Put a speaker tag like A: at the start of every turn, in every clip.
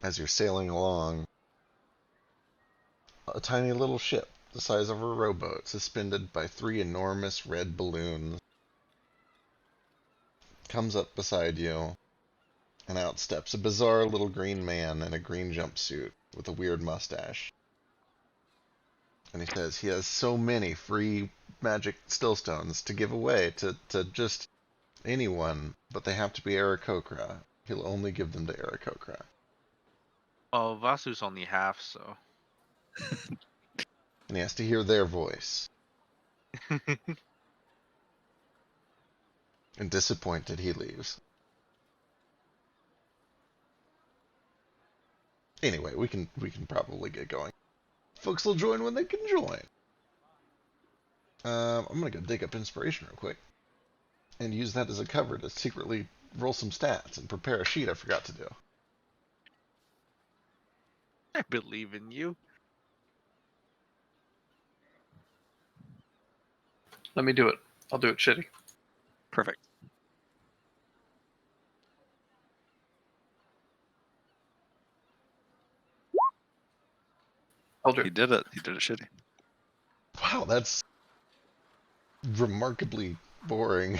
A: as you're sailing along, a tiny little ship the size of a rowboat, suspended by 3 enormous red balloons, comes up beside you, and out steps a bizarre little green man in a green jumpsuit with a weird mustache. And he says he has so many free magic stillstones to give away to just anyone, but they have to be Aarakocra. He'll only give them to Aarakocra.
B: Well, Vasu's only half, so.
A: And he has to hear their voice. And disappointed, he leaves. Anyway, we can probably get going. Folks will join when they can join. I'm gonna go dig up inspiration real quick and use that as a cover to secretly roll some stats and prepare a sheet I forgot to do.
B: I believe in you.
C: Let me do it. I'll do it shitty.
D: Perfect.
C: I'll do
D: He
C: it.
D: did it. He did it shitty.
A: Wow, that's remarkably boring.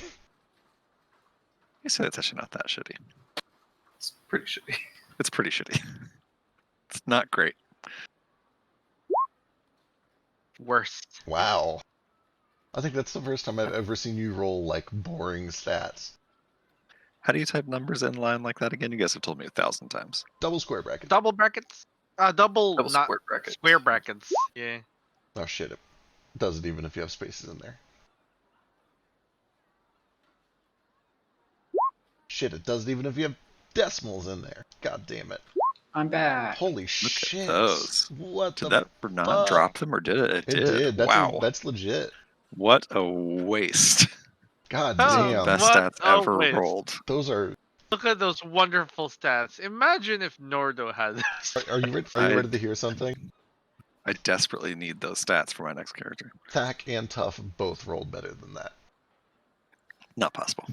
D: He said it's actually not that shitty.
C: It's pretty shitty.
D: It's pretty shitty. It's not great.
B: Worst.
A: Wow. I think that's the first time I've ever seen you roll, like, boring stats.
D: How do you type numbers in line like that again? You guys have told me 1,000 times.
A: Double square bracket.
B: Double brackets? Double not
C: square brackets.
B: square brackets. Yeah.
A: Oh shit, it does it even if you have spaces in there. Shit, it does it even if you have decimals in there. God damn it.
E: I'm back.
A: Holy
D: Look
A: shit.
D: at those.
A: What
D: Did
A: the
D: that for not
A: fuck?
D: drop them or did it? It did.
A: That's
D: Wow.
A: that's legit.
D: What a waste.
A: God
B: Oh,
A: damn.
D: Best
B: what
D: stats
B: a
D: ever
B: waste.
D: rolled.
A: Those are.
B: Look at those wonderful stats. Imagine if Nordo had this.
A: Are you ready to hear something?
D: I desperately need those stats for my next character.
A: Thack and Tough both rolled better than that.
D: Not possible.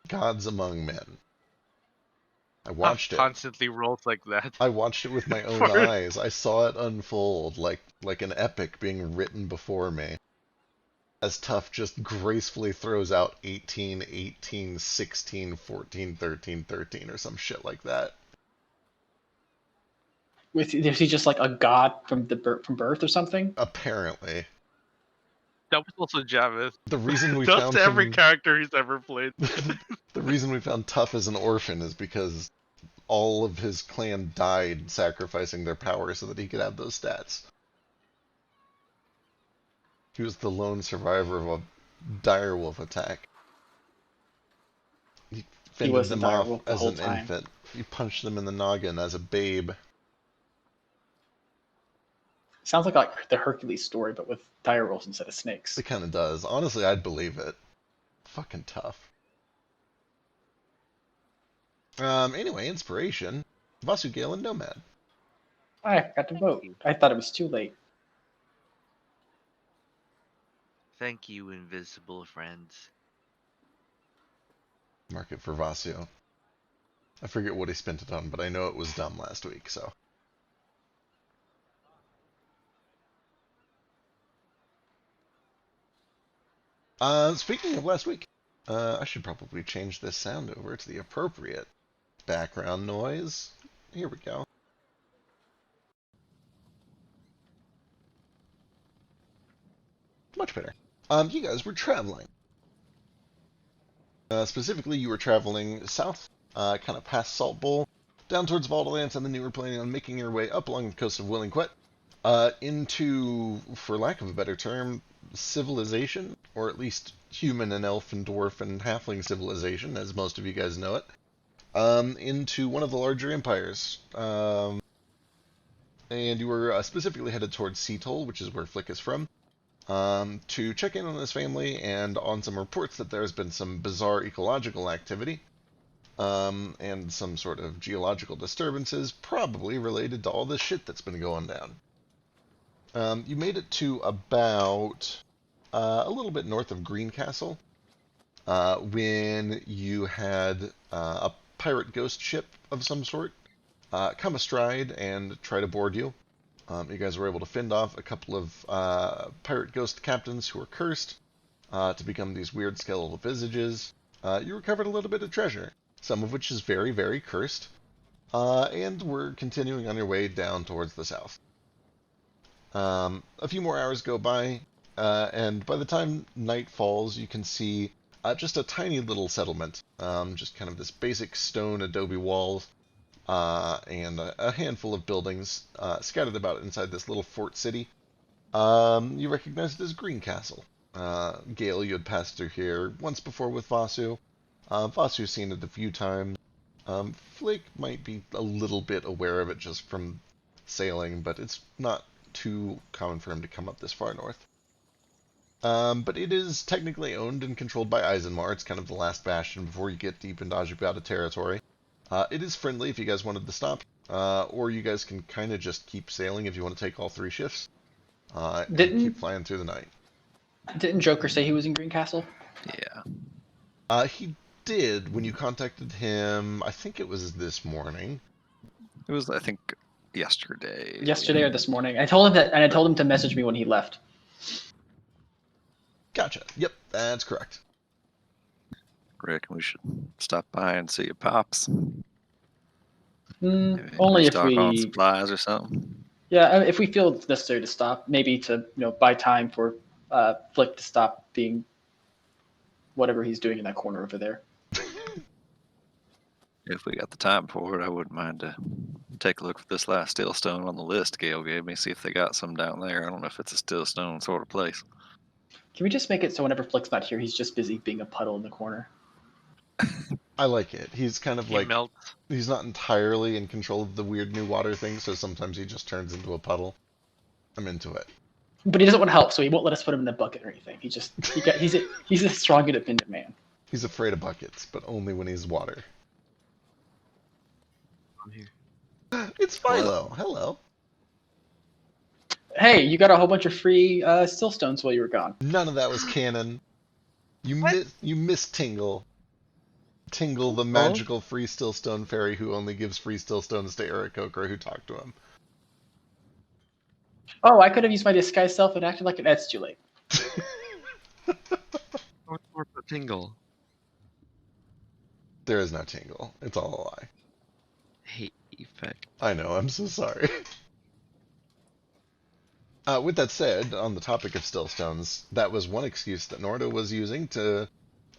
A: Gods among men. I watched it.
B: Constantly rolls like that.
A: I watched it with my own eyes. I saw it unfold like an epic being written before me. As Tough just gracefully throws out 18, 18, 16, 14, 13, 13, or some shit like that.
E: Is he just like a god from birth or something?
A: Apparently.
B: That was also Javeth.
A: The reason we
B: That's
A: found
B: every
A: him,
B: character he's ever played.
A: the reason we found Tough as an orphan is because all of his clan died sacrificing their power so that he could have those stats. He was the lone survivor of a direwolf attack. He fended
E: was the
A: them
E: direwolf
A: off
E: the
A: as
E: whole
A: an
E: time.
A: infant. He punched them in the noggin as a babe.
E: Sounds like the Hercules story, but with direwolves instead of snakes.
A: It kind of does. Honestly, I'd believe it. Fucking Tough. Anyway, inspiration. Vasu, Galen, Nomad.
E: I got to vote. I thought it was too late.
B: Thank you, invisible friends.
A: Mark it for Vasu. I forget what he spent it on, but I know it was dumb last week, so. Speaking of last week, I should probably change this sound over to the appropriate background noise. Here we go. Much better. You guys were traveling. Specifically, you were traveling south, kind of past Salt Bowl, down towards Valdelance, and then you were planning on making your way up along the coast of Willingquet, into, for lack of a better term, civilization, or at least human and elf and dwarf and halfling civilization, as most of you guys know it, into one of the larger empires. And you were specifically headed towards Seatoll, which is where Flick is from, to check in on his family and on some reports that there's been some bizarre ecological activity, and some sort of geological disturbances, probably related to all this shit that's been going down. You made it to about a little bit north of Greencastle when you had a pirate ghost ship of some sort come astride and try to board you. You guys were able to fend off a couple of pirate ghost captains who were cursed to become these weird skeletal visages. You recovered a little bit of treasure, some of which is very, very cursed, and we're continuing on your way down towards the south. A few more hours go by, and by the time night falls, you can see just a tiny little settlement, just kind of this basic stone adobe walls, and a handful of buildings scattered about inside this little fort city. You recognize it as Green Castle. Gale, you had passed through here once before with Vasu. Vasu's seen it a few times. Flake might be a little bit aware of it just from sailing, but it's not too common for him to come up this far north. But it is technically owned and controlled by Eisenmar. It's kind of the last bastion before you get deep into Ajibata territory. It is friendly if you guys wanted to stop, or you guys can kind of just keep sailing if you want to take all 3 shifts, and keep flying through the night.
E: Didn't Joker say he was in Green Castle?
D: Yeah.
A: He did when you contacted him. I think it was this morning.
D: It was, I think, yesterday.
E: Yesterday or this morning. I told him that, and I told him to message me when he left.
A: Gotcha. Yep, that's correct.
D: Reckon we should stop by and see your pops.
E: Only if
D: Stock on
E: we,
D: supplies or something.
E: yeah, if we feel it's necessary to stop, maybe to buy time for Flick to stop being whatever he's doing in that corner over there.
D: If we got the time for it, I wouldn't mind to take a look for this last steel stone on the list Gale gave me, see if they got some down there. I don't know if it's a steel stone sort of place.
E: Can we just make it so whenever Flick's not here, he's just busy being a puddle in the corner?
A: I like it. He's kind of
B: He
A: like,
B: melts.
A: he's not entirely in control of the weird new water thing, so sometimes he just turns into a puddle. I'm into it.
E: But he doesn't want to help, so he won't let us put him in the bucket or anything. He's a strong, independent man.
A: He's afraid of buckets, but only when he's water.
B: I'm here.
A: It's Philo. Hello.
E: Hey, you got a whole bunch of free still stones while you were gone.
A: None of that was canon. You missed Tingle. Tingle, the magical free stillstone fairy who only gives free stillstones to Eric Coker who talked to him.
E: Oh, I could have used my disguise self and acted like an It's too late.
F: More about Tingle.
A: There is no Tingle. It's all a lie.
F: Hate effect.
A: I know, I'm so sorry. With that said, on the topic of stillstones, that was one excuse that Nordo was using to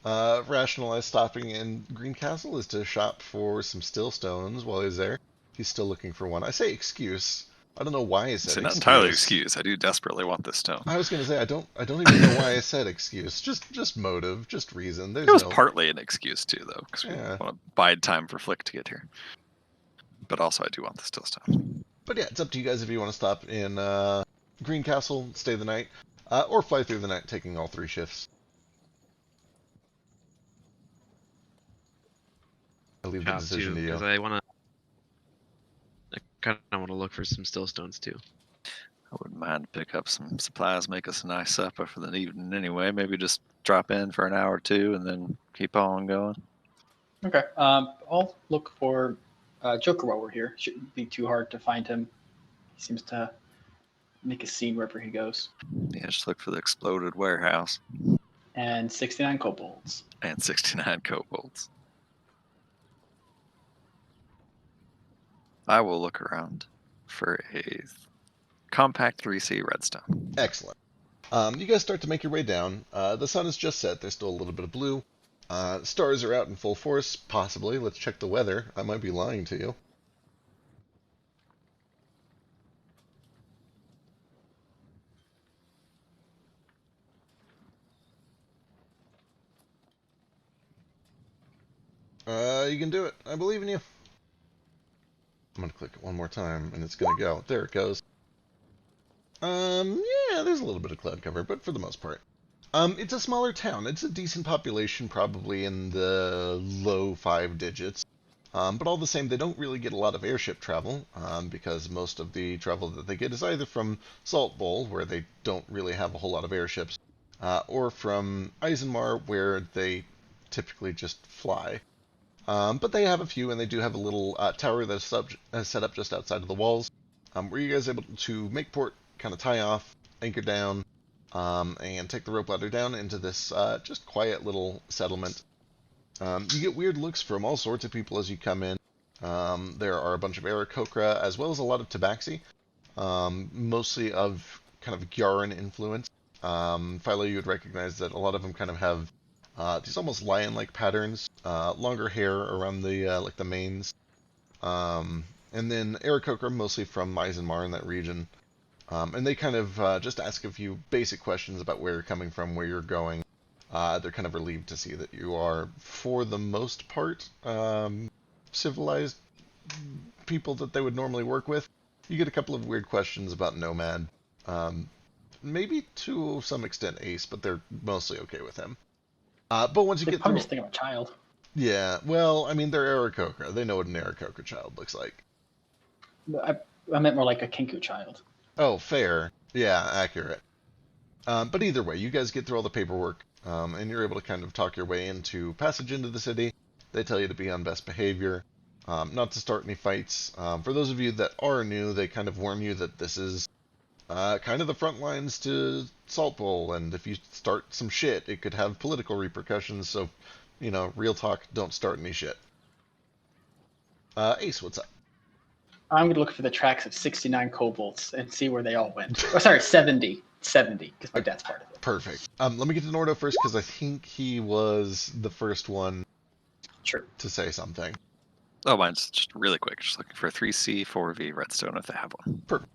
A: rationalize stopping in Green Castle, is to shop for some stillstones while he's there. He's still looking for one. I say excuse. I don't know why I said
D: It's
A: excuse.
D: not entirely excuse. I do desperately want this stone.
A: I was going to say I don't even know why I said excuse. Just motive, just reason. There's
D: It was
A: no...
D: partly an excuse too, though, because we
A: Yeah.
D: want to bide time for Flick to get here. But also, I do want the steel stone.
A: But yeah, it's up to you guys if you want to stop in Green Castle, stay the night, or fly through the night, taking all 3 shifts. I leave the
F: Job
A: decision
F: too,
A: to you.
F: because I kind of want to look for some still stones too.
D: I wouldn't mind to pick up some supplies, make us a nice supper for the evening anyway. Maybe just drop in for an hour or 2 and then keep on going.
E: Okay. I'll look for Joker while we're here. Shouldn't be too hard to find him. He seems to make a scene wherever he goes.
D: Yeah, just look for the exploded warehouse
E: And 69 kobolds.
D: and 69 kobolds. I will look around for a compact 3C redstone.
A: Excellent. You guys start to make your way down. The sun has just set. There's still a little bit of blue. Stars are out in full force, possibly. Let's check the weather. I might be lying to you. You can do it. I believe in you. I'm going to click it one more time, and it's going to go. There it goes. Yeah, there's a little bit of cloud cover, but for the most part. It's a smaller town. It's a decent population, probably in the low 5 digits. But all the same, they don't really get a lot of airship travel, because most of the travel that they get is either from Salt Bowl, where they don't really have a whole lot of airships, or from Eisenmar, where they typically just fly. But they have a few, and they do have a little tower that's set up just outside of the walls, where you guys are able to make port, kind of tie off, anchor down, and take the rope ladder down into this just quiet little settlement. You get weird looks from all sorts of people as you come in. There are a bunch of Aarakocra, as well as a lot of Tabaxi, mostly of kind of Gyaran influence. Philo, you would recognize that a lot of them kind of have these almost lion-like patterns, longer hair around the like the manes, and then Aarakocra mostly from Mizanmar in that region, and they kind of just ask a few basic questions about where you're coming from, where you're going. They're kind of relieved to see that you are, for the most part, civilized people that they would normally work with. You get a couple of weird questions about Nomad. Maybe to some extent Ace, but they're mostly okay with him. But once you
E: They
A: get
E: probably
A: through...
E: just think I'm a child.
A: Yeah, well, I mean, they're Aarakocra. They know what an Aarakocra child looks like.
E: I meant more like a Kinku child.
A: Oh, fair. Yeah, accurate. But either way, you guys get through all the paperwork, and you're able to kind of talk your way into passage into the city. They tell you to be on best behavior, not to start any fights. For those of you that are new, they kind of warn you that this is kind of the front lines to Salt Bowl, and if you start some shit, it could have political repercussions, so, you know, real talk, don't start any shit. Ace, what's up?
E: I'm gonna look for the tracks of 69 kobolds and see where they all went. Oh, sorry, 70, because my dad's part of it.
A: Perfect. Let me get to Nordo first, because I think he was the first one
E: Sure.
A: to say something.
D: Oh, mine's just really quick. Just looking for 3C, 4V redstone if they have one.
A: Perfect.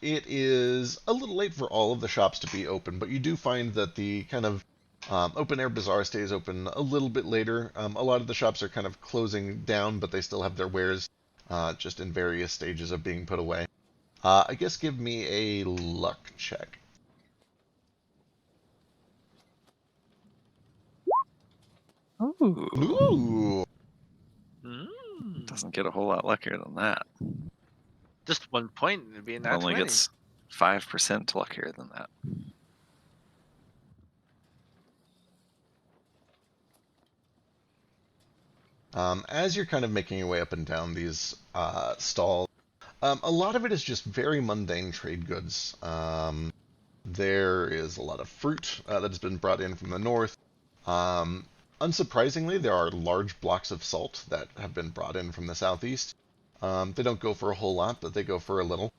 A: It is a little late for all of the shops to be open, but you do find that the kind of open air bazaar stays open a little bit later. A lot of the shops are kind of closing down, but they still have their wares just in various stages of being put away. I guess give me a luck check.
D: Ooh.
A: Ooh!
D: Doesn't get a whole lot luckier than that.
B: Just 1 point and it'd be a nat
D: Only
B: 20.
D: gets 5% luckier than that.
A: As you're kind of making your way up and down these stalls, a lot of it is just very mundane trade goods. There is a lot of fruit that has been brought in from the north. Unsurprisingly, there are large blocks of salt that have been brought in from the southeast. They don't go for a whole lot, but they go for a little.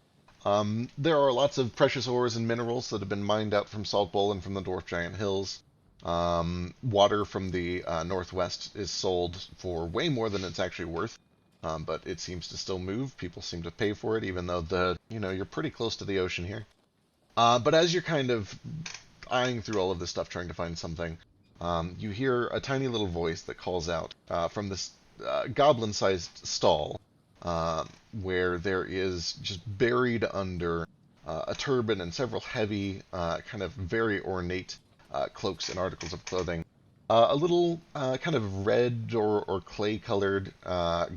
A: There are lots of precious ores and minerals that have been mined out from Salt Bowl and from the Dwarf Giant Hills. Water from the northwest is sold for way more than it's actually worth, but it seems to still move. People seem to pay for it, even though you're pretty close to the ocean here. But as you're kind of eyeing through all of this stuff, trying to find something, you hear a tiny little voice that calls out from this goblin-sized stall, where there is just buried under a turban and several heavy, kind of very ornate cloaks and articles of clothing. A little kind of red or clay-colored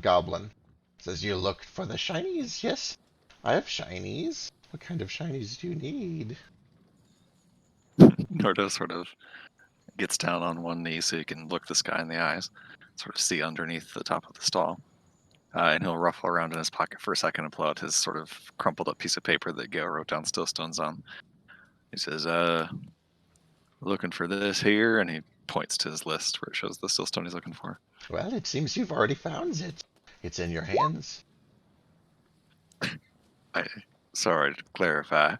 A: goblin says, "You look for the shinies, yes? I have shinies. What kind of shinies do you need?"
D: Nordo sort of gets down on one knee so you can look this guy in the eyes, sort of see underneath the top of the stall. And he'll ruffle around in his pocket for a second and pull out his sort of crumpled up piece of paper that Gale wrote down stillstones on. He says, looking for this here, and he points to his list where it shows the stillstone he's looking for.
A: Well, it seems you've already found it. It's in your hands.
D: Sorry to clarify.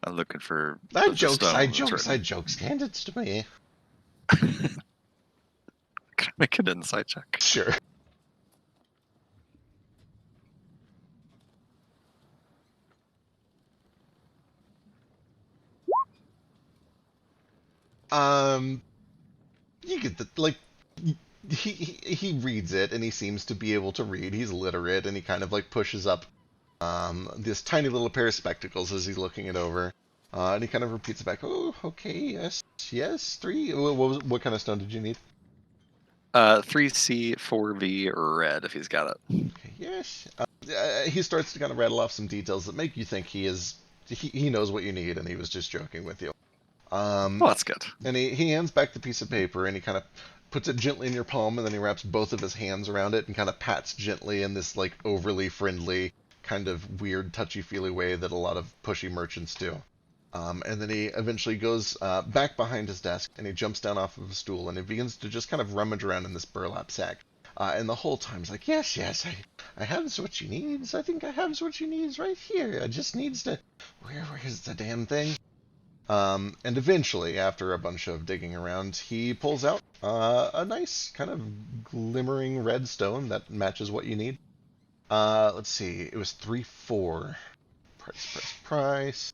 D: I'm looking for
A: I
D: the
A: jokes,
D: stone
A: I
D: that's
A: jokes, I
D: written.
A: jokes. Hand it to me.
D: Can I make an insight check?
A: Sure. You get the, like, he reads it, and he seems to be able to read. He's literate, and he kind of, like, pushes up this tiny little pair of spectacles as he's looking it over. And he kind of repeats it back, "Oh, okay, yes, 3. What kind of stone did you need?"
D: 3C, 4V, red, if he's got it.
A: Okay, yes. He starts to kind of rattle off some details that make you think he knows what you need, and he was just joking with you.
D: Well, that's good.
A: And he hands back the piece of paper, and he kind of puts it gently in your palm, and then he wraps both of his hands around it and kind of pats gently in this like overly friendly, kind of weird, touchy-feely way that a lot of pushy merchants do. And then he eventually goes back behind his desk, and he jumps down off of a stool, and he begins to just kind of rummage around in this burlap sack. And the whole time he's like, yes, I have what she needs. I think I have what she needs right here. I just needs to... Where's the damn thing? And eventually, after a bunch of digging around, he pulls out a nice kind of glimmering red stone that matches what you need. Let's see. It was 3-4. Price.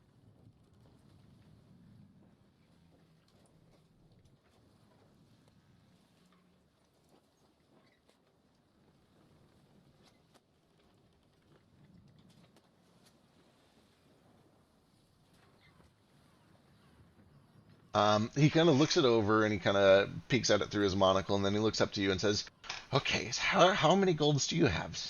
A: He kind of looks it over and he kind of peeks at it through his monocle, and then he looks up to you and says, okay, so how many golds do you have?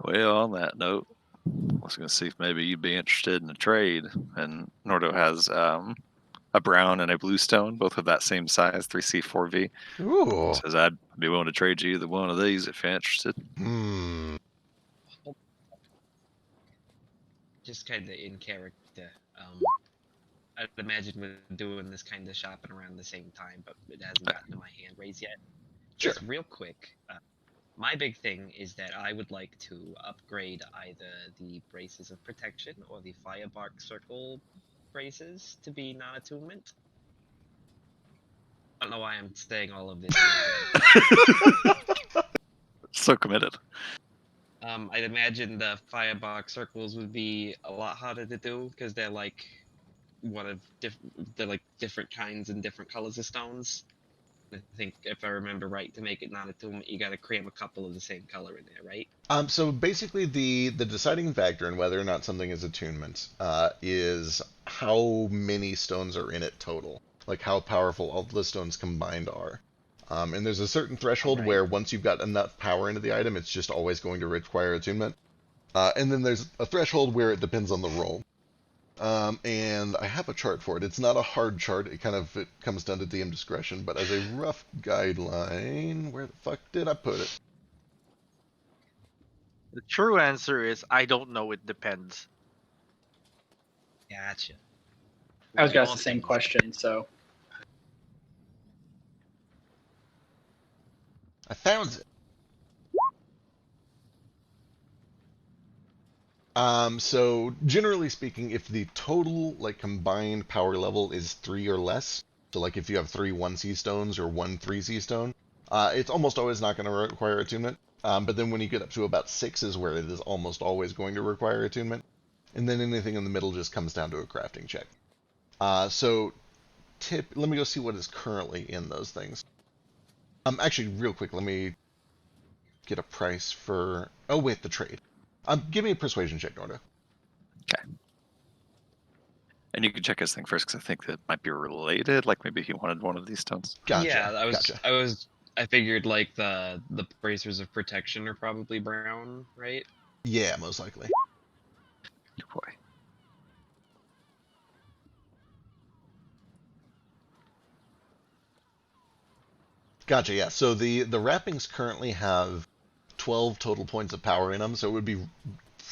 D: Well, on that note, I was going to see if maybe you'd be interested in a trade. And Nordo has a brown and a blue stone, both of that same size, 3C, 4V.
A: Ooh.
D: Says I'd be willing to trade you either one of these if you're interested.
F: Just kind of in character. I'd imagine we're doing this kind of shopping around the same time, but it hasn't gotten to my hand raised yet.
A: Sure.
F: Just real quick, my big thing is that I would like to upgrade either the Braces of Protection or the Firebark Circle braces to be non-attunement. I don't know why I'm saying all of this.
D: So committed.
F: I'd imagine the Firebark Circles would be a lot harder to do because they're like they're like different kinds and different colors of stones. I think if I remember right, to make it non-attunement, you got to cram a couple of the same color in there, right?
A: So basically, the deciding factor in whether or not something is attunement is how many stones are in it total, like how powerful all the stones combined are. And there's a certain threshold where once you've got enough power into the item, it's just always going to require attunement. And then there's a threshold where it depends on the roll. And I have a chart for it. It's not a hard chart. It comes down to DM discretion, but as a rough guideline, where the fuck did I put it?
B: The true answer is I don't know. It depends.
F: Gotcha.
E: I was going to ask the same question, so.
A: I found it. So generally speaking, if the total combined power level is 3 or less, so like if you have 3 1C stones or 1 3C stone, it's almost always not going to require attunement. But then when you get up to about 6 is where it is almost always going to require attunement. And then anything in the middle just comes down to a crafting check. Let me go see what is currently in those things. Actually, real quick, let me get a price for... Oh, wait, the trade. Give me a persuasion check, Nordo.
D: Okay. And you can check his thing first, because I think that might be related. Like maybe he wanted one of these stones.
A: Gotcha.
F: Yeah,
A: Gotcha.
F: I figured like the Bracers of Protection are probably brown, right?
A: Yeah, most likely.
D: Good boy.
A: Gotcha, yeah. So the wrappings currently have 12 total points of power in them, so it would be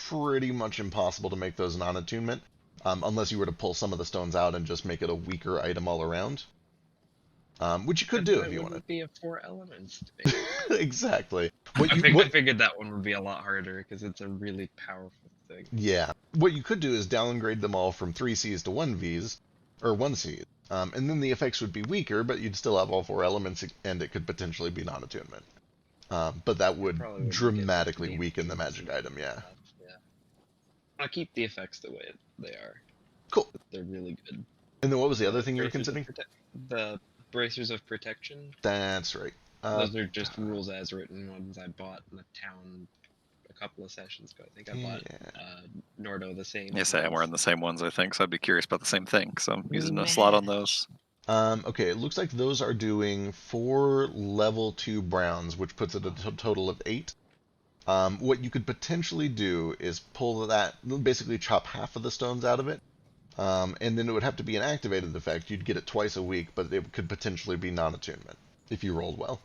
A: pretty much impossible to make those non-attunement, unless you were to pull some of the stones out and just make it a weaker item all around. Which you could do if you wanted.
F: It would be a 4 elements.
A: Exactly.
F: I figured that one would be a lot harder because it's a really powerful thing.
A: Yeah. What you could do is downgrade them all from 3Cs to 1Vs, or 1Cs. And then the effects would be weaker, but you'd still have all 4 elements, and it could potentially be non-attunement. But that would dramatically weaken the magic item, yeah.
F: I'll keep the effects the way they are.
A: Cool.
F: They're really good.
A: And then what was the other thing you were considering?
F: The Bracers of Protection.
A: That's right.
F: Those are just rules as written ones I bought in the town a couple of sessions ago. I think I bought Nordo the same.
D: Yes, I'm wearing the same ones, I think, so I'd be curious about the same thing, so I'm using a slot on those.
A: Okay, it looks like those are doing 4 level 2 browns, which puts it at a total of 8. What you could potentially do is pull that, basically chop half of the stones out of it, And then it would have to be an activated effect. You'd get it twice a week, but it could potentially be non-attunement if you rolled well.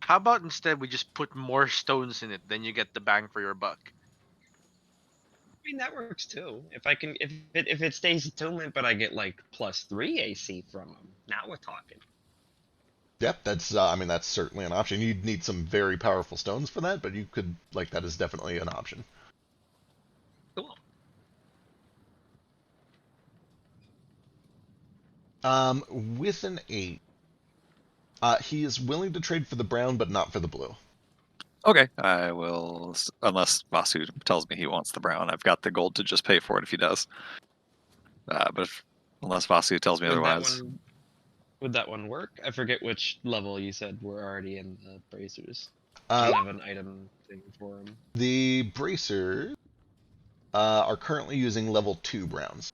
B: How about instead we just put more stones in it, then you get the bang for your buck.
F: I mean, that works too. If I can, if it stays attunement, but I get like +3 AC from them, now we're talking.
A: Yep, that's I mean that's certainly an option. You'd need some very powerful stones for that, but you could like that is definitely an option.
F: Cool.
A: With an 8, he is willing to trade for the brown, but not for the blue.
D: Okay, I will, unless Vasu tells me he wants the brown. I've got the gold to just pay for it if he does. But unless Vasu tells me otherwise.
F: Would that one work? I forget which level you said we're already in the bracers.
A: Uh,
F: I don't have an item thing for them.
A: The bracers are currently using level 2 browns.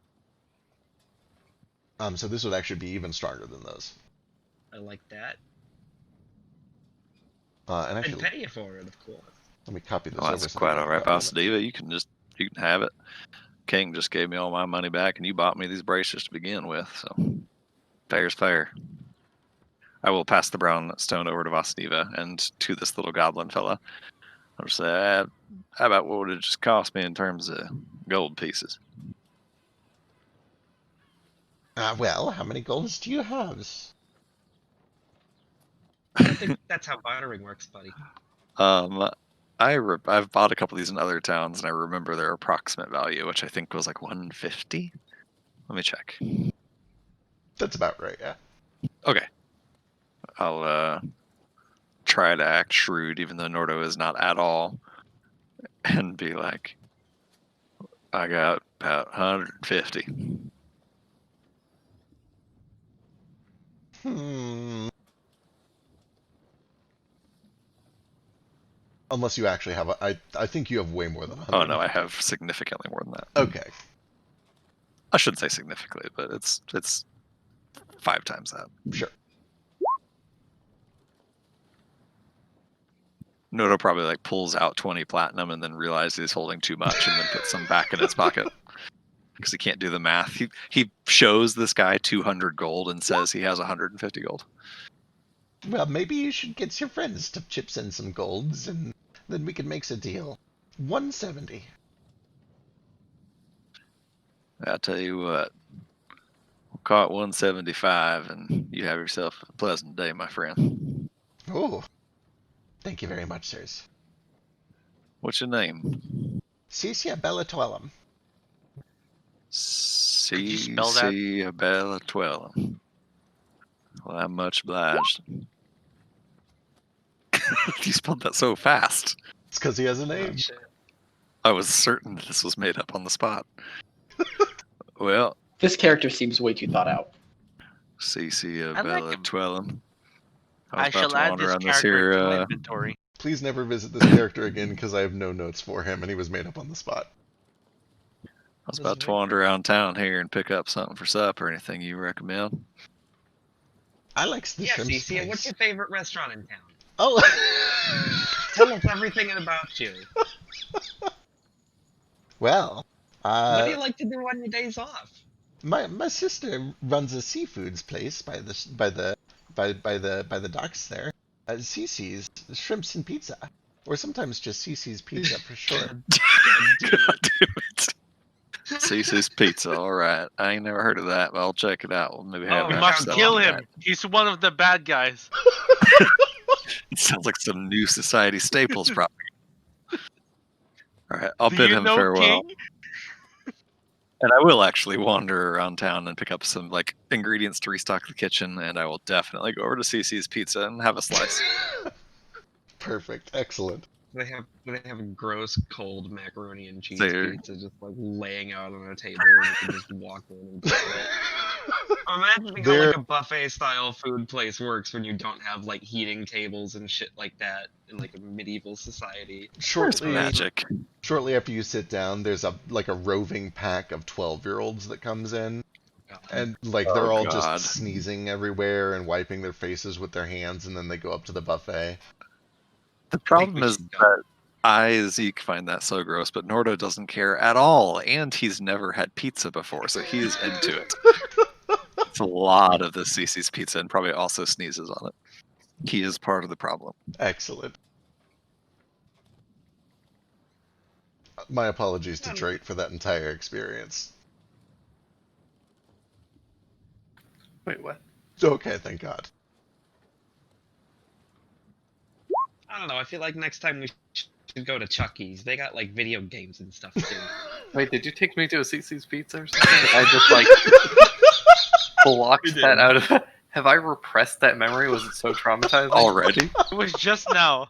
A: So this would actually be even stronger than those.
F: I like that.
A: And
F: I'd
A: actually,
F: pay you for it, of course.
A: let me copy this
D: Oh,
A: over.
D: that's
A: so
D: quite
A: that
D: all right,
A: I can
D: Vasudeva. You can have it. King just gave me all my money back, and you bought me these bracers to begin with, so fair's fair. I will pass the brown stone over to Vasudeva and to this little goblin fella. I'll just say, how about what would it just cost me in terms of gold pieces?
A: Well, how many golds do you have?
F: I don't think that's how bartering works, buddy.
D: I've bought a couple of these in other towns, and I remember their approximate value, which I think was like 150. Let me check.
A: That's about right, yeah.
D: Okay. I'll try to act shrewd, even though Nordo is not at all, and be like, I got about 150.
A: Unless you actually have I think you have way more than 100.
D: Oh no, I have significantly more than that.
A: Okay.
D: I shouldn't say significantly, but it's 5 times that.
A: Sure.
D: Noto probably like pulls out 20 platinum and then realizes he's holding too much and then puts some back in his pocket because he can't do the math. He shows this guy 200 gold and says he has 150 gold.
A: Well, maybe you should get your friends to chip in some golds, and then we can make a deal. 170.
D: I'll tell you what. We'll call it 175, and you have yourself a pleasant day, my friend.
A: Oh, thank you very much, sirs.
D: What's your name?
A: Cecia Bellatuellum.
B: you spell that?
D: C. Bella Twellum. Well, I'm much obliged. You spelled that so fast.
A: It's because he has a name.
D: I was certain this was made up on the spot. Well,
E: This character seems way too thought out.
D: CC
B: I like
D: Bella
B: him.
D: Twellum.
B: I
D: was about
B: shall
D: to
B: add
D: wander
B: this
D: on this
B: character
D: here,
B: to my inventory.
A: Please never visit this character again because I have no notes for him, and he was made up on the spot.
D: I was about to wander around town here and pick up something for supper. Anything you recommend?
A: I like the
F: Yeah,
A: shrimp
F: Cece, what's
A: spice.
F: your favorite restaurant in town?
A: Oh.
F: Tell us everything about you.
A: Well,
F: What do you like to do on your days off?
A: my sister runs a seafoods place by the docks there. Cece's Shrimps and Pizza, or sometimes just Cece's Pizza for short.
D: God damn it. CC's Pizza, alright. I ain't never heard of that, but I'll check it out. We'll maybe have
B: We
F: Oh,
D: that
B: must
D: set
B: kill
D: on
B: him.
D: back.
B: He's one of the bad guys.
D: It sounds like some new society staples property. Alright, I'll
B: Do
D: bid
B: you
D: him
B: know
D: farewell.
B: King?
D: And I will actually wander around town and pick up some like ingredients to restock the kitchen, and I will definitely go over to CC's Pizza and have a slice.
A: Perfect, excellent.
F: They have a gross cold macaroni and cheese
D: There.
F: pizza just like laying out on a table, and you can just walk in and grab it. I'm imagining how
A: There-
F: like a buffet style food place works when you don't have like heating tables and shit like that in like a medieval society.
D: It's
A: Shortly,
D: magic.
A: shortly after you sit down, there's a roving pack of 12-year-olds that comes in, and like
D: Oh,
A: they're all
D: God.
A: just sneezing everywhere and wiping their faces with their hands, and then they go up to the buffet.
D: The problem
F: we
D: is
F: should go.
D: that I, Zeke, find that so gross, but Nordo doesn't care at all, and he's never had pizza before, so he's into it. It's a lot of the CC's pizza, and probably also sneezes on it. He is part of the problem.
A: Excellent. My apologies to Drake for that entire experience.
C: Wait, what?
A: Okay, thank God.
F: I don't know. I feel like next time we should go to Chucky's. They got like video games and stuff too.
C: Wait, did you take me to a CC's Pizza or something? I just like blocked
F: We
C: that
F: did.
C: out of. Have I repressed that memory? Was it so traumatizing?
D: Already?
B: It was just now.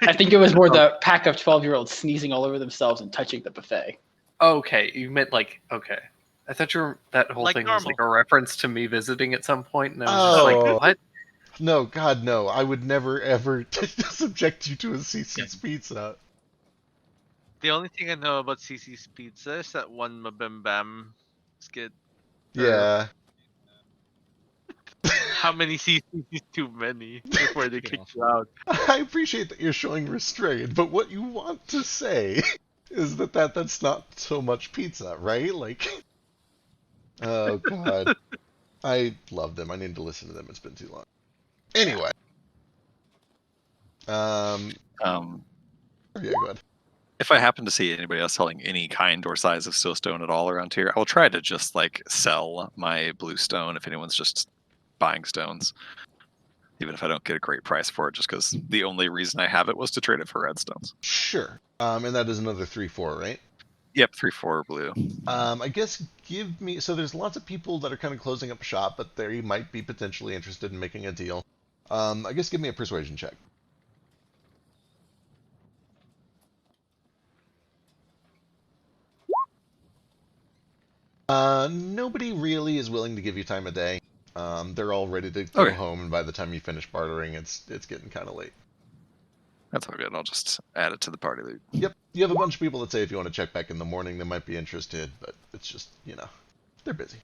E: I think it was more the pack of 12-year-olds sneezing all over themselves and touching the buffet.
C: Okay, you meant like okay. I thought that whole
B: Like
C: thing was
B: normal.
C: like a reference to me visiting at some point, and I was just
A: Oh.
C: like, what?
A: No, God, no. I would never, ever subject you to a CC's pizza.
B: The only thing I know about CC's Pizza is that one Mabim Bam skit.
A: Yeah.
B: How many CC's is too many before they kick you out?
A: I appreciate that you're showing restraint, but what you want to say is that's not so much pizza, right? Like, oh God, I love them. I need to listen to them. It's been too long. Anyway, yeah, go ahead.
D: If I happen to see anybody else selling any kind or size of stone at all around here, I will try to just like sell my blue stone if anyone's just buying stones. Even if I don't get a great price for it, just because the only reason I have it was to trade it for redstones.
A: Sure. And that is another 3/4, right?
D: Yep, 3/4 blue.
A: I guess give me. So there's lots of people that are kind of closing up shop, but they might be potentially interested in making a deal. I guess give me a persuasion check. Nobody really is willing to give you time of day. They're all ready to go
D: Okay.
A: home, and by the time you finish bartering, it's getting kind of late.
D: That's all good. I'll just add it to the party loot.
A: Yep, you have a bunch of people that say if you want to check back in the morning, they might be interested, but it's just, they're busy.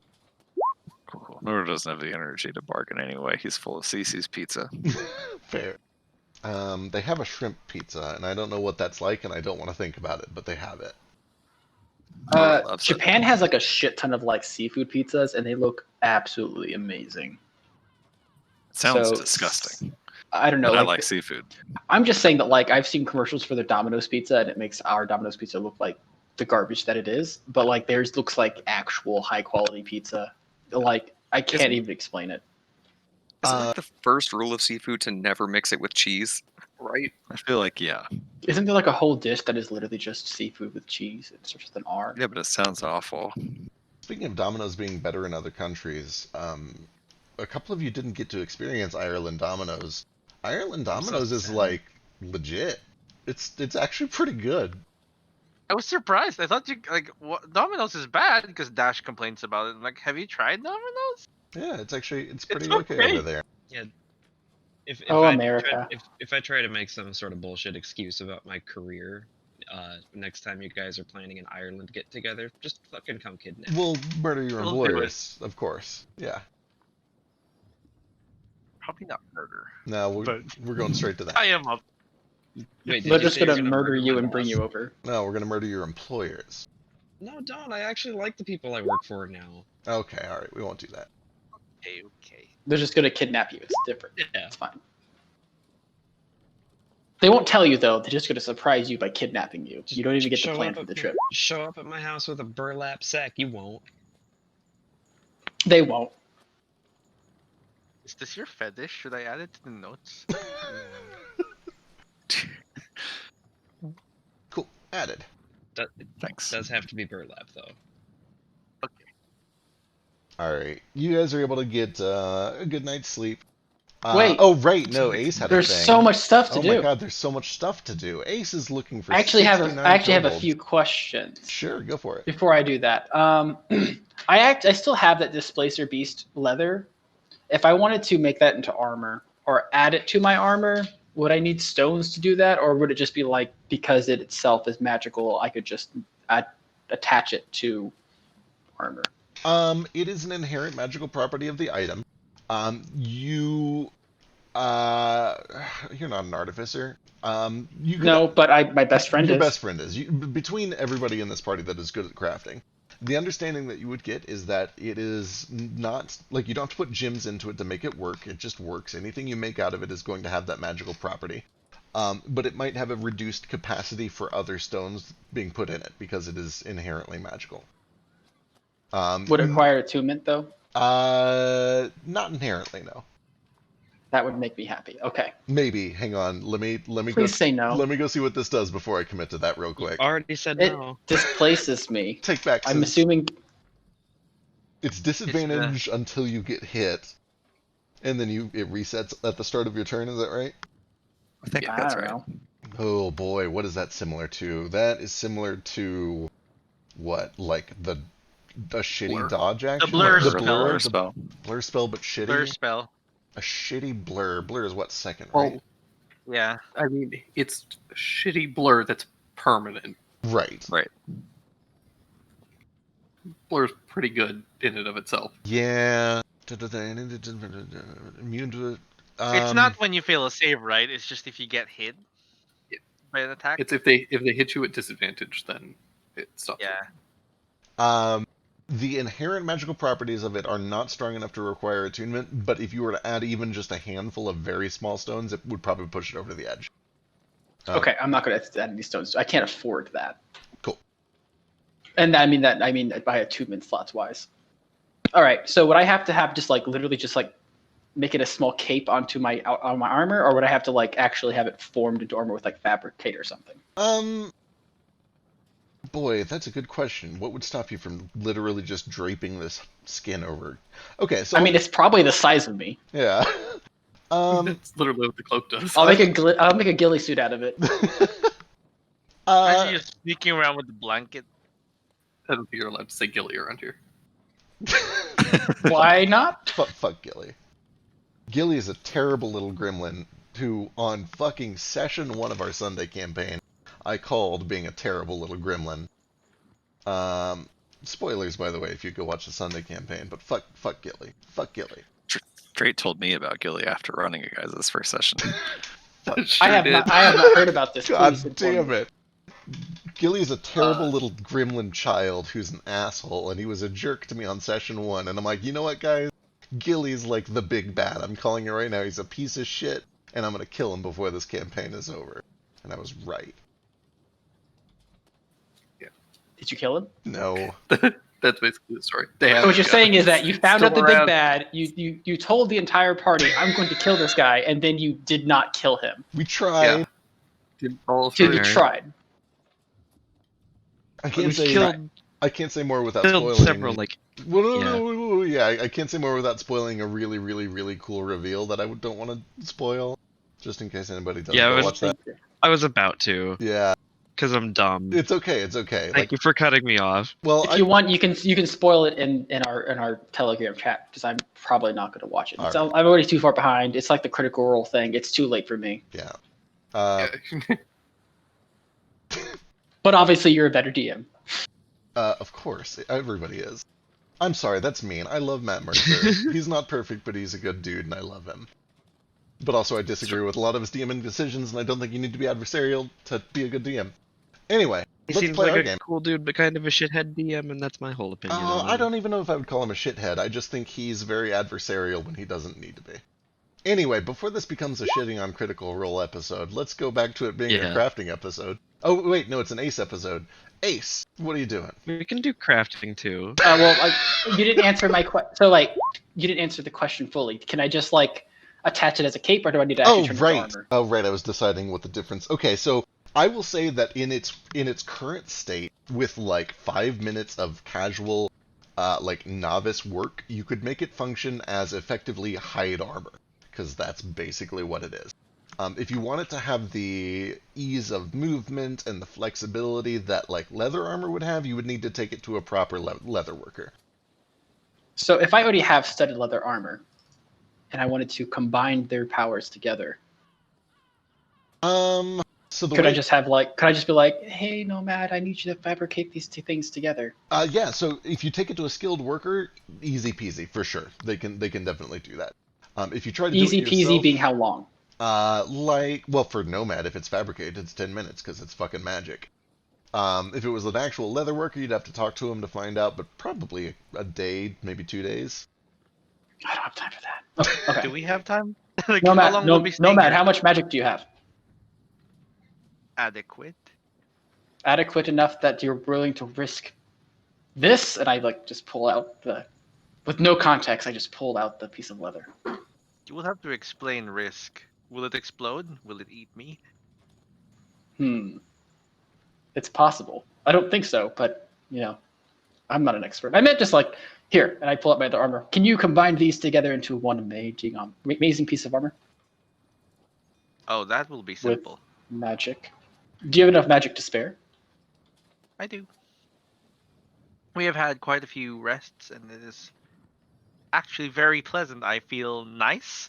D: Cool. Nora doesn't have the energy to bargain anyway. He's full of CC's pizza.
A: Fair. They have a shrimp pizza, and I don't know what that's like, and I don't want to think about it, but they have it.
D: Nora loves it.
E: Japan has like a shit ton of like seafood pizzas, and they look absolutely amazing.
D: Sounds
E: So,
D: disgusting.
E: I don't know.
D: But I like seafood.
E: I'm just saying that like I've seen commercials for their Domino's pizza, and it makes our Domino's pizza look like the garbage that it is. But like theirs looks like actual high quality pizza. Like I can't even explain it.
G: Is it like the first rule of seafood to never mix it with cheese?
C: Right?
D: I feel like, yeah.
E: Isn't there like a whole dish that is literally just seafood with cheese? It's just an R.
D: Yeah, but it sounds awful.
A: Speaking of Domino's being better in other countries, a couple of you didn't get to experience Ireland Domino's. Ireland Domino's is like legit. It's actually pretty good.
B: I was surprised. I thought Domino's is bad because Dash complains about it. I'm like, have you tried Domino's?
A: Yeah, it's pretty
B: okay.
A: okay over there.
F: If
E: Oh,
F: I
E: America.
F: if I try to make some sort of bullshit excuse about my career, next time you guys are planning an Ireland get together, just fucking come kidnap.
A: We'll murder your
B: We'll do it.
A: employers, of course. Yeah.
B: Probably not murder.
A: No,
B: But-
A: we're going straight to that.
B: I am up.
F: Wait, did
E: They're
F: you
E: just
F: say you're
E: gonna murder you
F: my
E: and bring
F: boss?
E: you over.
A: No, we're gonna murder your employers.
F: No, don't. I actually like the people I work for now.
A: Okay, all right, we won't do that.
B: Okay.
E: They're just gonna kidnap you. It's different.
F: Yeah.
E: It's fine. They won't tell you though. They're just gonna surprise you by kidnapping you. You don't even get to
F: Show
E: plan
F: up
E: for the
F: at-
E: trip.
F: Show up at my house with a burlap sack. You won't.
E: They won't.
B: Is this your fetish? Should I add it to the notes?
A: Cool, added.
F: That
D: Thanks.
F: does have to be burlap though.
A: All right, you guys are able to get a good night's sleep.
E: Wait.
A: Oh right, no, Ace had
E: There's
A: a thing.
E: so much stuff to
A: Oh
E: do.
A: my God, there's so much stuff to do. Ace is looking for.
E: I actually have
A: 69
E: a
A: kobolds.
E: few questions.
A: Sure, go for it.
E: Before I do that, I still have that Displacer Beast leather. If I wanted to make that into armor or add it to my armor, would I need stones to do that, or would it just be like because it itself is magical, I could just attach it to armor?
A: It is an inherent magical property of the item. You You're not an artificer. You could,
E: No, but my best friend
A: your
E: is.
A: best friend is. Between everybody in this party that is good at crafting, the understanding that you would get is that it is not like you don't have to put gems into it to make it work. It just works. Anything you make out of it is going to have that magical property. But it might have a reduced capacity for other stones being put in it because it is inherently magical.
E: Would it require attunement though?
A: Not inherently, no.
E: That would make me happy. Okay.
A: Maybe. Hang on. Let me
E: Please
A: go.
E: say no.
A: Let me go see what this does before I commit to that real quick.
F: Already said
E: It
F: no.
E: displaces me.
A: Take back.
E: I'm
A: since
E: assuming.
A: it's disadvantage until you get hit, and then it resets at the start of your turn. Is that right?
D: I think
E: I
D: that's
E: don't
D: right.
E: know.
A: Oh boy, what is that similar to? That is similar to what? Like the shitty
C: Blur.
A: dodge action?
B: blur
A: the
B: spell.
A: blur,
D: Blur spell.
A: blur spell, but shitty.
B: Blur spell.
A: A shitty blur. Blur is what, second,
C: Well,
A: right?
B: Yeah.
C: I mean, it's a shitty blur that's permanent.
A: Right.
C: Blur's pretty good in and of itself.
A: Yeah. Immune to it.
B: It's not when you fail a save, right? It's just if you get hit by an attack.
C: It's if they hit you at disadvantage, then it stops.
B: Yeah.
A: The inherent magical properties of it are not strong enough to require attunement, but if you were to add even just a handful of very small stones, it would probably push it over the edge.
E: Okay, I'm not going to add any stones. I can't afford that.
A: Cool.
E: And I mean by attunement slots wise. All right. So would I have to have just like literally just like make it a small cape onto my armor, or would I have to like actually have it formed into armor with like fabricate or something?
A: Boy, that's a good question. What would stop you from literally just draping this skin over? Okay, so
E: I mean, it's probably the size of me.
A: yeah.
C: That's literally what the cloak does.
E: I'll make a ghillie suit out of it.
B: Imagine just sneaking around with the blanket.
C: I don't think you're allowed to say ghillie around here.
E: Why not?
A: Fuck Gilly. Gilly is a terrible little gremlin who, on fucking session 1 of our Sunday campaign, I called being a terrible little gremlin. Spoilers, by the way, if you go watch the Sunday campaign, but fuck Gilly. Fuck Gilly.
D: Drake told me about Gilly after running you guys this first session.
E: I have not heard about this.
A: God
E: Please inform
A: damn
E: me.
A: it. Gilly is a terrible little gremlin child who's an asshole, and he was a jerk to me on session 1, and I'm like, you know what, guys? Gilly's like the big bad. I'm calling it right now. He's a piece of shit, and I'm gonna kill him before this campaign is over. And I was right.
E: Did you kill him?
A: No.
C: That's basically the story.
E: So what you're saying is that you found out the
C: Still
E: big
C: around.
E: bad, you told the entire party, I'm going to kill this guy, and then you did not kill him.
A: We tried.
C: Yeah. Didn't follow
E: So
C: through.
E: you tried.
A: I
F: We
A: can't say
F: killed,
A: I can't say more without
F: killed
A: spoiling.
F: several, like,
A: Well, no, yeah, I can't say more without spoiling a really, really, really cool reveal that I don't want to spoil, just in case anybody doesn't
F: Yeah,
A: go
F: it was-
A: watch that.
F: I was about to,
A: Yeah,
F: because I'm dumb.
A: it's okay, it's okay.
F: Thank you for cutting me off.
A: Well,
E: If you want, you can spoil it in our Telegram chat because I'm probably not going to watch it.
A: All
E: So I'm already too far behind. It's like the Critical Role thing. It's too late for me.
A: yeah.
C: Yeah.
E: But obviously, you're a better DM.
A: Of course, everybody is. I'm sorry, that's mean. I love Matt Mercer. He's not perfect, but he's a good dude, and I love him. But also, I disagree with a lot of his DMing decisions, and I don't think you need to be adversarial to be a good DM. Anyway,
F: He
A: let's
F: seems
A: play
F: like
A: our
F: a
A: game.
F: cool dude, but kind of a shithead DM, and that's my whole opinion. on
A: I
F: him.
A: don't even know if I would call him a shithead. I just think he's very adversarial when he doesn't need to be. Anyway, before this becomes a shitting on Critical Role episode, let's go back to it being a
F: Yeah.
A: crafting episode. Oh, wait, no, it's an Ace episode. Ace, what are you doing?
F: We can do crafting too.
E: You didn't answer my question. So you didn't answer the question fully. Can I just attach it as a cape, or do I need to actually turn it into armor?
A: Oh, right, I was deciding what the difference... Okay, so I will say that in its current state, with 5 minutes of casual, novice work, you could make it function as effectively hide armor, because that's basically what it is. If you want it to have the ease of movement and the flexibility that leather armor would have, you would need to take it to a proper leather worker.
E: So if I already have studded leather armor, and I wanted to combine their powers together,
A: So the
E: could
A: way...
E: I just be like, hey, Nomad, I need you to fabricate these two things together?
A: Yeah, so if you take it to a skilled worker, easy peasy, for sure. They can definitely do that. If you try to
E: Easy
A: do it
E: peasy
A: yourself,
E: being how long?
A: well, for Nomad, if it's fabricated, it's 10 minutes because it's fucking magic. If it was an actual leather worker, you'd have to talk to him to find out, but probably a day, maybe 2 days.
E: I don't have time for that. Oh, okay.
B: Do we have time? Like, how
E: Nomad,
B: long will we stay
E: Nomad,
B: here?
E: how much magic do you have?
B: Adequate.
E: Adequate enough that you're willing to risk this? And I like just pull out with no context, I just pulled out the piece of leather.
B: You will have to explain risk. Will it explode? Will it eat me?
E: It's possible. I don't think so, but I'm not an expert. I meant just like here, and I pull out my other armor. Can you combine these together into one amazing piece of armor?
B: Oh, that will be simple.
E: Magic. Do you have enough magic to spare?
B: I do. We have had quite a few rests, and it is actually very pleasant. I feel nice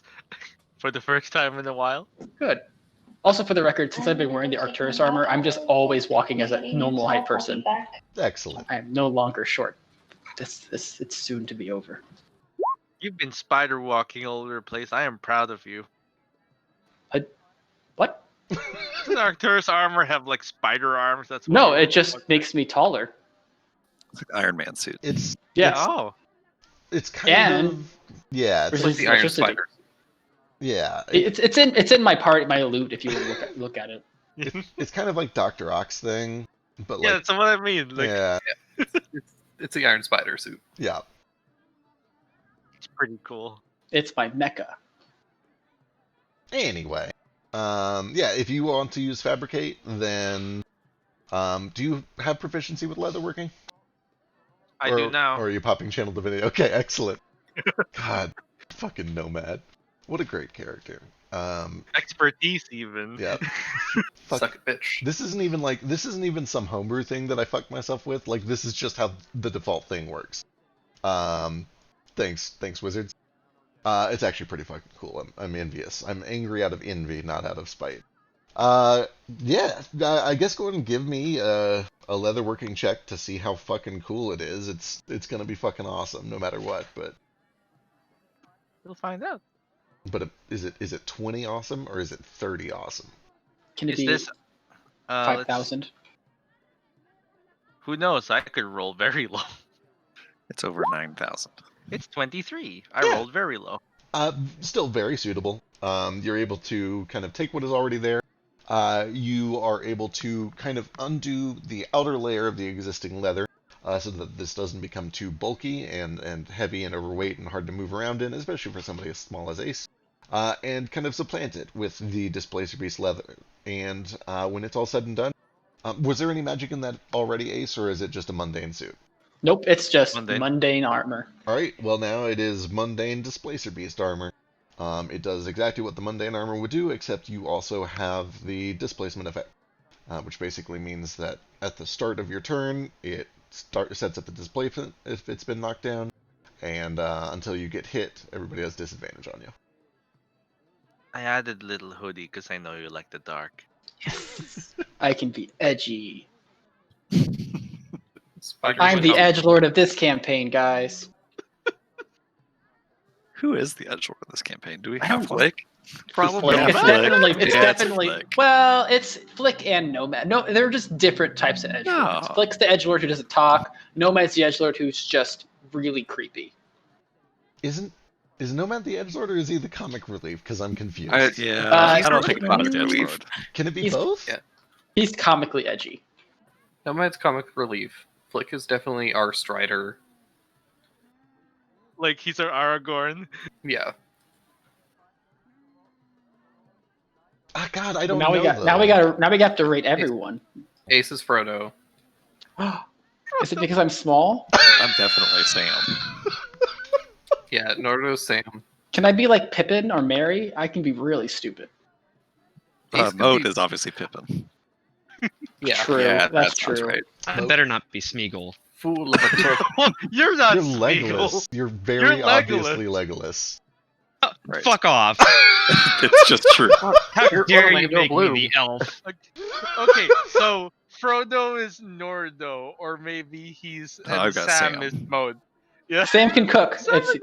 B: for the first time in a while.
E: Good. Also, for the record, since I've been wearing the Arcturus armor, I'm just always walking as a normal height person.
A: Excellent.
E: I am no longer short. It's soon to be over.
B: You've been spider walking all over the place. I am proud of you.
E: What?
B: Doesn't Arcturus armor have like spider arms? That's why
E: No,
B: you-
E: it just makes me taller.
D: It's like Iron Man suit.
A: It's
E: Yeah.
B: Oh,
A: it's kind
E: And-
A: of yeah,
E: It's
C: It's like the Iron
E: electricity.
C: Spider.
A: yeah.
E: It's in my loot if you look at it.
A: It's kind of like Dr. Ock's thing, but
B: yeah,
A: like
B: that's what I mean. Like,
A: yeah,
C: It's the Iron Spider suit.
A: yeah.
B: it's pretty cool.
E: It's my mecha.
A: Anyway, yeah. If you want to use fabricate, then do you have proficiency with leatherworking?
B: I do now.
A: Or are you popping channel divinity? Okay, excellent. God, fucking Nomad. What a great character.
B: Expertise, even.
A: Yeah. Fuck.
C: Suck it, bitch.
A: This isn't even some homebrew thing that I fucked myself with. Like, this is just how the default thing works. Thanks, wizards. It's actually pretty fucking cool. I'm envious. I'm angry out of envy, not out of spite. Yeah, I guess go ahead and give me a leatherworking check to see how fucking cool it is. It's gonna be fucking awesome, no matter what. But
B: We'll find out.
A: is it 20 awesome or is it 30 awesome?
E: Can it
B: Is
E: be
B: this
E: 5,000?
B: Who knows? I could roll very low.
D: It's over 9,000.
B: It's 23. I
A: Yeah.
B: rolled very low.
A: Still very suitable. You're able to kind of take what is already there. You are able to kind of undo the outer layer of the existing leather so that this doesn't become too bulky and heavy and overweight and hard to move around in, especially for somebody as small as Ace. And kind of supplant it with the Displacer Beast leather. And when it's all said and done, was there any magic in that already, Ace, or is it just a mundane suit?
E: Nope, it's just
B: Mundane.
E: mundane armor.
A: Alright, well now it is mundane Displacer Beast armor. It does exactly what the mundane armor would do, except you also have the displacement effect, which basically means that at the start of your turn, it sets up the displacement if it's been knocked down, and until you get hit, everybody has disadvantage on you.
B: I added little hoodie because I know you like the dark.
E: I can be edgy.
C: Spider
E: I'm the
C: Woman.
E: edgelord of this campaign, guys.
D: Who is the edgelord of this campaign? Do we
E: I
D: have
E: don't know.
D: Flick? Probably.
E: It's
D: Flick.
E: definitely, it's
D: Yeah,
E: definitely.
D: Flick.
E: Well, it's Flick and Nomad. No, they're just different types of edgelords.
D: No.
E: Flick's the edgelord who doesn't talk. Nomad's the edgelord who's just really creepy.
A: Is Nomad the edgelord or is he the comic relief? Because I'm confused.
D: Yeah,
E: I
D: I don't
E: think
D: think about it.
C: relief.
D: Edgelord.
A: Can it be
E: he's-
A: both?
C: yeah.
E: He's comically edgy.
C: Nomad's comic relief. Flick is definitely our Strider.
B: Like he's our Aragorn.
C: Yeah.
A: Ah, God, I don't
E: Now
A: know.
E: we got to rate everyone.
C: Ace is Frodo.
E: Is it because I'm small?
D: I'm definitely Sam.
C: Yeah, Naruto's Sam.
E: Can I be like Pippin or Mary? I can be really stupid.
C: Ace could
D: Moat
C: be-
D: is obviously Pippin.
C: Yeah.
E: True.
D: Yeah,
E: that's
D: that sounds
E: true.
D: right.
F: I better not be Smeagol.
C: Fool of a turtle.
B: You're not
A: You're
B: Smeagol.
A: Legolas. You're very
B: You're
A: obviously Legolas.
D: Right.
F: Fuck off!
D: It's just true.
F: How
C: You're
F: dare you
C: Orlando
F: make
C: Bloom.
F: me the elf?
B: Okay, so Frodo is Nordo, or maybe he's
D: I've
B: and
D: got
B: Sam
D: Sam.
B: is Mode. Yeah.
E: Sam can cook.
B: Sam
E: It's,
B: is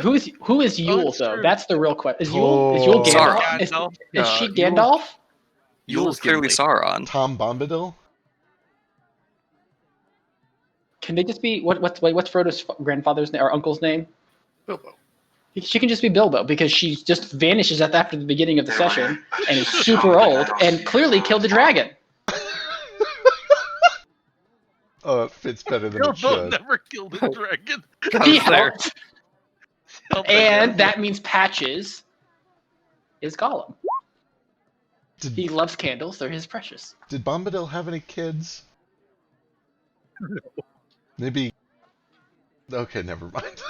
E: Who is Yule
B: it's
E: though?
B: true.
E: That's the real question. Is Yule
D: Sauron.
E: Gandalf? Is she
C: Yule-
E: Gandalf?
D: Yule's clearly
C: Gimli.
D: Sauron.
A: Tom Bombadil?
E: Can they just be what's Frodo's grandfather's name or uncle's name?
C: Bilbo.
E: She can just be Bilbo because she just vanishes after the beginning of the session and is super old and clearly killed the dragon.
A: Oh, it fits better than it
B: Bilbo
A: should.
B: never killed a dragon.
E: He
C: was there.
E: helped,
B: Helped
E: and
B: again.
E: that means Patches is Gollum. He
A: Did,
E: loves candles; they're his precious.
A: did Bombadil have any kids? Maybe. Okay, never mind.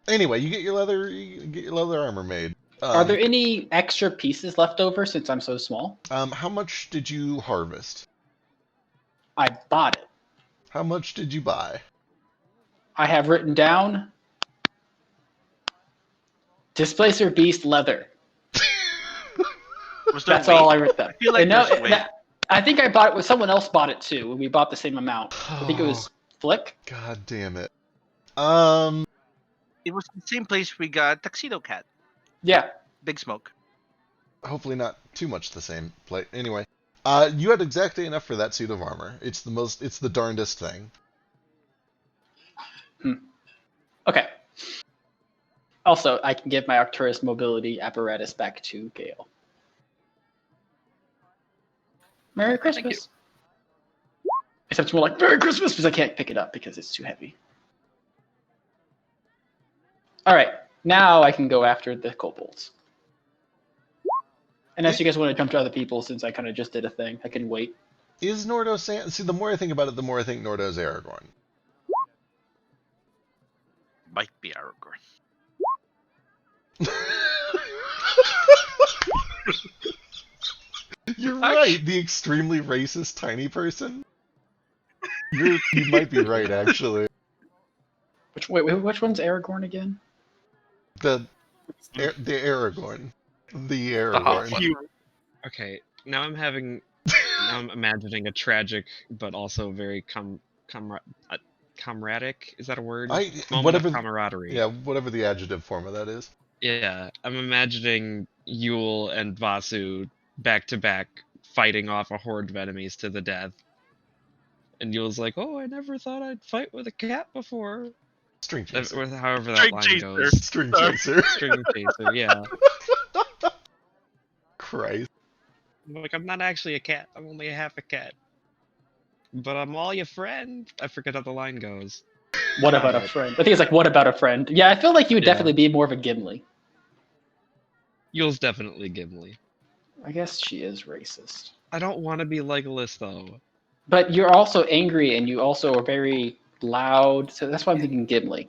A: Anyway, you get your leather armor made.
E: Are there any extra pieces left over since I'm so small?
A: How much did you harvest?
E: I bought it.
A: How much did you buy?
E: I have written down Displacer Beast leather.
B: Was there
E: That's all I
B: weight?
E: wrote down.
B: I feel like
E: And no,
B: there's weight.
E: I think I bought it. Someone else bought it too. We bought the same amount. I think it was Flick.
A: God damn it.
B: It was the same place we got Tuxedo Cat.
E: Yeah.
B: Big Smoke.
A: Hopefully not too much the same plate. Anyway, you had exactly enough for that suit of armor. It's the darndest thing.
E: Okay. Also, I can give my Arcturus mobility apparatus back to Gale. Merry Christmas. Except it's more like Merry Christmas because I can't pick it up because it's too heavy. All right, now I can go after the kobolds. Unless you guys want to jump to other people, since I kind of just did a thing, I can wait.
A: Is Nordo San? See, the more I think about it, the more I think Nordo's Aragorn.
B: Might be Aragorn.
A: You're right. The extremely racist tiny person. You might be right, actually.
E: Which one's Aragorn again?
A: The Aragorn. The
C: hot
A: Aragorn.
C: one.
F: Okay, now I'm imagining a tragic but also very comradic. Is that a word? Moment
A: Whatever.
F: of camaraderie.
A: Yeah, whatever the adjective form of that is.
F: Yeah, I'm imagining Yule and Vasu back to back fighting off a horde of enemies to the death. And Yule's like, "Oh, I never thought I'd fight with a cat before."
A: String chaser.
F: However that
B: String
F: line
B: chaser.
F: goes.
A: String chaser.
F: String chaser, yeah.
A: Christ.
F: I'm like, I'm not actually a cat. I'm only a half a cat. But I'm all your friend. I forget how the line goes.
E: What about a friend? I think it's like, what about a friend? Yeah, I feel like you would
F: Yeah.
E: definitely be more of a Gimli.
F: Yule's definitely Gimli.
E: I guess she is racist.
F: I don't want to be Legolas though.
E: But you're also angry and you also are very loud, so that's why I'm thinking Gimli.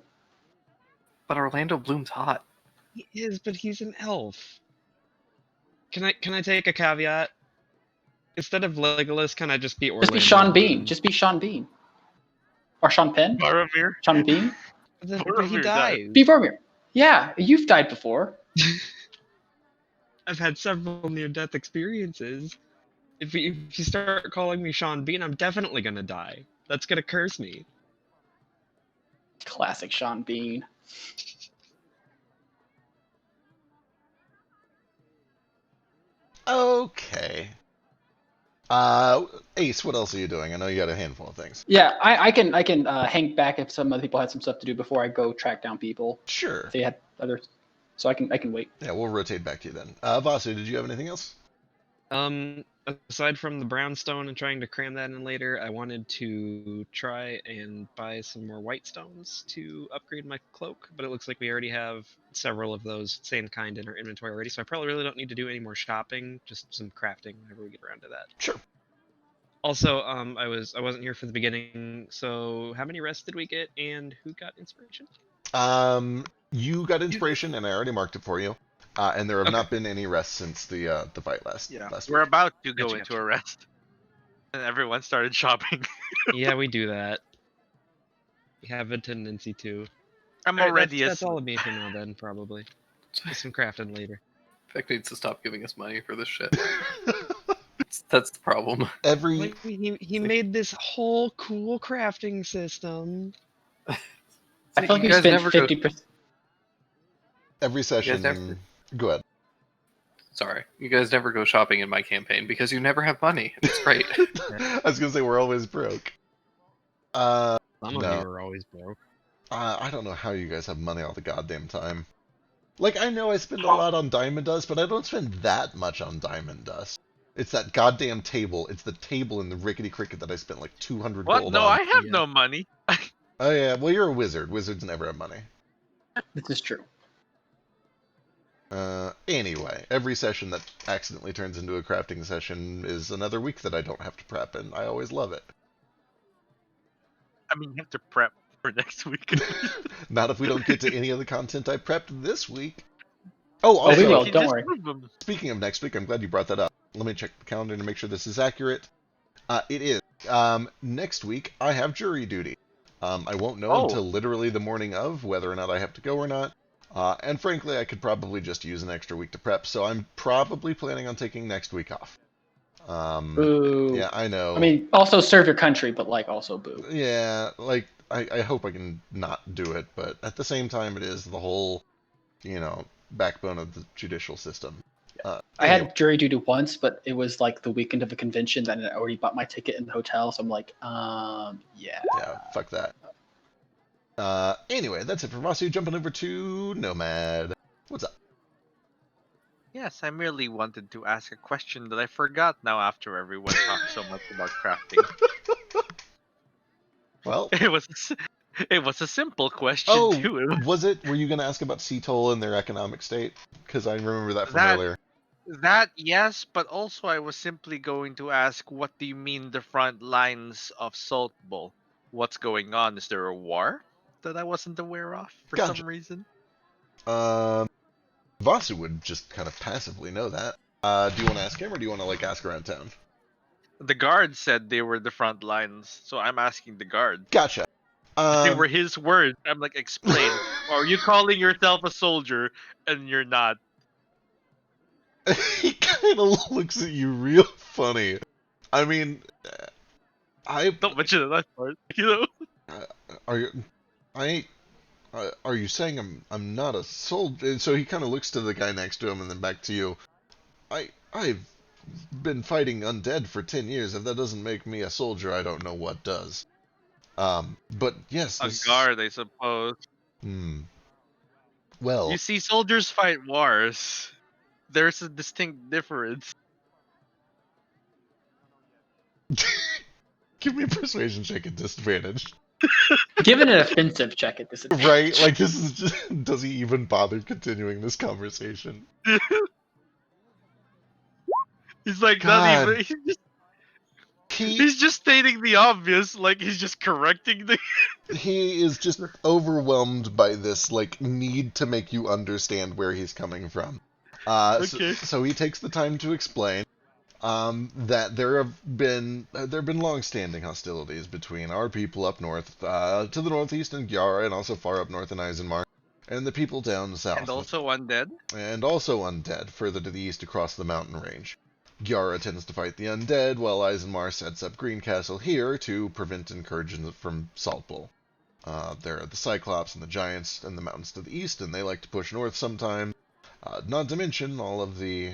C: But Orlando Bloom's hot.
F: He is, but he's an elf. Can I take a caveat? Instead of Legolas, can I just be Orlando?
E: Just be Sean Bean.
F: Bloom?
E: Just be Sean Bean. Or Sean Penn?
B: Boromir.
E: Sean Bean?
F: But he
B: Boromir
F: dies.
B: died.
E: Be Boromir. Yeah, you've died before.
F: I've had several near-death experiences. If you start calling me Sean Bean, I'm definitely gonna die. That's gonna curse me.
E: Classic Sean Bean.
A: Okay. Ace, what else are you doing? I know you got a handful of things.
E: Yeah, I can hang back if some other people had some stuff to do before I go track down people.
A: Sure.
E: If they had other, so I can wait.
A: Yeah, we'll rotate back to you then. Vasu, did you have anything else?
F: Aside from the brownstone and trying to cram that in later, I wanted to try and buy some more white stones to upgrade my cloak, but it looks like we already have several of those same kind in our inventory already, so I probably really don't need to do any more shopping, just some crafting whenever we get around to that.
A: Sure.
F: Also, I wasn't here for the beginning, so how many rests did we get, and who got inspiration?
A: You got inspiration, and I already marked it for you. And there have
F: Okay.
A: not been any rests since the fight last
B: We're
A: week.
B: about to go
F: Gotcha,
B: into
F: gotcha.
B: a rest. And everyone started shopping.
F: Yeah, we do that. We have a tendency to.
B: I'm
F: Alright,
B: already
F: that's all of me for now then, probably. Just some crafting later.
C: Vic needs to stop giving us money for this shit. That's the problem.
A: Every
F: Like, he made this whole cool crafting system.
E: I feel like
C: You
E: we
C: guys
E: spent
C: never go-
E: 50%.
A: Every session.
C: never-
A: Go ahead.
C: Sorry, you guys never go shopping in my campaign because you never have money. It's great.
A: I was gonna say we're always broke.
F: Some of
A: No.
F: you are always broke.
A: I don't know how you guys have money all the goddamn time. Like, I know I spend a lot on Diamond Dust, but I don't spend that much on Diamond Dust. It's that goddamn table. It's the table in the Rickety Cricket that I spent like 200
B: What?
A: gold
B: No,
A: on.
B: I have
F: Yeah.
B: no money.
A: Oh yeah, well you're a wizard. Wizards never have money.
E: This is true.
A: Anyway, every session that accidentally turns into a crafting session is another week that I don't have to prep, and I always love it.
B: I mean, you have to prep for next week.
A: Not if we don't get to any of the content I prepped this week. Oh,
E: Oh, we
A: also,
E: will.
B: You
E: Don't
B: just
E: worry.
B: prove them.
A: speaking of next week, I'm glad you brought that up. Let me check the calendar to make sure this is accurate. It is. Next week, I have jury duty. I won't know
B: Oh.
A: until literally the morning of whether or not I have to go or not. And frankly, I could probably just use an extra week to prep, so I'm probably planning on taking next week off.
E: Boo.
A: Yeah, I know.
E: I mean, also serve your country, but like also boo.
A: Yeah, like, I hope I can not do it, but at the same time, it is the whole, backbone of the judicial system.
E: I
A: Anyway.
E: had jury duty once, but it was like the weekend of a convention, and I already bought my ticket in the hotel, so I'm like, yeah.
A: Yeah, fuck that. Anyway, that's it for Vasu. Jumping over to Nomad. What's up?
B: Yes, I merely wanted to ask a question that I forgot now after everyone talked so much about crafting.
A: Well,
B: It was a simple question
A: oh,
B: too.
A: was it? Were you going to ask about Seattle and their economic state? Because I remember that from
B: That-
A: earlier.
B: That yes, but also I was simply going to ask, what do you mean the front lines of Salt Bowl? What's going on? Is there a war that I wasn't aware of for
A: Gotcha.
B: some reason?
A: Vasu would just kind of passively know that. Do you want to ask him, or do you want to like ask around town?
B: The guard said they were the front lines, so I'm asking the guard.
A: Gotcha.
B: They were his words. I'm like, explain. Or are you calling yourself a soldier and you're not?
A: He kind of looks at you real funny. I mean,
B: Don't mention that part. You know.
A: Are you? Are you saying I'm not a soldier? So he kind of looks to the guy next to him and then back to you. I've been fighting undead for 10 years. If that doesn't make me a soldier, I don't know what does. But yes,
B: A guard, I suppose.
A: Well,
B: You see, soldiers fight wars. There's a distinct difference.
A: give me a persuasion check at disadvantage.
E: Give it an offensive check at this.
A: Right? Like this is just. Does he even bother continuing this conversation?
B: He's like
A: God.
B: not even. He's just stating the obvious. Like he's just correcting the.
A: He is just overwhelmed by this like need to make you understand where he's coming from.
B: Okay.
A: So he takes the time to explain that there have been long-standing hostilities between our people up north, to the northeast in Gyara, and also far up north in Eisenmark, and the people down south.
B: And also undead.
A: And also undead further to the east across the mountain range. Gyara tends to fight the undead, while Eisenmar sets up Greencastle here to prevent incursions from Salt Bowl. There are the Cyclops and the Giants and the mountains to the east, and they like to push north sometimes. Not to mention all of the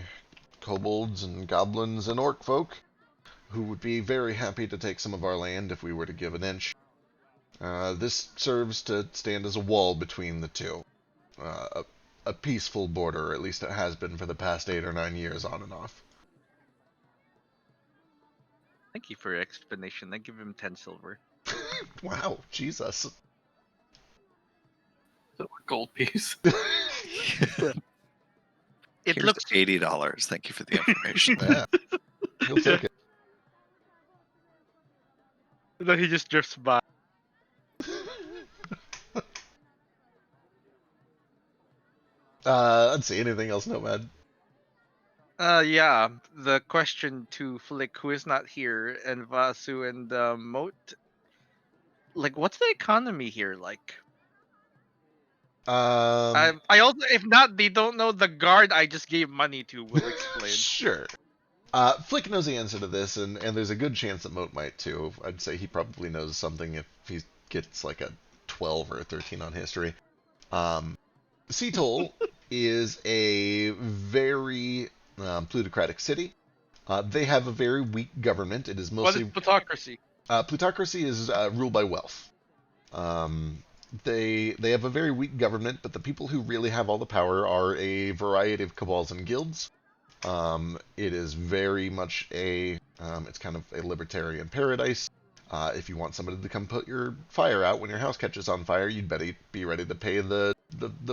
A: kobolds and goblins and orc folk, who would be very happy to take some of our land if we were to give an inch. This serves to stand as a wall between the two. A peaceful border, or at least it has been for the past 8 or 9 years on and off.
B: Thank you for your explanation. I give him 10 silver.
A: Wow, Jesus.
C: Gold piece.
B: It
D: Here's
B: looks.
D: $80. Thank you for the information.
A: Yeah. He'll take it.
B: No, he just drifts by.
A: Let's see, anything else, Nomad?
B: Yeah. The question to Flick, who is not here, and Vasu and Moat. Like, what's the economy here like? I also, if not, they don't know the guard I just gave money to will explain.
A: Sure. Flick knows the answer to this, and there's a good chance that Moat might too. I'd say he probably knows something if he gets like a 12 or a 13 on history. Seattle is a very plutocratic city. They have a very weak government. It is
B: What is
A: mostly
B: plutocracy?
A: plutocracy is ruled by wealth. They have a very weak government, but the people who really have all the power are a variety of cabals and guilds. It is very much it's kind of a libertarian paradise. If you want somebody to come put your fire out when your house catches on fire, you'd better be ready to pay the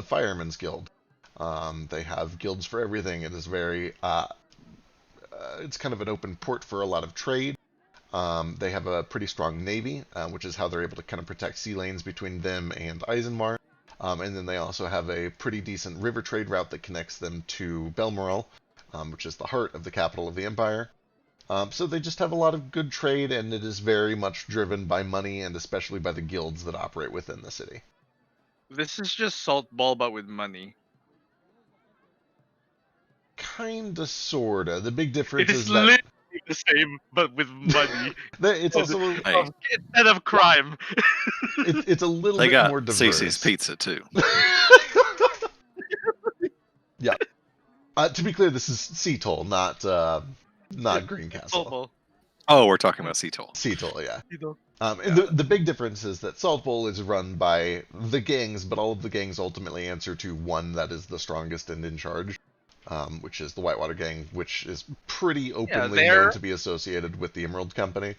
A: fireman's guild. They have guilds for everything. It is very, it's kind of an open port for a lot of trade. They have a pretty strong navy, which is how they're able to kind of protect sea lanes between them and Eisenmar. And then they also have a pretty decent river trade route that connects them to Belmoral, which is the heart of the capital of the Empire. So they just have a lot of good trade, and it is very much driven by money, and especially by the guilds that operate within the city.
B: This is just Salt Ball, but with money.
A: Kinda, sorta. The big difference
B: It
A: is
B: is
A: that
B: literally the same, but with money
A: it's also
D: Hey,
B: instead of crime.
A: it's a little
D: they
A: bit more
D: got
A: diverse.
D: Cece's Pizza too.
A: Yeah. To be clear, this is Seattle, not Greencastle.
B: Salt Ball.
D: Oh, we're talking about Seattle.
A: Seattle, yeah.
B: You know.
A: And the big difference is that Salt Bowl is run by the gangs, but all of the gangs ultimately answer to one that is the strongest and in charge, which is the Whitewater Gang, which is pretty openly known to be associated with the Emerald Company.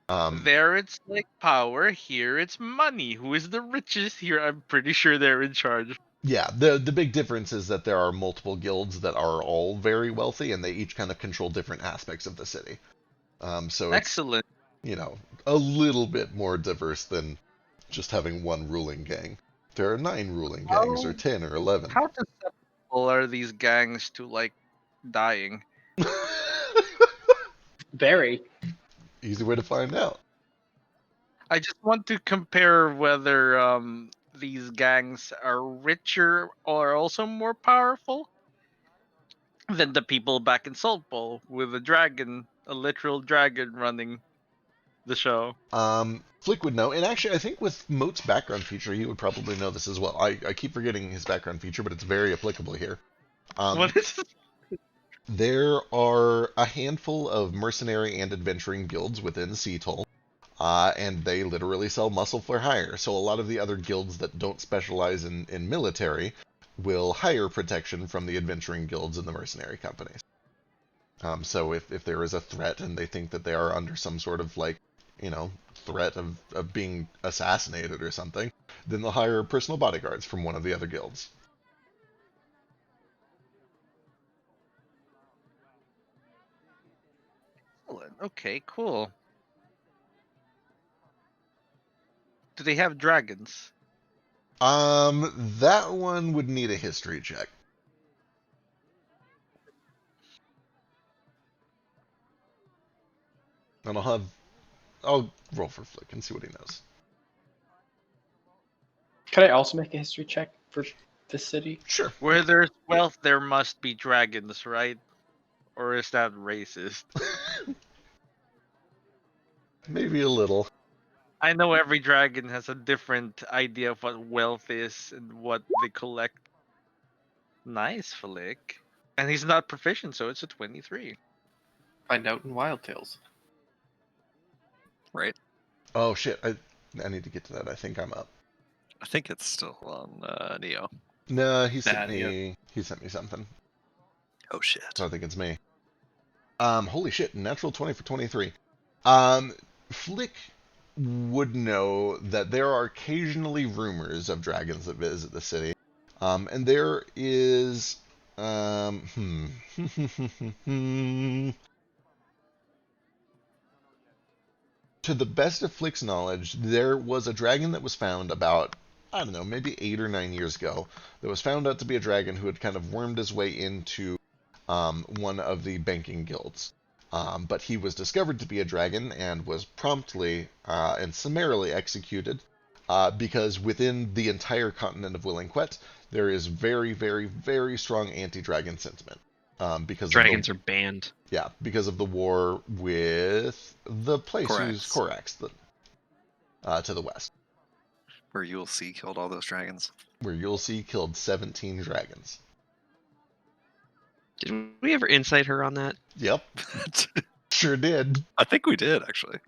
B: There it's like power, here it's money. Who is the richest? Here I'm pretty sure they're in charge.
A: Yeah, the big difference is that there are multiple guilds that are all very wealthy, and they each kind of control different aspects of the city. So it's,
B: Excellent.
A: a little bit more diverse than just having one ruling gang. There are 9 ruling gangs, or 10, or 11.
B: How susceptible are these gangs to like dying?
E: Very.
A: Easy way to find out.
B: I just want to compare whether these gangs are richer or also more powerful than the people back in Salt Bowl with a literal dragon running the show.
A: Flick would know, and actually I think with Moat's background feature, he would probably know this as well. I keep forgetting his background feature, but it's very applicable here.
B: What is this?
A: There are a handful of mercenary and adventuring guilds within Seattle, and they literally sell muscle for hire. So a lot of the other guilds that don't specialize in military will hire protection from the adventuring guilds and the mercenary companies. So if there is a threat and they think that they are under some sort of threat of being assassinated or something, then they'll hire personal bodyguards from one of the other guilds.
B: Okay, cool. Do they have dragons?
A: That one would need a history check. And I'll roll for Flick and see what he knows.
E: Could I also make a history check for this city?
A: Sure.
B: Where there's wealth, there must be dragons, right? Or is that racist?
A: Maybe a little.
B: I know every dragon has a different idea of what wealth is and what they collect. Nice, Flick. And he's not proficient, so it's a 23.
C: Find out in Wild Tales.
D: Right?
A: Oh shit, I need to get to that. I think I'm up.
D: I think it's still on Neo.
A: No, he sent
C: Nah,
A: me something.
D: Oh shit.
A: So I think it's me. Holy shit, natural 20 for 23. Flick would know that there are occasionally rumors of dragons that visit the city. And there is to the best of Flick's knowledge, there was a dragon that was found about, I don't know, maybe 8 or 9 years ago, that was found out to be a dragon who had kind of wormed his way into one of the banking guilds. But he was discovered to be a dragon and was promptly and summarily executed because within the entire continent of Willinquet, there is very, very, very strong anti-dragon sentiment. Because
F: Dragons are banned.
A: Yeah, because of the war with the place
D: Corax.
A: who's Corax, to the west.
D: Where you'll see killed all those dragons.
A: Where you'll see killed 17 dragons.
F: Did we ever insight her on that?
A: Yep, sure did.
D: I think we did actually.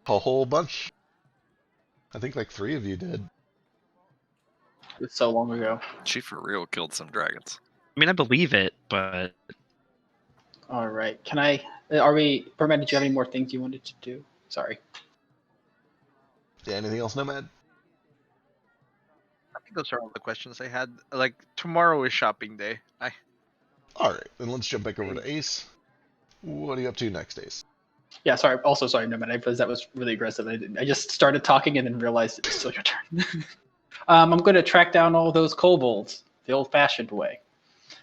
A: A whole bunch. I think like 3 of you did.
E: It was so long ago.
D: She for real killed some dragons.
F: I mean, I believe it, but
E: All right. Can I? Are we? Berman, did you have any more things you wanted to do? Sorry.
A: Yeah, anything else, Nomad?
B: I think those are all the questions I had. Like tomorrow is shopping day.
A: Alright, then let's jump back over to Ace. What are you up to next, Ace?
E: Yeah. Sorry. Also, sorry, Nomad. Because that was really aggressive. I just started talking and then realized it was still your turn. I'm going to track down all those kobolds the old-fashioned way.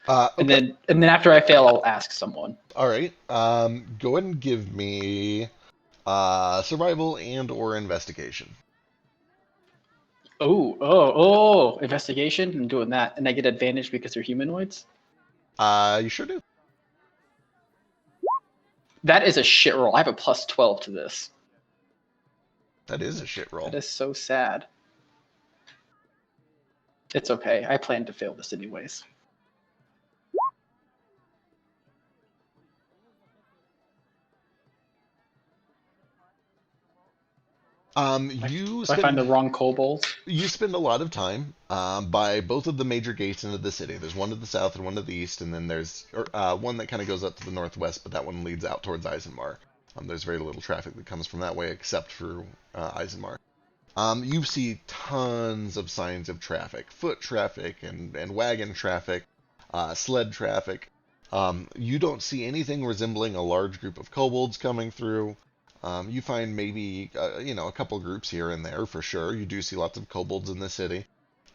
A: Okay.
E: And then after I fail, I'll ask someone.
A: Alright, go ahead and give me survival and or investigation.
E: Oh! Investigation. I'm doing that, and I get advantage because they're humanoids.
A: You sure do.
E: That is a shit roll. I have a plus 12 to this.
A: That is a shit roll.
E: That is so sad. It's okay. I plan to fail this anyways.
A: You
E: If I find the wrong kobolds.
A: You spend a lot of time by both of the major gates into the city. There's one to the south and one to the east, and then there's one that kind of goes up to the northwest, but that one leads out towards Eisenmar. There's very little traffic that comes from that way except for Eisenmar. You see tons of signs of traffic, foot traffic and wagon traffic, sled traffic. You don't see anything resembling a large group of kobolds coming through. You find maybe, a couple groups here and there for sure. You do see lots of kobolds in the city.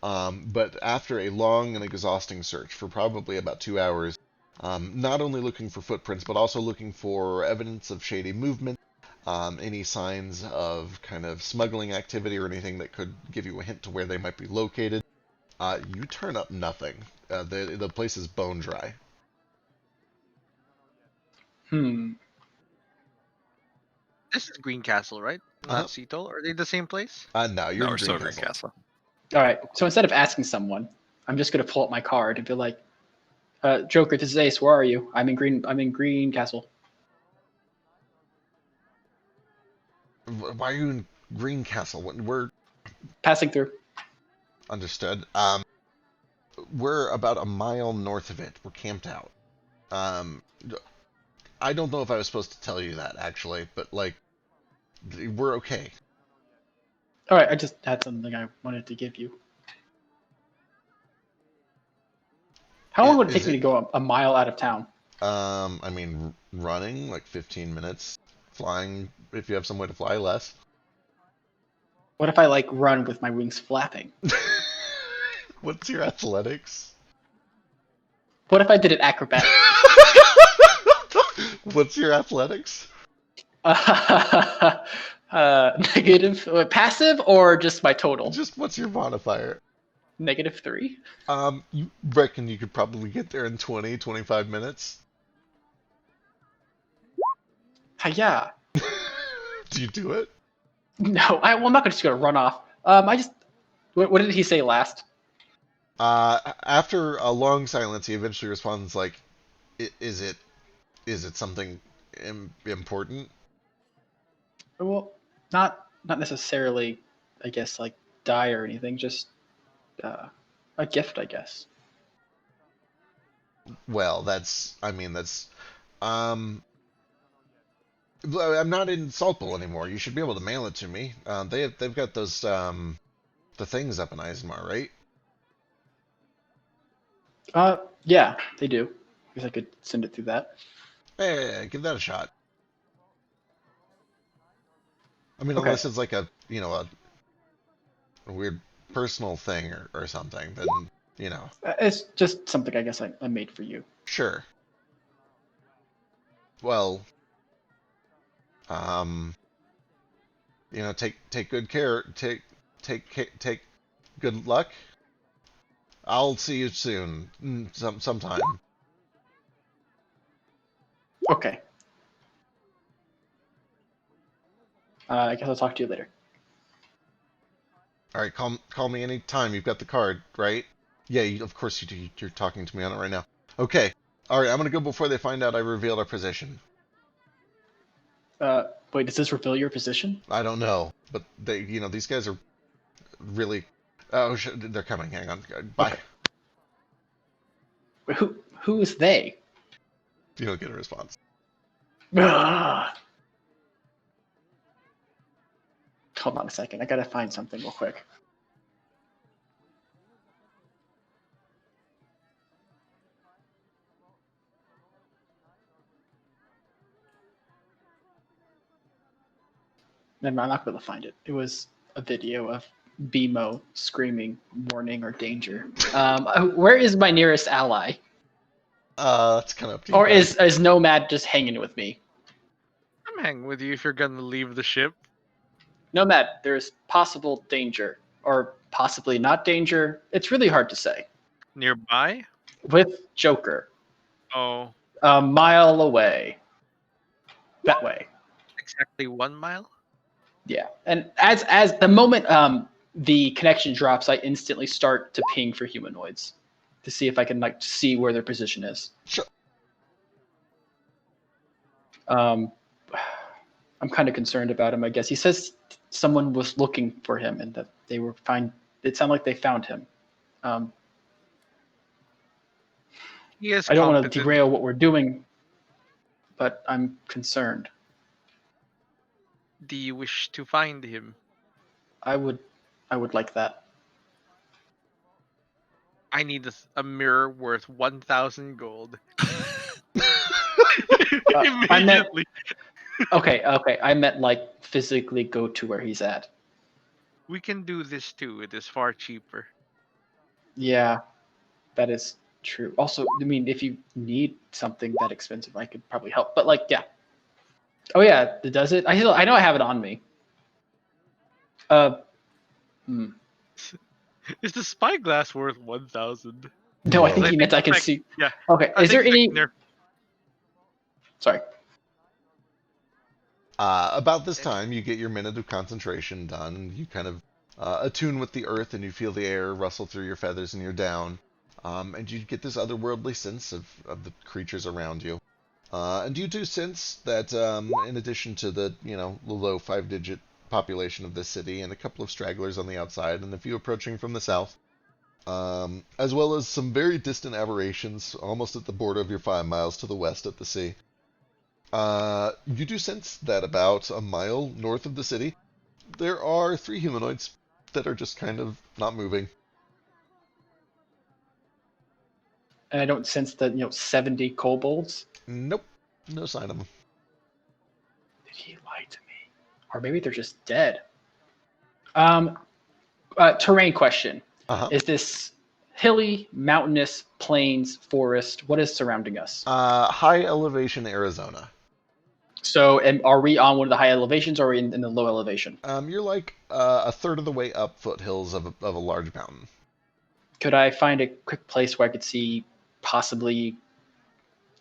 A: But after a long and exhausting search for probably about 2 hours, not only looking for footprints, but also looking for evidence of shady movement, any signs of kind of smuggling activity or anything that could give you a hint to where they might be located, you turn up nothing. The place is bone dry.
B: This is Green Castle, right? Not Seattle. Are they the same place?
A: No, you're
D: No,
A: in
D: we're
A: Green
D: still
A: Castle.
D: Green Castle.
E: All right. So instead of asking someone, I'm just gonna pull up my card and be like, "Joker, this is Ace. Where are you? I'm in Green Castle."
A: Why are you in Green Castle? We're
E: Passing through.
A: understood. We're about a mile north of it. We're camped out. I don't know if I was supposed to tell you that actually, but like, we're okay.
E: All right. I just had something I wanted to give you. How long would it take me to go a mile out of town?
A: I mean, running like 15 minutes. Flying, if you have some way to fly, less.
E: What if I like run with my wings flapping?
A: What's your athletics?
E: What if I did it acrobatic?
A: What's your athletics?
E: Negative, passive, or just my total?
A: Just what's your modifier?
E: -3.
A: You reckon you could probably get there in 20, 25 minutes?
E: Yeah.
A: Do you do it?
E: No, I'm not just gonna run off. What did he say last?
A: After a long silence, he eventually responds like, "Is it something important?"
E: Well, not necessarily. I guess like die or anything. Just a gift, I guess.
A: Well, I'm not in Saltpool anymore. You should be able to mail it to me. They've got those the things up in Eisenmar, right?
E: Yeah, they do. I guess I could send it through that.
A: Hey, give that a shot. I mean,
E: Okay.
A: unless it's like a weird personal thing or something, then
E: It's just something I guess I made for you.
A: sure. Well, take good care. Take good luck. I'll see you soon, sometime.
E: Okay. I guess I'll talk to you later.
A: All right, call me any time. You've got the card, right? Yeah, of course you do. You're talking to me on it right now. Okay. All right, I'm gonna go before they find out I revealed our position.
E: Wait, does this reveal your position?
A: I don't know, but these guys are really. Oh, they're coming. Hang on. Bye.
E: Okay. Wait, who is they?
A: You don't get a response.
E: Ugh. Hold on a second. I gotta find something real quick. Never mind, I'm not going to find it. It was a video of BMO screaming warning or danger. Where is my nearest ally?
A: That's kind of up to you.
E: Or
A: guys.
E: is Nomad just hanging with me?
B: I'm hanging with you if you're gonna leave the ship.
E: Nomad, there's possible danger. Or possibly not danger. It's really hard to say.
B: Nearby?
E: With Joker.
B: Oh,
E: A mile away. That way.
B: exactly 1 mile?
E: Yeah. And as the moment the connection drops, I instantly start to ping for humanoids to see if I can see where their position is.
A: Sure.
E: I'm kind of concerned about him, I guess. He says someone was looking for him and that they were fine. It sounded like they found him.
B: He is
E: I don't want to
B: competent.
E: derail what we're doing, but I'm concerned.
B: Do you wish to find him?
E: I would like that.
B: I need a mirror worth 1,000 gold.
E: I meant,
B: Immediately.
E: okay. I meant like physically go to where he's at.
B: We can do this too. It is far cheaper.
E: Yeah, that is true. Also, I mean, if you need something that expensive, I could probably help. But like, yeah. Oh yeah, does it? I know I have it on me.
B: Is the spyglass worth 1,000?
E: No, I think
A: Well,
E: he meant I can
B: spec-
E: see.
B: Yeah.
E: Okay,
B: I
E: is there
B: think
E: any? Sorry.
A: About this time, you get your minute of concentration done. You kind of attune with the earth, and you feel the air rustle through your feathers, and you're down. And you get this otherworldly sense of the creatures around you. And you do sense that, in addition to the low 5-digit population of this city, and a couple of stragglers on the outside, and a few approaching from the south, as well as some very distant aberrations, almost at the border of your 5 miles to the west at the sea. You do sense that about a mile north of the city, there are 3 humanoids that are just kind of not moving.
E: And I don't sense the 70 kobolds.
A: Nope, no sign of them.
E: Did he lie to me? Or maybe they're just dead. Terrain question.
A: Uh-huh.
E: Is this hilly, mountainous, plains, forest? What is surrounding us?
A: High elevation Arizona.
E: So, are we on one of the high elevations or are we in the low elevation?
A: You're like a third of the way up foothills of a large mountain.
E: Could I find a quick place where I could see possibly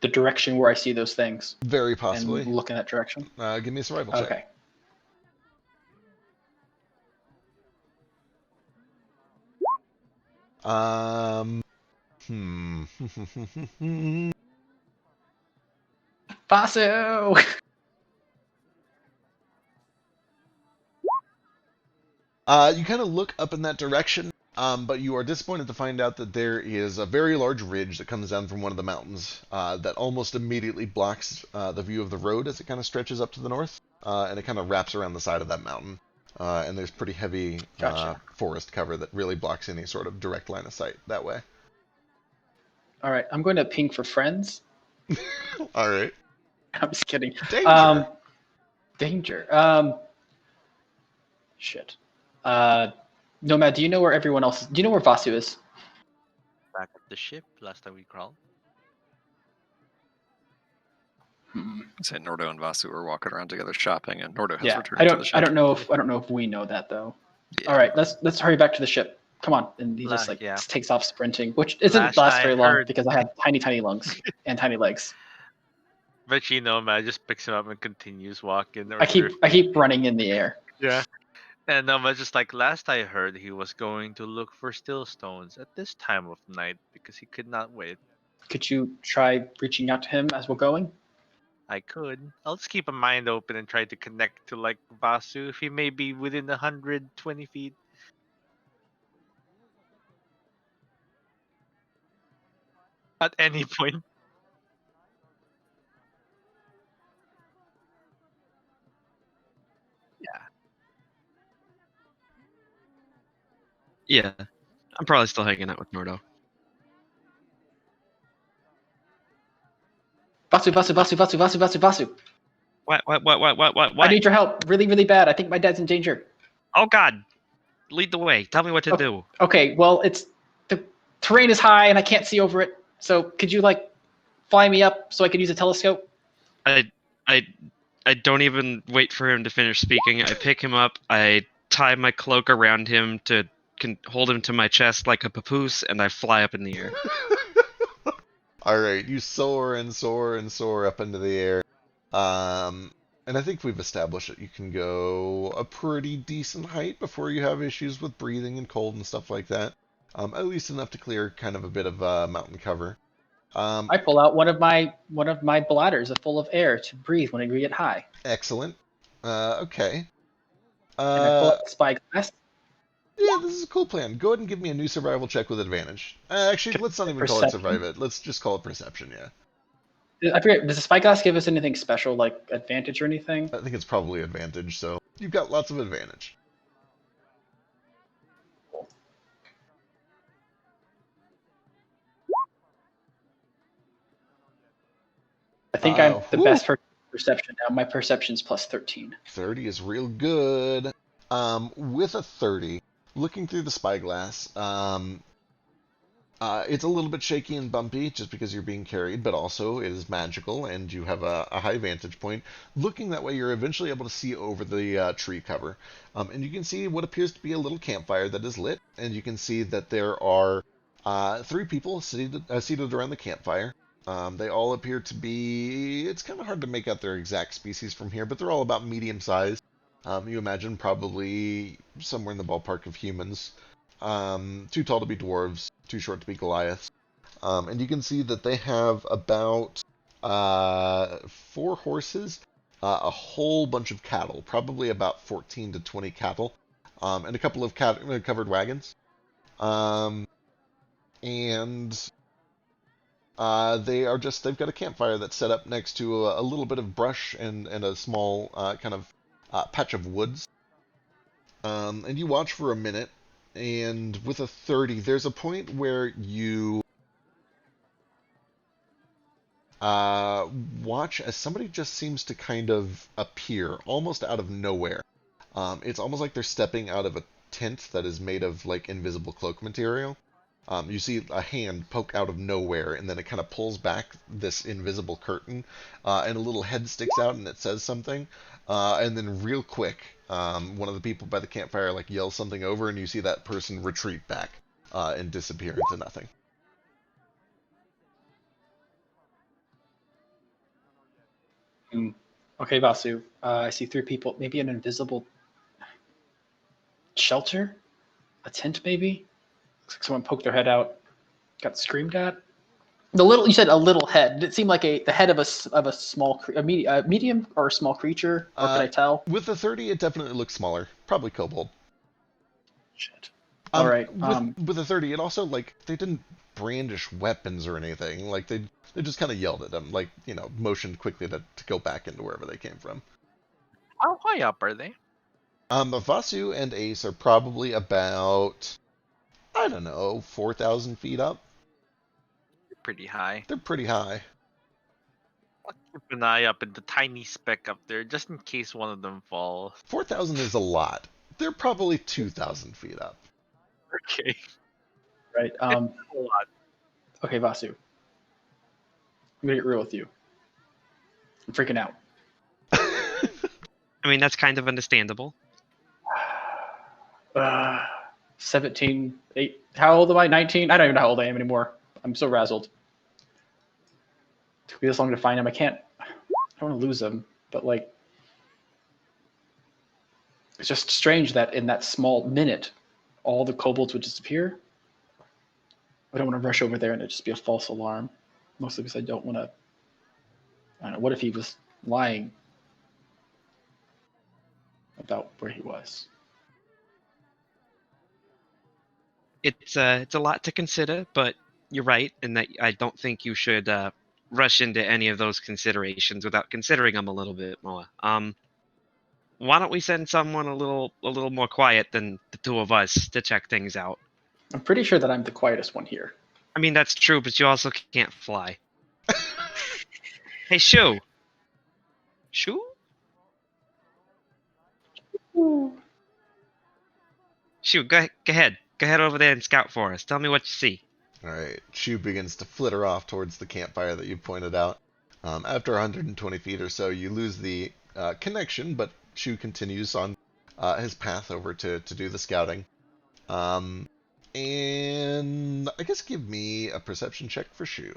E: the direction where I see those things?
A: Very possibly.
E: And look in that direction?
A: Give me a survival check.
E: Okay. Basso!
A: You kind of look up in that direction, but you are disappointed to find out that there is a very large ridge that comes down from one of the mountains that almost immediately blocks the view of the road as it kind of stretches up to the north, and it kind of wraps around the side of that mountain. And there's pretty heavy forest cover that really blocks any sort of direct line of sight that way.
E: All right, I'm going to ping for friends.
A: All right.
E: I'm just kidding.
A: Danger.
E: Danger. Shit. Nomad, do you know where everyone else is? Do you know where Vasu is?
H: Back at the ship last time we crawled.
E: Hmm.
D: Say Nordo and Vasu are walking around together shopping, and Nordo has
E: Yeah,
D: returned
E: I
D: to the ship.
E: don't know if we know that though.
D: Yeah.
E: All right, let's hurry back to the ship. Come on, and he just
H: Yeah.
E: takes off sprinting, which isn't
H: Last
E: last
H: I
E: very long
H: heard-
E: because I have tiny lungs and tiny legs.
B: But Nomad just picks him up and continues walking.
E: I keep running in the air.
B: Yeah.
H: And Noma's just like, last I heard, he was going to look for still stones at this time of night because he could not wait.
E: Could you try reaching out to him as we're going?
H: I could. I'll just keep a mind open and try to connect to like Vasu if he may be within 120 feet. At any point.
F: Yeah, I'm probably still hanging out with Nordo.
E: Vasu.
F: What?
E: I need your help really, really bad. I think my dad's in danger.
F: Oh God! Lead the way. Tell me what to do.
E: Okay, well, the terrain is high and I can't see over it. So could you like fly me up so I could use a telescope?
F: I don't even wait for him to finish speaking. I pick him up. I tie my cloak around him to hold him to my chest like a papoose, and I fly up in the air.
A: All right, you soar and soar and soar up into the air. And I think we've established that you can go a pretty decent height before you have issues with breathing and cold and stuff like that. At least enough to clear kind of a bit of mountain cover.
E: I pull out one of my bladders full of air to breathe when I get high.
A: Excellent. Okay.
E: And I pull out the spyglass.
A: Yeah, this is a cool plan. Go ahead and give me a new survival check with advantage. Actually, let's not even call it survive it. Let's just call it perception, yeah.
E: I forget, does the spyglass give us anything special, like advantage or anything?
A: I think it's probably advantage, so you've got lots of advantage.
E: I think I'm the best for perception now. My perception's plus 13.
A: 30 is real good. With a 30, looking through the spyglass, it's a little bit shaky and bumpy just because you're being carried, but also it is magical and you have a high vantage point. Looking that way, you're eventually able to see over the tree cover. And you can see what appears to be a little campfire that is lit, and you can see that there are 3 people seated around the campfire. They all appear to be, it's kind of hard to make out their exact species from here, but they're all about medium size. You imagine probably somewhere in the ballpark of humans. Too tall to be dwarves, too short to be Goliaths. And you can see that they have about 4 horses, a whole bunch of cattle, probably about 14 to 20 cattle, and a couple of covered wagons. And they've got a campfire that's set up next to a little bit of brush and a small kind of patch of woods. And you watch for a minute, and with a 30, there's a point where you watch as somebody just seems to kind of appear almost out of nowhere. It's almost like they're stepping out of a tent that is made of like invisible cloak material. You see a hand poke out of nowhere, and then it kind of pulls back this invisible curtain, and a little head sticks out, and it says something. And then real quick, one of the people by the campfire like yells something over, and you see that person retreat back and disappear into nothing.
E: Okay, Vasu. I see 3 people. Maybe an invisible shelter? A tent, maybe? Looks like someone poked their head out. Got screamed at. You said a little head. Did it seem like the head of a small, medium or a small creature? Or can I tell?
A: With the 30, it definitely looks smaller. Probably kobold.
E: Shit. All right.
A: With the 30, it also, like, they didn't brandish weapons or anything. Like, they just kind of yelled at them. Like, motioned quickly to go back into wherever they came from.
H: How high up are they?
A: Vasu and Ace are probably about, I don't know, 4,000 feet up.
H: Pretty high.
A: They're pretty high.
H: I'll keep an eye up at the tiny speck up there, just in case one of them falls.
A: 4,000 is a lot. They're probably 2,000 feet up.
H: Okay.
E: Right.
H: A lot.
E: Okay, Vasu. I'm gonna get real with you. I'm freaking out.
F: I mean, that's kind of understandable.
E: 17, 8. How old am I? 19? I don't even know how old I am anymore. I'm so razzled. It took me this long to find him. I don't want to lose him, but like, It's just strange that in that small minute, all the kobolds would disappear. I don't want to rush over there and it just be a false alarm. Mostly because I don't want to. I don't know. What if he was lying about where he was?
F: It's a lot to consider, but you're right in that I don't think you should rush into any of those considerations without considering them a little bit more. Why don't we send someone a little more quiet than the two of us to check things out?
E: I'm pretty sure that I'm the quietest one here.
F: I mean, that's true, but you also can't fly. Hey, Shu. Shu? Shu, go ahead. Go ahead over there and scout for us. Tell me what you see.
A: All right. Shu begins to flitter off towards the campfire that you pointed out. After 120 feet or so, you lose the connection, but Shu continues on his path over to do the scouting. And I guess give me a perception check for Shu.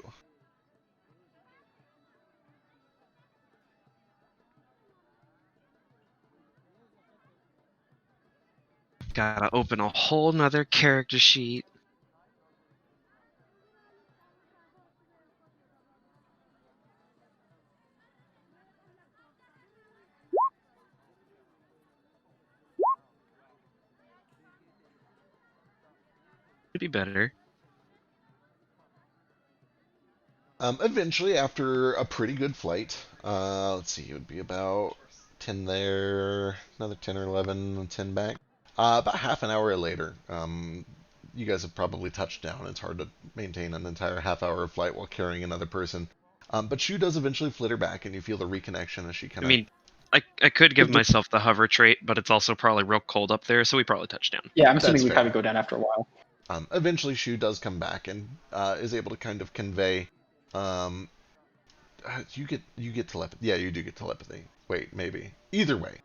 F: Gotta open a whole nother character sheet. Could be better.
A: Eventually, after a pretty good flight, let's see, it would be about 10 there, another 10 or 11, 10 back. About half an hour later, you guys have probably touched down. It's hard to maintain an entire half hour of flight while carrying another person. But Shu does eventually flitter back, and you feel the reconnection as she kind
F: I
A: of...
F: mean, I could give myself the hover trait, but it's also probably real cold up there, so we probably touch down.
E: Yeah, I'm assuming
A: That's
E: we
A: fair.
E: probably go down after a while.
A: Eventually, Shu does come back and is able to kind of convey. You get telepathy. Yeah, you do get telepathy. Wait, maybe. Either way.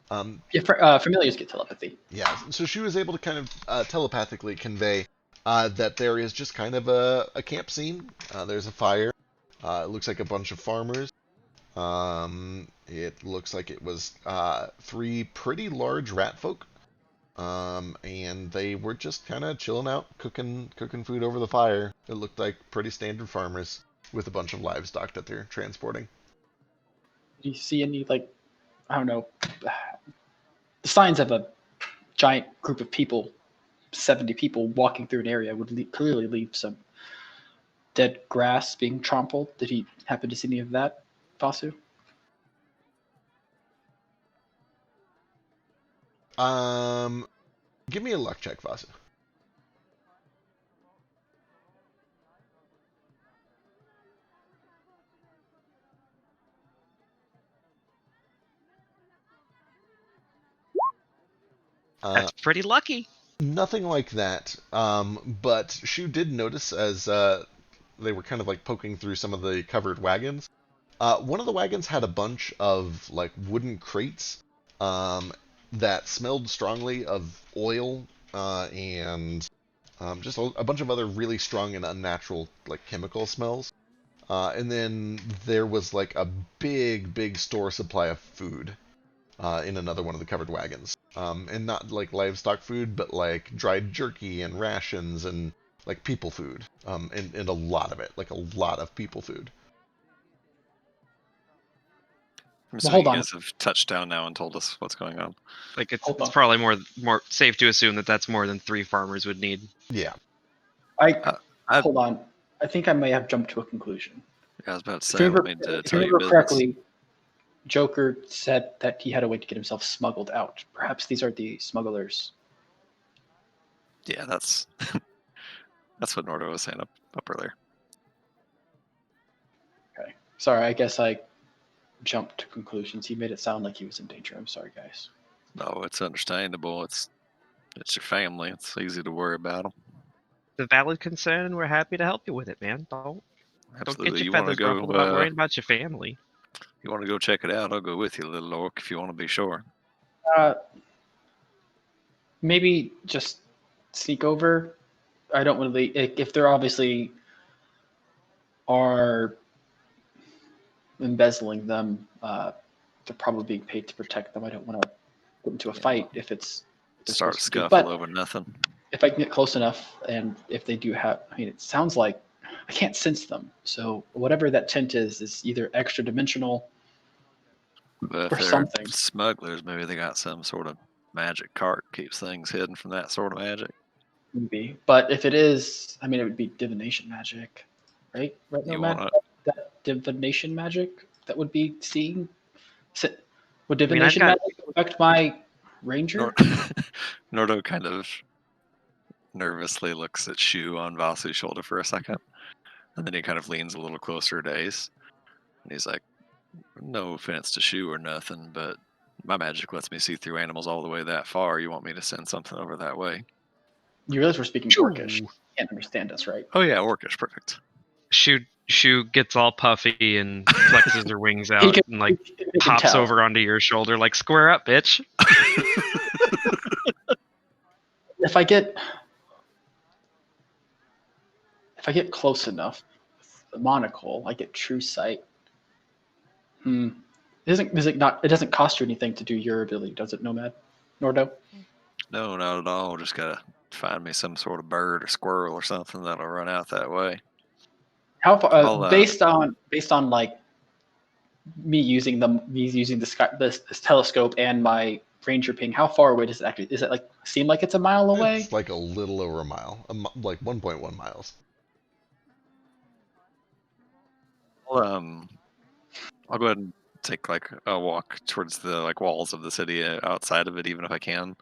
E: Familiars get telepathy.
A: Yeah, so she was able to kind of telepathically convey that there is just kind of a camp scene. There's a fire. It looks like a bunch of farmers. It looks like it was 3 pretty large rat folk. And they were just kind of chilling out, cooking food over the fire. It looked like pretty standard farmers with a bunch of livestock that they're transporting.
E: Do you see any, like, I don't know, the signs of a giant group of people, 70 people walking through an area would clearly leave some dead grass being trampled. Did he happen to see any of that, Vasu?
A: Give me a luck check, Vasu.
F: That's pretty lucky.
A: Nothing like that. But Shu did notice as they were kind of like poking through some of the covered wagons. One of the wagons had a bunch of like wooden crates that smelled strongly of oil and just a bunch of other really strong and unnatural like chemical smells. And then there was like a big store supply of food in another one of the covered wagons. And not like livestock food, but like dried jerky and rations and like people food. And a lot of it, like a lot of people food.
D: So
E: hold
D: you
E: on.
D: guys have touched down now and told us what's going on.
F: Like it's
E: Hold on.
F: probably more safe to assume that that's more than 3 farmers would need.
A: Yeah.
E: Hold on. I think I may have jumped to a conclusion.
D: I was about to
E: If
D: say,
E: you
D: I don't need to
E: remember
D: tell you business.
E: correctly, Joker said that he had a way to get himself smuggled out. Perhaps these are the smugglers.
D: Yeah, that's that's what Nordo was saying up earlier.
E: Okay. Sorry, I guess I jumped to conclusions. He made it sound like he was in danger. I'm sorry, guys.
D: No, it's understandable. It's your family. It's easy to worry about them.
F: It's a valid concern, and we're happy to help you with it, man. Don't
D: Absolutely.
F: get
D: You
F: your
D: want to
F: feathers ruffled about
D: go?
F: worrying about your family.
D: You want to go check it out? I'll go with you, little orc, if you want to be sure.
E: Maybe just sneak over. I don't really. If they're obviously are embezzling them, they're probably being paid to protect them. I don't want to get into a fight if it's
D: Start a
E: supposed to do.
D: scuffle
E: But
D: over nothing.
E: if I can get close enough, and if they do have, I mean, it sounds like I can't sense them. So whatever that tent is either extra dimensional
D: But
E: or
D: if they're
E: something.
D: smugglers, maybe they got some sort of magic cart keeps things hidden from that sort of magic.
E: Maybe. But if it is, I mean, it would be divination magic, right? Right,
D: You
E: Nomad?
D: wanna-
E: That divination magic that would be seeing. Would
H: I mean, I've
E: divination
H: got-
E: magic affect my ranger?
D: Nordo kind of nervously looks at Shu on Vasu's shoulder for a second, and then he kind of leans a little closer to Ace, and he's like, "No offense to Shu or nothing, but my magic lets me see through animals all the way that far. You want me to send something over that way?"
E: You realize we're speaking Orcish. You can't understand us, right?
D: Oh yeah, Orcish, perfect.
F: Shu gets all puffy and flexes her wings out and like
E: he can
F: hops
E: tell.
F: over onto your shoulder like square up, bitch.
E: If I get close enough with the monocle, I get true sight. It doesn't cost you anything to do your ability, does it, Nomad? Nordo?
D: No, not at all. Just gotta find me some sort of bird or squirrel or something that'll run out that way.
E: How far?
D: I'll,
E: Based on like me using this telescope and my ranger ping, how far away does it actually? Is it like seem like it's a mile away?
A: It's like a little over a mile, like 1.1 miles.
D: I'll go ahead and take like a walk towards the like walls of the city outside of it, even if I can,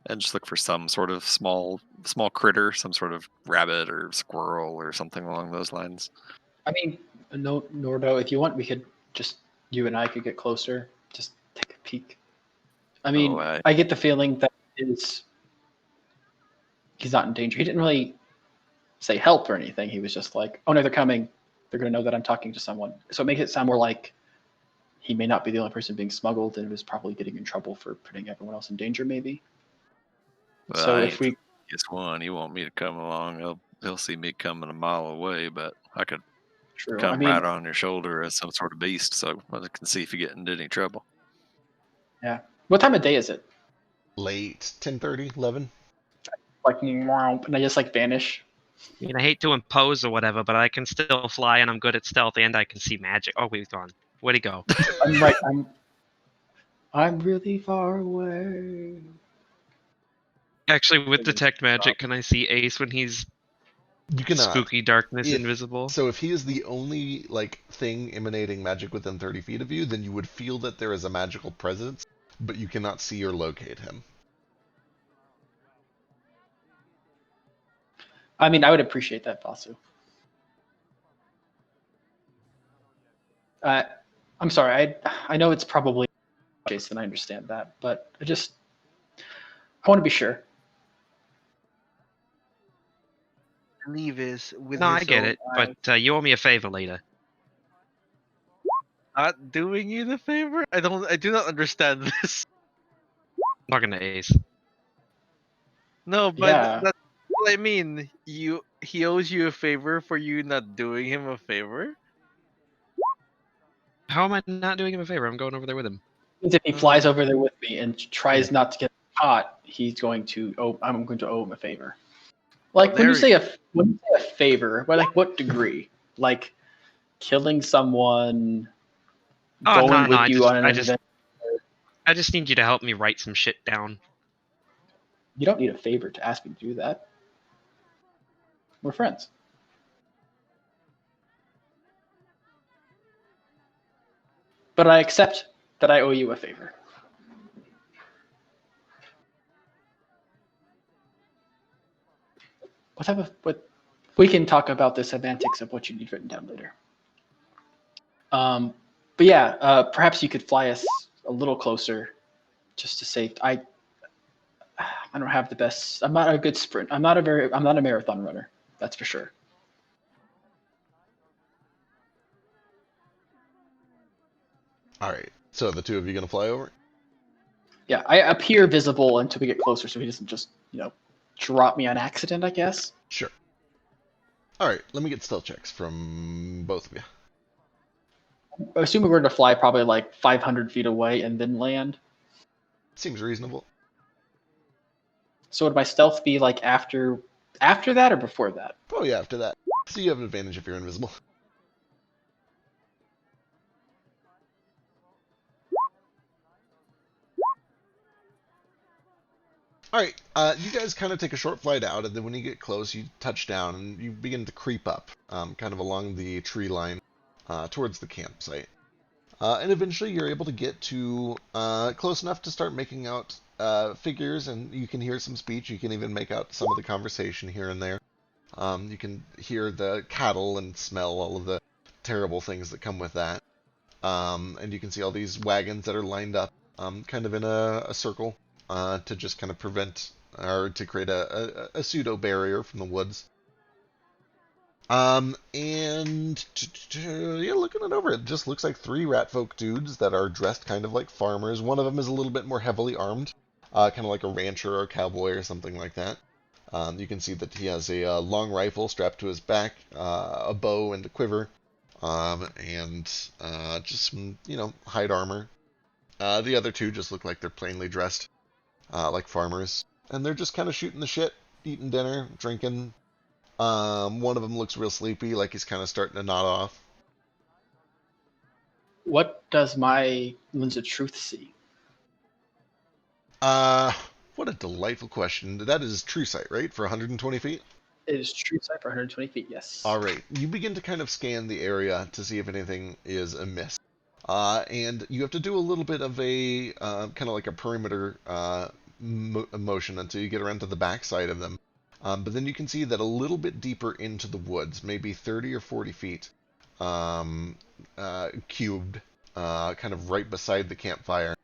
D: and just look for some sort of small critter, some sort of rabbit or squirrel or something along those lines.
E: I mean, no, Nordo, if you want, we could just you and I could get closer, just take a peek. I mean, I get the feeling that he's not in danger. He didn't really say help or anything. He was just like, "Oh no, they're coming. They're going to know that I'm talking to someone." So it makes it sound more like he may not be the only person being smuggled and was probably getting in trouble for putting everyone else in danger, maybe.
D: Well,
E: So if we
D: guess one, you want me to come along, he'll see me coming a mile away, but I could
E: true,
D: come
E: I mean,
D: right on your shoulder as some sort of beast, so I can see if you get into any trouble.
E: yeah. What time of day is it?
A: Late 10:30, 11.
E: Like, and I just like vanish.
F: I mean, I hate to impose or whatever, but I can still fly and I'm good at stealth and I can see magic. Oh, we've gone. Where'd he go?
E: I'm right. I'm really far away.
F: Actually, with detect magic, can I see Ace when he's
A: You cannot.
F: spooky darkness
A: If-
F: invisible?
A: So if he is the only like thing emanating magic within 30 feet of you, then you would feel that there is a magical presence, but you cannot see or locate him.
E: I mean, I would appreciate that, Vasu. I'm sorry. I know it's probably Jason. I understand that, but I want to be sure.
H: Leave is with
F: No, I
H: his
F: get
H: own
F: it,
H: eyes.
F: but you owe me a favor later.
H: Not doing you the favor? I do not understand this.
F: I'm talking to Ace.
H: No, but
E: Yeah.
H: that's what I mean. He owes you a favor for you not doing him a favor?
F: How am I not doing him a favor? I'm going over there with him.
E: If he flies over there with me and tries not to get caught, I'm going to owe him a favor. Like when you say a favor, but like what degree? Like killing someone,
F: Oh,
E: going
F: no,
E: with you on an event.
F: I just need you to help me write some shit down.
E: You don't need a favor to ask me to do that. We're friends. But I accept that I owe you a favor. What we can talk about the semantics of what you need written down later. But yeah, perhaps you could fly us a little closer, just to save. I don't have the best. I'm not a good sprint. I'm not a marathon runner. That's for sure.
A: All right. So the two of you gonna fly over?
E: Yeah, I appear visible until we get closer, so he doesn't just drop me on accident, I guess.
A: Sure. All right. Let me get stealth checks from both of you.
E: I assume we're going to fly probably like 500 feet away and then land.
A: Seems reasonable.
E: So would my stealth be like after that or before that?
A: Probably after that. So you have an advantage if you're invisible. Alright, you guys kind of take a short flight out, and then when you get close, you touch down, and you begin to creep up, kind of along the tree line towards the campsite. And eventually you're able to get to close enough to start making out figures, and you can hear some speech. You can even make out some of the conversation here and there. You can hear the cattle and smell all of the terrible things that come with that. And you can see all these wagons that are lined up kind of in a circle to just kind of prevent or to create a pseudo barrier from the woods. And yeah, looking it over, it just looks like 3 ratfolk dudes that are dressed kind of like farmers. One of them is a little bit more heavily armed, kind of like a rancher or a cowboy or something like that. You can see that he has a long rifle strapped to his back, a bow and a quiver, and just some, hide armor. The other 2 just look like they're plainly dressed like farmers, and they're just kind of shooting the shit, eating dinner, drinking. One of them looks real sleepy, like he's kind of starting to nod off.
E: What does my lens of truth see?
A: What a delightful question. That is true sight, right? For 120 feet?
E: It is true sight for 120 feet, yes.
A: All right. You begin to kind of scan the area to see if anything is amiss. And you have to do a little bit of a kind of like a perimeter motion until you get around to the back side of them. But then you can see that a little bit deeper into the woods, maybe 30 or 40 feet, cubed, kind of right beside the campfire,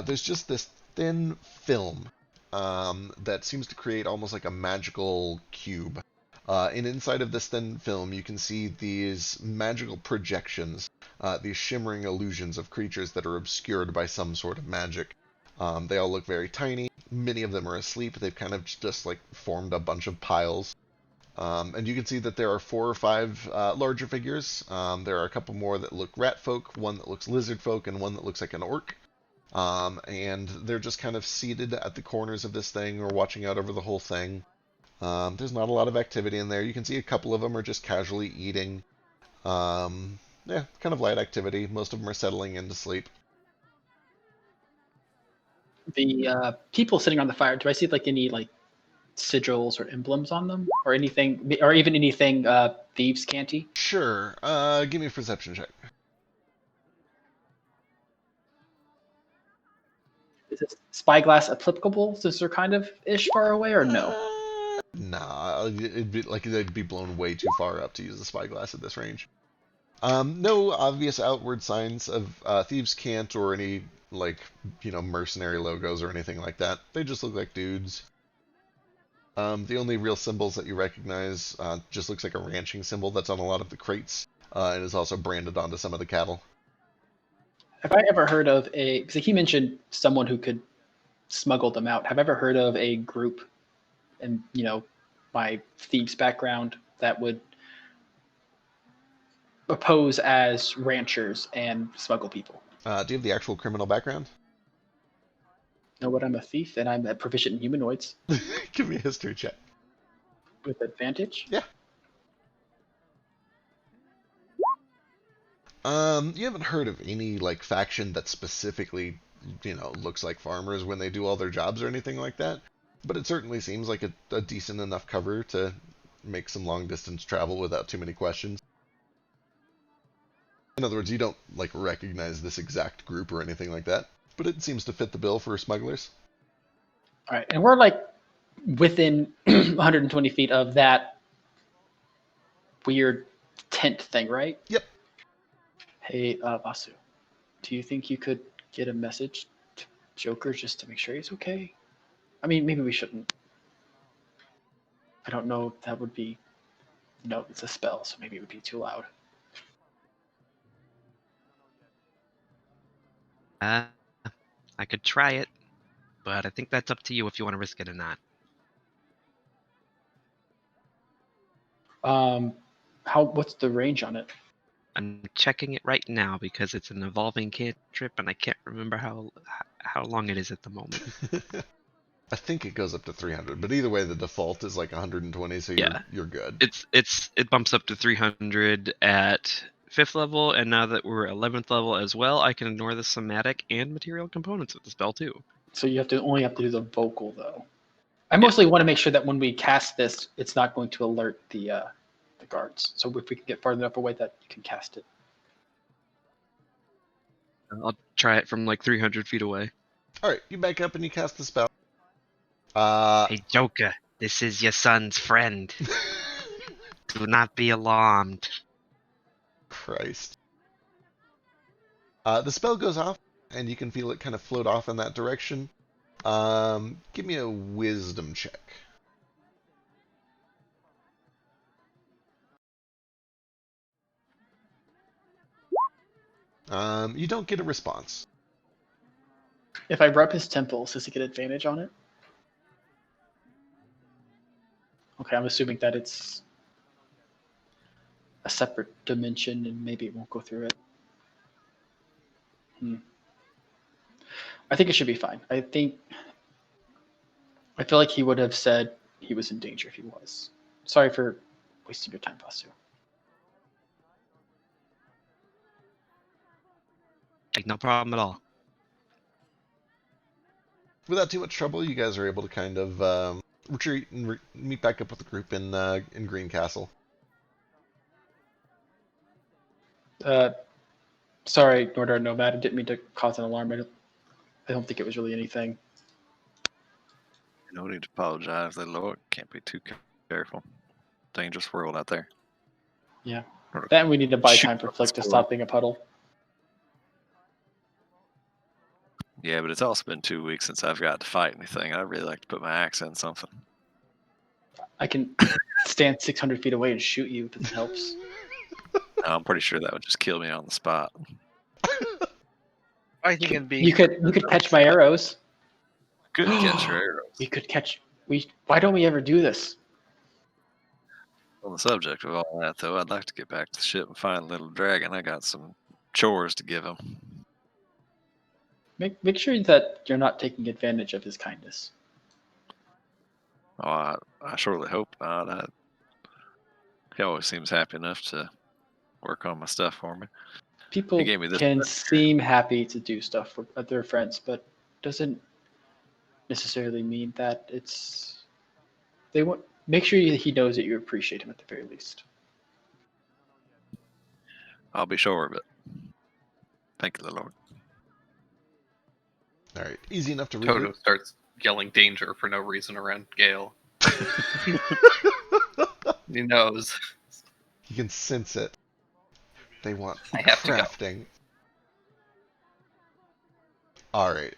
A: there's just this thin film that seems to create almost like a magical cube. And inside of this thin film, you can see these magical projections, these shimmering illusions of creatures that are obscured by some sort of magic. They all look very tiny. Many of them are asleep. They've kind of just like formed a bunch of piles. And you can see that there are 4 or 5 larger figures. There are a couple more that look rat folk, one that looks lizard folk, and one that looks like an orc. And they're just kind of seated at the corners of this thing or watching out over the whole thing. There's not a lot of activity in there. You can see a couple of them are just casually eating. Yeah, kind of light activity. Most of them are settling into sleep.
E: The people sitting on the fire, do I see like any like sigils or emblems on them, or anything, or even anything thieves canty?
A: Sure. Give me a perception check.
E: Is this spyglass applicable since they're kind of ish far away, or no?
A: Nah, it'd be like they'd be blown way too far up to use the spyglass at this range. No obvious outward signs of thieves' cant or any like mercenary logos or anything like that. They just look like dudes. The only real symbols that you recognize just looks like a ranching symbol that's on a lot of the crates and is also branded onto some of the cattle.
E: Have I ever heard of because he mentioned someone who could smuggle them out. Have I ever heard of a group, and my thieves background, that would oppose as ranchers and smuggle people?
A: Do you have the actual criminal background?
E: Know what? I'm a thief, and I'm proficient in humanoids
A: Give me a history check.
E: with advantage.
A: Yeah. You haven't heard of any like faction that specifically, looks like farmers when they do all their jobs or anything like that. But it certainly seems like a decent enough cover to make some long distance travel without too many questions. In other words, you don't like recognize this exact group or anything like that, but it seems to fit the bill for smugglers.
E: All right, and we're like within 120 feet of that weird tent thing, right?
A: Yep.
E: Hey, Vasu, do you think you could get a message to Joker just to make sure he's okay? I mean, maybe we shouldn't. I don't know if that would be... No, it's a spell, so maybe it would be too loud.
F: I could try it, but I think that's up to you if you want to risk it or not.
E: What's the range on it?
F: I'm checking it right now because it's an evolving cantrip, and I can't remember how long it is at the moment.
A: I think it goes up to 300, but either way, the default is like 120, so
F: Yeah.
A: you're good.
F: It bumps up to 300 at 5th level, and now that we're 11th level as well, I can ignore the somatic and material components of the spell too.
E: So you only have to do the vocal though. I mostly want to make sure that when we cast this, it's not going to alert the guards. So if we can get far enough away that you can cast it.
F: I'll try it from like 300 feet away.
A: All right, you back up and you cast the spell.
F: Hey, Joker, this is your son's friend. Do not be alarmed.
A: Christ. The spell goes off, and you can feel it kind of float off in that direction. Give me a wisdom check. You don't get a response.
E: If I rub his temples, does he get advantage on it? Okay, I'm assuming that it's a separate dimension and maybe it won't go through it. I think it should be fine. I feel like he would have said he was in danger if he was. Sorry for wasting your time, Vasu.
F: Like, no problem at all.
A: Without too much trouble, you guys are able to kind of retreat and meet back up with the group in Green Castle.
E: Sorry, Nordar Nomad. I didn't mean to cause an alarm. I don't think it was really anything.
D: No need to apologize. The Lord can't be too careful. Dangerous world out there.
E: Yeah. Then we need to buy
D: Shoot
E: time for
D: up
E: Flick
D: the
E: to
D: squirrel.
E: stop being a puddle.
D: Yeah, but it's also been 2 weeks since I've got to fight anything. I'd really like to put my axe in something.
E: I can stand 600 feet away and shoot you if it helps.
D: I'm pretty sure that would just kill me on the spot.
B: Fighting and being.
E: You could catch my arrows.
D: Good catch your arrows.
E: We could catch. Why don't we ever do this?
D: On the subject of all that, though, I'd like to get back to the ship and find Little Dragon. I got some chores to give him.
E: Make sure that you're not taking advantage of his kindness.
D: Oh, I surely hope not. He always seems happy enough to work on my stuff for me.
E: People
D: He gave me this
E: can
D: book.
E: seem happy to do stuff for their friends, but doesn't necessarily mean that it's. They want make sure he knows that you appreciate him at the very least.
D: I'll be sure of it. Thank you, Lord.
A: All right, easy enough to read.
C: Toto starts yelling danger for no reason around Gale. He knows.
A: You can sense it. They want
C: I have to go.
A: crafting. All right,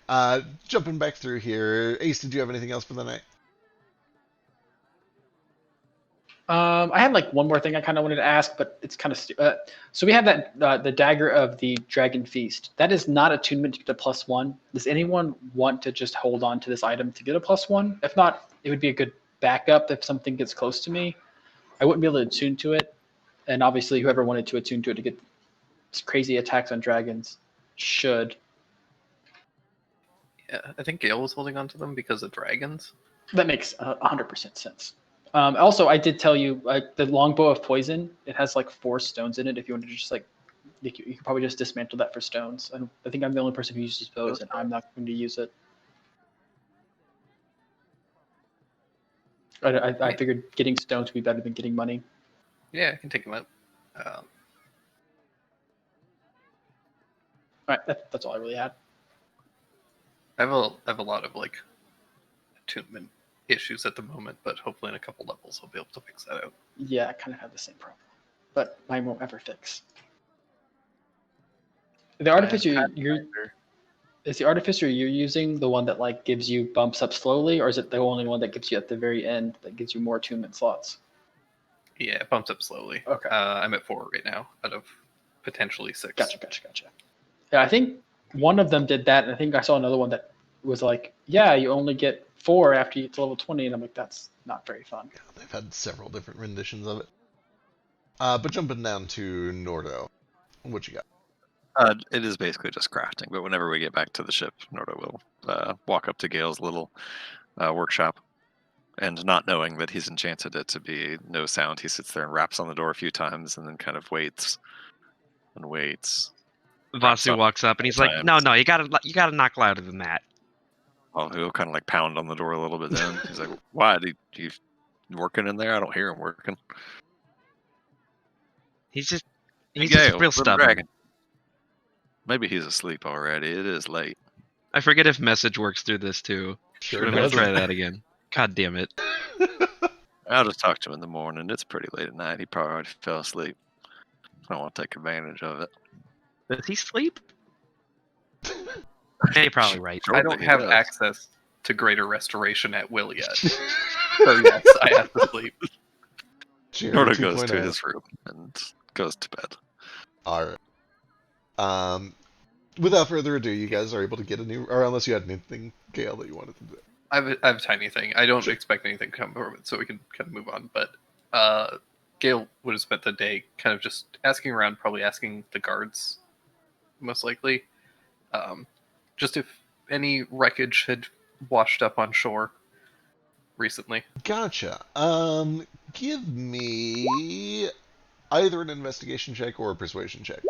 A: jumping back through here. Ace, did you have anything else for the night?
E: I had like one more thing I kind of wanted to ask, but it's kind of so we have that the dagger of the Dragon Feast. That is not attunement to get a +1. Does anyone want to just hold on to this item to get a +1? If not, it would be a good backup if something gets close to me. I wouldn't be able to attune to it, and obviously whoever wanted to attune to it to get crazy attacks on dragons should.
C: Yeah, I think Gale was holding on to them because of dragons.
E: That makes 100% sense. Also, I did tell you, the longbow of poison, it has like 4 stones in it. If you want to just like, you could probably just dismantle that for stones. I think I'm the only person who uses bows, and I'm not going to use it. I figured getting stones would be better than getting money.
C: Yeah, I can take him out.
E: All right, that's all I really had.
C: I have a lot of like attunement issues at the moment, but hopefully in a couple levels I'll be able to fix that out.
E: Yeah, I kind of have the same problem, but mine won't ever fix. The artificer is the artificer you're using the one that like gives you bumps up slowly, or is it the only one that gives you at the very end that gives you more attunement slots?
C: Yeah, it bumps up slowly.
E: Okay.
C: I'm at 4 right now out of potentially 6.
E: Gotcha. Yeah, I think one of them did that, and I think I saw another one that was like, yeah, you only get 4 after you get to level 20, and I'm like, that's not very fun.
A: Yeah, they've had several different renditions of it. But jumping down to Nordo. What you got?
D: It is basically just crafting, but whenever we get back to the ship, Norda will walk up to Gale's little workshop, and not knowing that he's enchanted it to be no sound, he sits there and raps on the door a few times, and then kind of waits and waits.
F: Vasu walks up and he's like, "No, you gotta knock louder than that."
D: Well, he'll kind of like pound on the door a little bit. Then he's like, "Why? Do you working in there? I don't hear him working."
F: He's just
D: Gale,
F: real
D: little
F: stubborn.
D: dragon. Maybe he's asleep already. It is late.
F: I forget if message works through this too.
A: Sure
F: But I'm gonna
A: doesn't.
F: try that again. God damn it.
D: I'll just talk to him in the morning. It's pretty late at night. He probably already fell asleep. I don't want to take advantage of it.
F: Does he sleep? Yeah, you're probably right.
C: I don't have
D: does.
C: access to greater restoration at will yet. So yes, I have to sleep.
A: Jeremy
D: Norda goes to
A: 2.0.
D: his room and goes to bed.
A: All right. Without further ado, you guys are able to get a new, or unless you had anything, Gale, that you wanted to do.
C: I have a tiny thing. I don't expect anything to come from it, so we can kind of move on. But Gale would have spent the day kind of just asking around, probably asking the guards, most likely, just if any wreckage had washed up on shore recently.
A: Gotcha. Give me either an investigation check or a persuasion check.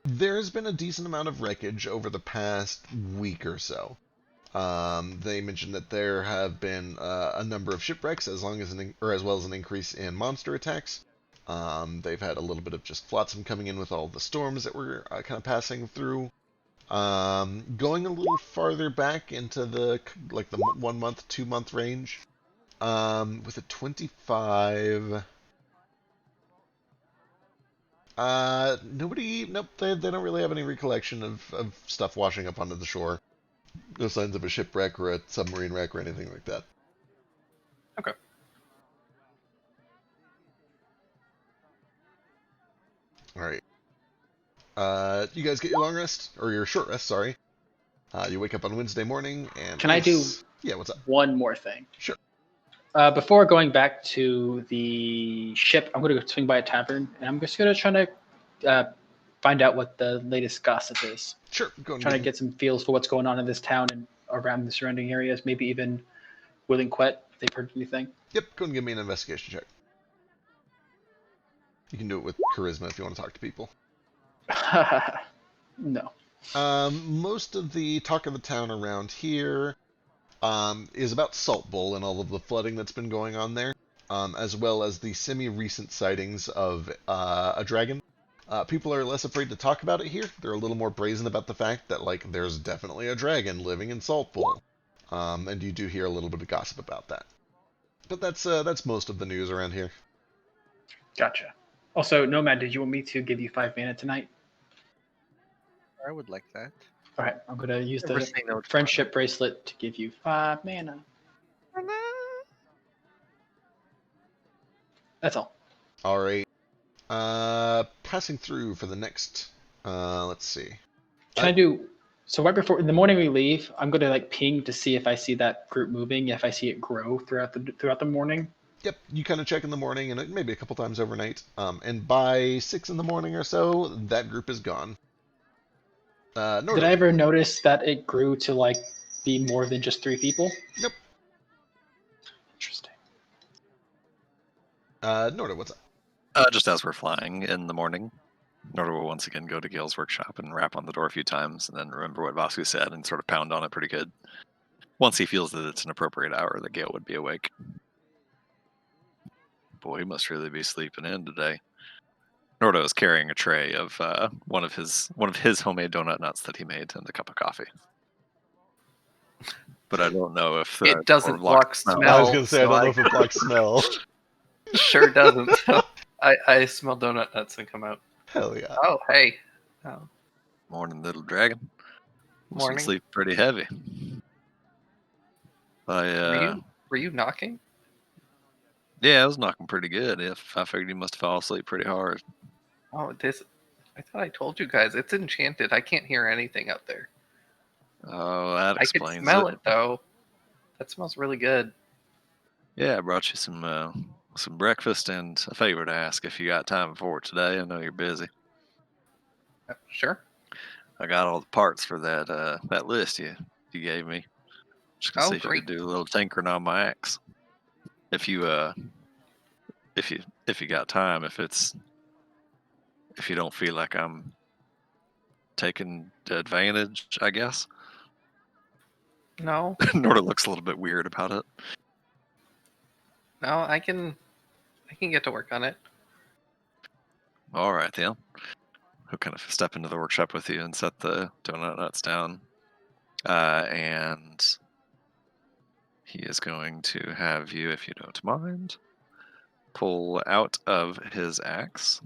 A: There's been a decent amount of wreckage over the past week or so. They mentioned that there have been a number of shipwrecks, as well as an increase in monster attacks. They've had a little bit of just flotsam coming in with all the storms that were kind of passing through. Going a little farther back into the 1 month, 2 month range, with a 25. Nope, they don't really have any recollection of stuff washing up onto the shore. No signs of a shipwreck or a submarine wreck or anything like that.
C: Okay.
A: Alright. You guys get your long rest, or your short rest, sorry. You wake up on Wednesday morning, and...
E: Can I do
A: Yeah, what's up?
E: one more thing?
A: Sure.
E: Before going back to the ship, I'm going to go swing by a tavern, and I'm just going to try to find out what the latest gossip is.
A: Sure, go and
E: Trying to get some feels for what's going on in this town and around the surrounding areas, maybe even Willing Quet, if they've heard anything.
A: Yep, go and give me an investigation check. You can do it with charisma if you want to talk to people.
E: No.
A: Most of the talk of the town around here is about Salt Bowl and all of the flooding that's been going on there, as well as the semi-recent sightings of a dragon. People are less afraid to talk about it here. They're a little more brazen about the fact that, like, there's definitely a dragon living in Salt Bowl. And you do hear a little bit of gossip about that. But that's most of the news around here.
E: Gotcha. Also, Nomad, did you want me to give you 5 mana tonight?
H: I would like that.
E: All right, I'm going to use
H: Never
E: the
H: say no to
E: friendship bracelet to give you 5 mana. That's all.
A: All right. Passing through for the next. Let's see.
E: Can I do so? Right before in the morning we leave, I'm going to like ping to see if I see that group moving, if I see it grow throughout the morning.
A: Yep, you kind of check in the morning and maybe a couple times overnight. And by 6 in the morning or so, that group is gone.
E: Did I ever notice that it grew to like be more than just 3 people?
A: Nope.
E: Interesting.
A: Norda, what's up?
D: Just as we're flying in the morning, Norda will once again go to Gale's workshop and rap on the door a few times, and then remember what Vasu said and sort of pound on it pretty good. Once he feels that it's an appropriate hour, that Gale would be awake. Boy, he must really be sleeping in today. Norda is carrying a tray of one of his homemade donut nuts that he made and a cup of coffee. But I don't know if
C: It doesn't block smell.
A: I was going to say, I don't
C: so
A: know if it blocks smell.
C: Sure doesn't. So I smell donut nuts and come out.
A: Hell yeah.
C: Oh, hey. Oh.
D: Morning, little dragon. Should
C: Morning.
D: sleep pretty heavy.
C: Were you knocking?
D: Yeah, I was knocking pretty good. If I figured you must have fallen asleep pretty hard.
C: Oh, this. I thought I told you guys it's enchanted. I can't hear anything out there.
D: Oh, that
C: I can
D: explains
C: smell it though. That smells really good.
D: Yeah, I brought you some breakfast and a favor to ask if you got time for it today. I know you're busy.
C: Sure.
D: I got all the parts for that list you gave me. Just gonna
C: Oh,
D: see if you
C: great.
D: could do a little tinkering on my axe. If you if you got time, if you don't feel like I'm taking advantage, I guess.
C: No,
D: Norda looks a little bit weird about it.
C: no, I can get to work on it.
D: All right, then. He'll kind of step into the workshop with you and set the donut nuts down. And he is going to have you, if you don't mind, pull out of his axe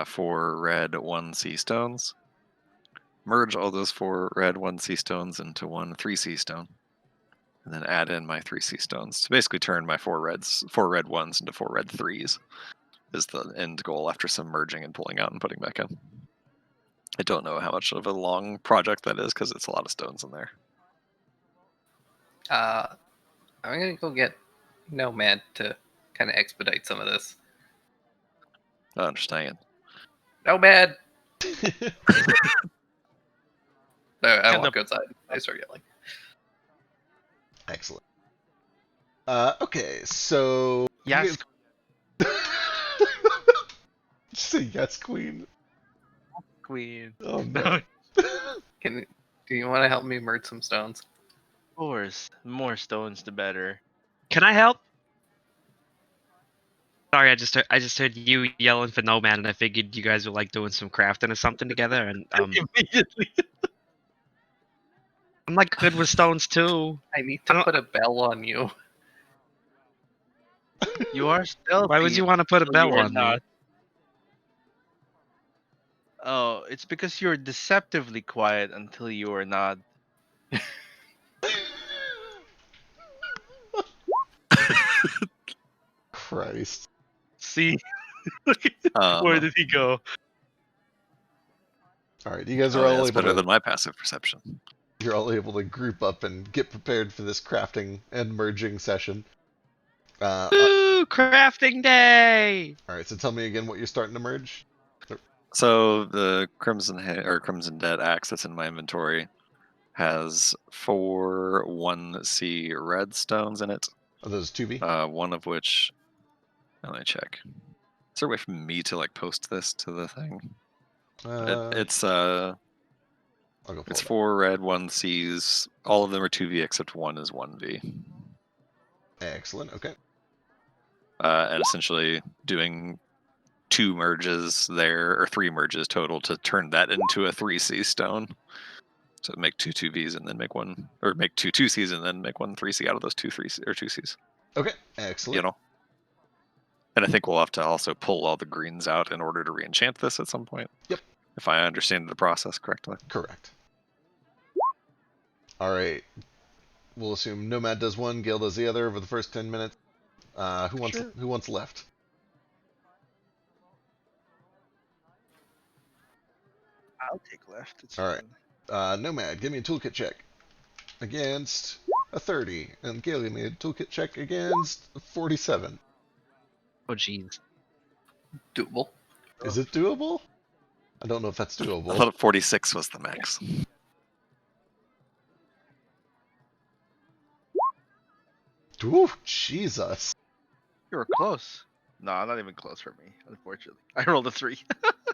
D: 4 red 1C stones. Merge all those 4 red 1C stones into 1 3C stone. And then add in my 3C stones to basically turn my 4 red 1s into 4 red 3s. Is the end goal after some merging and pulling out and putting back in. I don't know how much of a long project that is because it's a lot of stones in there.
C: I'm gonna go get Nomad to kind of expedite some of this.
D: I understand.
C: Nomad. I
B: Kind
C: walk outside. I start yelling.
A: Excellent. Okay, so
H: Yes,
A: Did you say yes, Queen?
H: Queen.
A: Oh
H: No,
A: no.
C: Do you want to help me merge some stones?
H: of course. The more stones, the better.
B: Can I help?
F: Sorry, I just heard you yelling for Nomad, and I figured you guys were like doing some crafting or something together. And
B: Immediately.
F: I'm like good with stones too.
C: I need
F: I
C: to
F: don't-
C: put a bell on you.
H: You are stealthy.
F: Why would you want to put a
H: until you
F: bell
H: are
F: on me?
H: not. Oh, it's because you're deceptively quiet until you are not.
A: Christ.
H: See? Where did he go?
A: Alright, you guys
D: Oh,
A: are
D: yeah,
A: all
D: that's
A: able
D: better
A: to
D: than my passive perception.
A: you're all able to group up and get prepared for this crafting and merging session.
F: Woo! Crafting day!
A: Alright, so tell me again what you're starting to merge.
D: So the Crimson Dead axe that's in my inventory has 4 1C red stones in it.
A: Are those 2B?
D: One of which, let me check. Is there a way for me to like post this to the thing? It's
A: I'll go pull
D: it's
A: it up.
D: 4 red 1Cs. All of them are 2V except one is 1V.
A: Excellent, okay.
D: And essentially doing 2 merges there, or 3 merges total to turn that into a 3C stone. So make 2 2Vs and then make one, or make 2 2Cs and then make 1 3C out of those 2 3C or 2Cs.
A: Okay, excellent.
D: You know. And I think we'll have to also pull all the greens out in order to re-enchant this at some point.
A: Yep.
D: If I understand the process correctly.
A: Correct. Alright. We'll assume Nomad does one, Gale does the other over the first 10 minutes. Who wants left?
H: I'll take left. It's
A: All right.
H: fine.
A: Nomad, give me a toolkit check against a 30, and Gale, give me a toolkit check against a 47.
F: Oh jeez.
C: Doable.
A: Is it doable? I don't know if that's
D: I
A: doable.
D: thought 46 was the max.
A: Ooh, Jesus.
H: You were close. No, not even close for me, unfortunately. I rolled a 3.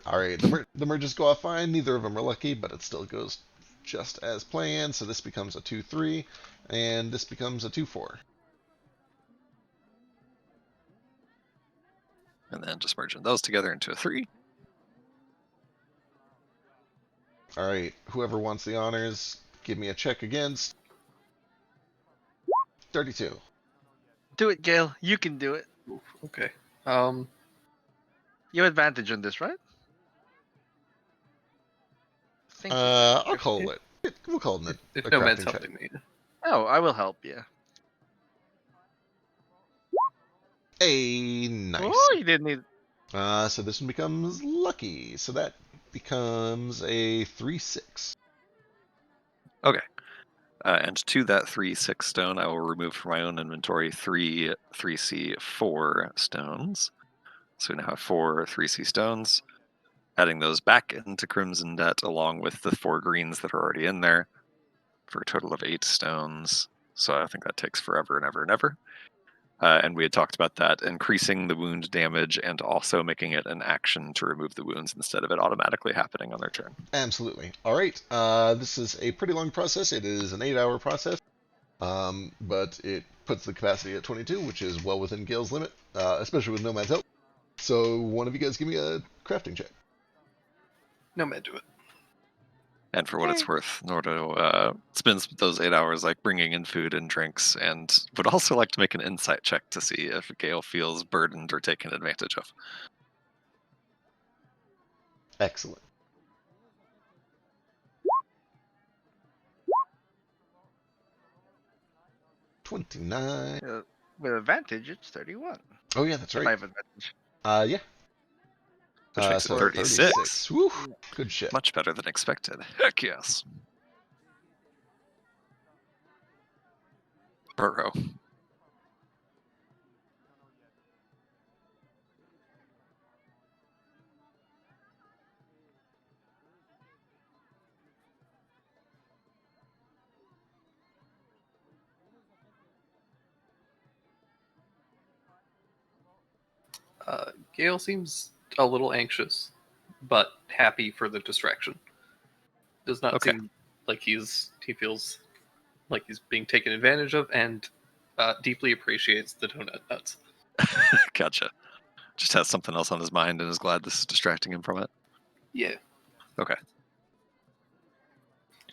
A: Alright, the merges go off fine. Neither of them are lucky, but it still goes just as planned. So this becomes a 2-3, and this becomes a 2-4.
D: And then just merging those together into a 3.
A: Alright, whoever wants the honors, give me a check against 32.
H: Do it, Gale. You can do it.
C: Okay.
H: You have advantage on this, right?
B: Thank you.
A: I'll call it. We'll call it
C: If
A: a
C: Nomad's
A: crafting check.
C: helping me.
B: Oh, I will help you.
A: Hey, nice.
B: Oh, you didn't need.
A: So this one becomes lucky. So that becomes a 3/6.
D: And to that 3/6 stone, I will remove from my own inventory 3 3C4 stones. So we now have 4 3C stones. Adding those back into Crimson Debt along with the 4 greens that are already in there for a total of 8 stones. So I think that takes forever and ever and ever. And we had talked about that, increasing the wound damage and also making it an action to remove the wounds instead of it automatically happening on their turn.
A: Absolutely. All right. This is a pretty long process. It is an 8-hour process, but it puts the capacity at 22, which is well within Gale's limit, especially with Nomad's help. So one of you guys give me a crafting check.
C: Nomad, do it.
D: And for what it's worth, Nordo spends those 8 hours like bringing in food and drinks, and would also like to make an insight check to see if Gale feels burdened or taken advantage of.
A: Excellent. $29.
B: With advantage, it's 31.
A: Oh yeah, that's
B: If I
A: right.
B: have advantage.
A: Yeah.
D: Which makes
A: So
D: it 36.
A: Woo, good shit.
D: Much better than expected. Heck yes. Burrow.
C: Gale seems a little anxious, but happy for the distraction. Does not
D: Okay.
C: seem like he feels like he's being taken advantage of, and deeply appreciates the donut nuts.
D: Gotcha. Just has something else on his mind and is glad this is distracting him from it.
C: Yeah.
D: Okay.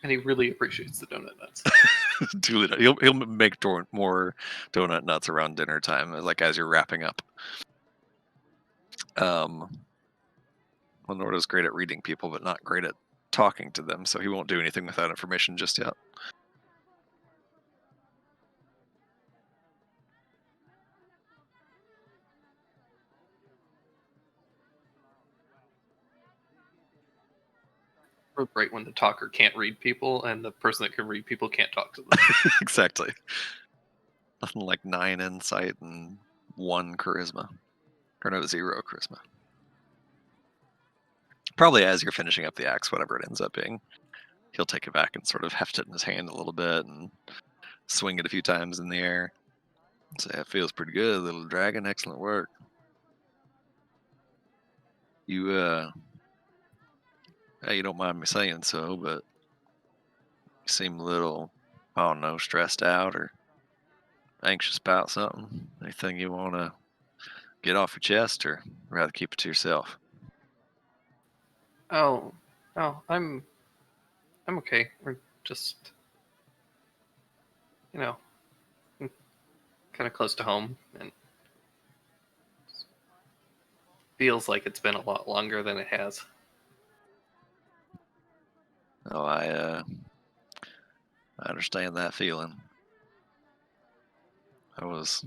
C: And he really appreciates the donut nuts.
D: He'll make more donut nuts around dinner time, like as you're wrapping up. Well, Nordo's great at reading people, but not great at talking to them, so he won't do anything with that information just yet.
C: Right when the talker can't read people, and the person that can read people can't talk to them.
D: Exactly. Nothing like 9 insight and 1 charisma. Or no, 0 charisma. Probably as you're finishing up the axe, whatever it ends up being, he'll take it back and sort of heft it in his hand a little bit and swing it a few times in the air. Say, it feels pretty good, little dragon. Excellent work. You don't mind me saying so, but you seem a little, I don't know, stressed out or anxious about something. Anything you want to get off your chest, or rather keep it to yourself?
C: Oh, I'm okay. We're just, kind of close to home, and feels like it's been a lot longer than it has.
D: Oh, I understand that feeling. I was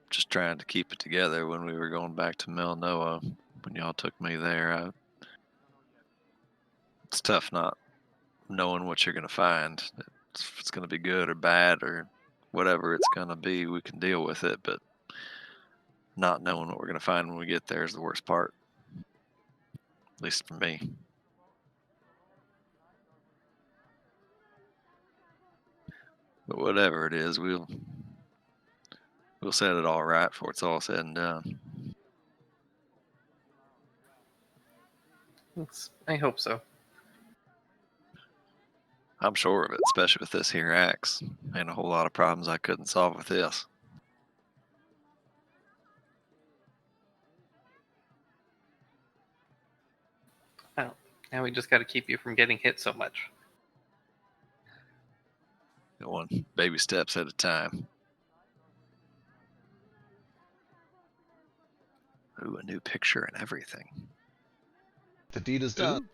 D: just trying to keep it together when we were going back to Melnoa. When y'all took me there, it's tough not knowing what you're gonna find. If it's gonna be good or bad or whatever it's gonna be, we can deal with it. But not knowing what we're gonna find when we get there is the worst part. At least for me. But whatever it is, we'll set it all right before it's all said and done.
C: I hope so.
D: I'm sure of it, especially with this here axe. Ain't a whole lot of problems I couldn't solve with this.
C: Well, now we just got to keep you from getting hit so much.
D: One baby steps at a time. Ooh, a new picture and everything.
A: The deed is done.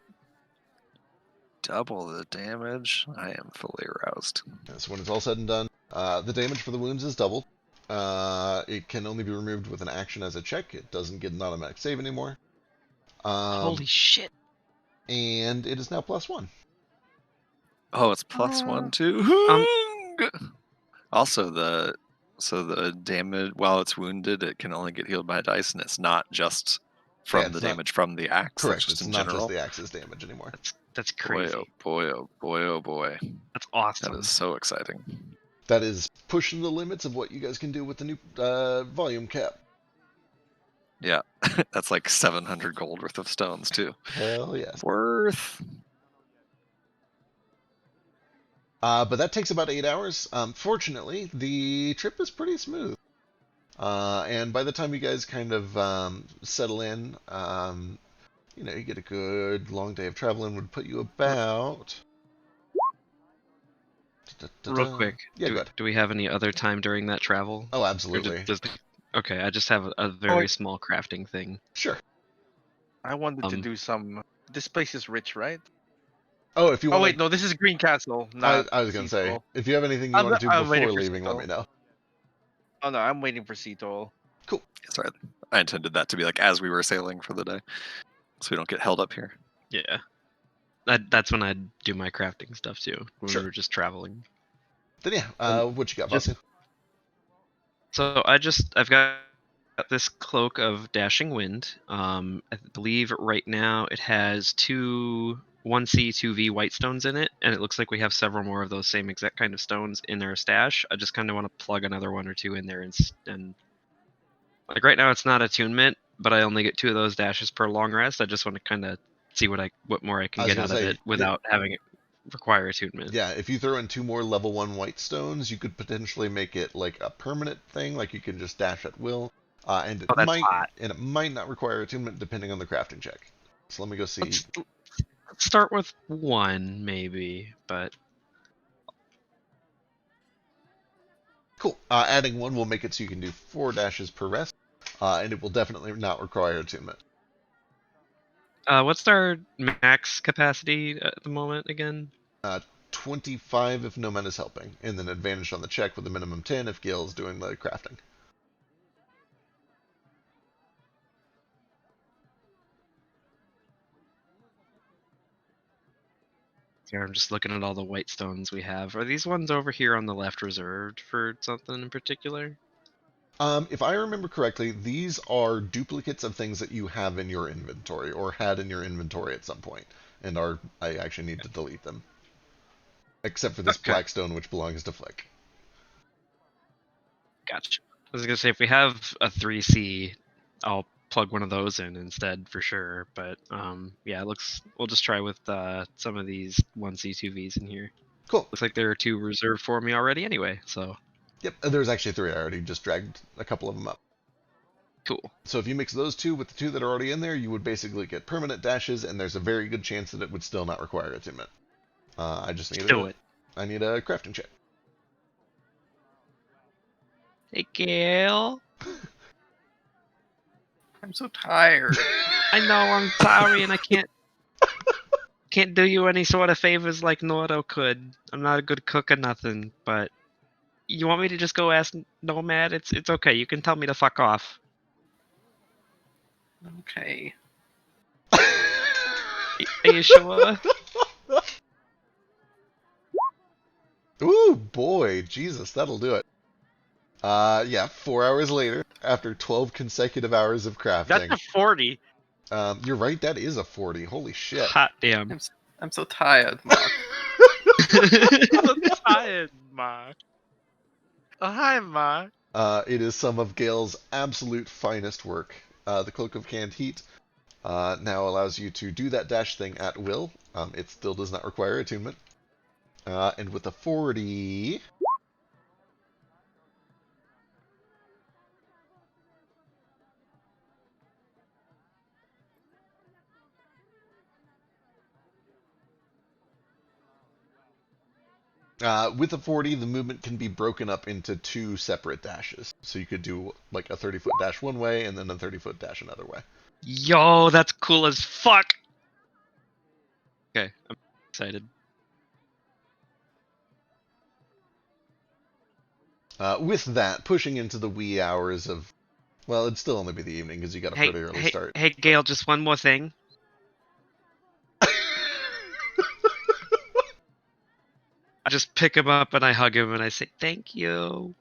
D: Double the damage. I am fully aroused.
A: So when it's all said and done, the damage for the wounds is doubled. It can only be removed with an action as a check. It doesn't get an automatic save anymore.
F: Holy shit!
A: And it is now +1.
D: Oh, it's +1 too. Also, the damage while it's wounded, it can only get healed by a dice, and it's not just from the damage from the axe.
A: Correct.
D: That's just
A: It's
D: in
A: not
D: general.
A: just the axe's damage anymore.
F: That's crazy.
D: Boy, oh boy, oh boy, oh boy.
F: That's awesome.
D: That is so exciting.
A: That is pushing the limits of what you guys can do with the new volume cap.
D: Yeah, that's like 700 gold worth of stones too.
A: Hell yes.
D: Worth.
A: But that takes about 8 hours. Fortunately, the trip is pretty smooth. And by the time you guys kind of settle in, you know, you get a good long day of traveling would put you about...
F: Real quick,
A: Yeah, go ahead.
F: do we have any other time during that travel?
A: Oh,
F: Or
A: absolutely.
F: okay, I just have a very small crafting thing.
A: Sure.
H: I wanted to do some. This place is rich, right?
A: Oh, if you want.
H: Oh wait, no, this is Green Castle. Not
A: I was gonna say,
H: Seattle.
A: if you have anything you want to do
H: I'm waiting
A: before
H: for
A: leaving, let
H: Seattle.
A: me know.
H: Oh no, I'm waiting for Seattle.
D: Sorry, I intended that to be like as we were sailing for the day, so we don't get held up here.
F: Yeah. That's when I do my crafting stuff too. When
A: Sure.
F: we were just traveling.
A: Then yeah, what you got, Vasu?
F: So I've got this cloak of dashing wind. I believe right now it has 1C, 2V white stones in it, and it looks like we have several more of those same exact kind of stones in our stash. I just kind of want to plug another one or two in there, and like right now it's not attunement, but I only get 2 of those dashes per long rest. I just want to kind of see what more I can
A: I was
F: get out
A: gonna
F: of
A: say,
F: it without having it require attunement.
A: Yeah, if you throw in 2 more level 1 white stones, you could potentially make it like a permanent thing, like you can just dash at will, and it
F: that's hot.
A: might not require attunement depending on the crafting check. So let me go see.
F: Let's start with 1 maybe, but
A: Cool. Adding 1 will make it so you can do 4 dashes per rest, and it will definitely not require attunement.
F: what's our max capacity at the moment again?
A: 25 if no man is helping, and then advantage on the check with a minimum 10 if Gale is doing the crafting.
F: Here, I'm just looking at all the white stones we have. Are these ones over here on the left reserved for something in particular?
A: If I remember correctly, these are duplicates of things that you have in your inventory, or had in your inventory at some point, and I actually need to delete them. Except for this black stone, which belongs to Flick.
F: Gotcha. I was gonna say if we have a 3C, I'll plug one of those in instead for sure. But yeah, it looks. We'll just try with some of these 1C, 2Vs in here.
A: Cool.
F: Looks like there are 2 reserved for me already anyway. So.
A: Yep, there's actually 3. I already just dragged a couple of them up.
F: Cool.
A: So if you mix those 2 with the 2 that are already in there, you would basically get permanent dashes, and there's a very good chance that it would still not require attunement. I just need I need a crafting check.
F: Hey, Gale.
C: I'm so tired.
F: I know I'm sorry, and I can't do you any sort of favors like Nordo could. I'm not a good cook or nothing, but you want me to just go ask Nomad? It's okay. You can tell me to fuck off.
C: Okay.
F: Are you sure?
A: Ooh, boy, Jesus, that'll do it. Yeah, 4 hours later, after 12 consecutive hours of crafting.
H: That's a 40.
A: You're right, that is a 40. Holy shit.
F: Hot damn.
C: I'm so tired, Mark.
H: I'm tired, Mark. Oh, hi, Mark.
A: It is some of Gale's absolute finest work. The Cloak of Canned Heat now allows you to do that dash thing at will. It still does not require attunement. And with a 40... with a 40, the movement can be broken up into 2 separate dashes. So you could do like a 30-foot dash one way and then a 30-foot dash another way.
F: Yo, that's cool as fuck. Okay, I'm excited.
A: With that, pushing into the wee hours of, well, it'd still only be the evening because you got a pretty early start.
F: Hey, Gail, just one more thing. I just pick him up and I hug him and I say, thank you.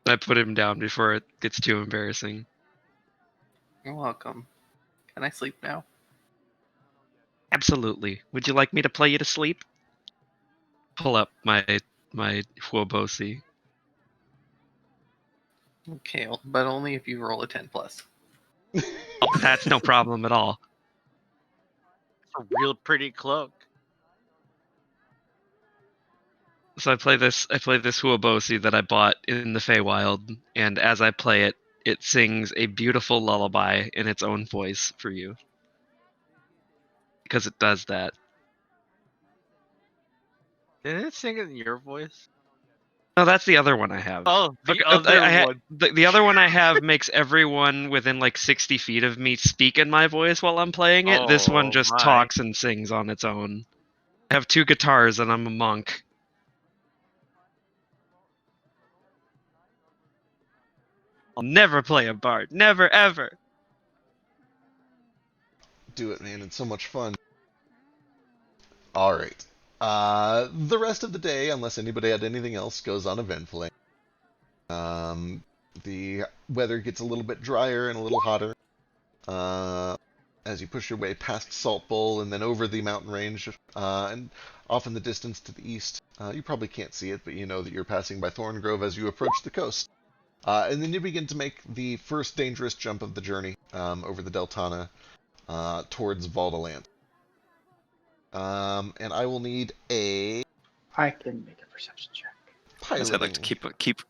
F: I put him down before it gets too embarrassing.
C: You're welcome. Can I sleep now?
F: Absolutely. Would you like me to play you to sleep? Pull up my Huobosi.
C: Okay, but only if you roll a 10 plus.
F: Oh, that's no problem at all.
H: A real pretty cloak.
F: So I play this Huobosi that I bought in the Feywild, and as I play it, it sings a beautiful lullaby in its own voice for you. Because it does that.
H: Didn't it sing it in your voice?
F: No, that's the other one I have.
H: Oh, the
F: Okay,
H: other
F: I
H: one.
F: the other one I have makes everyone within like 60 feet of me speak in my voice while I'm playing it. This one
H: Oh,
F: just
H: my.
F: talks and sings on its own. I have 2 guitars and I'm a monk. I'll never play a bard. Never, ever.
A: Do it, man. It's so much fun. All right. The rest of the day, unless anybody had anything else, goes uneventfully. The weather gets a little bit drier and a little hotter as you push your way past Salt Bowl and then over the mountain range and off in the distance to the east. You probably can't see it, but you know that you're passing by Thorngrove as you approach the coast. And then you begin to make the first dangerous jump of the journey over the Deltana towards Valdaland. And I will need a
E: I can make a perception check.
A: piloting.
D: I'd like to keep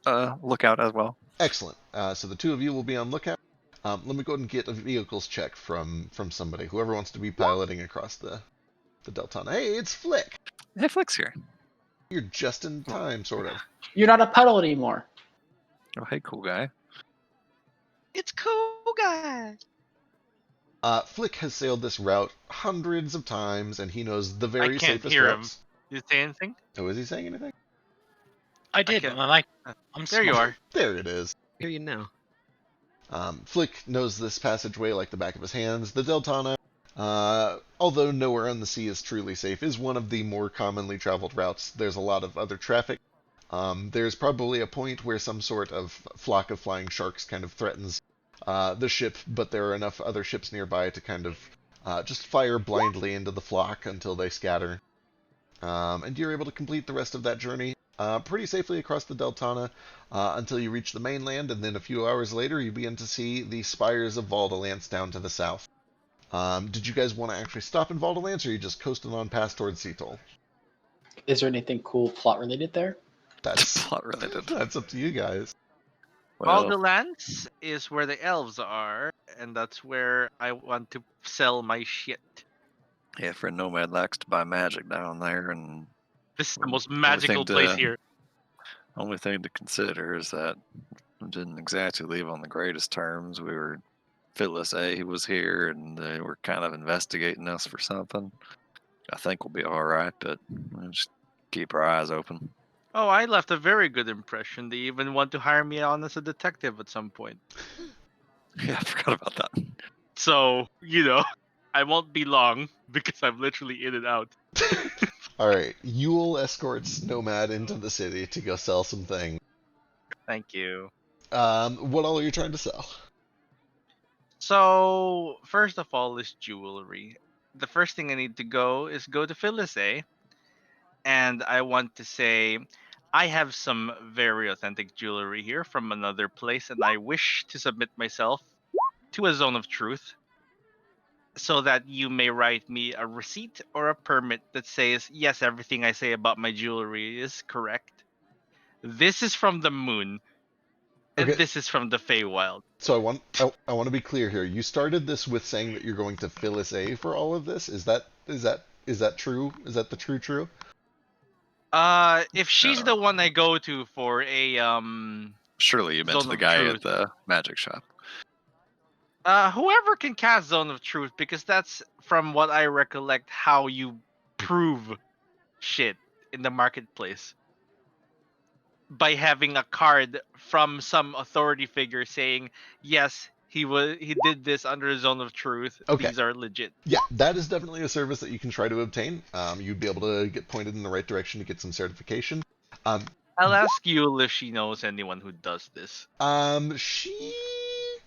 D: lookout as well.
A: Excellent. So the 2 of you will be on lookout. Let me go ahead and get a vehicles check from somebody. Whoever wants to be piloting across the Deltana. Hey, it's Flick.
D: Hey, Flick's here.
A: You're just in time, sort of.
E: You're not a puddle anymore.
D: Oh, hey, cool guy.
F: It's cool, guys.
A: Flick has sailed this route hundreds of times, and he knows the very
H: can't
A: safest
H: hear him.
A: routes.
H: Did you say anything?
A: Oh, is he saying anything?
I: I did.
H: can't-
I: I'm
H: There you
I: smart.
H: are.
A: There it is.
F: Hear you now.
A: Flick knows this passageway like the back of his hands. The Deltana, although nowhere on the sea is truly safe, is one of the more commonly traveled routes. There's a lot of other traffic. There's probably a point where some sort of flock of flying sharks kind of threatens the ship, but there are enough other ships nearby to kind of just fire blindly into the flock until they scatter. And you're able to complete the rest of that journey pretty safely across the Deltana until you reach the mainland, and then a few hours later you begin to see the spires of Valdalance down to the south. Did you guys want to actually stop in Valdalance, or are you just coasting on past towards Seattle?
E: Is there anything cool plot related there?
A: That's
D: Plot related.
A: that's up to you guys.
H: All
D: Well,
H: the lands is where the elves are, and that's where I want to sell my shit.
D: yeah, for a nomad likes to buy magic down there, and
H: This is the most
D: Only
H: magical
D: thing
H: place
D: to-
H: here.
D: only thing to consider is that we didn't exactly leave on the greatest terms. We were Phyllis A was here, and they were kind of investigating us for something. I think we'll be all right, but we'll just keep our eyes open.
H: Oh, I left a very good impression. They even want to hire me on as a detective at some point.
D: Yeah, I forgot about that.
H: So, I won't be long because I'm literally in and out.
A: All right, Yule escorts Nomad into the city to go sell some things.
H: Thank you.
A: What all are you trying to sell?
H: So, first of all is jewelry. The first thing I need to go to Phyllis A. And I want to say I have some very authentic jewelry here from another place, and I wish to submit myself to a zone of truth so that you may write me a receipt or a permit that says, yes, everything I say about my jewelry is correct. This is from the moon, and
A: Okay.
H: this is from the Feywild.
A: So I want to be clear here. You started this with saying that you're going to Phyllis A for all of this. Is that true? Is that the true?
H: If she's the one I go to for a
D: Surely you meant
H: Zone
D: the
H: of
D: guy
H: truth.
D: at the magic shop.
H: Whoever can cast Zone of Truth, because that's, from what I recollect, how you prove shit in the marketplace. By having a card from some authority figure saying, yes, he did this under Zone of Truth.
A: Okay.
H: These are legit.
A: Yeah, that is definitely a service that you can try to obtain. You'd be able to get pointed in the right direction to get some certification.
H: I'll ask Yule if she knows anyone who does this.
A: She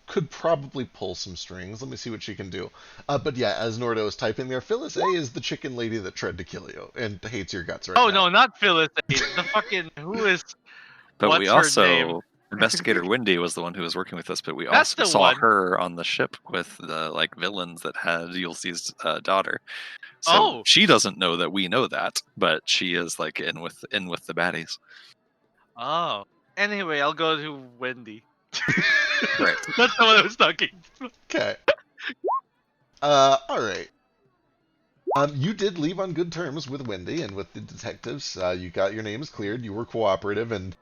A: could probably pull some strings. Let me see what she can do. But yeah, as Nordo is typing there, Phyllis A is the chicken lady that tried to kill you and hates your guts right now.
H: Oh no, not Phyllis. The fucking who is?
D: But
H: What's
D: we
H: her name?
D: also Investigator Wendy was the one who was working with us, but we
H: That's
D: also
H: the
D: saw
H: one.
D: her on the ship with the villains that had Yules's daughter. So
H: Oh.
D: she doesn't know that we know that, but she is in with the baddies.
H: Oh. Anyway, I'll go to Wendy.
D: Right.
H: That's the one I was talking.
A: Okay. All right. You did leave on good terms with Wendy and with the detectives. You got your names cleared. You were cooperative, and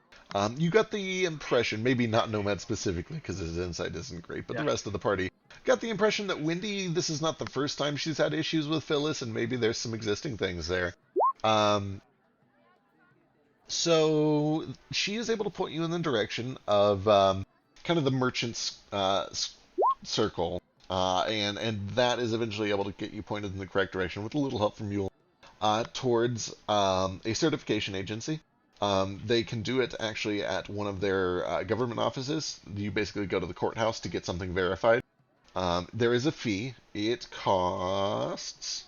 A: you got the impression, maybe not Nomad specifically, because his insight isn't great, but the rest of the party got the impression that Wendy, this is not the first time she's had issues with Phyllis, and maybe there's some existing things there. So she is able to point you in the direction of kind of the merchant's circle. And that is eventually able to get you pointed in the correct direction with a little help from Yule towards a certification agency. They can do it actually at one of their government offices. You basically go to the courthouse to get something verified. There is a fee. It costs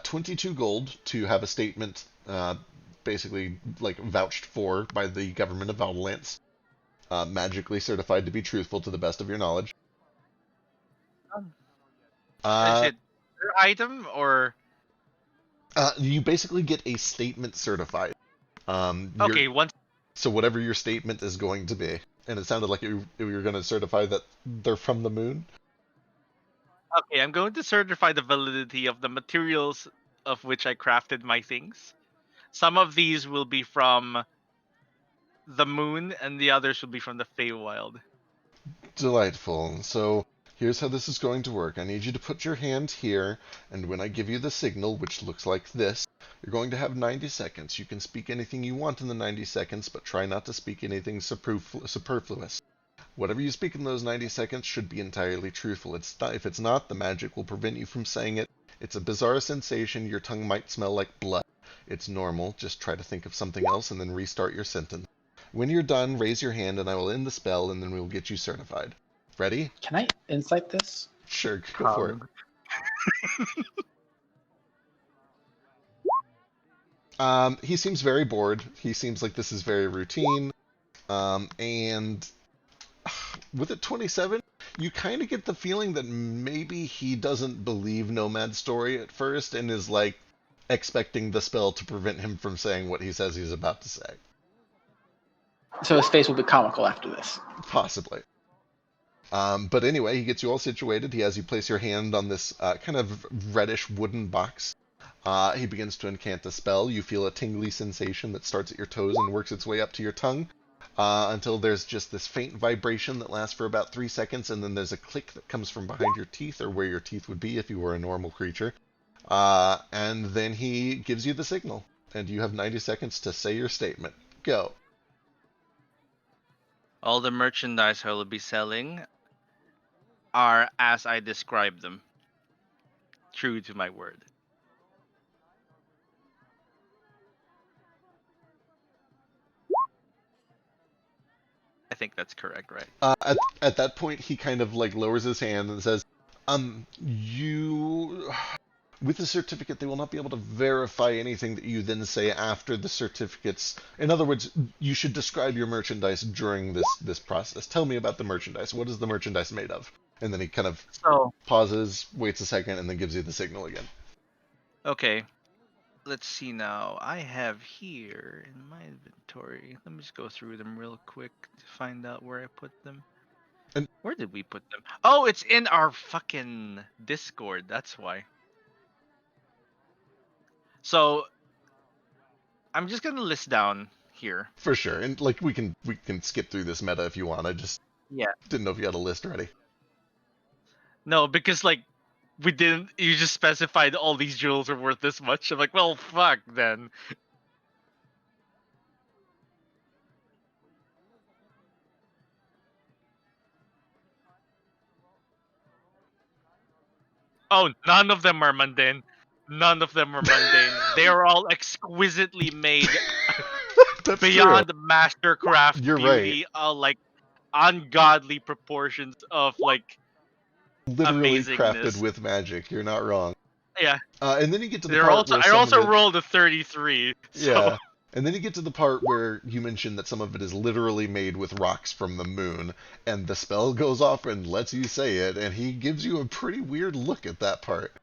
A: 22 gold to have a statement basically vouched for by the government of Valdalance. Magically certified to be truthful to the best of your knowledge.
H: Is it your item or?
A: You basically get a statement certified.
H: Okay, once.
A: So whatever your statement is going to be, and it sounded like you were going to certify that they're from the moon.
H: Okay, I'm going to certify the validity of the materials of which I crafted my things. Some of these will be from the moon, and the others will be from the Feywild.
A: Delightful. So here's how this is going to work. I need you to put your hand here, and when I give you the signal, which looks like this, you're going to have 90 seconds. You can speak anything you want in the 90 seconds, but try not to speak anything superfluous. Whatever you speak in those 90 seconds should be entirely truthful. If it's not, the magic will prevent you from saying it. It's a bizarre sensation. Your tongue might smell like blood. It's normal. Just try to think of something else and then restart your sentence. When you're done, raise your hand and I will end the spell and then we will get you certified. Ready?
E: Can I insight this?
A: Sure, go for it. He seems very bored. He seems like this is very routine. And with a 27, you kind of get the feeling that maybe he doesn't believe Nomad's story at first and is expecting the spell to prevent him from saying what he says he's about to say.
E: So his face will be comical after this.
A: Possibly. But anyway, he gets you all situated. He has you place your hand on this kind of reddish wooden box. He begins to incant a spell. You feel a tingly sensation that starts at your toes and works its way up to your tongue until there's just this faint vibration that lasts for about 3 seconds, and then there's a click that comes from behind your teeth, or where your teeth would be if you were a normal creature. And then he gives you the signal, and you have 90 seconds to say your statement. Go.
H: All the merchandise I will be selling are as I described them. True to my word. I think that's correct, right?
A: At that point, he kind of lowers his hand and says, with the certificate, they will not be able to verify anything that you then say after the certificates. In other words, you should describe your merchandise during this process. Tell me about the merchandise. What is the merchandise made of? And then he kind of pauses, waits a second, and then gives you the signal again.
H: Okay. Let's see now. I have here in my inventory. Let me just go through them real quick to find out where I put them.
A: And
H: where did we put them? Oh, it's in our fucking Discord. That's why. So I'm just gonna list down here.
A: For sure, and like we can skip through this meta if you want. I just didn't know if you had a list ready.
H: No, because like we didn't. You just specified all these jewels are worth this much. I'm like, well, fuck then. Oh, none of them are mundane. None of them are mundane. They are all exquisitely made,
A: That's
H: beyond
A: true.
H: mastercraft
A: You're right.
H: beauty. Like ungodly proportions of like
A: Literally crafted
H: amazingness.
A: with magic. You're not wrong.
H: Yeah,
A: And then you get to the
H: they're
A: part
H: also.
A: where
H: I
A: some
H: also
A: of it,
H: rolled a 33. So
A: yeah. And then you get to the part where you mentioned that some of it is literally made with rocks from the moon, and the spell goes off and lets you say it, and he gives you a pretty weird look at that part.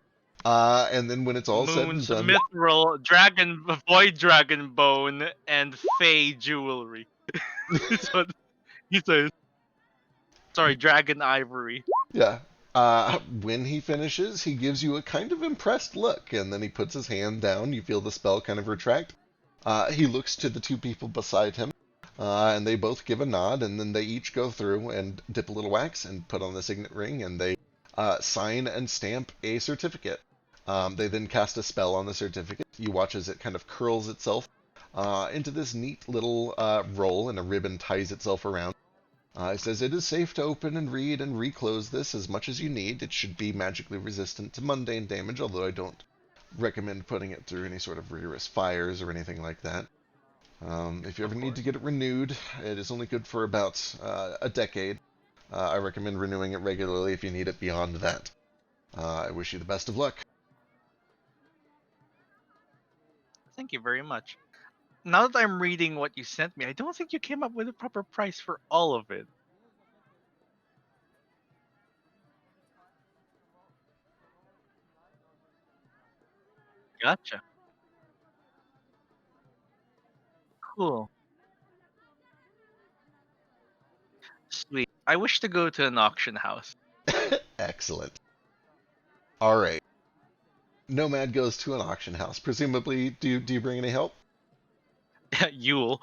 A: And then when it's all said and
H: moons,
A: done,
H: mithril, dragon, void dragon bone, and fey jewelry. That's what he says. Sorry, dragon ivory.
A: yeah. When he finishes, he gives you a kind of impressed look, and then he puts his hand down. You feel the spell kind of retract. He looks to the two people beside him, and they both give a nod, and then they each go through and dip a little wax and put on the signet ring, and they sign and stamp a certificate. They then cast a spell on the certificate. You watch as it kind of curls itself into this neat little roll, and a ribbon ties itself around. It says, it is safe to open and read and reclose this as much as you need. It should be magically resistant to mundane damage, although I don't recommend putting it through any sort of rigorous fires or anything like that. If you ever need to get it renewed, it is only good for about a decade. I recommend renewing it regularly if you need it beyond that. I wish you the best of luck.
H: Thank you very much. Now that I'm reading what you sent me, I don't think you came up with a proper price for all of it. Gotcha. Cool. Sweet. I wish to go to an auction house.
A: Excellent. All right. Nomad goes to an auction house. Presumably, do you bring any help?
H: Yule.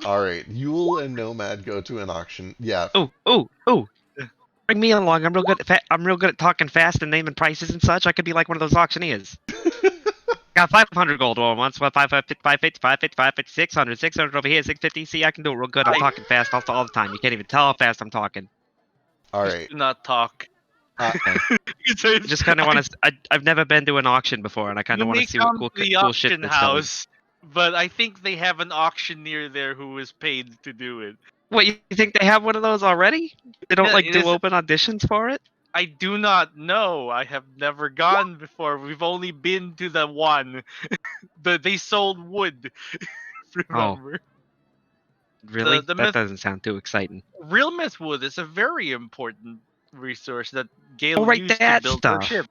A: All right. Yule and Nomad go to an auction. Yeah.
F: Oh! Bring me along. I'm real good at talking fast and naming prices and such. I could be like one of those auctioneers. Got 500 gold all once. 550, 550, 600, 600 over here, 650. See, I can do it real good. I'm talking fast all the time. You can't even tell how fast I'm talking.
A: All
H: Just
A: right.
H: do not talk.
F: I just kind of want to. I've never been to an auction before, and I kind
H: You
F: of want
H: may
F: to see what
H: come to the
F: cool shit
H: auction
F: that's selling.
H: house, but I think they have an auctioneer there who is paid to do it.
F: What, you think they have one of those already? They don't
H: Yeah,
F: like
H: it
F: do
H: is-
F: open auditions for it?
H: I do not know. I have never gone before. We've only been to the one. They sold wood. Remember?
F: Really?
H: The
F: That
H: myth
F: doesn't sound too exciting.
H: real myth wood is a very important resource that
F: Oh,
H: Gale
F: right,
H: used to
F: that
H: build her
F: stuff.
H: ship.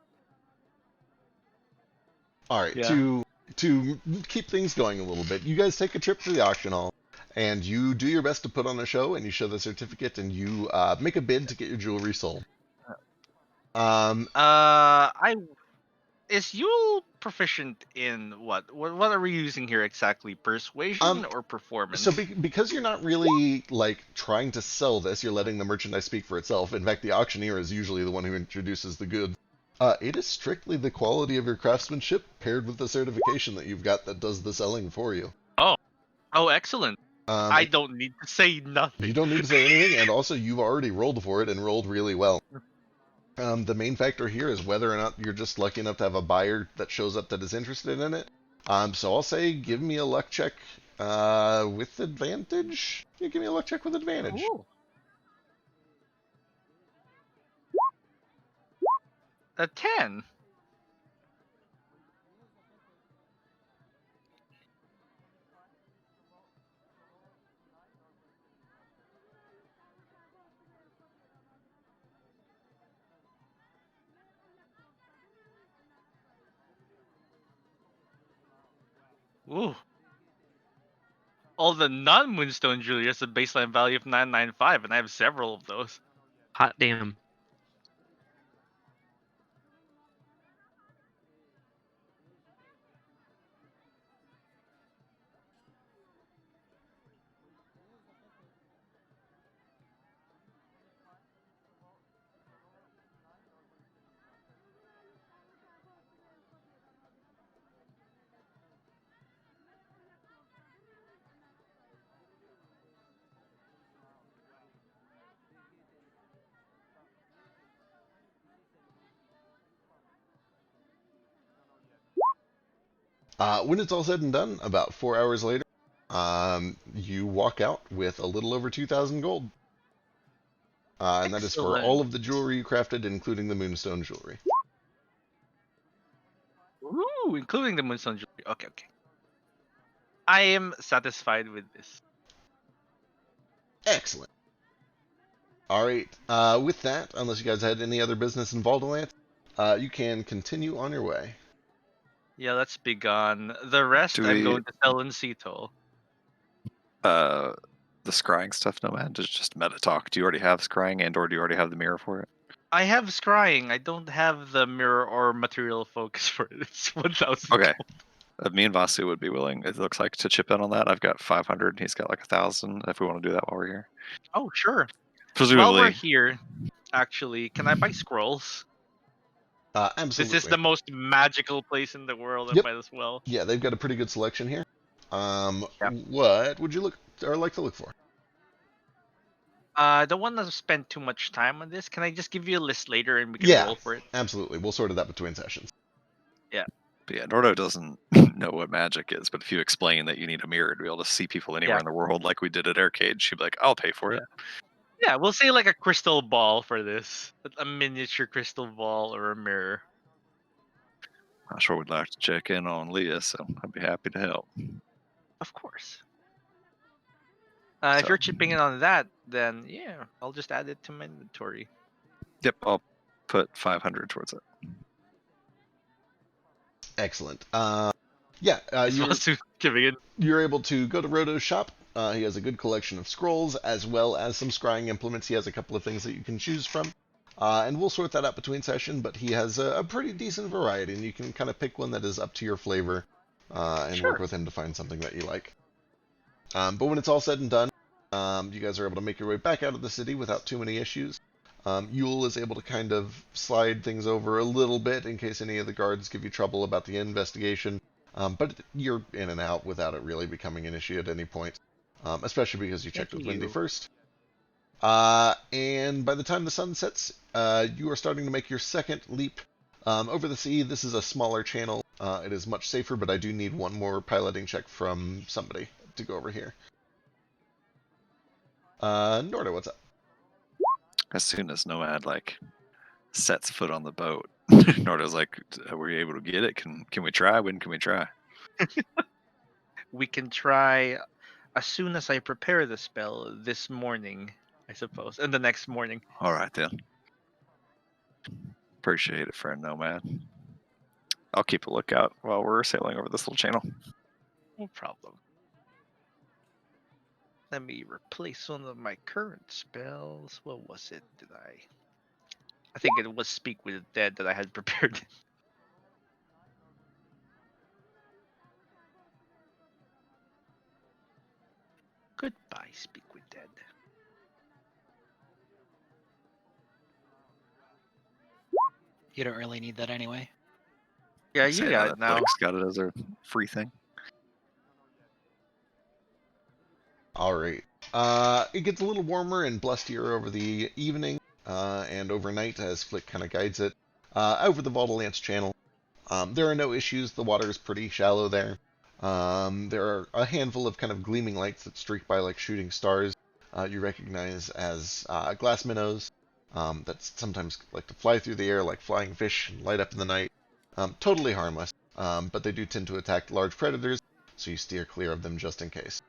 A: All right.
H: Yeah.
A: To keep things going a little bit, you guys take a trip to the auction hall, and you do your best to put on a show, and you show the certificate, and you make a bid to get your jewelry sold.
H: I is Yule proficient in what? What are we using here exactly? Persuasion or performance?
A: So because you're not really like trying to sell this, you're letting the merchandise speak for itself. In fact, the auctioneer is usually the one who introduces the goods. It is strictly the quality of your craftsmanship paired with the certification that you've got that does the selling for you.
H: Oh, excellent. I don't need to say nothing.
A: You don't need to say anything, and also you've already rolled for it and rolled really well. The main factor here is whether or not you're just lucky enough to have a buyer that shows up that is interested in it. So I'll say give me a luck check with advantage. Yeah, give me a luck check with advantage.
H: Cool. A 10. Ooh. All the non-Moonstone jewelry has a baseline value of 995, and I have several of those.
F: Hot damn.
A: When it's all said and done, about 4 hours later, you walk out with a little over 2,000 gold. And that is for
B: Excellent.
A: all of the jewelry you crafted, including the moonstone jewelry.
B: Ooh, including the moonstone jewelry. Okay, okay. I am satisfied with this.
A: Excellent. All right. With that, unless you guys had any other business in Valdelance, you can continue on your way.
B: Yeah, let's be gone. The rest
D: Do
B: I'm
D: we-
B: going to sell in Seattle.
D: The scrying stuff, Nomad, just meta talk. Do you already have scrying, and or do you already have the mirror for it?
B: I have scrying. I don't have the mirror or material focus for it. It's 1,000.
D: Okay. Me and Vasu would be willing, it looks like, to chip in on that. I've got 500, and he's got like 1,000, if we want to do that while we're here.
B: Oh, sure.
D: Presumably.
B: While we're here, actually, can I buy scrolls?
A: Absolutely.
B: This is the most magical place in the world.
A: Yep.
B: I might as well.
A: Yeah, they've got a pretty good selection here.
B: Yep.
A: What would you look or like to look for?
B: I don't want to spend too much time on this. Can I just give you a list later and we can roll for it?
A: Absolutely. We'll sort it out between sessions.
D: But yeah, Nordo doesn't know what magic is, but if you explain that you need a mirror to be able to see people anywhere
B: Yeah.
D: in the world, like we did at Aircade, she'd be like, I'll pay for it.
B: Yeah, we'll say like a crystal ball for this. A miniature crystal ball or a mirror.
D: I'm sure we'd like to check in on Leah, so I'd be happy to help.
B: Of course. If
D: So-
B: you're chipping in on that, then yeah, I'll just add it to my inventory.
D: Yep, I'll put 500 towards it.
A: Excellent.
B: As well as to giving it.
A: You're able to go to Roto's shop. He has a good collection of scrolls as well as some scrying implements. He has a couple of things that you can choose from. And we'll sort that out between session, but he has a pretty decent variety, and you can kind of pick one that is up to your flavor and
B: Sure.
A: work with him to find something that you like. But when it's all said and done, you guys are able to make your way back out of the city without too many issues. Yule is able to kind of slide things over a little bit in case any of the guards give you trouble about the investigation. But you're in and out without it really becoming an issue at any point, especially because you checked with Wendy first. And by the time the sun sets, you are starting to make your second leap over the sea. This is a smaller channel. It is much safer, but I do need one more piloting check from somebody to go over here. Norda, what's up?
D: As soon as Nomad sets foot on the boat, Norda's like, "Were you able to get it? Can we try? When can we try?"
B: We can try as soon as I prepare the spell this morning, I suppose, and the next morning.
D: All right then. Appreciate it, friend Nomad. I'll keep a lookout while we're sailing over this little channel.
B: No problem. Let me replace one of my current spells. What was it? I think it was Speak with the Dead that I had prepared. Goodbye, Speak with Dead.
I: You don't really need that anyway.
B: Yeah, you
D: Saying
B: got
D: that
B: it now.
D: Blake's got it as a free thing.
A: All right. It gets a little warmer and blustier over the evening and overnight as Flick kind of guides it over the Valdelance channel. There are no issues. The water is pretty shallow there. There are a handful of kind of gleaming lights that streak by like shooting stars. You recognize as glass minnows that sometimes like to fly through the air like flying fish and light up in the night. Totally harmless, but they do tend to attack large predators, so you steer clear of them just in case.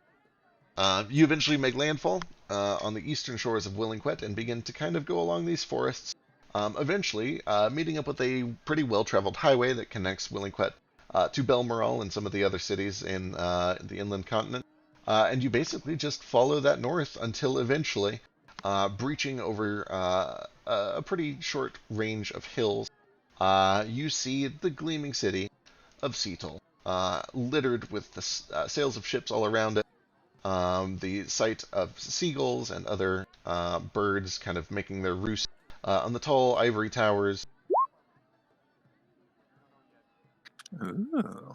A: You eventually make landfall on the eastern shores of Willingquet and begin to kind of go along these forests, eventually meeting up with a pretty well-traveled highway that connects Willingquet to Belmoral and some of the other cities in the inland continent. And you basically just follow that north until eventually, breaching over a pretty short range of hills, you see the gleaming city of Seattle, littered with the sails of ships all around it. The sight of seagulls and other birds kind of making their roost on the tall ivory towers.
D: Ooh.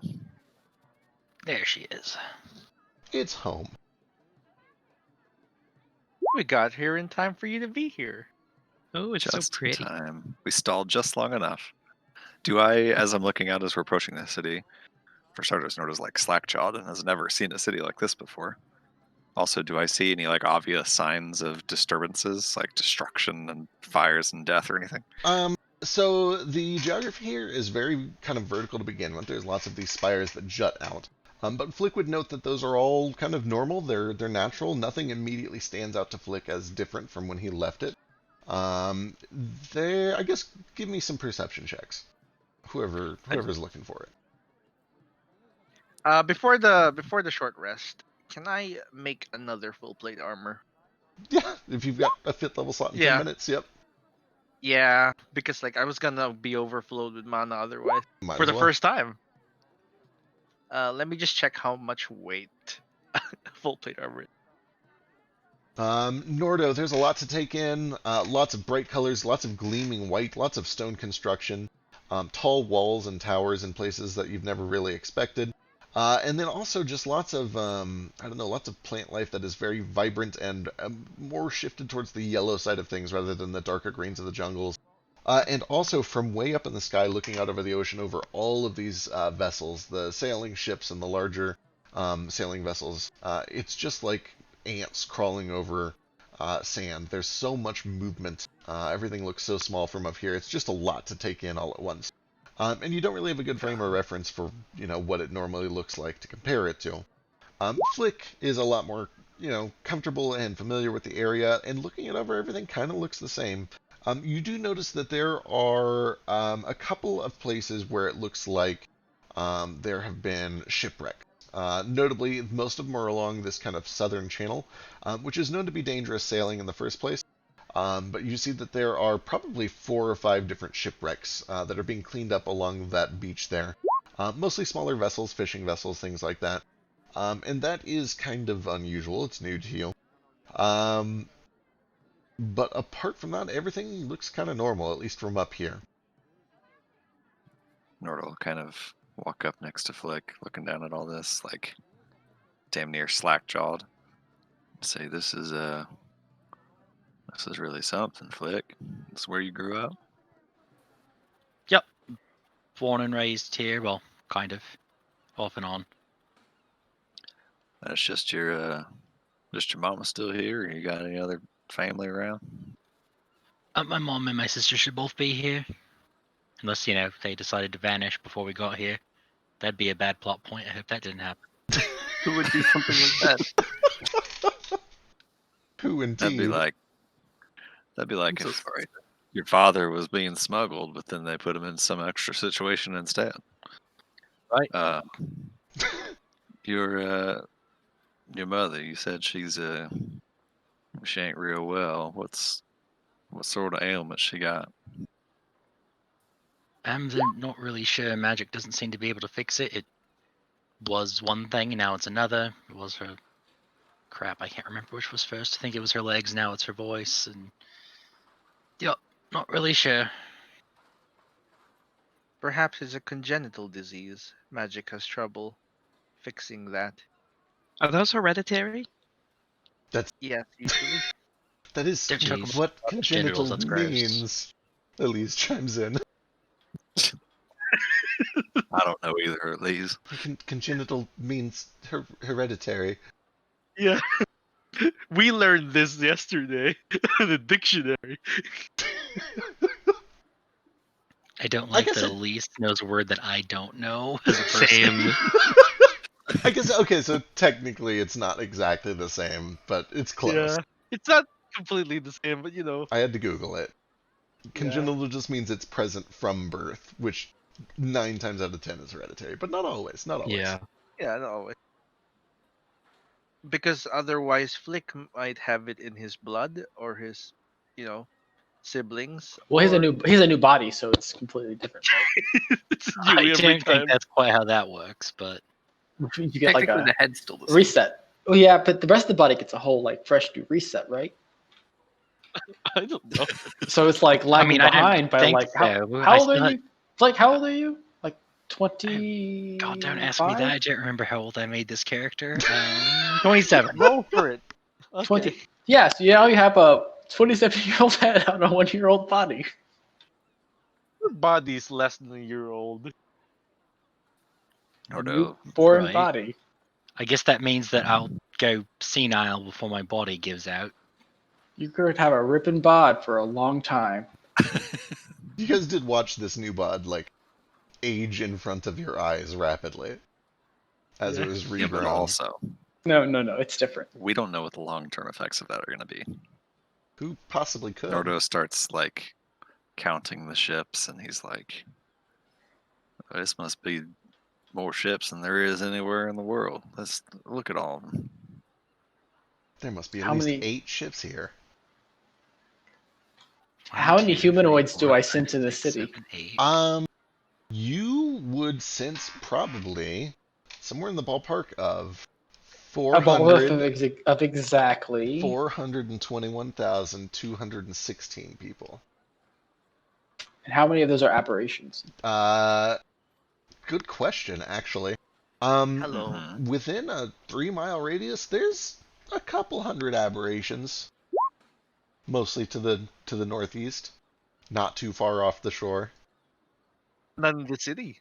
I: There she is.
A: It's home.
B: We got here in time for you to be here.
I: Oh, it's
D: Just
I: so pretty.
D: in time. We stalled just long enough. Do I, as I'm looking out as we're approaching the city, For starters, Norda's like slack-jawed and has never seen a city like this before. Also, do I see any like obvious signs of disturbances, like destruction and fires and death or anything?
A: So the geography here is very kind of vertical to begin with. There's lots of these spires that jut out. But Flick would note that those are all kind of normal. They're natural. Nothing immediately stands out to Flick as different from when he left it. I guess give me some perception checks. Whoever's looking for it.
B: Before the short rest, can I make another full plate armor?
A: Yeah, if you've got a 5th level slot in 10 minutes, yep.
B: Yeah, because like I was gonna be overflowed with mana otherwise.
A: Might
B: For
A: as
B: the
A: well.
B: first time. Let me just check how much weight full plate armor is.
A: Nordo, there's a lot to take in. Lots of bright colors, lots of gleaming white, lots of stone construction, tall walls and towers in places that you've never really expected. And then also just lots of, lots of plant life that is very vibrant and more shifted towards the yellow side of things rather than the darker greens of the jungles. And also from way up in the sky, looking out over the ocean over all of these vessels, the sailing ships and the larger sailing vessels, it's just like ants crawling over sand. There's so much movement. Everything looks so small from up here. It's just a lot to take in all at once. And you don't really have a good frame of reference for, what it normally looks like to compare it to. Flick is a lot more, comfortable and familiar with the area, and looking it over, everything kind of looks the same. You do notice that there are a couple of places where it looks like there have been shipwrecks. Notably, most of them are along this kind of southern channel, which is known to be dangerous sailing in the first place. But you see that there are probably 4 or 5 different shipwrecks that are being cleaned up along that beach there. Mostly smaller vessels, fishing vessels, things like that. And that is kind of unusual. It's new to you. But apart from that, everything looks kind of normal, at least from up here.
D: Norda will kind of walk up next to Flick, looking down at all this, like damn near slack-jawed. Say, this is really something, Flick. This is where you grew up?
I: Yep. Born and raised here. Well, kind of. Off and on.
D: That's just your mama still here, or you got any other family around?
I: My mom and my sister should both be here. Unless, they decided to vanish before we got here. That'd be a bad plot point. I hope that didn't happen.
C: Who would do something like that?
A: Who indeed?
D: That'd be like
C: I'm so
D: if
C: sorry.
D: your father was being smuggled, but then they put him in some extra situation instead.
I: Right.
D: Your mother, you said she ain't real well. What sort of ailment she got?
I: I'm not really sure. Magic doesn't seem to be able to fix it. It was one thing, and now it's another. It was her... Crap, I can't remember which was first. I think it was her legs, now it's her voice, and... Yep, not really sure.
B: Perhaps it's a congenital disease. Magic has trouble fixing that.
F: Are those hereditary?
B: Yes, usually.
A: That is
I: Don't talk about
A: what
I: genitals,
A: congenital
I: that's gross.
A: means. Elise chimes in.
D: I don't know either, at least.
A: Congenital means hereditary.
B: Yeah. We learned this yesterday in the dictionary.
I: I don't like
A: guess
I: that
A: it-
I: Elise knows a word that I don't know as a person.
F: Same.
A: I guess, okay, so technically it's not exactly the same, but it's close.
B: Yeah. It's not completely the same, but
A: I had to Google it. Congenital just means it's present from birth, which 9 times out of 10 is hereditary, but not always. Not always.
F: Yeah.
B: Yeah, not always. Because otherwise, Flick might have it in his blood or his, siblings.
E: Well,
B: or...
E: he's a new body, so it's completely different, right?
B: It's
I: I
B: new every
I: don't
B: time.
I: think that's quite how that works, but...
E: You get like
C: Technically,
E: a
C: the head's still the same.
E: reset. Oh yeah, but the rest of the body gets a whole like fresh new reset, right?
B: I don't know.
E: So it's like lagging
I: I don't
E: behind by
I: think
E: like
I: so.
E: how
I: I
E: old
I: still
E: are
I: had-
E: you? Like how old are you? Like 20.
I: God, don't ask me that. I don't remember how old I made this character. 27.
B: Roll for it. Okay.
E: 20. Yeah, so now you have a 27-year-old head on a 1-year-old body.
B: Your body's less than a year old.
E: A
D: Nordo,
E: newborn
I: Right.
E: body.
I: I guess that means that I'll go senile before my body gives out.
E: You could have a ripping bod for a long time.
A: You guys did watch this new bod like age in front of your eyes rapidly as it was
D: yeah, but
A: regrown.
D: also
E: No, it's different.
D: we don't know what the long-term effects of that are going to be.
A: Who possibly could?
D: Nordo starts like counting the ships, and he's like, "This must be more ships than there is anywhere in the world. Let's look at all of them."
A: There must be at
E: How
A: least
E: many-
A: 8 ships here.
E: How many
I: 1, 2, 3,
E: humanoids do
I: 4,
E: I
I: 5,
E: send to the
I: 6,
E: city?
I: 7, 8.
A: You would sense probably somewhere in the ballpark of
E: A ballpark
A: 400,
E: of exactly.
A: 421,216 people.
E: And how many of those are aberrations?
A: Good question, actually.
H: Hello.
D: Mhm.
A: Within a 3-mile radius, there's a couple hundred aberrations, mostly to the northeast, not too far off the shore.
H: None in the city.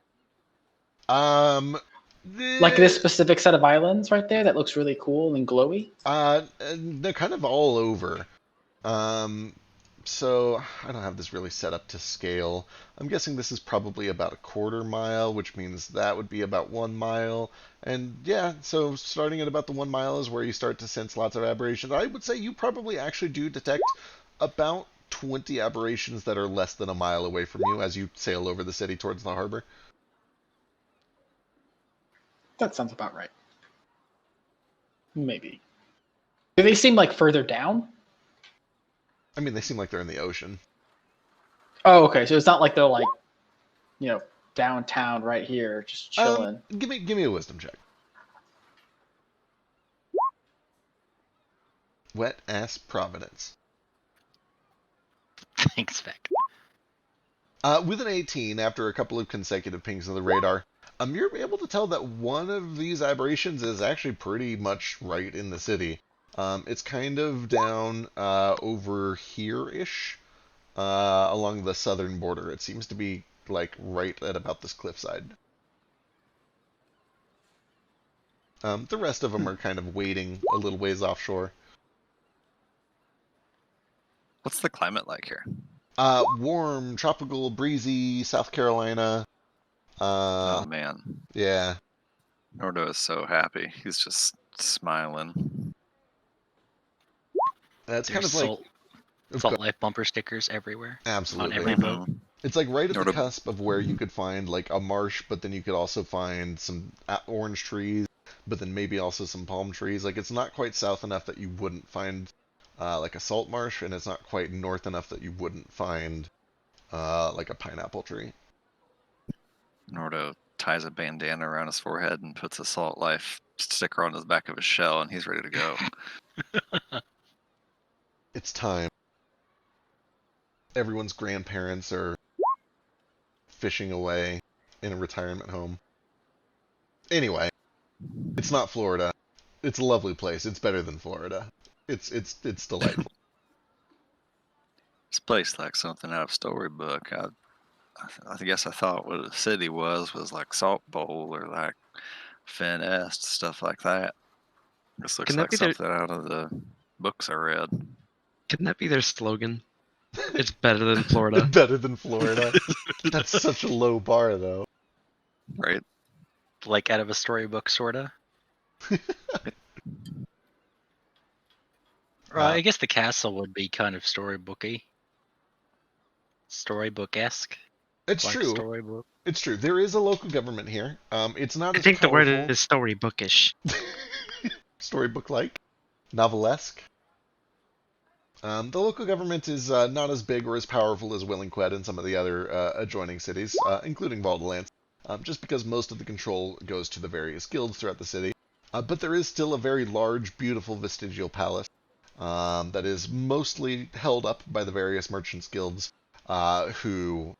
E: Like this specific set of islands right there that looks really cool and glowy?
A: They're kind of all over. So I don't have this really set up to scale. I'm guessing this is probably about a quarter mile, which means that would be about 1 mile. And yeah, so starting at about the 1 mile is where you start to sense lots of aberrations. I would say you probably actually do detect about 20 aberrations that are less than a mile away from you as you sail over the city towards the harbor.
E: That sounds about right. Maybe. Do they seem like further down?
A: I mean, they seem like they're in the ocean.
E: Oh, okay. So it's not like they're like, downtown right here, just chilling.
A: Give me a wisdom check. Wet ass Providence.
I: Thanks, Vic.
A: With an 18, after a couple of consecutive pings of the radar, you're able to tell that one of these aberrations is actually pretty much right in the city. It's kind of down over here-ish, along the southern border. It seems to be like right at about this cliffside. The rest of them are kind of waiting a little ways offshore.
D: What's the climate like here?
A: Warm, tropical, breezy, South Carolina.
D: Oh man,
A: Yeah.
D: Nordo is so happy. He's just smiling.
A: That's kind
I: There's
A: of like
I: Salt Life bumper stickers everywhere.
A: absolutely.
I: On every boat.
D: Mhm.
A: It's like right at the
D: Nordo-
A: cusp of where you could find like a marsh, but then you could also find some orange trees, but then maybe also some palm trees. Like it's not quite south enough that you wouldn't find like a salt marsh, and it's not quite north enough that you wouldn't find like a pineapple tree.
D: Nordo ties a bandana around his forehead and puts a Salt Life sticker on the back of his shell, and he's ready to go.
A: It's time. Everyone's grandparents are fishing away in a retirement home. Anyway, it's not Florida. It's a lovely place. It's better than Florida. It's delightful.
D: This place like something out of Storybook. I guess I thought what a city was like Salt Bowl or like Fin Est, stuff like that. This looks
G: Can that
D: like
G: be their-
D: something out of the books I read.
G: Can that be their slogan? It's better than Florida.
A: Better than Florida. That's such a low bar, though.
D: Right?
I: Like out of a storybook, sorta. I guess the castle would be kind of storybooky. Storybook-esque.
A: It's
I: Like
A: true.
I: storybook.
A: It's true. There is a local government here. It's not
G: I
A: as
G: think the
A: powerful.
G: word is storybookish.
A: Storybook-like, novelesque. The local government is not as big or as powerful as Willingquet and some of the other adjoining cities, including Valdalance, just because most of the control goes to the various guilds throughout the city. But there is still a very large, beautiful vestigial palace that is mostly held up by the various merchants' guilds, who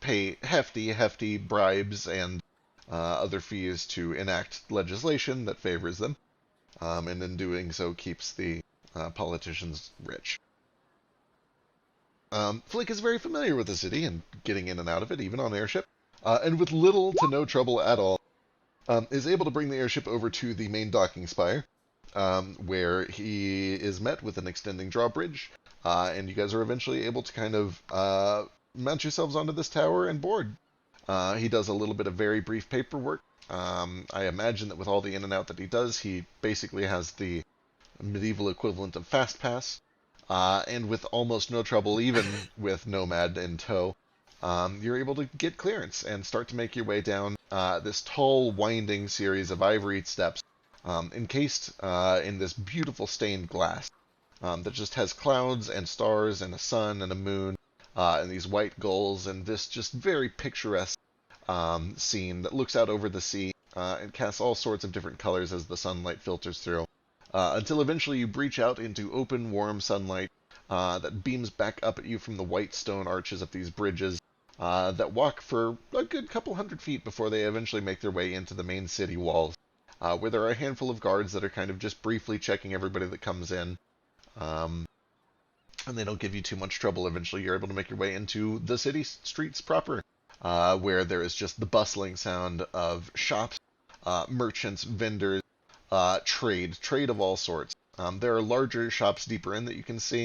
A: pay hefty bribes and other fees to enact legislation that favors them, and in doing so keeps the politicians rich. Flick is very familiar with the city and getting in and out of it, even on airship, and with little to no trouble at all. is able to bring the airship over to the main docking spire, where he is met with an extending drawbridge, and you guys are eventually able to kind of mount yourselves onto this tower and board. He does a little bit of very brief paperwork. I imagine that with all the in and out that he does, he basically has the medieval equivalent of Fast Pass, and with almost no trouble, even with Nomad in tow, you're able to get clearance and start to make your way down this tall, winding series of ivory steps, encased in this beautiful stained glass that just has clouds and stars and a sun and a moon and these white gulls and this just very picturesque scene that looks out over the sea and casts all sorts of different colors as the sunlight filters through. Until eventually you breach out into open, warm sunlight that beams back up at you from the white stone arches of these bridges that walk for a good couple hundred feet before they eventually make their way into the main city walls, where there are a handful of guards that are kind of just briefly checking everybody that comes in. And they don't give you too much trouble. Eventually you're able to make your way into the city streets proper, where there is just the bustling sound of shops, merchants, vendors, trade of all sorts. There are larger shops deeper in that you can see.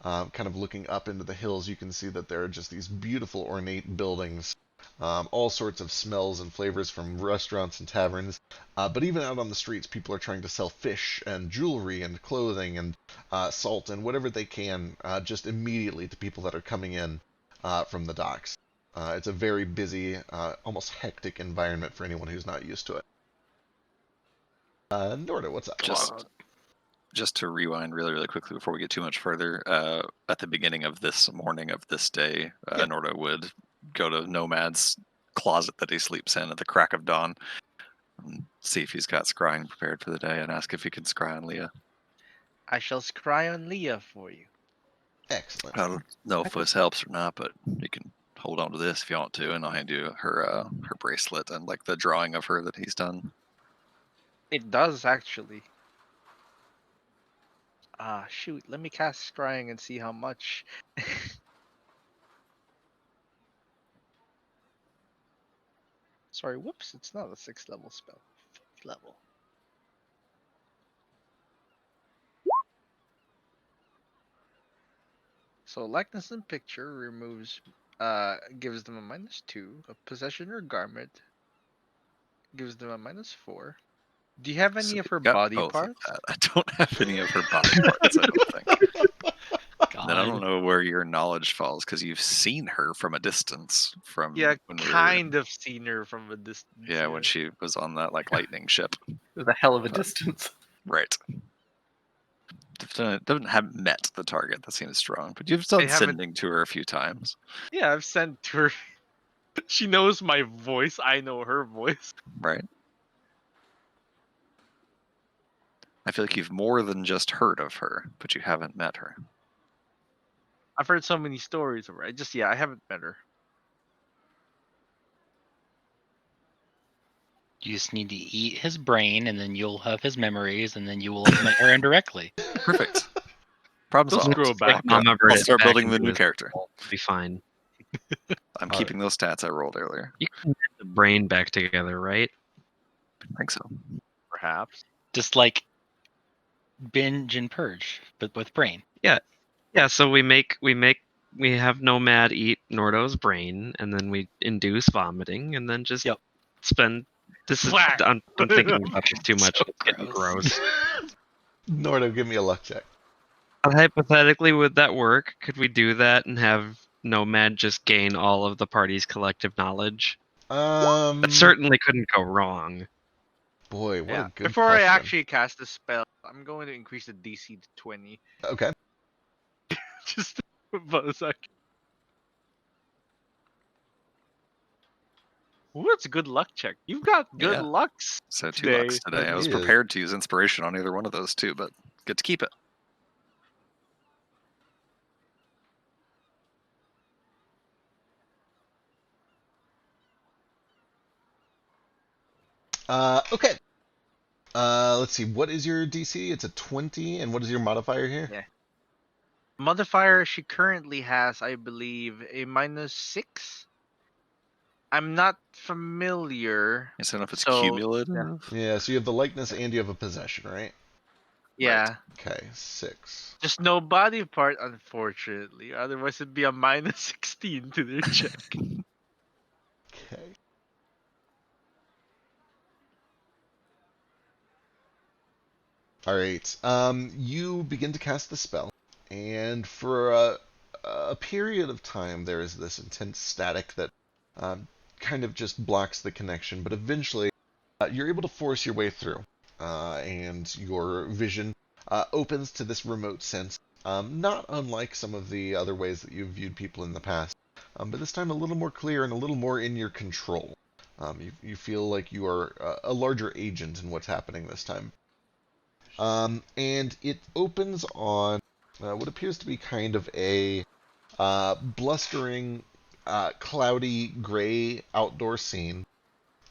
A: Kind of looking up into the hills, you can see that there are just these beautiful ornate buildings, all sorts of smells and flavors from restaurants and taverns. But even out on the streets, people are trying to sell fish and jewelry and clothing and salt and whatever they can just immediately to people that are coming in from the docks. It's a very busy, almost hectic environment for anyone who's not used to it. Norda, what's up?
D: Just to rewind really, really quickly before we get too much further, at the beginning of this morning of this day, Norda would go to Nomad's closet that he sleeps in at the crack of dawn, and see if he's got scrying prepared for the day, and ask if he can scry on Leah.
H: I shall scry on Leah for you.
A: Excellent.
D: I don't know if this helps or not, but you can hold on to this if you want to, and I'll hand you her bracelet and like the drawing of her that he's done.
H: It does actually. Shoot, let me cast scrying and see how much. Sorry, whoops, it's not a 6th level spell. 5th level. So likeness and picture removes gives them a -2. A possession or garment gives them a -4. Do you have any
D: So
H: of her
D: got
H: body
D: both of
H: parts?
D: that. I don't have any of her body parts, I don't think.
I: God.
D: Then I don't know where your knowledge falls, because you've seen her from a distance. From
H: Yeah,
D: when
H: kind of seen her from a distance.
D: Yeah, when she was on that like lightning ship.
C: It was a hell of a distance.
D: Right. Doesn't have met the target. That seems strong, but you've done sending to her a few times.
H: Yeah, I've sent to her. She knows my voice. I know her voice.
D: Right. I feel like you've more than just heard of her, but you haven't met her.
H: I've heard so many stories of her. I haven't met her.
I: You just need to eat his brain, and then you'll have his memories, and then you will have met her indirectly.
D: Perfect. Problem solved.
H: Screw back.
D: I'll start building the new character.
J: Be fine.
D: I'm keeping those stats I rolled earlier.
J: You can get the brain back together, right?
D: I think so.
H: Perhaps.
I: Just like binge and purge, but with brain.
J: Yeah. So we have Nomad eat Nordo's brain, and then we induce vomiting, and then just spend. This is
H: Whack.
J: I'm thinking about this too much.
I: So
J: It's getting gross.
A: Norda, give me a luck check.
J: Hypothetically, would that work? Could we do that and have Nomad just gain all of the party's collective knowledge? That certainly couldn't go wrong.
A: Boy, what a good
H: Before
A: question.
H: I actually cast the spell, I'm going to increase the DC to 20.
A: Okay.
H: Just about a second. Ooh, that's a good luck check. You've got good lucks.
D: So 2
H: today.
D: lucks today. I was
A: Yeah.
D: prepared to use inspiration on either one of those two, but get to keep it.
A: Okay. Let's see. What is your DC? It's a 20, and what is your modifier here?
H: Yeah. Modifier she currently has, I believe, a -6. I'm not familiar.
D: I don't know if it's
H: So,
D: cumulative.
A: Yeah, so you have the likeness and you have a possession, right?
H: yeah.
A: Okay, 6.
H: Just no body part, unfortunately. Otherwise, it'd be a minus 16 to their check.
A: Okay. Alright, you begin to cast the spell, and for a period of time there is this intense static that kind of just blocks the connection, but eventually you're able to force your way through, and your vision opens to this remote sense, not unlike some of the other ways that you've viewed people in the past, but this time a little more clear and a little more in your control. You feel like you are a larger agent in what's happening this time. And it opens on what appears to be kind of a blustering, cloudy, gray outdoor scene.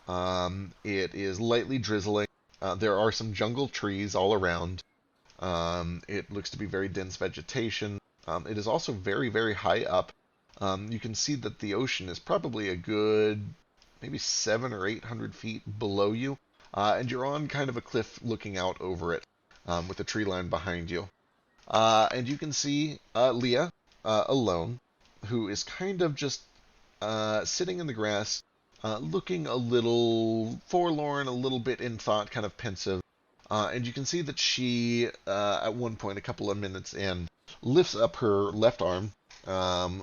A: It is lightly drizzling. There are some jungle trees all around. It looks to be very dense vegetation. It is also very, very high up. You can see that the ocean is probably a good, maybe 700 or 800 feet below you, and you're on kind of a cliff looking out over it, with a tree line behind you. And you can see Leah alone, who is kind of just sitting in the grass, looking a little forlorn, a little bit in thought, kind of pensive. And you can see that she, at one point, a couple of minutes in, lifts up her left arm,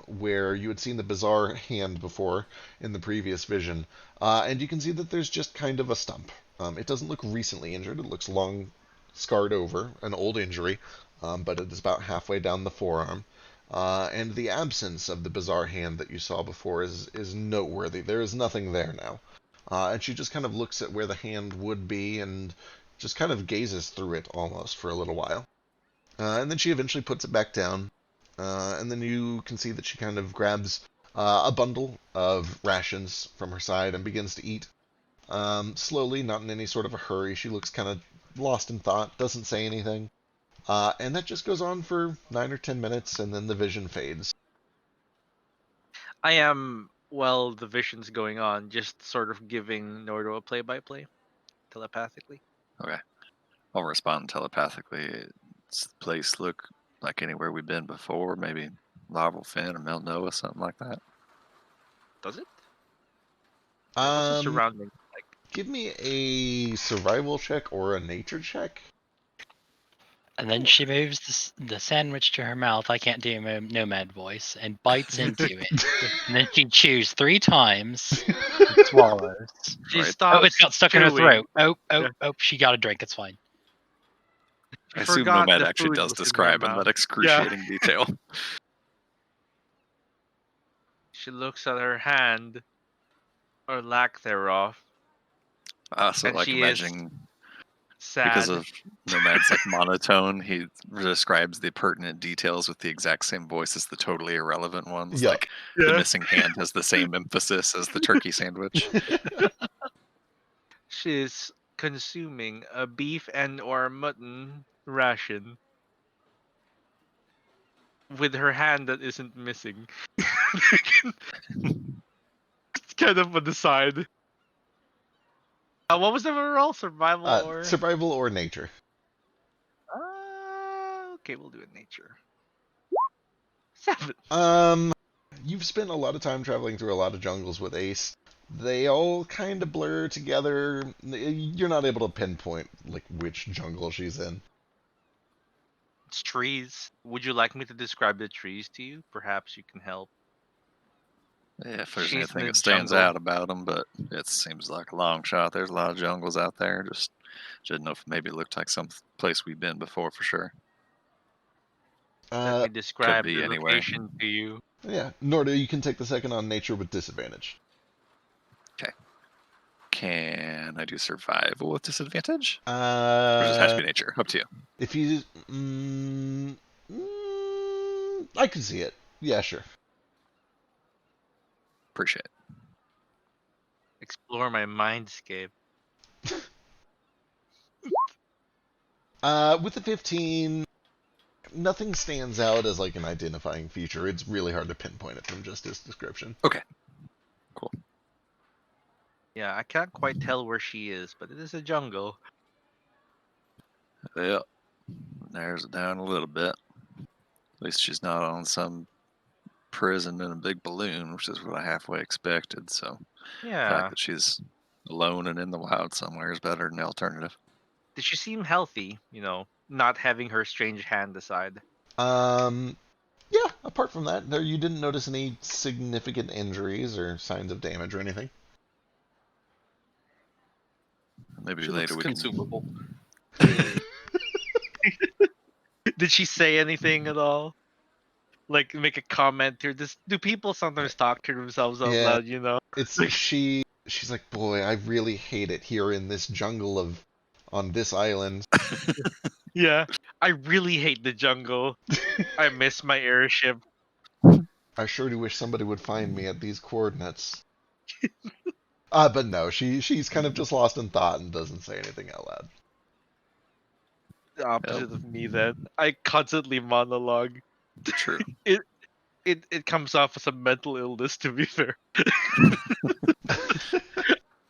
A: where you had seen the bizarre hand before in the previous vision. And you can see that there's just kind of a stump. It doesn't look recently injured. It looks long scarred over, an old injury, but it is about halfway down the forearm. And the absence of the bizarre hand that you saw before is noteworthy. There is nothing there now. And she just kind of looks at where the hand would be and just kind of gazes through it almost for a little while. And then she eventually puts it back down. And then you can see that she kind of grabs a bundle of rations from her side and begins to eat. Slowly, not in any sort of a hurry. She looks kind of lost in thought, doesn't say anything. And that just goes on for 9 or 10 minutes, and then the vision fades.
H: I am, while the vision's going on, just sort of giving Nordo a play-by-play telepathically.
D: Okay. I'll respond telepathically. Does the place look like anywhere we've been before? Maybe Larval Fen or Mount Noah, something like that?
H: Does it? What's the surrounding like?
A: Give me a survival check or a nature check.
I: And then she moves the sandwich to her mouth. I can't do a nomad voice, and bites into it. And then she chews 3 times and swallows.
H: She
D: Right.
H: stops.
I: Oh, it's got stuck in her
H: chewing.
I: throat.
H: Yeah.
I: Oh, she got a drink. It's fine.
D: I assume
H: Forgot
D: Nomad
H: the
D: actually
H: food
D: does
H: was in her
D: describe in
H: mouth.
D: that excruciating detail.
H: She looks at her hand, or lack thereof,
D: So
H: and
D: like
H: she is
D: imagining
H: sad.
D: because of Nomad's like monotone, he describes the pertinent details with the exact same voice as the totally irrelevant ones.
A: Yeah.
D: Like the missing hand has the same emphasis as the turkey sandwich.
H: She is consuming a beef and or mutton ration with her hand that isn't missing. It's kind of on the side. What was the roll? Survival or?
A: Survival or nature.
H: Okay, we'll do it nature. 7.
A: You've spent a lot of time traveling through a lot of jungles with Ace. They all kind of blur together. You're not able to pinpoint like which jungle she's in.
H: It's trees. Would you like me to describe the trees to you? Perhaps you can help.
D: Yeah, if there's
H: She's in
D: anything
H: the
D: that stands
H: jungle.
D: out about them, but it seems like a long shot. There's a lot of jungles out there. Just didn't know if maybe it looked like some place we've been before for sure.
H: Let me describe
D: be
H: the
D: anywhere.
H: location to you.
A: Yeah, Norda, you can take the second on nature with disadvantage.
D: Can I do survival with disadvantage? Or
A: Uh,
D: does it have to be nature? Up to you.
A: if you, I can see it. Yeah, sure.
D: Appreciate it.
H: Explore my mindscape.
A: With the 15, nothing stands out as like an identifying feature. It's really hard to pinpoint it from just this description.
D: Okay. Cool.
H: Yeah, I can't quite tell where she is, but it is a jungle.
D: Yep. Narrows it down a little bit. At least she's not on some prison in a big balloon, which is what I halfway expected. So the fact
H: Yeah.
D: that she's alone and in the wild somewhere is better than the alternative.
H: Did she seem healthy? Not having her strange hand aside.
A: Yeah, apart from that, you didn't notice any significant injuries or signs of damage or anything.
D: Maybe
C: She looks
D: later we can.
C: consumable.
H: Did she say anything at all? Like make a comment here? Do people sometimes talk to themselves out
A: Yeah,
H: loud?
A: it's she's like, boy, I really hate it here in this jungle on this island.
H: Yeah. I really hate the jungle. I miss my airship.
A: I sure do wish somebody would find me at these coordinates. But no, she's kind of just lost in thought and doesn't say anything out loud.
H: The opposite of me then. I constantly monologue.
D: True.
H: It comes off as a mental illness, to be fair.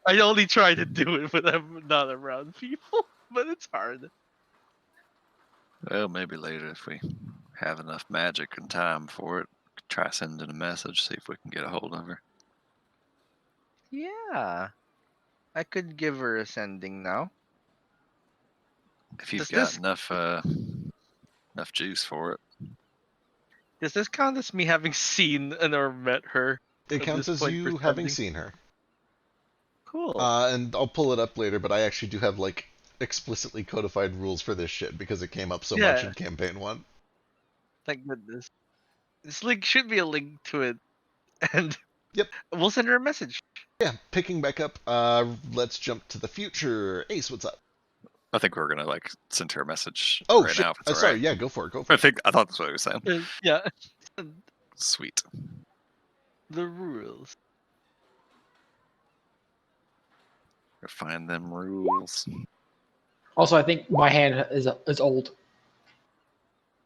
H: I only try to do it when I'm not around people, but it's hard.
D: Well, maybe later if we have enough magic and time for it, try sending a message, see if we can get a hold of her.
H: Yeah. I could give her a sending now.
D: If you've
H: Does
D: got
H: this
D: enough juice for it.
H: does this count as me having seen and or met her
A: It
H: at
A: counts
H: this
A: as
H: point for
A: you having
H: sending?
A: seen her.
H: Cool.
A: And I'll pull it up later, but I actually do have like explicitly codified rules for this shit because it came up so much
H: Yeah.
A: in campaign 1.
H: Thank goodness. This link should be a link to it, and
A: Yep.
H: we'll send her a message.
A: Yeah, picking back up, let's jump to the future. Ace, what's up?
D: I think we're gonna like send her a message
A: Oh,
D: right
A: shit.
D: now if it's
A: Sorry,
D: alright.
A: yeah, go for it, go for it.
D: I thought that's what he was saying.
H: Yeah.
D: Sweet.
H: The rules.
D: Go find them rules.
E: Also, I think my hand is old.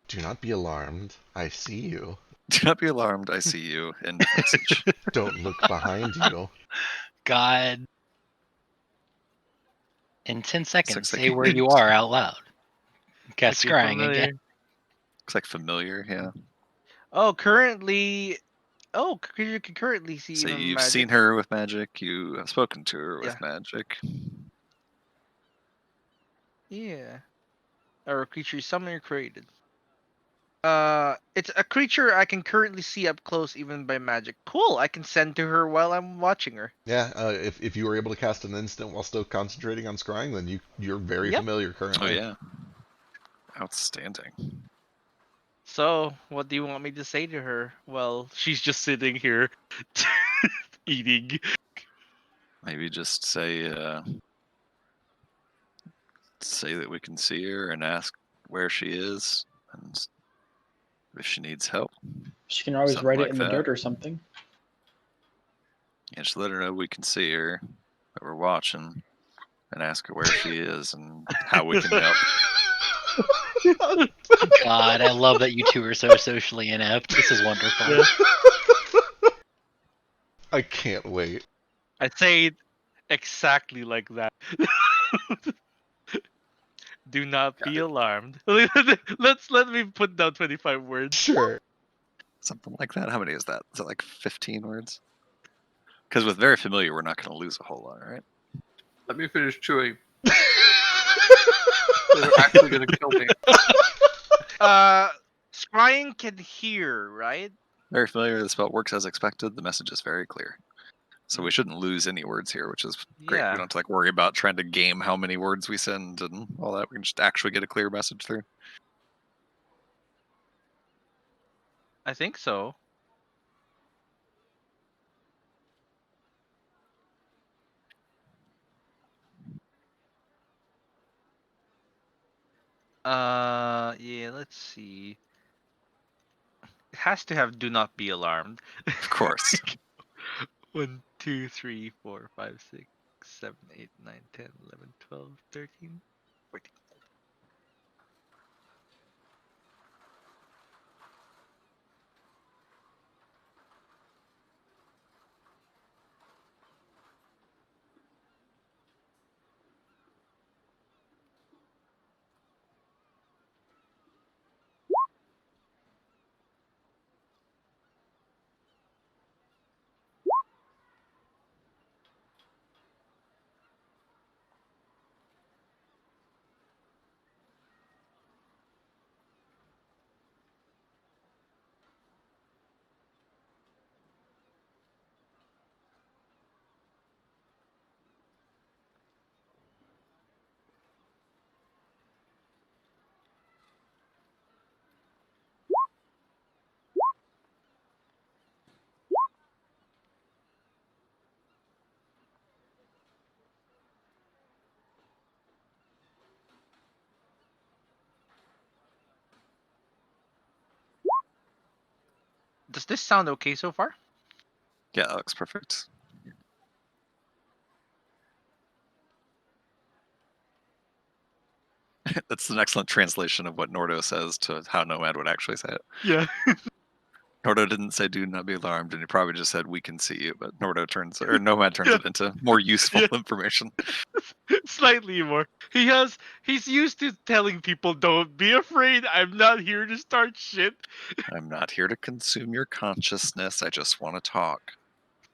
A: Do not be alarmed. I see you.
D: Do not be alarmed, I see you. End of message.
A: Don't look behind you.
I: God. In 10 seconds,
D: 6
I: say where you
D: seconds.
I: are out loud. Cast
H: Looking
I: scrying
H: familiar.
I: again.
D: Looks like familiar, yeah.
H: Oh, currently. Oh, you can currently see
D: So
H: even
D: you've
H: magic.
D: seen her with magic, you have spoken to her with
H: Yeah.
D: magic.
H: Yeah. Or a creature summoned or created. It's a creature I can currently see up close even by magic. Cool. I can send to her while I'm watching her.
A: Yeah, if you were able to cast an instant while still concentrating on scrying, then you're very
H: Yep.
A: familiar
D: Oh
A: currently.
D: yeah. Outstanding.
H: So, what do you want me to say to her? Well, she's just sitting here eating.
D: Maybe just say that we can see her and ask where she is and if she needs help.
E: She can always
D: Something
E: write it
D: like
E: in the
D: that.
E: dirt or something.
D: Yeah, just let her know we can see her, that we're watching, and ask her where she is and how we can help.
I: God, I love that you two are so socially inept. This is wonderful.
A: I can't wait.
H: I say it exactly like that. Do not be alarmed. Let me put down 25 words.
A: Sure.
D: Something like that. How many is that? Is it like 15 words? Because with very familiar, we're not going to lose a whole lot, right?
C: Let me finish chewing. They're actually gonna kill me.
H: Scrying can hear, right?
D: Very familiar. The spell works as expected. The message is very clear. So we shouldn't lose any words here, which is great.
H: Yeah.
D: We don't have to like worry about trying to game how many words we send and all that. We can just actually get a clear message through.
H: I think so. Yeah, let's see. It has to have do not be alarmed.
D: Of course.
H: 1, 2, 3, 4, 5, 6, 7, 8, 9, 10, 11, 12, 13, 14. Does this sound okay so far?
D: Yeah, that looks perfect. That's an excellent translation of what Nordo says to how Nomad would actually say it.
H: Yeah.
D: Nordo didn't say "do not be alarmed," and he probably just said "we can see you." But Nomad turns it into more useful information.
H: Slightly more. He's used to telling people, "Don't be afraid. I'm not here to start shit.
D: I'm not here to consume your consciousness. I just want to talk.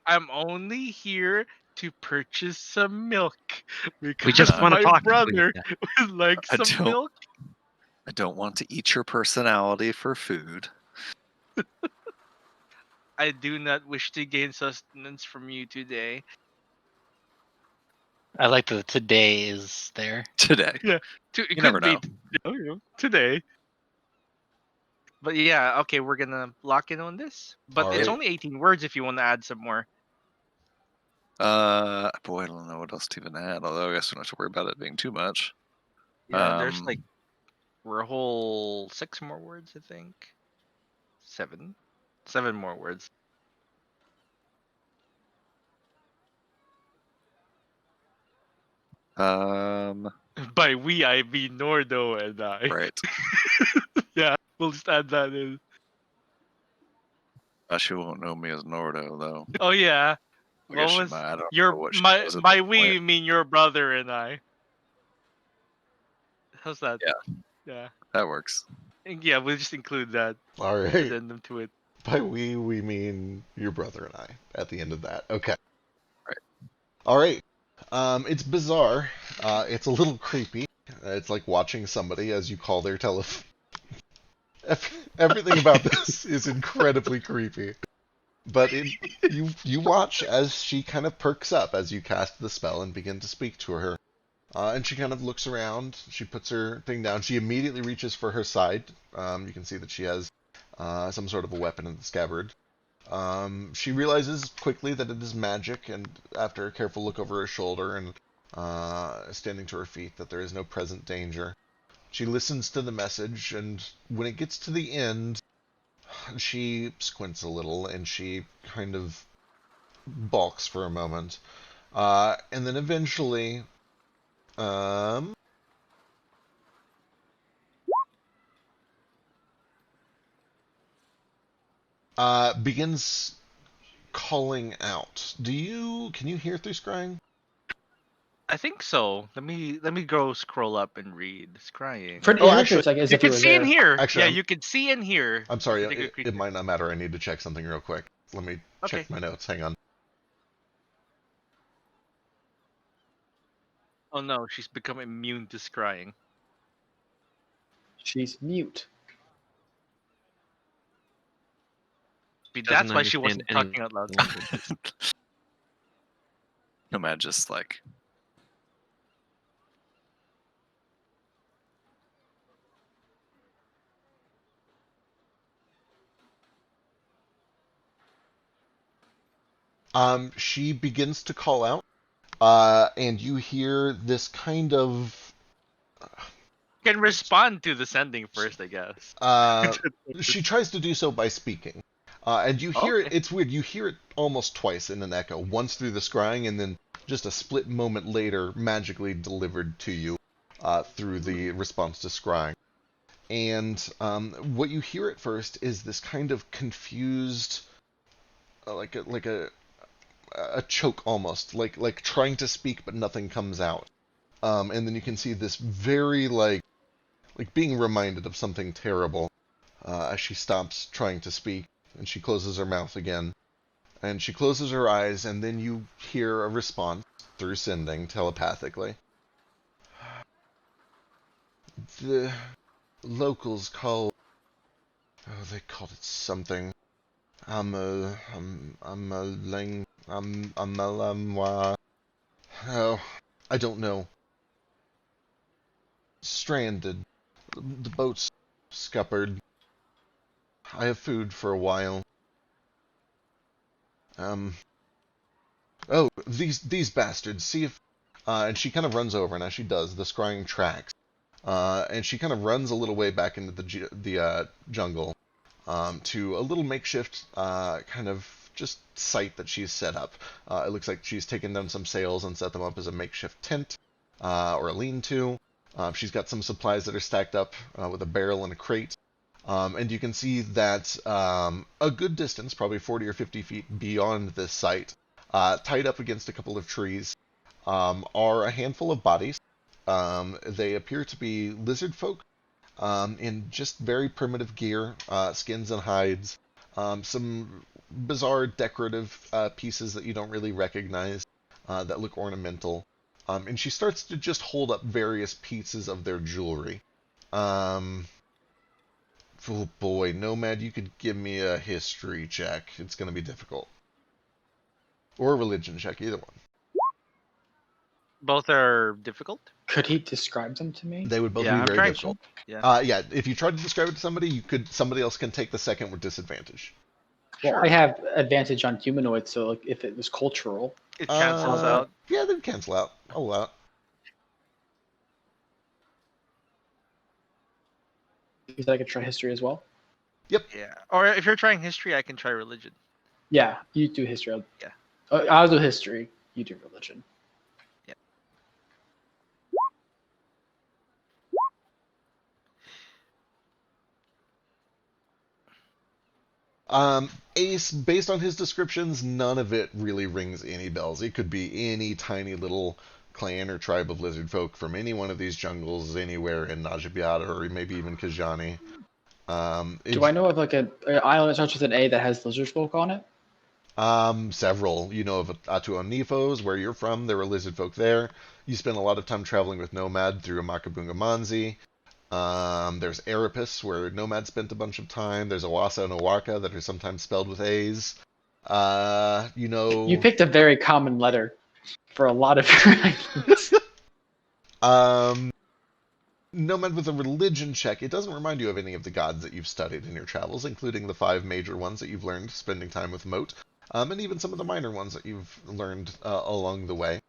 H: I'm only here to purchase some milk because
J: We just want to
H: my
J: talk.
H: brother would like
D: I
H: some
D: don't-
H: milk."
D: I don't want to eat your personality for food.
H: I do not wish to gain sustenance from you today.
I: I like that today is there.
D: Today.
H: Yeah, it
D: You
H: could
D: never
H: be
D: know.
H: today. But yeah, okay, we're gonna lock in on this. But
A: All
H: it's
A: right.
H: only 18 words if you want to add some more.
D: Boy, I don't know what else to even add. Although I guess we don't have to worry about it being too much.
H: Yeah, there's like we're a whole 6 more words, I think. 7 more words. By we, I mean Nordo and I.
D: Right.
H: Yeah, we'll just add that in.
D: She won't know me as Nordo though.
H: Oh yeah.
D: I guess
H: What
D: she
H: was
D: might. I don't
H: your
D: know what she
H: my
D: knows at
H: by
D: this
H: we
D: point.
H: mean your brother and I. How's that?
D: Yeah.
H: Yeah.
D: That works.
H: Yeah, we'll just include that
A: All right.
H: addendum to it.
A: By we mean your brother and I at the end of that. Okay.
D: Right.
A: All right. It's bizarre. It's a little creepy. It's like watching somebody as you call their telephone. Everything about this is incredibly creepy. But you watch as she kind of perks up as you cast the spell and begin to speak to her. And she kind of looks around. She puts her thing down. She immediately reaches for her side. You can see that she has some sort of a weapon in the scabbard. She realizes quickly that it is magic, and after a careful look over her shoulder and standing to her feet, that there is no present danger. She listens to the message, and when it gets to the end, she squints a little, and she kind of balks for a moment. And then eventually, begins calling out. Can you hear through scrying?
H: I think so. Let me go scroll up and read. Scrying.
E: For,
A: Oh,
E: it
A: actually,
E: looks like as
H: You
E: if you
H: can
E: were
H: see and
E: there.
H: hear.
A: Actually,
H: Yeah, you can see and hear.
A: I'm sorry,
H: Particular
A: it
H: creature.
A: might not matter. I need to check something real quick. Let me
H: Okay.
A: check my notes. Hang on.
H: Oh no, she's become immune to scrying.
E: She's mute.
H: That's why she
J: understand
H: wasn't
J: any
H: talking out loud.
J: languages.
D: Nomad just like
A: She begins to call out, and you hear this kind of.
H: Can respond to the sending first, I guess.
A: She tries to do so by speaking, and you hear it.
H: Okay.
A: It's weird. You hear it almost twice in an echo. Once through the scrying, and then just a split moment later, magically delivered to you through the response to scrying. And what you hear at first is this kind of confused, like a choke almost, like trying to speak but nothing comes out. And then you can see this very like being reminded of something terrible as she stops trying to speak and she closes her mouth again. And she closes her eyes, and then you hear a response through sending telepathically. The locals call. Oh, they called it something. Oh, I don't know. Stranded. The boat's scuppered. I have food for a while. Oh, these bastards. See if. And she kind of runs over, and as she does, the scrying tracks. And she kind of runs a little way back into the jungle. to a little makeshift kind of just site that she's set up. It looks like she's taken down some sails and set them up as a makeshift tent or a lean-to. She's got some supplies that are stacked up with a barrel and a crate. And you can see that a good distance, probably 40 or 50 feet beyond this site, tied up against a couple of trees, are a handful of bodies. They appear to be lizard folk in just very primitive gear, skins and hides, some bizarre decorative pieces that you don't really recognize that look ornamental. And she starts to just hold up various pieces of their jewelry. Oh boy, Nomad, you could give me a history check. It's going to be difficult. Or a religion check, either one.
B: Both are difficult.
E: Could he describe them to me?
A: They would both
B: Yeah,
A: be
B: I'm
A: very
B: trying
A: difficult.
B: to.
A: Yeah, if you tried to describe it to somebody, somebody else can take the second with disadvantage.
E: Well,
B: Sure.
E: I have advantage on humanoid, so like if it was cultural.
B: It cancels out.
A: Yeah, they'd cancel out. I'll allow it.
E: You said I could try history as well?
B: Yeah. Or if you're trying history, I can try religion.
E: Yeah, you do history.
B: Yeah.
E: I'll do history. You do religion.
B: Yeah.
A: Ace, based on his descriptions, none of it really rings any bells. It could be any tiny little clan or tribe of lizard folk from any one of these jungles anywhere in Najabiata or maybe even Kajani.
E: Do I know of like an island that starts with an A that has lizard folk on it?
A: Several. You know of Atuanifos, where you're from. There were lizard folk there. You spend a lot of time traveling with Nomad through Amakabunga Manzi. There's Erebus, where Nomad spent a bunch of time. There's Awasa and Owarka that are sometimes spelled with A's. You know...
E: You picked a very common letter for a lot of your islands.
A: Nomad with a religion check, it doesn't remind you of any of the gods that you've studied in your travels, including the 5 major ones that you've learned spending time with Moat, and even some of the minor ones that you've learned along the way.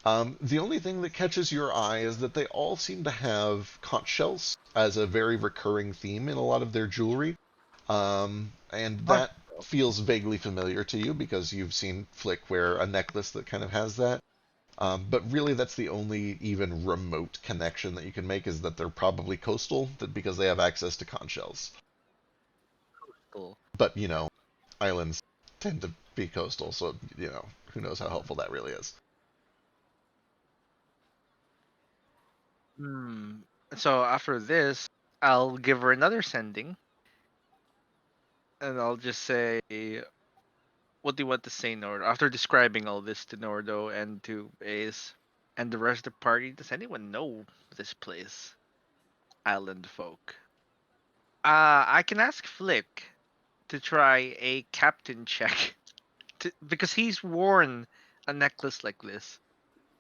A: The only thing that catches your eye is that they all seem to have conch shells as a very recurring theme in a lot of their jewelry, and that feels vaguely familiar to you because you've seen Flick wear a necklace that kind of has that. But really, that's the only even remote connection that you can make, is that they're probably coastal, because they have access to conch shells.
B: Cool.
A: But, you know, islands tend to be coastal, so, you know, who knows how helpful that really is.
B: So after this, I'll give her another sending. And I'll just say, what do you want to say, Nordo? After describing all this to Nordo and to Ace and the rest of the party, does anyone know this place? Island folk. I can ask Flick to try a captain check. Because he's worn a necklace like this.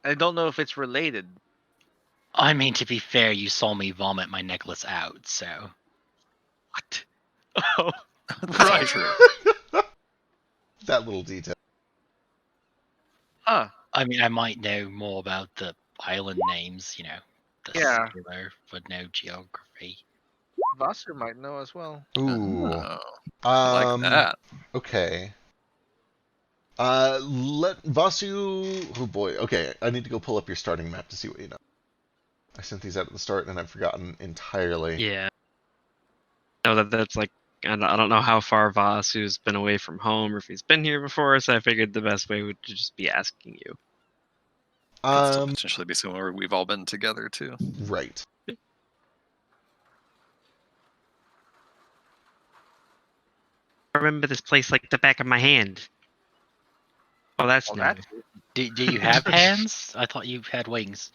B: I don't know if it's related.
I: I mean, to be fair, you saw me vomit my necklace out, so.
B: What? Oh,
D: Right. True.
A: That little detail.
B: huh.
I: I mean, I might know more about the island names, you know, the
B: Yeah.
I: singular, but no geography.
B: Vasu might know as well.
A: Ooh.
D: Like that.
A: Okay. Let Vasu... Oh boy. Okay, I need to go pull up your starting map to see what you know. I sent these out at the start and I've forgotten entirely.
J: Yeah. No, that's like, I don't know how far Vasu's been away from home or if he's been here before, so I figured the best way would just be asking you.
D: Could still potentially be somewhere we've all been together too.
A: Right.
J: I remember this place like the back of my hand. Oh, that's
B: Oh,
J: new.
B: that
I: Do you have hands? I thought you had wings.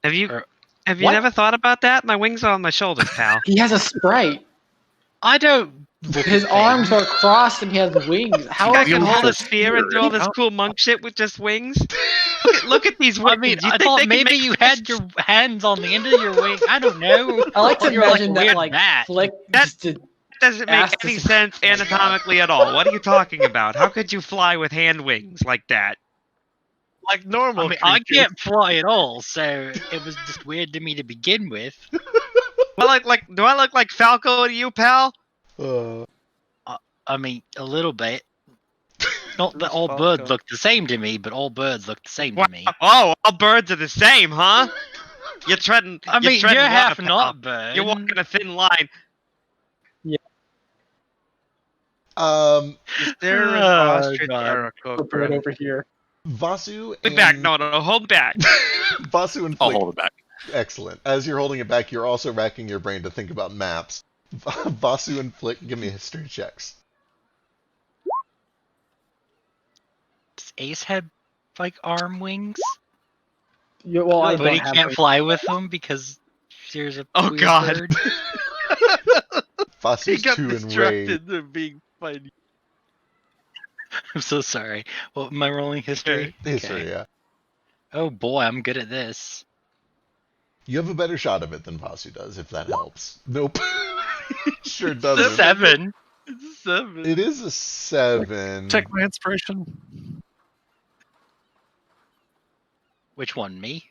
J: Have you
I: Or-
E: What?
J: never thought about that? My wings are on my shoulders, pal.
E: He has a sprite.
I: I don't.
E: His arms are crossed and he has wings. How
J: I
E: else
J: can
E: can
J: hold
E: he
J: a spear and do all this cool monk shit with just wings. Look at these wings.
I: I mean,
J: You
I: I
J: think
I: thought
J: they can
I: maybe
J: make
I: you had your hands on the end of your wing. I don't know.
E: I like to
I: You're like
E: imagine that
I: weird
E: like
I: bat.
E: Flick
J: That-
E: just did.
J: doesn't make
E: Ask
J: any
E: this-
J: sense anatomically at all. What are you talking about? How could you fly with hand wings like that?
B: like normal.
I: I mean, I
B: creatures.
I: can't fly at all, so it was just weird to me to begin with.
J: Do I look like Falco to you, pal?
I: I mean, a little bit. Not that
H: Who's
I: all
H: Falco?
I: birds look the same to me, but all birds look the same
J: Wow.
I: to me.
J: Oh, all birds are the same, huh? You're treading.
I: I mean,
J: treading
I: you're
J: water,
I: half
J: pal.
I: not bird.
J: You're walking a thin line.
H: Is there an
I: Oh,
H: ostrich
I: God.
H: or a
E: Right
H: cobra?
E: over here.
A: Vasu
J: Hold
A: and
J: back. No, hold back.
A: Vasu and
D: I'll
A: Flick.
D: hold it back.
A: Excellent. As you're holding it back, you're also racking your brain to think about maps. Vasu and Flick, give me history checks.
I: Does Ace have like arm wings?
E: Yeah, well, I
I: But
E: don't
I: he
E: have
I: can't
E: wings.
I: fly with them because there's a
J: Oh,
I: weird
J: God.
I: bird.
H: He
A: Vasu's
H: got
A: too enraged.
H: distracted of being funny.
I: I'm so sorry. What am I rolling? History?
A: History,
I: Okay.
A: yeah.
I: Oh boy, I'm good at this.
A: You have a better shot of it than Vasu does, if that helps. Nope. Sure doesn't.
I: 7.
H: It's a 7.
A: It is a 7.
D: Take my inspiration.
I: Which one, me?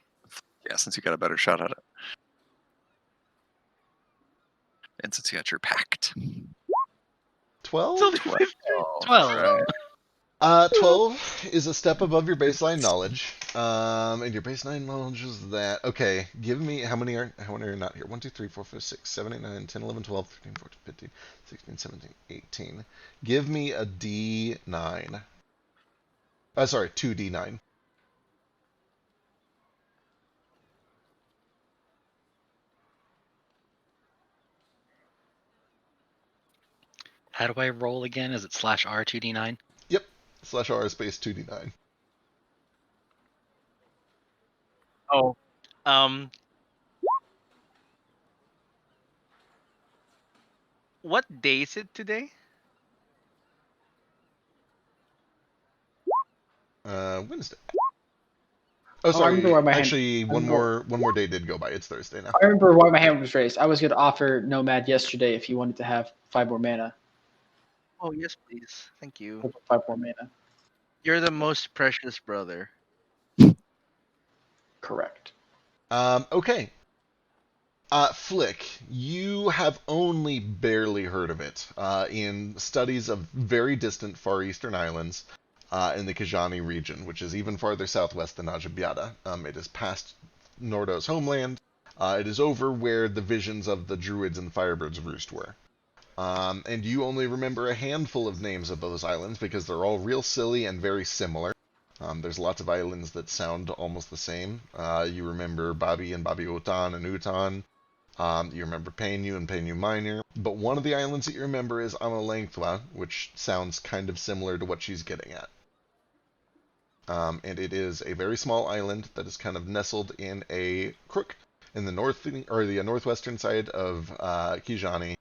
D: Yeah, since you got a better shot at it. And since you got your pact.
A: 12?
I: 12.
A: 12 is a step above your baseline knowledge. And your baseline knowledge is that. Okay, give me how many are not here? 1, 2, 3, 4, 5, 6, 7, 8, 9, 10, 11, 12, 13, 14, 15, 16, 17, 18. Give me a D9. Sorry, 2D9.
I: How do I roll again? Is it /R2D9?
A: Yep. /R space 2D9.
H: Oh. What day is it today?
A: Wednesday. Oh,
E: I
A: sorry.
E: remember why my hand-
A: Actually, one more day did go by. It's Thursday now.
E: I remember why my hand was raised. I was going to offer Nomad yesterday if you wanted to have 5 more mana.
H: Oh, yes, please. Thank you.
E: 5 more mana.
H: You're the most precious brother.
E: Correct.
A: Okay. Flick, you have only barely heard of it in studies of very distant Far Eastern islands in the Kijani region, which is even farther southwest than Ajabiata. It is past Nordo's homeland. It is over where the visions of the Druids and Firebirds Roost were. And you only remember a handful of names of those islands because they're all real silly and very similar. There's lots of islands that sound almost the same. You remember Babi and Babi Utan and Utan. You remember Painu and Painu Minor. But one of the islands that you remember is Amalangthwa, which sounds kind of similar to what she's getting at. And it is a very small island that is kind of nestled in a crook in the northwestern side of Kijani.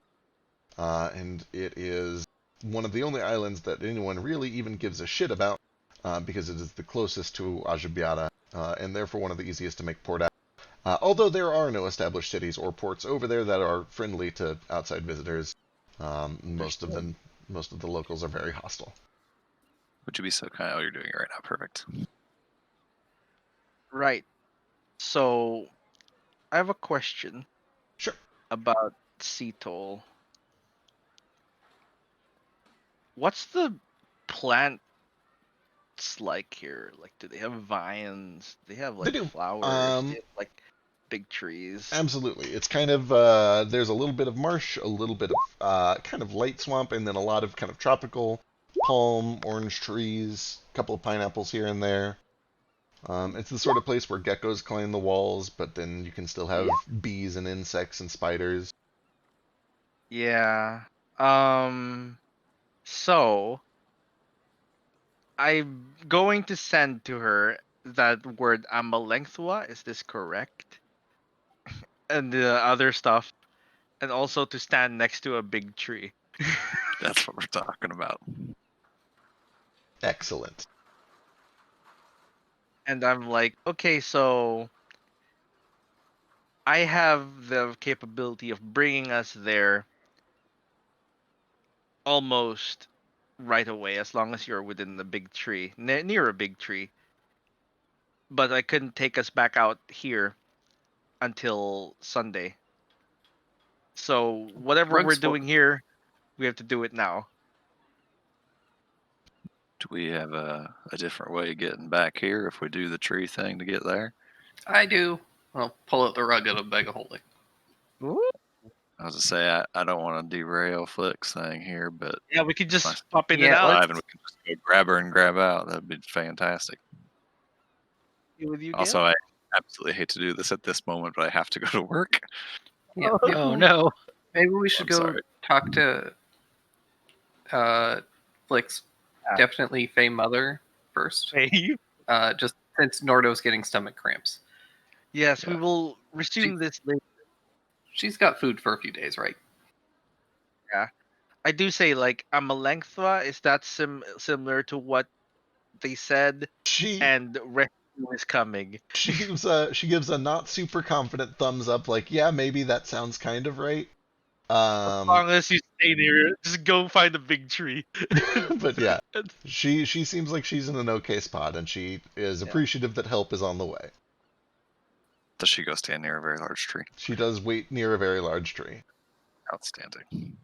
A: And it is one of the only islands that anyone really even gives a shit about because it is the closest to Ajabiata and therefore one of the easiest to make port out. Although there are no established cities or ports over there that are friendly to outside visitors, most of the locals are very hostile.
D: Would you be so kind? Oh, you're doing it right now. Perfect.
H: Right. So, I have a question.
A: Sure.
H: About Cetol. What's the plants like here? Like, do they have vines? They have like
A: They do.
H: flowers. They have like big trees.
A: Absolutely. It's kind of there's a little bit of marsh, a little bit of kind of light swamp, and then a lot of kind of tropical palm, orange trees, a couple of pineapples here and there. It's the sort of place where geckos climb the walls, but then you can still have bees and insects and spiders.
H: Yeah. So I'm going to send to her that word Amalengthua. Is this correct? And the other stuff, and also to stand next to a big tree.
D: That's what we're talking about.
A: Excellent.
H: And I'm like, okay, so I have the capability of bringing us there almost right away, as long as you're within the big tree, near a big tree. But I couldn't take us back out here until Sunday. So whatever
C: Rug's
H: we're
C: full.
H: doing here, we have to do it now.
D: Do we have a different way of getting back here if we do the tree thing to get there?
C: I do. I'll pull out the rug out of a bag of holding.
D: I was to say I don't want to derail Flick's thing here, but
H: Yeah, we could
D: if I
H: just pop in
C: Yeah,
H: and out.
D: live and we can just go grab her and grab out. That'd be fantastic.
H: With you,
D: Also,
H: Gail?
D: I absolutely hate to do this at this moment, but I have to go to work.
C: Yeah,
I: Oh no.
C: Maybe we should
D: I'm
C: go
D: sorry.
C: talk to Flick's definitely Faye mother first.
H: Hey.
C: Just since Nordo's getting stomach cramps.
H: Yes, we
D: Yeah.
H: will resume this later.
C: She's got food for a few days, right?
H: I do say, like, Amalengthwa, is that similar to what they said?
A: She
H: And rescue is coming.
A: she gives a not super confident thumbs up, like, yeah, maybe that sounds kind of right.
H: As long as you stay near it, just go find a big tree.
A: But yeah, she seems like she's in an okay spot, and she is appreciative that help is on the way.
D: Does she go stand near a very large tree?
A: She does wait near a very large tree.
D: Outstanding.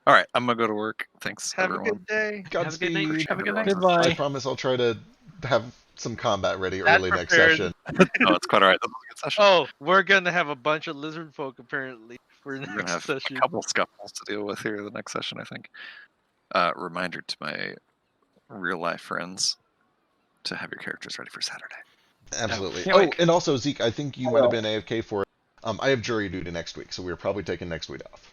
D: All right, I'm gonna go to work. Thanks,
H: Have
D: everyone.
H: a good day.
A: Godspeed.
C: Have a good night.
I: Goodbye.
A: I promise I'll try to have some combat ready
H: That
A: early next
H: prepared.
A: session.
D: No, it's quite all right. That was a good session.
H: Oh, we're gonna have a bunch of lizard folk apparently for
D: We're gonna
H: next
D: have
H: session.
D: a couple scuffles to deal with here the next session, I think. Reminder to my real life friends to have your characters ready for Saturday.
A: Absolutely.
I: can't
A: Oh,
I: wait.
A: and also, Zeke, I think you might have been AFK for it. I have jury duty next week, so we're probably taking next week off.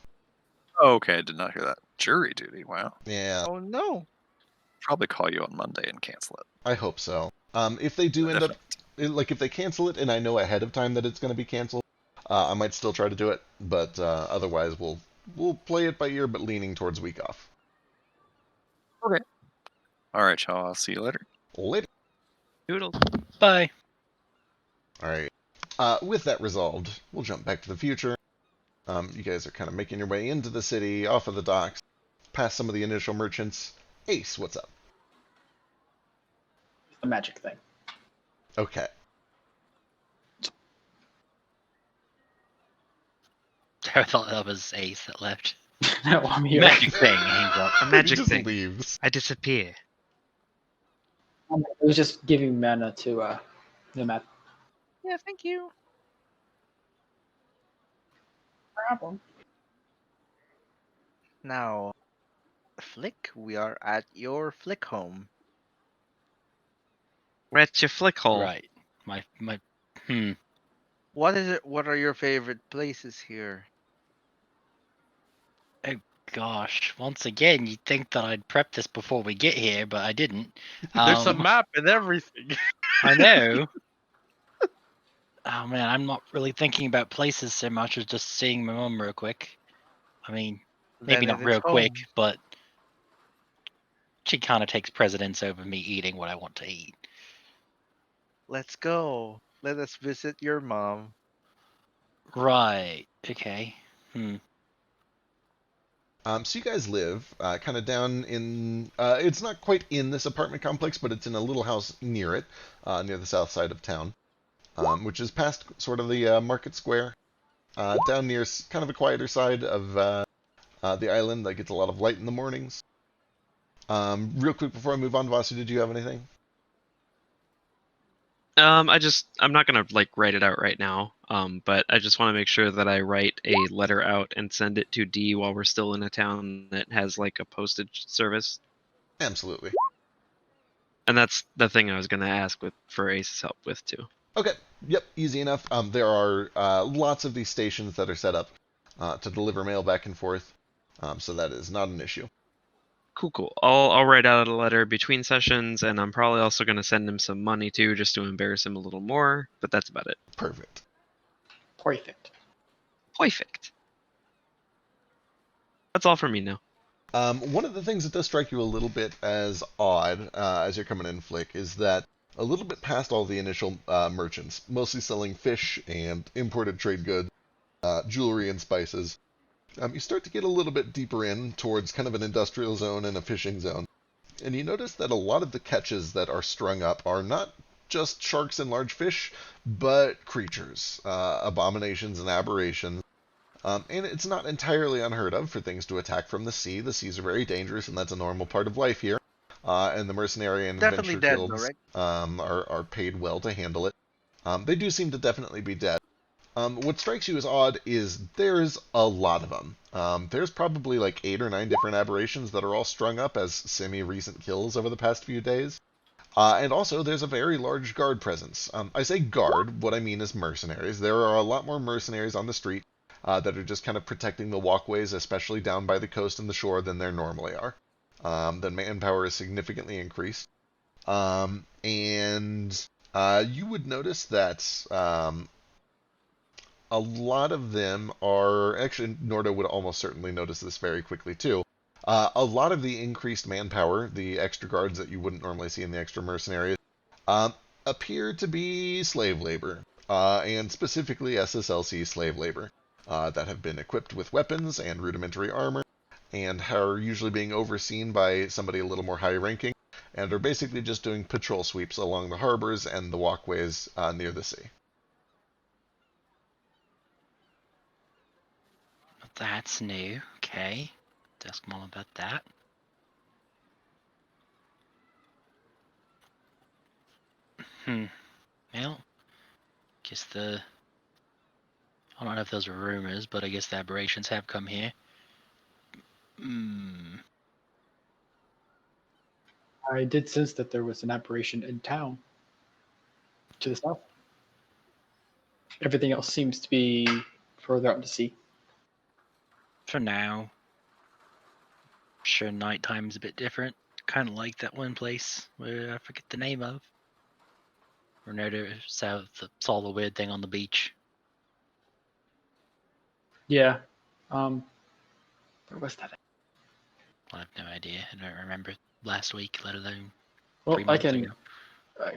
D: Oh, okay, I did not hear that. Jury duty. Wow.
A: Yeah,
H: Oh no.
D: Probably call you on Monday and cancel it.
A: I hope so. If they do end up, like, if they cancel it and I know ahead of time that it's going to be canceled, I might still try to do it. But otherwise, we'll play it by ear, but leaning towards week off.
D: All right, y'all. I'll see you later.
A: Later.
J: Doodles.
I: Bye.
A: All right. With that resolved, we'll jump back to the future. You guys are kind of making your way into the city, off of the docks, past some of the initial merchants. Ace, what's up?
E: The magic thing.
A: Okay.
I: I thought that was Ace that left.
E: No, I'm here.
I: Magic thing. Hangs up.
J: A
A: He
J: magic
A: just
J: thing.
A: leaves.
J: I disappear.
E: It was just giving mana to the map.
H: Yeah, thank you.
E: Problem.
H: Now, Flick, we are at your Flick home.
J: We're at your flick hole.
I: Right. My.
H: What is it? What are your favorite places here?
I: Gosh. Once again, you'd think that I'd prep this before we get here, but I didn't.
H: There's a map and everything.
I: I know. Oh man, I'm not really thinking about places so much as just seeing my mum real quick. I mean, maybe
H: Then
I: not
H: it is
I: real quick,
H: home.
I: but she kind of takes precedence over me eating what I want to eat.
H: Let's go. Let us visit your mom.
I: Right. Okay.
A: So you guys live kind of down in, it's not quite in this apartment complex, but it's in a little house near it, near the south side of town, which is past sort of the market square, down near kind of a quieter side of the island that gets a lot of light in the mornings. Real quick before I move on, Vasu, did you have anything?
J: I'm not gonna like write it out right now. But I just want to make sure that I write a letter out and send it to D while we're still in a town that has like a postage service.
A: Absolutely.
J: And that's the thing I was gonna ask for Ace's help with too.
A: Okay. Yep. Easy enough. There are lots of these stations that are set up to deliver mail back and forth, so that is not an issue.
J: Cool. I'll write out a letter between sessions, and I'm probably also gonna send him some money too, just to embarrass him a little more. But that's about it.
A: Perfect.
E: Perfect.
J: Perfect. That's all for me now.
A: One of the things that does strike you a little bit as odd as you're coming in, Flick, is that a little bit past all the initial merchants, mostly selling fish and imported trade goods, jewelry and spices, you start to get a little bit deeper in towards kind of an industrial zone and a fishing zone. And you notice that a lot of the catches that are strung up are not just sharks and large fish, but creatures, abominations and aberrations. And it's not entirely unheard of for things to attack from the sea. The seas are very dangerous, and that's a normal part of life here. And the mercenary and
B: Definitely
A: adventure
B: dead, though,
A: guilds
B: right?
A: are paid well to handle it. They do seem to definitely be dead. What strikes you as odd is there's a lot of them. There's probably like 8 or 9 different aberrations that are all strung up as semi-recent kills over the past few days. And also, there's a very large guard presence. I say guard, what I mean is mercenaries. There are a lot more mercenaries on the street that are just kind of protecting the walkways, especially down by the coast and the shore, than there normally are. The manpower is significantly increased. And you would notice that a lot of them are... Actually, Nordo would almost certainly notice this very quickly, too. A lot of the increased manpower, the extra guards that you wouldn't normally see in the extra mercenaries, appear to be slave labor, and specifically SSLC slave labor, that have been equipped with weapons and rudimentary armor, and are usually being overseen by somebody a little more high-ranking, and are basically just doing patrol sweeps along the harbors and the walkways near the sea.
I: That's new. Okay. Ask them all about that. Well, guess I don't know if those are rumors, but I guess the aberrations have come here.
E: I did sense that there was an aberration in town to the south. Everything else seems to be further out to sea.
I: For now. Sure, nighttime's a bit different. Kind of like that one place where I forget the name of. Renata South saw the weird thing on the beach.
E: Yeah. Where was that?
I: I have no idea. I don't remember last week, let alone
E: Well,
I: 3
E: I
I: months
E: can
I: ago.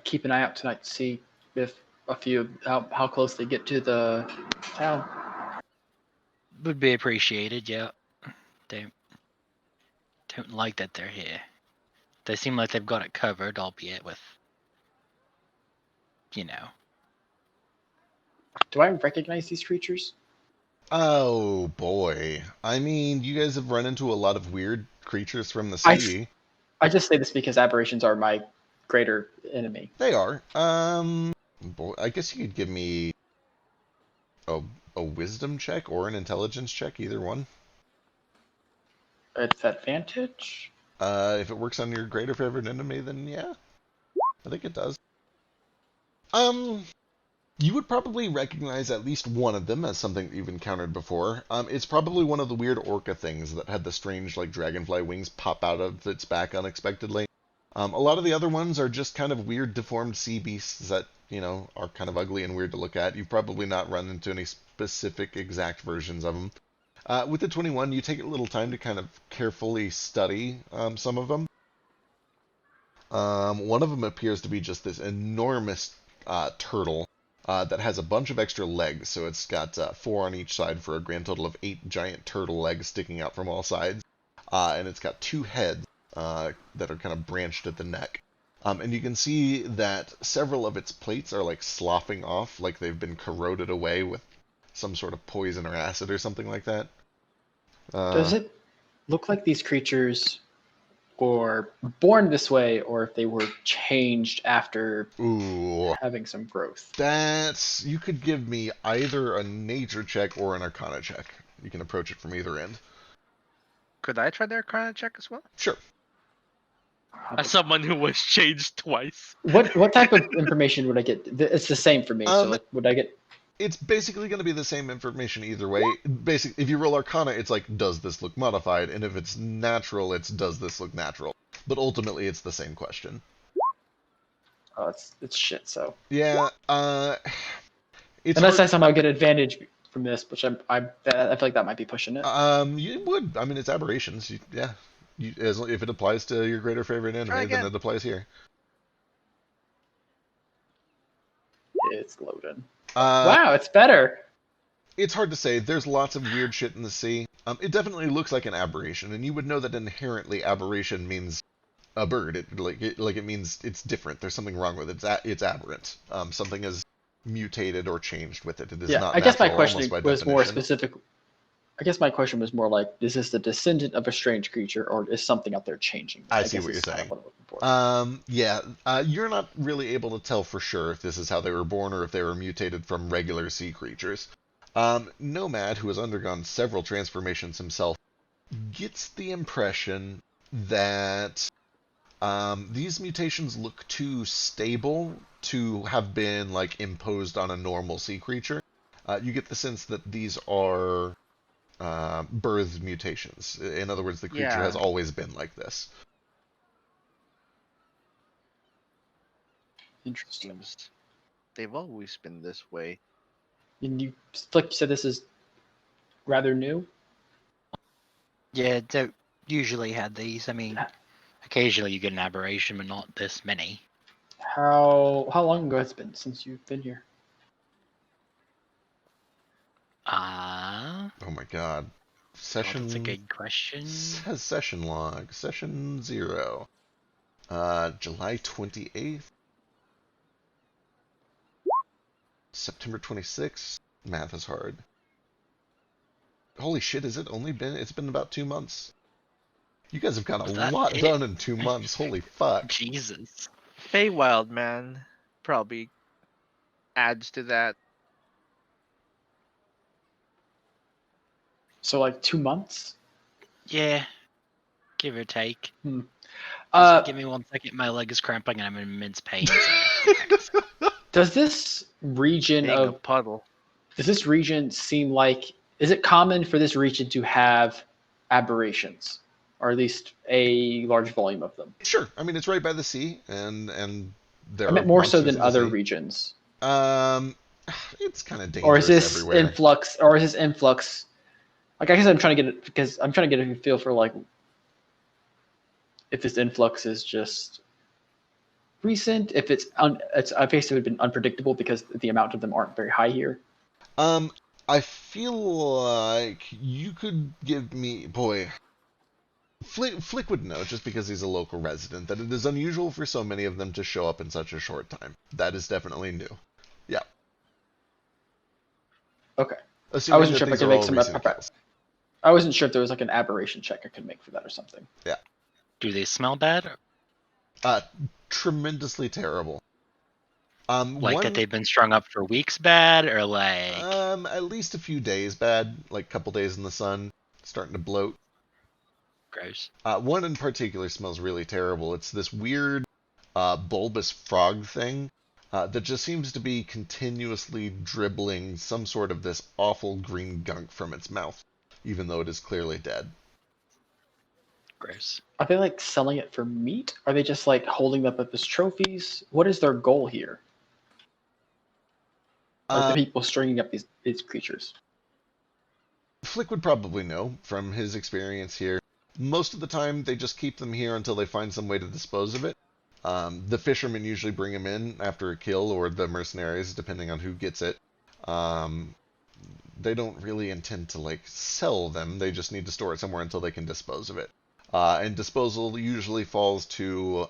E: keep an eye out tonight to see if how close they get to the town.
I: Would be appreciated, yeah. Don't like that they're here. They seem like they've got it covered, albeit with,
E: Do I recognize these creatures?
A: Oh, boy. I mean, you guys have run into a lot of weird creatures from the sea.
E: I just say this because aberrations are my greater enemy.
A: They are. Boy, I guess you could give me a wisdom check or an intelligence check, either one.
E: It's advantage?
A: If it works on your greater favorite enemy, then yeah. I think it does. You would probably recognize at least one of them as something that you've encountered before. It's probably one of the weird orca things that had the strange, like, dragonfly wings pop out of its back unexpectedly. A lot of the other ones are just kind of weird, deformed sea beasts that, are kind of ugly and weird to look at. You've probably not run into any specific exact versions of them. With the 21, you take a little time to kind of carefully study some of them. One of them appears to be just this enormous turtle that has a bunch of extra legs. So it's got 4 on each side for a grand total of 8 giant turtle legs sticking out from all sides. And it's got 2 heads that are kind of branched at the neck. And you can see that several of its plates are like sloughing off, like they've been corroded away with some sort of poison or acid or something like that.
E: Does it look like these creatures were born this way, or if they were changed after having some growth?
A: You could give me either a nature check or an arcana check. You can approach it from either end.
B: Could I try the arcana check as well?
A: Sure.
H: As someone who was changed twice.
E: What type of information would I get? It's the same for me. So like, would I get?
A: It's basically going to be the same information either way. Basically, if you roll Arcana, it's like, does this look modified? And if it's natural, it's, does this look natural? But ultimately, it's the same question.
E: Oh, it's shit. So
A: yeah, it's
E: unless I somehow get advantage from this, which I feel like that might be pushing it.
A: You would. I mean, it's aberrations. Yeah. If it applies to your greater favorite enemy, then it applies here.
E: It's loaded. Wow, it's better.
A: It's hard to say. There's lots of weird shit in the sea. It definitely looks like an aberration, and you would know that inherently aberration means a bird. It means it's different. There's something wrong with it. It's aberrant. Something is mutated or changed with it. It is not.
E: I guess my
A: natural,
E: question was
A: definition.
E: more specific. I guess my question was more like, is this the descendant of a strange creature, or is something out there changing?
A: I see
E: guess
A: what
E: is
A: you're
E: kind
A: saying.
E: of what I'm looking for.
A: Yeah, you're not really able to tell for sure if this is how they were born or if they were mutated from regular sea creatures. Nomad, who has undergone several transformations himself, gets the impression that these mutations look too stable to have been like imposed on a normal sea creature. You get the sense that these are birthed mutations. In other words, the creature has always been like this.
E: Interesting.
K: Seems they've always been this way.
E: And you, like you said, this is rather new.
I: Yeah, don't usually had these. I mean, occasionally you get an aberration, but not this many.
E: How long ago has it been since you've been here?
I: Ah,
A: Oh my god.
I: that's a good question.
A: Says session log. Session 0. July 28th. September 26th. Math is hard. Holy shit, it's been about 2 months. You guys have got
I: Was
A: a
I: that
A: lot
I: it?
A: done in 2 months. Holy fuck.
I: Jesus.
K: Feywild, man, probably adds to that.
E: So like 2 months.
I: Yeah, give or take. Give me 1 second. My leg is cramping and I'm in immense pain. So
E: Does this region
K: Being a
E: of
K: puddle.
E: does this region seem like, is it common for this region to have aberrations, or at least a large volume of them?
A: Sure. I mean, it's right by the sea, and there
E: I
A: are
E: meant more so
A: monsters
E: than
A: in the
E: other
A: sea.
E: regions.
A: It's kind of dangerous
E: Or is this
A: everywhere.
E: influx? Like, I guess I'm trying to get it because I'm trying to get a feel for like if this influx is just recent, if I guess it would have been unpredictable because the amount of them aren't very high here.
A: I feel like you could give me, boy, Flick would know, just because he's a local resident, that it is unusual for so many of them to show up in such a short time. That is definitely new. Yeah.
E: Okay.
A: Assuming
E: I wasn't
A: that
E: sure if I
A: these
E: could
A: are
E: make
A: all
E: some
A: recent kills.
E: I wasn't sure if there was like an aberration check I could make for that or something.
A: Yeah.
I: do they smell bad?
A: Tremendously terrible.
I: Like that they've been strung up for weeks bad, or like
A: at least a few days bad, like a couple days in the sun, starting to bloat.
I: gross?
A: One in particular smells really terrible. It's this weird bulbous frog thing that just seems to be continuously dribbling some sort of this awful green gunk from its mouth, even though it is clearly dead.
I: Gross.
E: Are they like selling it for meat? Are they just like holding them up as trophies? What is their goal here? Like the people stringing up these creatures.
A: Flick would probably know from his experience here. Most of the time, they just keep them here until they find some way to dispose of it. The fishermen usually bring them in after a kill, or the mercenaries, depending on who gets it. They don't really intend to like sell them. They just need to store it somewhere until they can dispose of it. And disposal usually falls to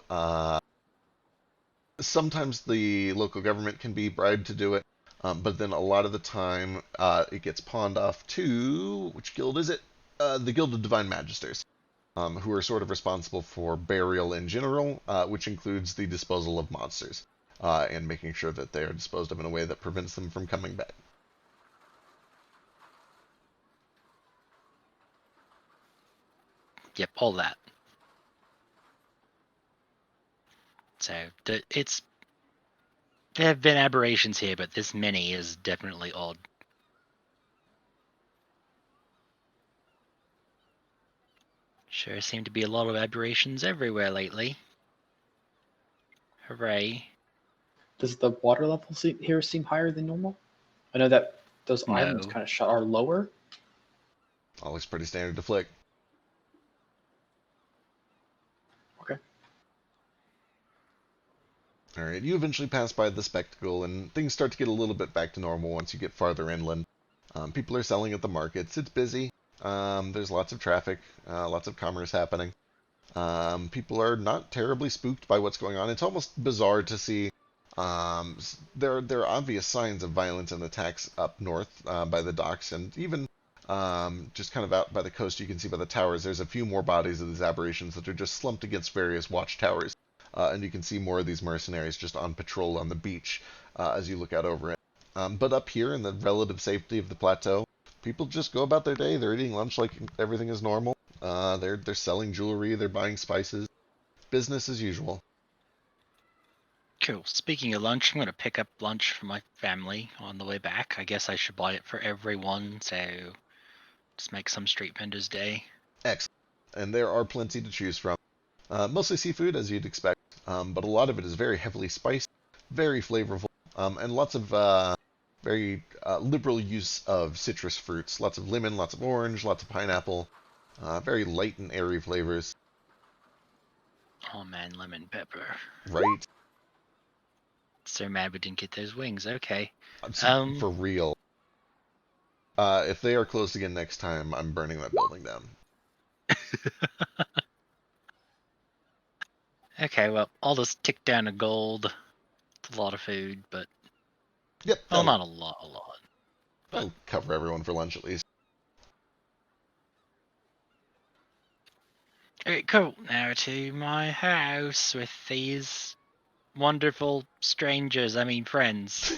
A: sometimes the local government can be bribed to do it. But then a lot of the time, it gets pawned off to, which guild is it? The Guild of Divine Magisters, who are sort of responsible for burial in general, which includes the disposal of monsters, and making sure that they are disposed of in a way that prevents them from coming back.
I: Yep, all that. So there have been aberrations here, but this many is definitely odd. Sure seem to be a lot of aberrations everywhere lately. Hooray.
E: Does the water level here seem higher than normal? I know that those islands
I: No.
E: kind of are lower.
A: All looks pretty standard to Flick.
E: Okay.
A: Alright, you eventually pass by the spectacle, and things start to get a little bit back to normal once you get farther inland. People are selling at the markets. It's busy. There's lots of traffic, lots of commerce happening. People are not terribly spooked by what's going on. It's almost bizarre to see. There are obvious signs of violence and attacks up north by the docks, and even Just kind of out by the coast, you can see by the towers, there's a few more bodies of these aberrations that are just slumped against various watchtowers. And you can see more of these mercenaries just on patrol on the beach as you look out over it. But up here in the relative safety of the plateau, people just go about their day. They're eating lunch like everything is normal. They're selling jewelry, they're buying spices. Business as usual.
I: Cool. Speaking of lunch, I'm going to pick up lunch for my family on the way back. I guess I should buy it for everyone, so just make some street vendor's day.
A: Excellent. And there are plenty to choose from. Mostly seafood, as you'd expect, but a lot of it is very heavily spiced, very flavorful, and lots of very liberal use of citrus fruits. Lots of lemon, lots of orange, lots of pineapple. Very light and airy flavors.
I: Oh man, lemon pepper.
A: Right.
I: So mad we didn't get those wings. Okay.
A: For real. If they are closed again next time, I'm burning that building down.
I: Okay, well, I'll just tick down a gold. It's a lot of food, but
A: yep.
I: Well, not a lot.
A: I'll cover everyone for lunch at least.
I: Okay, cool. Now to my house with these wonderful strangers. I mean, friends.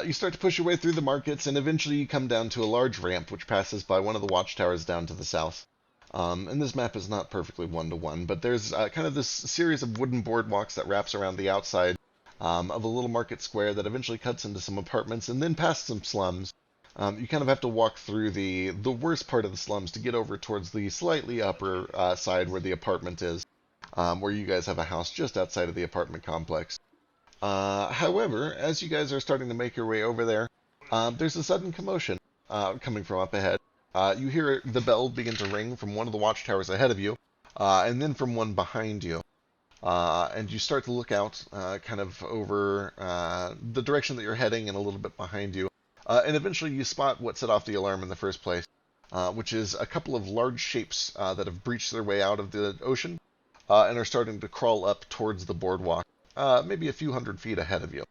A: You start to push your way through the markets, and eventually you come down to a large ramp which passes by one of the watchtowers down to the south. And this map is not perfectly one-to-one, but there's kind of this series of wooden boardwalks that wraps around the outside of a little market square that eventually cuts into some apartments and then past some slums. You kind of have to walk through the worst part of the slums to get over towards the slightly upper side where the apartment is, where you guys have a house just outside of the apartment complex. However, as you guys are starting to make your way over there, there's a sudden commotion coming from up ahead. You hear the bell begin to ring from one of the watchtowers ahead of you, and then from one behind you. And you start to look out kind of over the direction that you're heading and a little bit behind you. And eventually you spot what set off the alarm in the first place, which is a couple of large shapes that have breached their way out of the ocean and are starting to crawl up towards the boardwalk, maybe a few hundred feet ahead of you.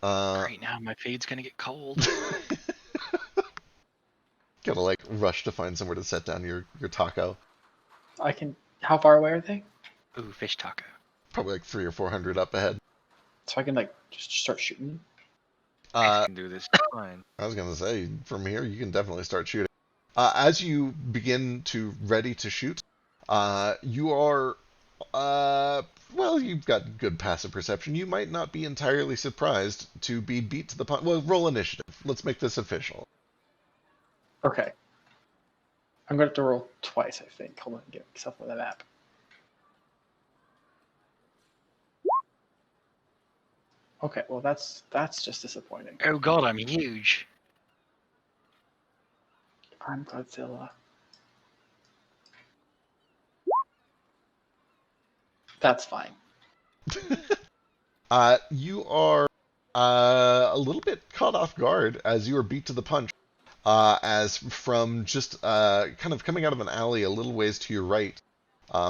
I: Right now, my feed's gonna get cold.
A: Gotta like rush to find somewhere to set down your taco.
E: How far away are they?
I: Ooh, fish taco.
A: Probably like 300 or 400 up ahead.
E: So I can like just start shooting.
K: I can do this fine.
A: I was gonna say, from here you can definitely start shooting. As you begin to ready to shoot, you are well, you've got good passive perception. You might not be entirely surprised to be beat to the punch. Well, roll initiative. Let's make this official.
E: Okay. I'm going to have to roll twice, I think. Hold on, get myself on the map. Okay, well that's just disappointing.
I: Oh god, I'm huge.
E: I'm Godzilla. That's fine.
A: You are a little bit caught off guard as you are beat to the punch. As from just kind of coming out of an alley a little ways to your right,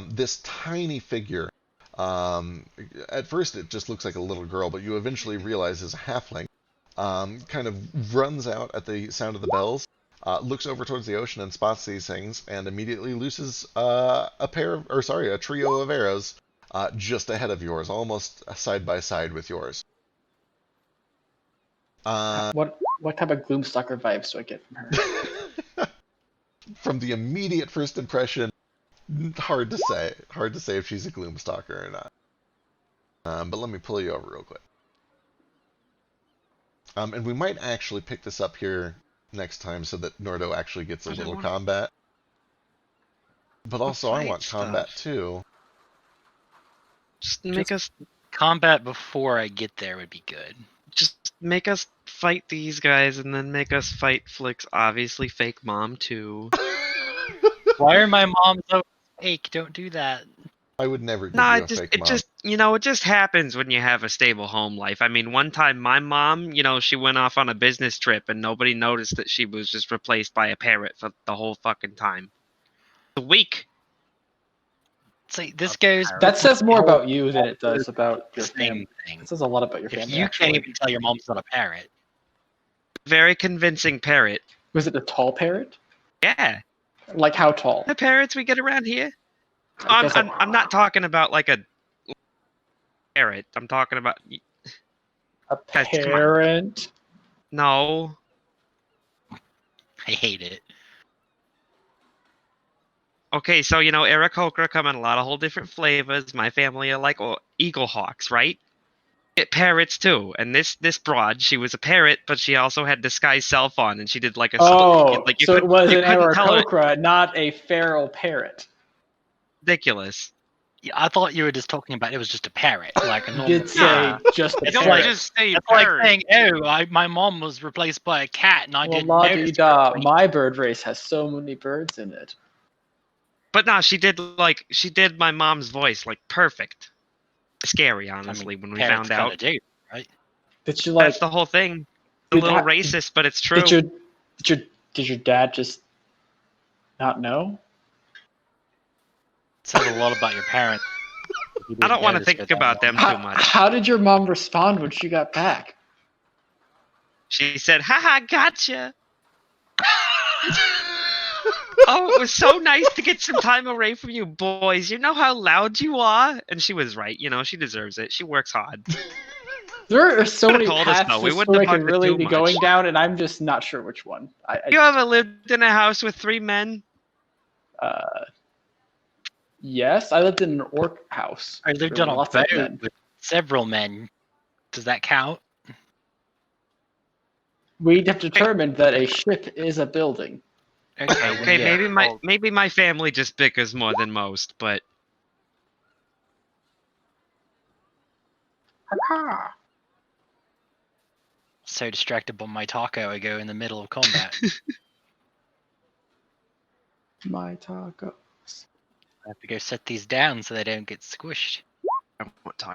A: this tiny figure, at first it just looks like a little girl, but you eventually realize is a halfling, kind of runs out at the sound of the bells, looks over towards the ocean and spots these things, and immediately looses a trio of arrows just ahead of yours, almost side by side with yours.
E: What type of Gloomstalker vibes do I get from her?
A: From the immediate first impression, hard to say. Hard to say if she's a Gloomstalker or not. But let me pull you over real quick. And we might actually pick this up here next time so that Nordo actually gets a little combat. But also, I want combat too.
J: Just make us
I: combat before I get there would be good.
J: Just make us fight these guys and then make us fight Flick's obviously fake mom too.
I: Why are my moms so fake? Don't do that.
A: I would never give you a fake mom.
J: It just happens when you have a stable home life. I mean, one time my mom, she went off on a business trip and nobody noticed that she was just replaced by a parrot for the whole fucking time. A week.
I: See, this goes.
E: That says more about you than it does about your family.
I: Thing.
E: It says a lot about your family.
I: If you can't even tell your mom's not a parrot.
J: Very convincing parrot.
E: Was it a tall parrot?
J: Yeah.
E: Like how tall?
J: The parrots we get around here.
E: I guess
J: I'm not talking about like a parrot. I'm talking about
E: a
J: Guys, come on.
E: parent.
J: no.
I: I hate it.
J: Okay, so Eric Hoker come in a lot of whole different flavors. My family are like eagle hawks, right? Get parrots too. And this broad, she was a parrot, but she also had disguised self on, and she did like a
E: Oh,
J: like you
E: so it was
J: you
E: an
J: couldn't tell her.
E: Aarakocra, not a feral parrot.
J: Ridiculous.
I: Yeah, I thought you were just talking about it was just a parrot, like a
E: You
I: normal.
E: did say
H: Yeah.
E: just a
I: It's
H: Don't
E: parrot.
H: just say
I: It's like
H: parrot.
I: saying, "Oh, my mom was replaced by a cat, and I
E: Well,
I: didn't
E: la
I: notice."
E: di da. My bird race has so many birds in it.
J: But no, she did my mom's voice like perfect. Scary, honestly, when we
I: parrots
J: found out.
I: kinda do, right?
E: Did you like?
J: That's the whole thing. A
E: Did
J: little
E: that-
J: racist, but it's true.
E: Did your dad just not know?
I: It says a lot about your parents. if you
J: I don't
I: didn't
J: want to
I: notice
J: think
I: for that
J: about them
I: long.
J: too much.
E: How did your mom respond when she got back?
J: She said, haha, gotcha. Oh, it was so nice to get some time away from you boys. You know how loud you are? And she was right. She deserves it. She works hard.
E: There are so
J: Could've
E: many
J: told us,
E: paths
J: though. We
E: this
J: wouldn't
E: story
J: have
E: could
J: bugged her
E: really
J: too
E: be
J: much.
E: going down, and I'm just not sure which one.
J: You ever lived in a house with 3 men?
E: Yes, I lived in an orc house.
I: I lived
E: There
I: on
E: were
I: a
E: lots of
I: boat
E: men.
I: with several men. Does that count?
E: We have determined that a ship is a building.
I: Okay,
J: Okay,
I: yeah.
J: maybe my family just bickers more than most, but
I: So distracted by my taco, I go in the middle of combat.
E: My taco.
I: I have to go set these down so they don't get squished.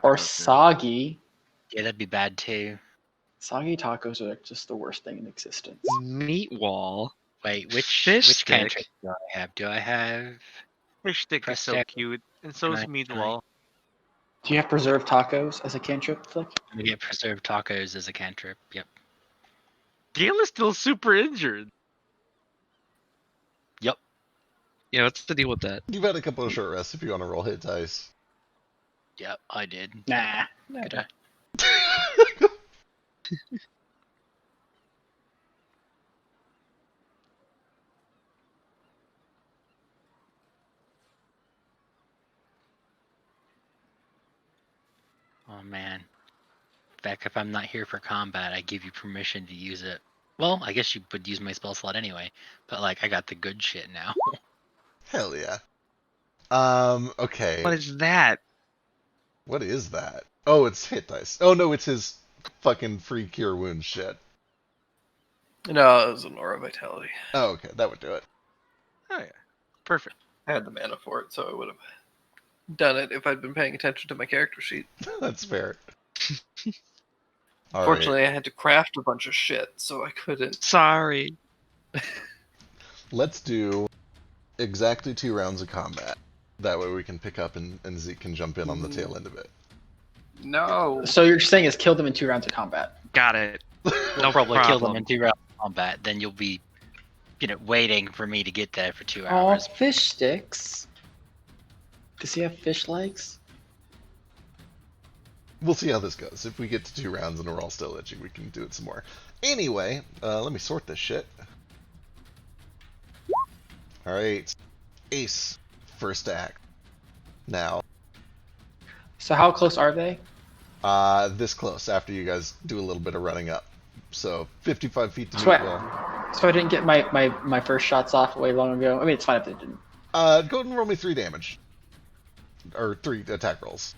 E: Or soggy.
I: Yeah, that'd be bad too.
E: Soggy tacos are just the worst thing in existence.
J: meat wall.
I: Wait, which
J: Fish
I: cantrip
J: stick.
I: do I have? Do I have?
H: Fish stick is so
I: Presto.
H: cute, and so is
I: Can I-
H: meat
I: can I-
H: wall.
E: Do you have preserved tacos as a cantrip, Flick?
I: I'm gonna get preserved tacos as a cantrip. Yep.
H: Gale is still super injured.
I: Yep.
J: Yeah, what's the deal with that?
A: You've had a couple of short rests if you want to roll hit dice.
I: Yep. I did.
E: Nah.
I: Could I? Oh man. In fact, if I'm not here for combat, I give you permission to use it. Well, I guess you would use my spell slot anyway, but like I got the good shit now.
A: Hell yeah. Okay.
J: What is that?
A: What is that? Oh, it's hit dice. Oh no, it's his fucking free cure wounds shit.
C: No, it was an aura vitality.
A: Oh, okay, that would do it.
H: Oh yeah, perfect.
C: I had the mana for it, so I would have done it if I'd been paying attention to my character sheet.
A: That's fair. All right.
C: Fortunately, I had to craft a bunch of shit, so I couldn't.
J: Sorry.
A: Let's do exactly 2 rounds of combat. That way we can pick up and Zeke can jump in on the tail end of it.
C: No.
E: So you're saying is kill them in 2 rounds of combat.
J: Got it.
I: You'll probably kill them in 2 rounds of combat. Then you'll be, waiting for me to get there for 2
E: Oh,
I: hours.
E: fish sticks. Does he have fish legs?
A: We'll see how this goes. If we get to 2 rounds and we're all still itchy, we can do it some more. Anyway, let me sort this shit. Alright. Ace. First act. Now.
E: So how close are they?
A: This close, after you guys do a little bit of running up. So, 55 feet to meet
E: Sweat.
A: roll.
E: So I didn't get my first shots off way long ago. I mean, it's fine if they didn't.
A: Go ahead and roll me 3 damage. Or 3 attack rolls.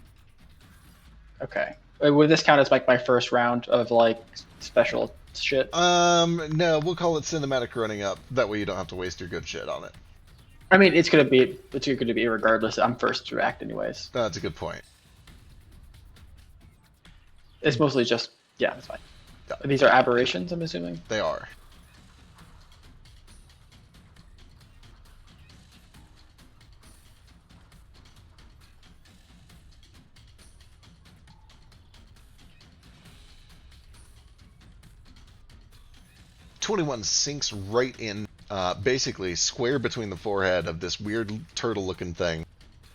E: Okay. Would this count as like my first round of like special shit?
A: No, we'll call it cinematic running up. That way you don't have to waste your good shit on it.
E: I mean, it's gonna be regardless. I'm first to act anyways.
A: That's a good point.
E: It's mostly just that's fine.
A: Yeah.
E: These are aberrations, I'm assuming.
A: They are. 21 sinks right in, basically square between the forehead of this weird turtle-looking thing.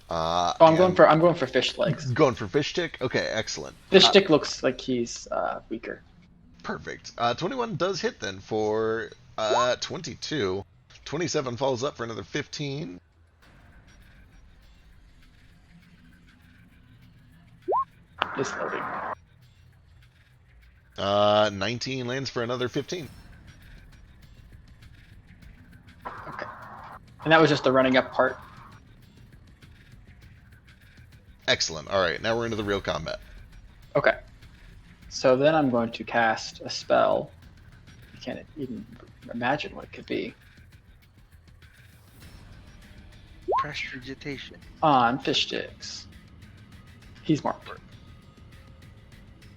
E: I'm going for fish legs.
A: Going for fish stick? Okay, excellent.
E: Fish stick looks like he's weaker.
A: Perfect. 21 does hit then for 22. 27 follows up for another 15.
E: Just loading.
A: 19 lands for another 15.
E: Okay. And that was just the running up part.
A: Excellent. All right, now we're into the real combat.
E: Okay. So then I'm going to cast a spell. You can't even imagine what it could be.
H: Prestidigitation.
E: On fish sticks. He's marked.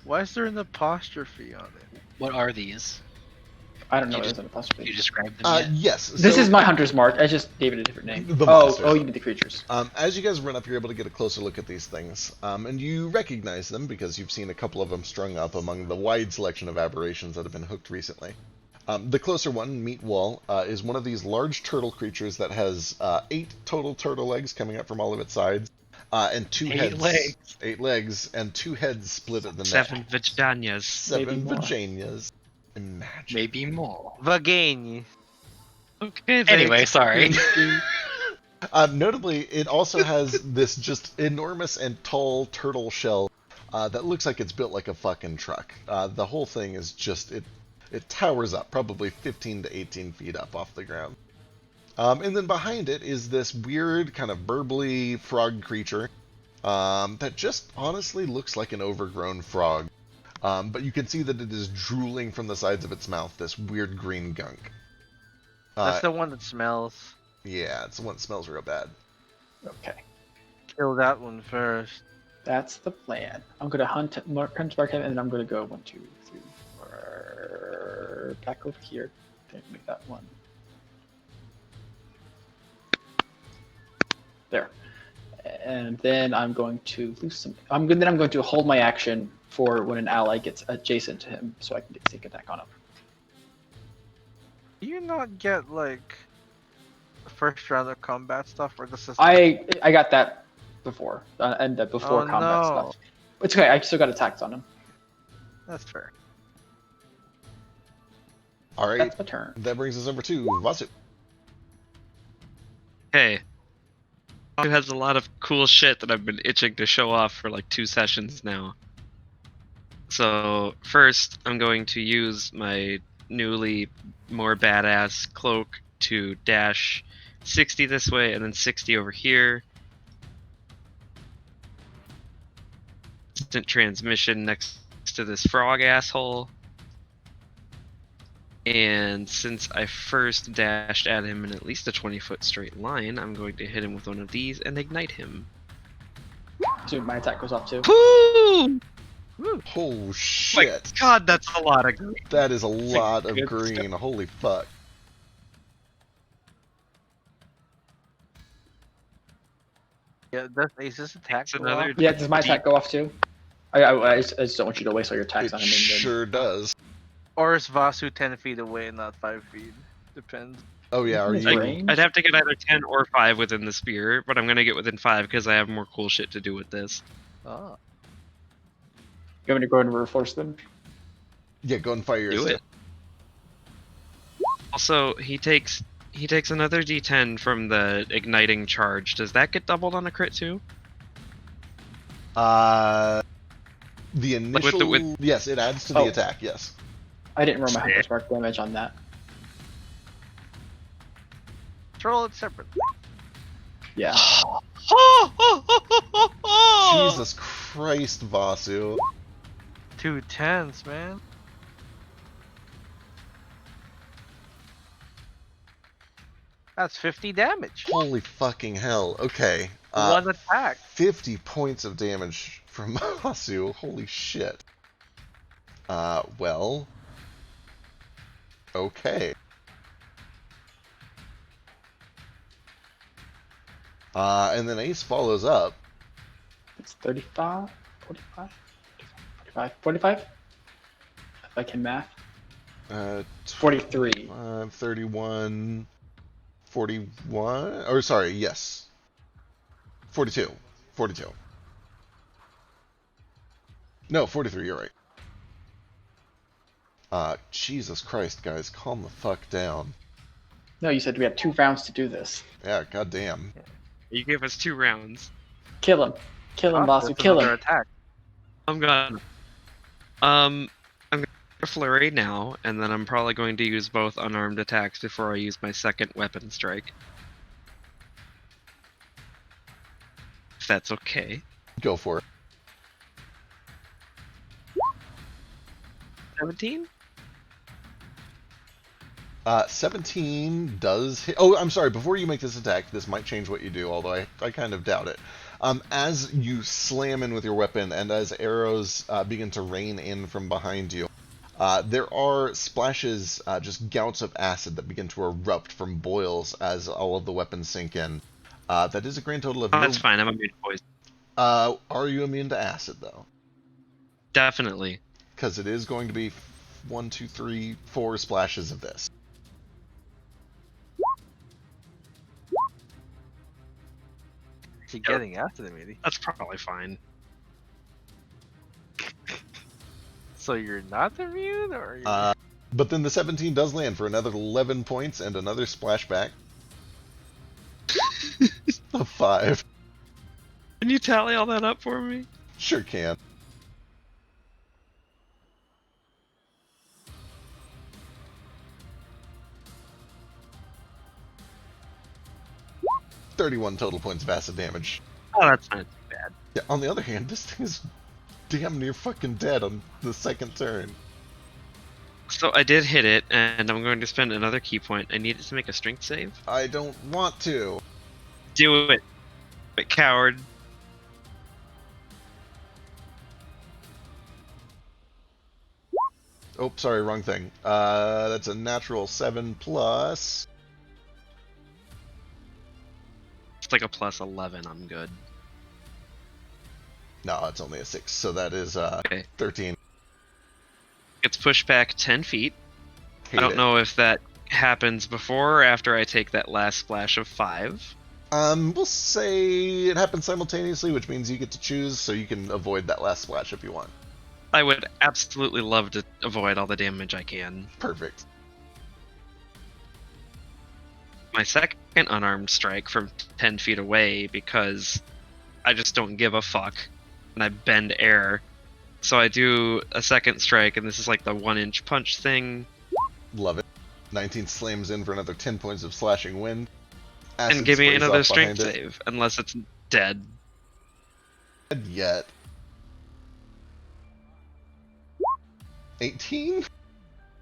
H: Why is there an apostrophe on it?
I: What are these?
E: I don't know
I: You
E: what it
I: just-
E: is an apostrophe.
I: You described them yet?
A: Yes.
E: This
A: so-
E: is my hunter's mark. I just gave it a different name.
A: The monsters.
E: Oh, you mean the creatures.
A: As you guys run up, you're able to get a closer look at these things, and you recognize them because you've seen a couple of them strung up among the wide selection of aberrations that have been hooked recently. The closer one, Meat Wall, is one of these large turtle creatures that has 8 total turtle legs coming up from all of its sides, and 2
I: 8
A: heads.
I: legs.
A: 8 legs, and 2 heads split at the neck.
J: 7 vaginas.
A: 7
E: Maybe more.
A: vaginas. Imagine.
I: Maybe more.
H: Vagani.
J: Okay.
I: Anyway, sorry.
A: Notably, it also has this just enormous and tall turtle shell that looks like it's built like a fucking truck. The whole thing is just, it towers up, probably 15 to 18 feet up off the ground. And then behind it is this weird kind of burbly frog creature that just honestly looks like an overgrown frog. But you can see that it is drooling from the sides of its mouth, this weird green gunk.
H: That's the one that smells.
A: Yeah, it's the one that smells real bad.
E: Okay.
H: Kill that one first.
E: That's the plan. I'm going to hunt mark him, and then I'm going to go 1, 2, 3, 4. Back over here. Okay, make that one. There. And then I'm going to lose some. Then I'm going to hold my action for when an ally gets adjacent to him, so I can get sneak attack on him.
H: Do you not get like first round of combat stuff, or this is?
E: I got that before, and the before
H: Oh,
E: combat
H: no.
E: stuff. It's okay. I still got attacks on him.
H: That's fair.
A: All right,
E: That's my turn.
A: that brings us over to Vasu.
J: Hey. Who has a lot of cool shit that I've been itching to show off for like 2 sessions now. So first, I'm going to use my newly more badass cloak to dash 60 this way and then 60 over here. Instant transmission next to this frog asshole. And since I first dashed at him in at least a 20-foot straight line, I'm going to hit him with one of these and ignite him.
E: Dude, my attack goes off too.
J: Woo!
A: Oh
J: My
A: shit!
J: God, that's a lot of green.
A: That is a lot of
J: good
A: green. Holy fuck!
H: Yeah, does Ace's attack
J: It's
H: go
J: another-
H: off?
E: Yeah, does my attack go off too? I just don't want you to waste all your attacks
A: It
E: on him. And then...
A: sure does.
H: Or is Vasu 10 feet away and not 5 feet? Depends.
A: Oh yeah, are
E: His
A: you?
E: range?
J: I'd have to get either 10 or 5 within the spear, but I'm gonna get within 5 because I have more cool shit to do with this.
H: Ah.
E: You want me to go ahead and reinforce them?
A: Yeah, go and fire your
J: Do
A: stick.
J: it. Also, he takes another D10 from the igniting charge. Does that get doubled on a crit too?
A: The initial.
J: with-
A: Yes, it adds to the
E: Oh.
A: attack. Yes.
E: I didn't roll my
J: Sick.
E: hunter's mark damage on that.
H: Roll it separate.
E: Yeah.
A: Jesus Christ, Vasu.
H: 2 10s, man. That's 50 damage.
A: Holy fucking hell. Okay.
H: One attack.
A: 50 points of damage from Vasu. Holy shit. Well. Okay. And then Ace follows up.
E: It's 35, 45, 45, 45? If I can math. 43.
A: 31, 41, or sorry, yes. 42. 42. No, 43, you're right. Jesus Christ, guys, calm the fuck down.
E: No, you said we had 2 rounds to do this.
A: Yeah, goddamn.
J: You gave us 2 rounds.
E: Kill him. Kill him,
K: Ah,
E: Basu.
K: that's
E: Kill
K: another
E: him.
K: attack.
J: I'm gonna I'm gonna flurry now, and then I'm probably going to use both unarmed attacks before I use my second weapon strike. If that's okay.
A: Go for it.
J: 17?
A: 17 does hit. Oh, I'm sorry. Before you make this attack, this might change what you do, although I kind of doubt it. As you slam in with your weapon and as arrows begin to rain in from behind you, there are splashes, just gouts of acid that begin to erupt from boils as all of the weapons sink in. That is a grand total of...
J: Oh, that's fine. I'm immune to poison.
A: Are you immune to acid, though?
J: Definitely.
A: Because it is going to be 1, 2, 3, 4 splashes of this.
K: Keep getting after them, Edie.
J: That's probably fine.
K: So you're not immune, or you're...
A: But then the 17 does land for another 11 points and another splashback. A 5.
J: Can you tally all that up for me?
A: Sure can. $31 total points of acid damage.
J: Oh, that's not too bad.
A: Yeah, on the other hand, this thing is damn near fucking dead on the second turn.
J: So I did hit it, and I'm going to spend another key point. I need it to make a strength save.
A: I don't want to.
J: Do it, coward.
A: Oh, sorry, wrong thing. That's a natural 7 plus.
J: It's like a plus 11. I'm good.
A: No, it's only a 6, so that is
J: Okay.
A: 13.
J: It's pushed back 10 feet.
A: Hate
J: I don't
A: it.
J: know if that happens before or after I take that last splash of 5.
A: We'll say it happens simultaneously, which means you get to choose, so you can avoid that last splash if you want.
J: I would absolutely love to avoid all the damage I can.
A: Perfect.
J: My second unarmed strike from 10 feet away, because I just don't give a fuck, and I bend air. So I do a second strike, and this is like the 1-inch punch thing.
A: Love it. 19 slams in for another 10 points of slashing wind. Acid
J: And give me
A: sprays
J: another
A: off
J: strength
A: behind it.
J: save, unless it's dead.
A: Dead yet. 18?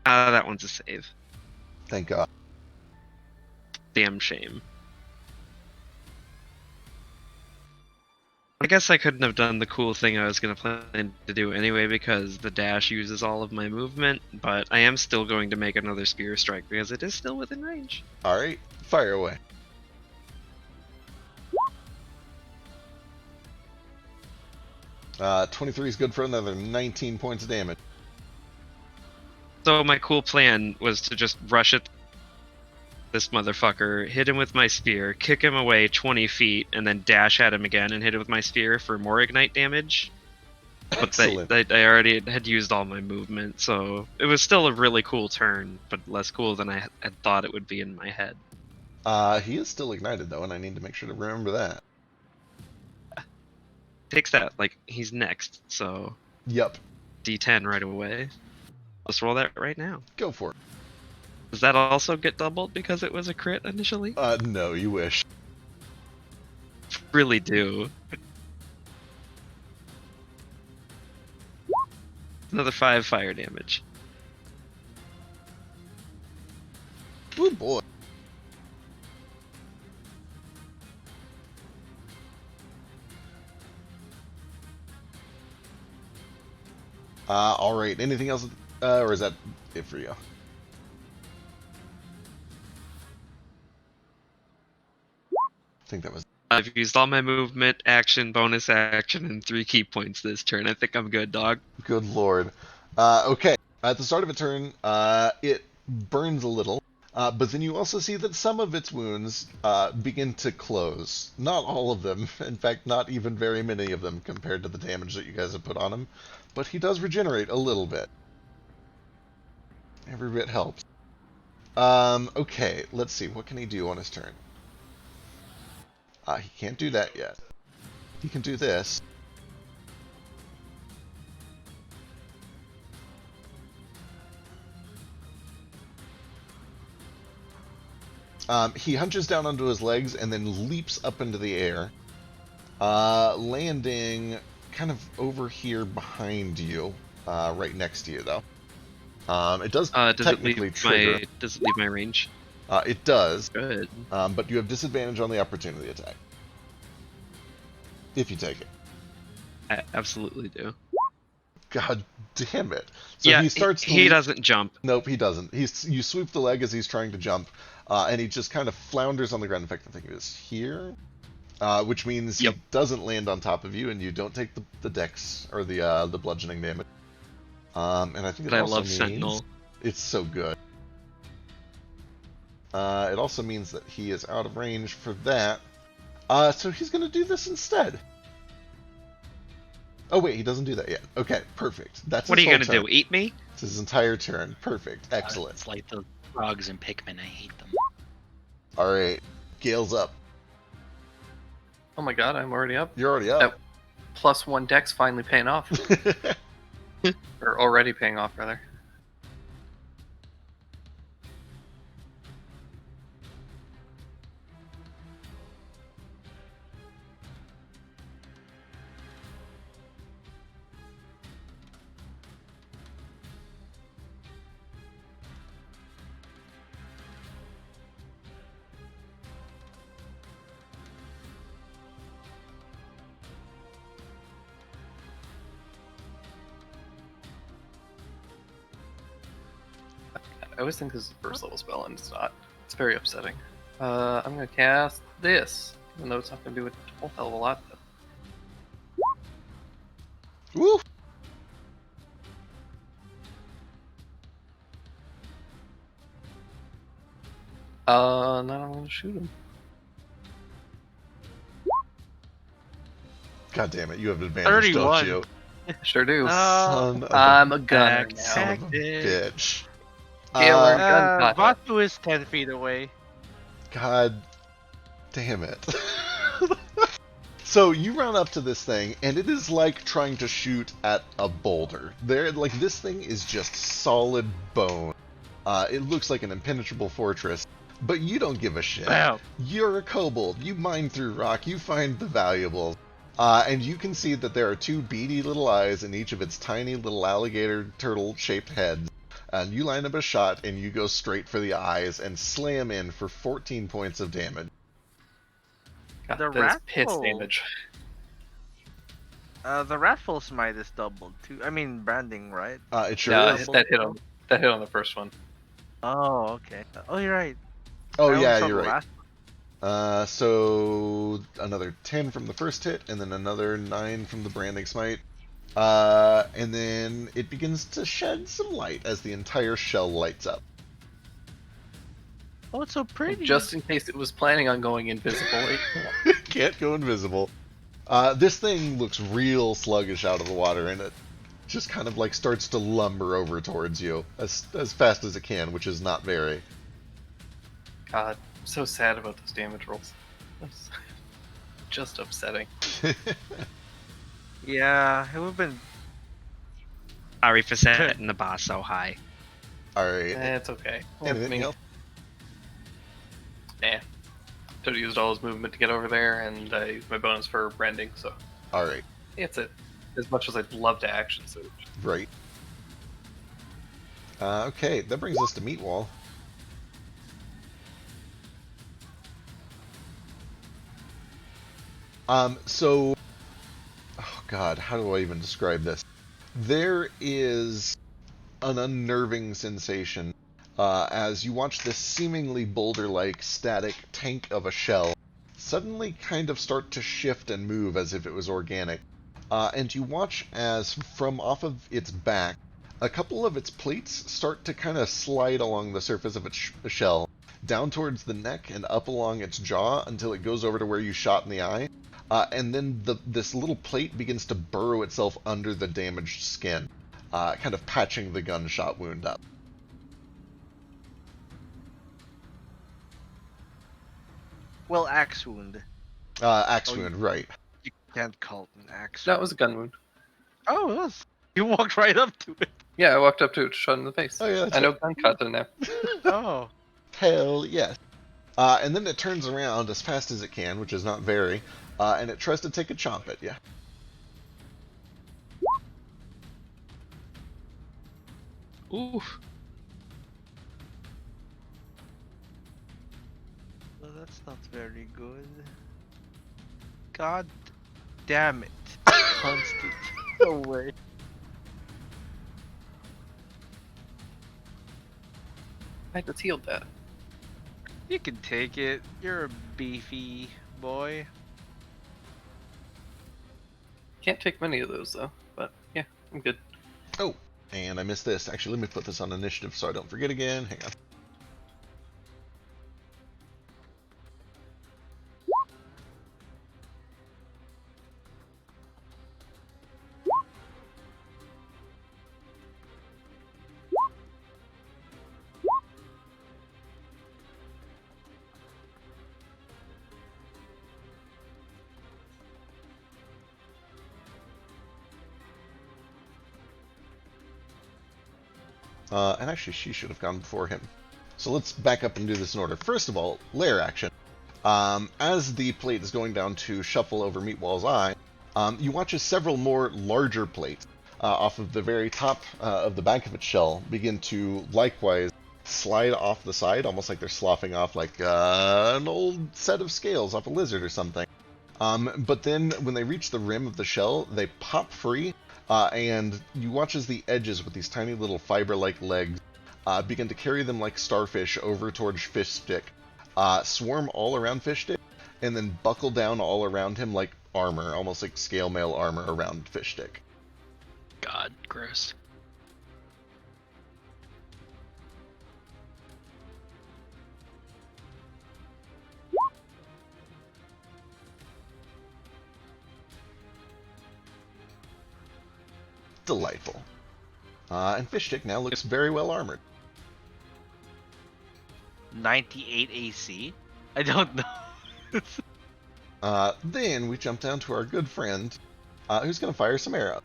J: That one's a save.
A: Thank God.
J: Damn shame. I guess I couldn't have done the cool thing I was going to plan to do anyway because the dash uses all of my movement, but I am still going to make another spear strike because it is still within range.
A: Alright, fire away. Uh, 23 is good for another 19 points of damage.
J: So my cool plan was to just rush at this motherfucker, hit him with my spear, kick him away 20 feet, and then dash at him again and hit him with my spear for more ignite damage. But
A: Excellent.
J: I already had used all my movement, so it was still a really cool turn, but less cool than I had thought it would be in my head.
A: He is still ignited though, and I need to make sure to remember that.
J: Takes that, like, he's next, so
A: Yep,
J: D10 right away. Let's roll that right now.
A: go for it.
J: Does that also get doubled because it was a crit initially?
A: No, you wish.
J: Really do. Another 5 fire damage.
A: Oh boy. Alright, anything else, or is that it for you? I think that was...
J: I've used all my movement, action, bonus action, and 3 key points this turn. I think I'm good, dog.
A: Good lord. Okay, at the start of a turn, it burns a little, but then you also see that some of its wounds begin to close. Not all of them, in fact, not even very many of them compared to the damage that you guys have put on him, but he does regenerate a little bit. Every bit helps. Okay, let's see, what can he do on his turn? He can't do that yet. He can do this. He hunches down onto his legs and then leaps up into the air, landing kind of over here behind you, right next to you, though. It does technically trigger.
J: Does it leave my range?
A: It does.
J: Good.
A: But you have disadvantage on the opportunity attack. If you take it.
J: I absolutely do.
A: God damn it. So
J: yeah,
A: he starts to
J: he doesn't jump.
A: Nope, he doesn't. You sweep the leg as he's trying to jump, and he just kind of flounders on the ground. In fact, I think it is here. Which means he doesn't land on top of you, and you don't take the dex, or the bludgeoning damage. And I think it also means...
J: Sentinel.
A: It's so good. It also means that he is out of range for that. So he's going to do this instead. Oh wait, he doesn't do that yet. Okay, perfect. That's
J: what are
A: his
J: you
A: whole
J: gonna
A: turn.
J: do? Eat me?
A: It's his entire turn. Perfect. Excellent.
I: It's like the frogs in Pikmin. I hate them.
A: All right, Gale's up.
C: Oh my god, I'm already up.
A: You're already up.
C: +1 dex finally paying off. Or already paying off, rather. I always think this is a first level spell, and it's not. It's very upsetting. I'm gonna cast this, even though it's not gonna do a whole hell of a lot.
A: Woo!
C: Now I'm gonna shoot him.
A: God damn it, you have advantage,
K: 31.
A: don't you?
C: Sure do.
A: Son of
C: I'm a gunner now.
A: son of a bitch.
C: Gale, learn gun kata.
K: Vatu is 10 feet away.
A: God damn it. So you run up to this thing, and it is like trying to shoot at a boulder. This thing is just solid bone. It looks like an impenetrable fortress, but you don't give a shit.
K: Wow.
A: You're a kobold. You mine through rock. You find the valuables. And you can see that there are two beady little eyes in each of its tiny little alligator turtle-shaped heads. And you line up a shot, and you go straight for the eyes and slam in for 14 points of damage.
C: God,
K: The
C: that is piss
K: ratful.
C: damage.
K: The Ratful Smite is doubled too. I mean, branding, right?
A: It sure
C: No,
A: is.
C: that hit on the first one.
K: Oh, okay. Oh, you're right.
A: Oh,
K: I only
A: yeah,
K: saw
A: you're
K: the
A: right.
K: last
A: So another 10 from the first hit, and then another 9 from the branding smite. And then it begins to shed some light as the entire shell lights up.
K: Oh, it's so pretty.
C: Just in case it was planning on going invisible.
A: Can't go invisible. This thing looks real sluggish out of the water, and it just kind of like starts to lumber over towards you as fast as it can, which is not very.
C: God, I'm so sad about those damage rolls. That's just upsetting.
K: Yeah, it would have been.
J: Sorry for setting the bar so high.
A: Alright.
C: It's okay.
A: Anything else?
C: Yeah. Toad used all his movement to get over there, and I used my bonus for branding, so
A: Alright.
C: that's it. As much as I'd love to action surge.
A: Right. Okay, that brings us to Meatwall. So, oh god, how do I even describe this? There is an unnerving sensation as you watch this seemingly boulder-like static tank of a shell suddenly kind of start to shift and move as if it was organic. And you watch as from off of its back, a couple of its plates start to kind of slide along the surface of its shell, down towards the neck and up along its jaw until it goes over to where you shot in the eye. And then this little plate begins to burrow itself under the damaged skin, kind of patching the gunshot wound up.
H: Well, axe wound.
A: Axe
H: Oh,
A: wound, right.
H: You can't call it an axe.
C: That was a gun wound.
H: Oh, it was. You walked right up to it.
C: Yeah, I walked up to it, shot in the face.
A: Oh, yeah, that's
C: I know
A: right.
C: gunshot in there.
H: Oh.
A: Hell yes. And then it turns around as fast as it can, which is not very, and it tries to take a chomp at you.
J: Oof.
H: Well, that's not very good. God damn it. Constant. No way.
C: I just healed that.
H: You can take it. You're a beefy boy.
C: Can't take many of those though, but yeah, I'm good.
A: Oh, and I missed this. Actually, let me put this on initiative so I don't forget again. Hang on. And actually, she should have gone before him. So let's back up and do this in order. First of all, lair action. As the plate is going down to shuffle over Meatwall's eye, you watch as several more larger plates off of the very top of the back of its shell begin to likewise slide off the side, almost like they're sloughing off like an old set of scales off a lizard or something. But then when they reach the rim of the shell, they pop free, and you watch as the edges with these tiny little fiber-like legs begin to carry them like starfish over towards Fishstick, swarm all around Fishstick, and then buckle down all around him like armor, almost like scale mail armor around Fishstick.
I: God, gross.
A: Delightful. And Fishstick now looks very well armored.
H: 98 AC? I don't know.
A: Then we jump down to our good friend, who's going to fire some arrows.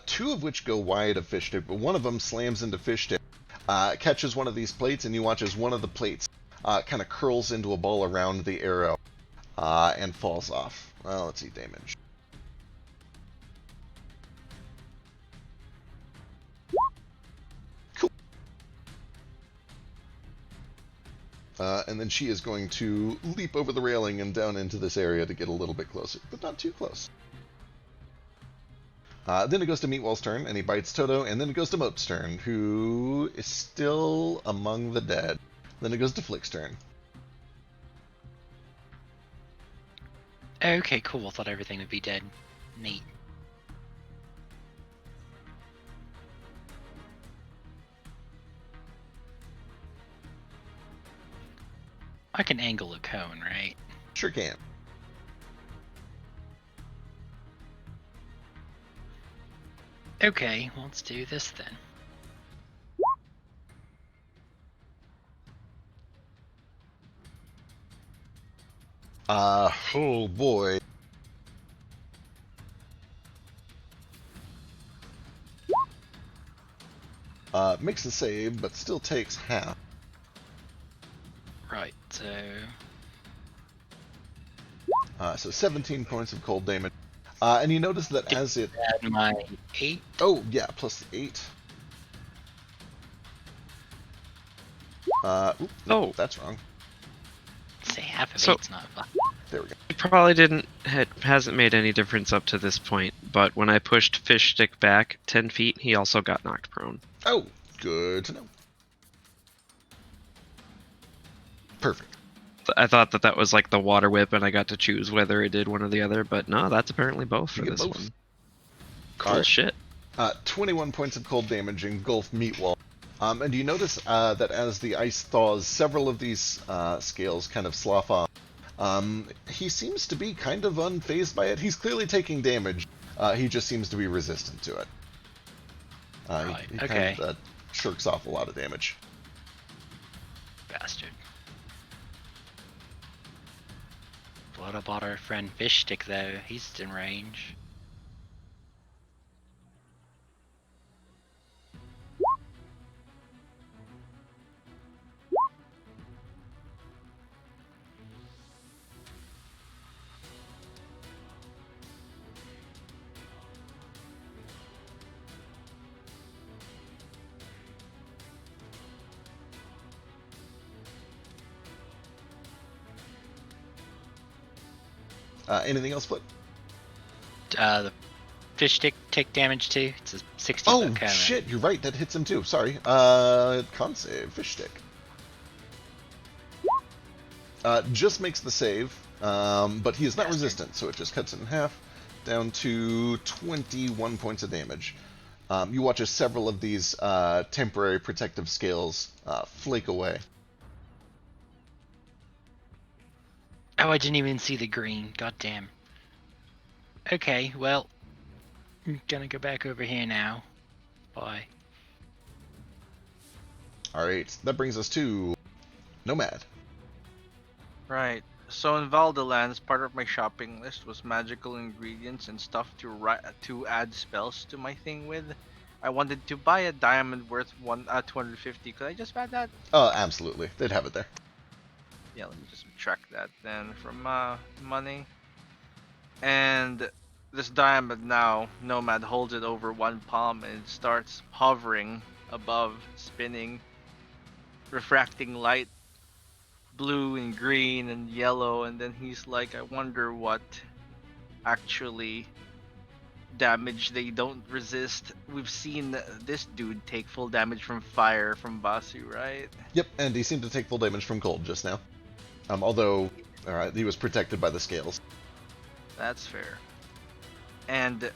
A: Two of which go wide of Fishstick, but one of them slams into Fishstick, catches one of these plates, and you watch as one of the plates kind of curls into a ball around the arrow and falls off. Well, let's see damage. Cool. And then she is going to leap over the railing and down into this area to get a little bit closer, but not too close. Then it goes to Meatwall's turn, and he bites Toto, and then it goes to Mope's turn, who is still among the dead. Then it goes to Flick's turn.
I: Okay, cool. I thought everything would be dead. Neat. I can angle a cone, right?
A: Sure can.
I: Okay, let's do this then.
A: Oh boy. Makes a save, but still takes half.
I: Right, so...
A: So 17 points of cold damage. And you notice that as it...
I: Add my 8?
A: Oh, yeah, plus 8.
J: Oh.
A: That's wrong.
I: Say half of
J: So-
I: 8's not fun.
A: There we go.
J: probably hasn't made any difference up to this point, but when I pushed Fish Stick back 10 feet, he also got knocked prone.
A: Oh, good to know. Perfect.
J: I thought that was like the water whip, and I got to choose whether it did one or the other, but no, that's apparently both for
A: You get
J: this
A: both.
J: one. Cool
A: Alright.
J: shit.
A: 21 points of cold damage engulf Meatwall. And you notice that as the ice thaws, several of these scales kind of slough off. He seems to be kind of unfazed by it. He's clearly taking damage. He just seems to be resistant to it.
I: Right,
A: He
I: okay.
A: kind of shirks off a lot of damage.
I: Bastard. What about our friend Fish Stick, though? He's in range.
A: Anything else, Flip?
I: The Fish Stick take damage too. It's a 60.
A: Oh,
I: count.
A: shit, you're right. That hits him too. Sorry. Con save. Fish Stick. Just makes the save, but he is not resistant, so it just cuts it in half, down to 21 points of damage. You watch as several of these temporary protective scales flake away.
I: Oh, I didn't even see the green. God damn. Okay, well, I'm gonna go back over here now. Bye.
A: Alright, that brings us to Nomad.
H: Right. So in Valdelands, part of my shopping list was magical ingredients and stuff to add spells to my thing with. I wanted to buy a diamond worth 250. Could I just add that?
A: Oh, absolutely. They'd have it there.
H: Yeah, let me just subtract that then from money. And this diamond now, Nomad holds it over one palm and it starts hovering above, spinning, refracting light, blue and green and yellow, and then he's like, I wonder what actually damage they don't resist. We've seen this dude take full damage from fire from Basu, right?
A: Yep, and he seemed to take full damage from cold just now. Although, he was protected by the scales.
H: That's fair. And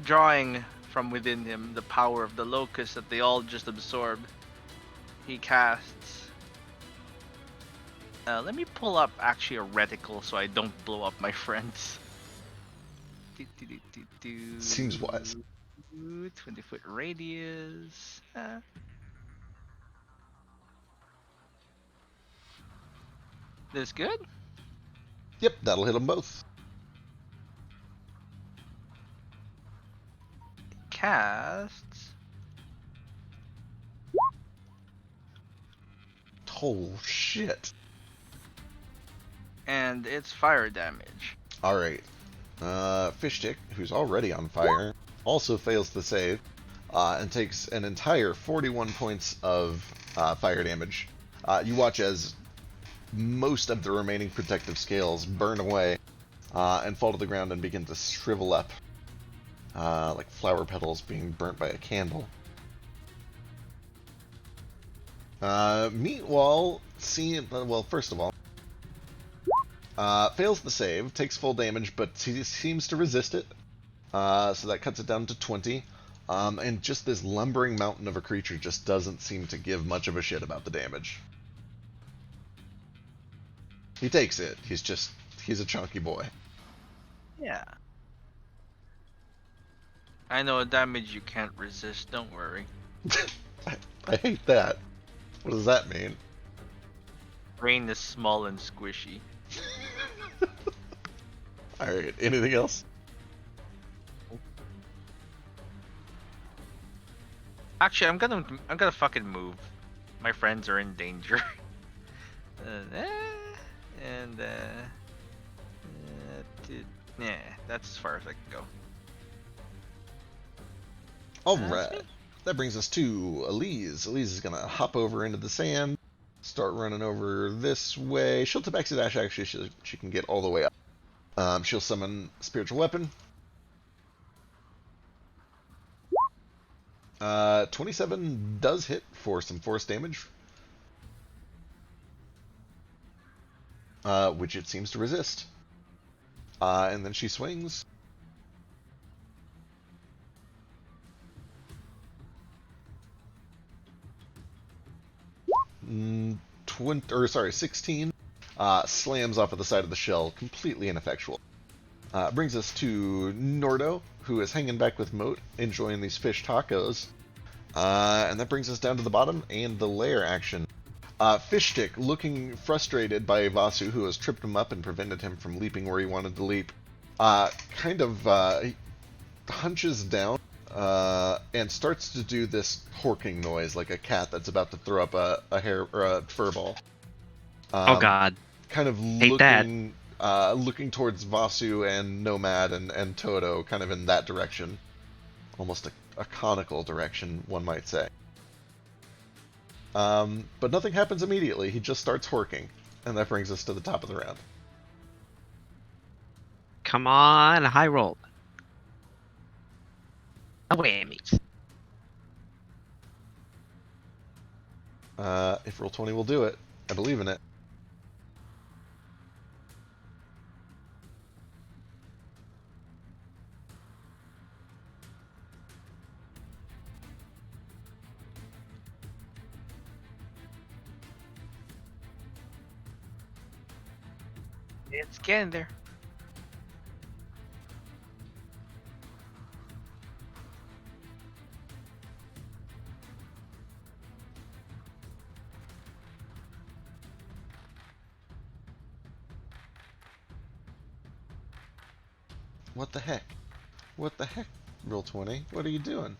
H: drawing from within him the power of the locust that they all just absorbed, he casts. Let me pull up actually a reticle so I don't blow up my friends.
A: Seems wise.
H: 20-foot radius. This good?
A: Yep, that'll hit them both.
H: Casts.
A: Oh, shit.
H: And it's fire damage.
A: Alright. Fish Stick, who's already on fire, also fails the save, and takes an entire 41 points of fire damage. You watch as most of the remaining protective scales burn away and fall to the ground and begin to shrivel up, like flower petals being burnt by a candle. Meatwall, first of all, fails the save, takes full damage, but he seems to resist it, so that cuts it down to 20. And just this lumbering mountain of a creature just doesn't seem to give much of a shit about the damage. He takes it. He's a chunky boy.
H: Yeah. I know a damage you can't resist, don't worry.
A: I hate that. What does that mean?
H: Brain is small and squishy.
A: Alright, anything else?
H: Actually, I'm gonna fucking move. My friends are in danger. Yeah, that's as far as I can go.
A: Alright. That brings us to Elise. Elise is gonna hop over into the sand, start running over this way. She'll tabaxi dash, actually, she can get all the way up. She'll summon Spiritual Weapon. 27 does hit for some force damage, which it seems to resist. And then she swings. Mm, 16 slams off of the side of the shell, completely ineffectual. Brings us to Nordo, who is hanging back with Moat, enjoying these fish tacos. And that brings us down to the bottom and the lair action. Fishstick, looking frustrated by Vasu, who has tripped him up and prevented him from leaping where he wanted to leap, hunches down and starts to do this horking noise like a cat that's about to throw up a hair or a fur ball.
J: Oh God!
A: Kind of
J: Hate that.
A: looking towards Vasu and Nomad and Toto, kind of in that direction, almost a conical direction, one might say. But nothing happens immediately. He just starts horking, and that brings us to the top of the round.
J: Come on, a high roll. No whammies.
A: If Roll20 will do it, I believe in it.
K: It's getting there.
A: What the heck? What the heck, Roll20? What are you doing?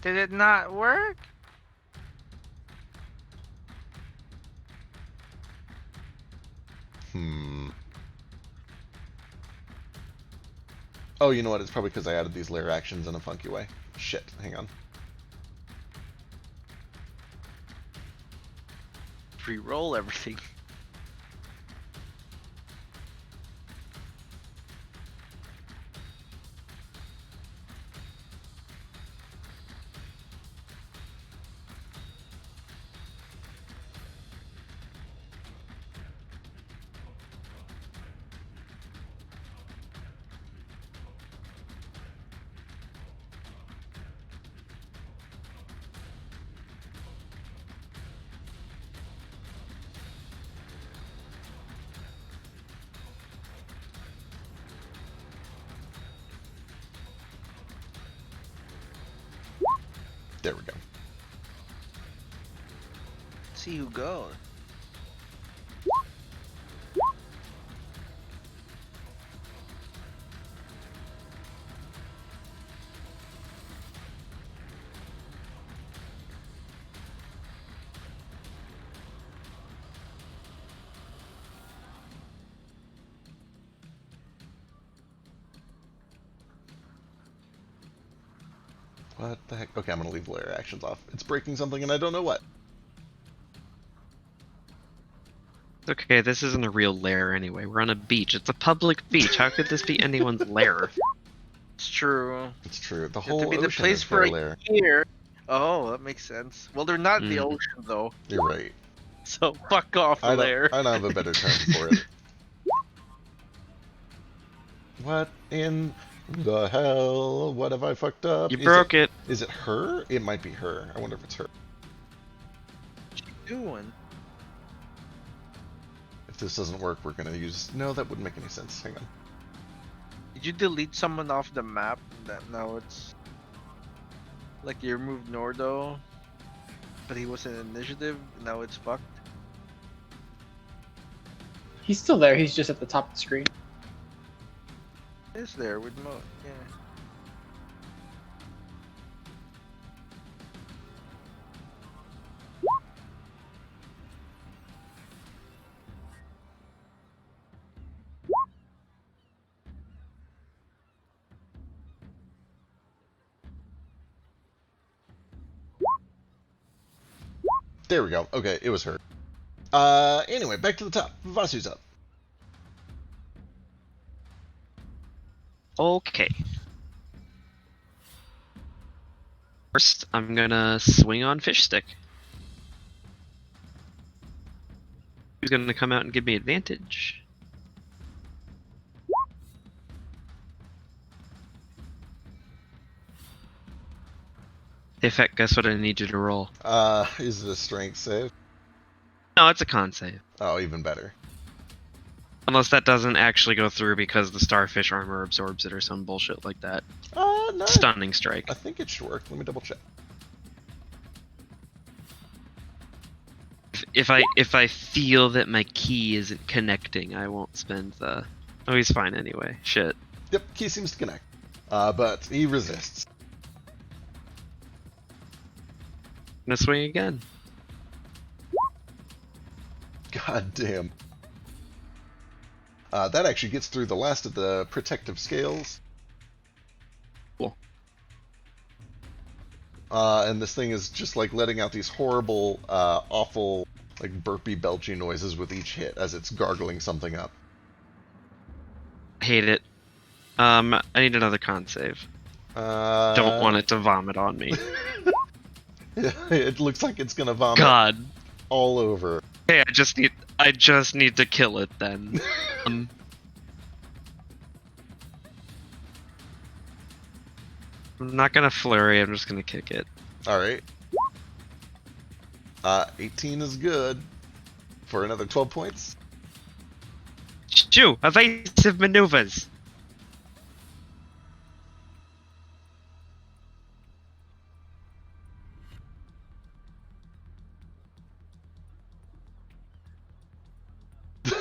K: Did it not work?
A: Oh, you know what? It's probably because I added these layer actions in a funky way. Shit, hang on.
K: Re-roll everything.
A: There we go.
K: See who goes.
A: What the heck? Okay, I'm gonna leave layer actions off. It's breaking something and I don't know what.
J: Okay, this isn't a real lair anyway. We're on a beach. It's a public beach. How could this be anyone's lair?
K: It's true.
A: It's true. The
K: It have
A: whole
K: to be
A: ocean
K: the place
A: is
K: for
A: their
K: a
A: lair.
K: year. Oh, that makes sense. Well, they're not in the
J: Mm.
K: ocean though,
A: You're right.
K: so fuck off
A: I
K: there.
A: don't have a better term for it. What in the hell? What have I fucked up?
J: You broke it.
A: Is it her? It might be her. I wonder if it's her.
K: What you doing?
A: If this doesn't work, we're gonna use... No, that wouldn't make any sense. Hang on.
K: Did you delete someone off the map? That now it's like you removed Nordo, but he was in initiative. Now it's fucked.
E: He's still there. He's just at the top of the screen.
K: It's there with Mo. Yeah.
A: There we go. Okay, it was her. Anyway, back to the top. Vasu's up.
J: Okay. First, I'm gonna swing on Fish Stick. Who's gonna come out and give me advantage? Hey, Feck, guess what I need you to roll?
A: Is it a strength save?
J: No, it's a con save.
A: Oh, even better.
J: Unless that doesn't actually go through because the starfish armor absorbs it or some bullshit like that.
A: No.
J: Stunning strike.
A: I think it should work. Let me double check.
J: If I feel that my key isn't connecting, I won't spend the. Oh, he's fine anyway. Shit.
A: Yep, key seems to connect. But he resists.
J: Gonna swing again.
A: God damn. That actually gets through the last of the protective scales.
J: Cool.
A: And this thing is just like letting out these horrible, awful, like burpy, belchy noises with each hit as it's gargling something up.
J: Hate it. I need another con save. Don't want it to vomit on me.
A: It looks like it's gonna vomit
J: God.
A: all over.
J: Hey, I just need to kill it then. I'm not gonna flurry, I'm just gonna kick it.
A: Alright. 18 is good. For another 12 points.
J: Shoo! Evasive maneuvers!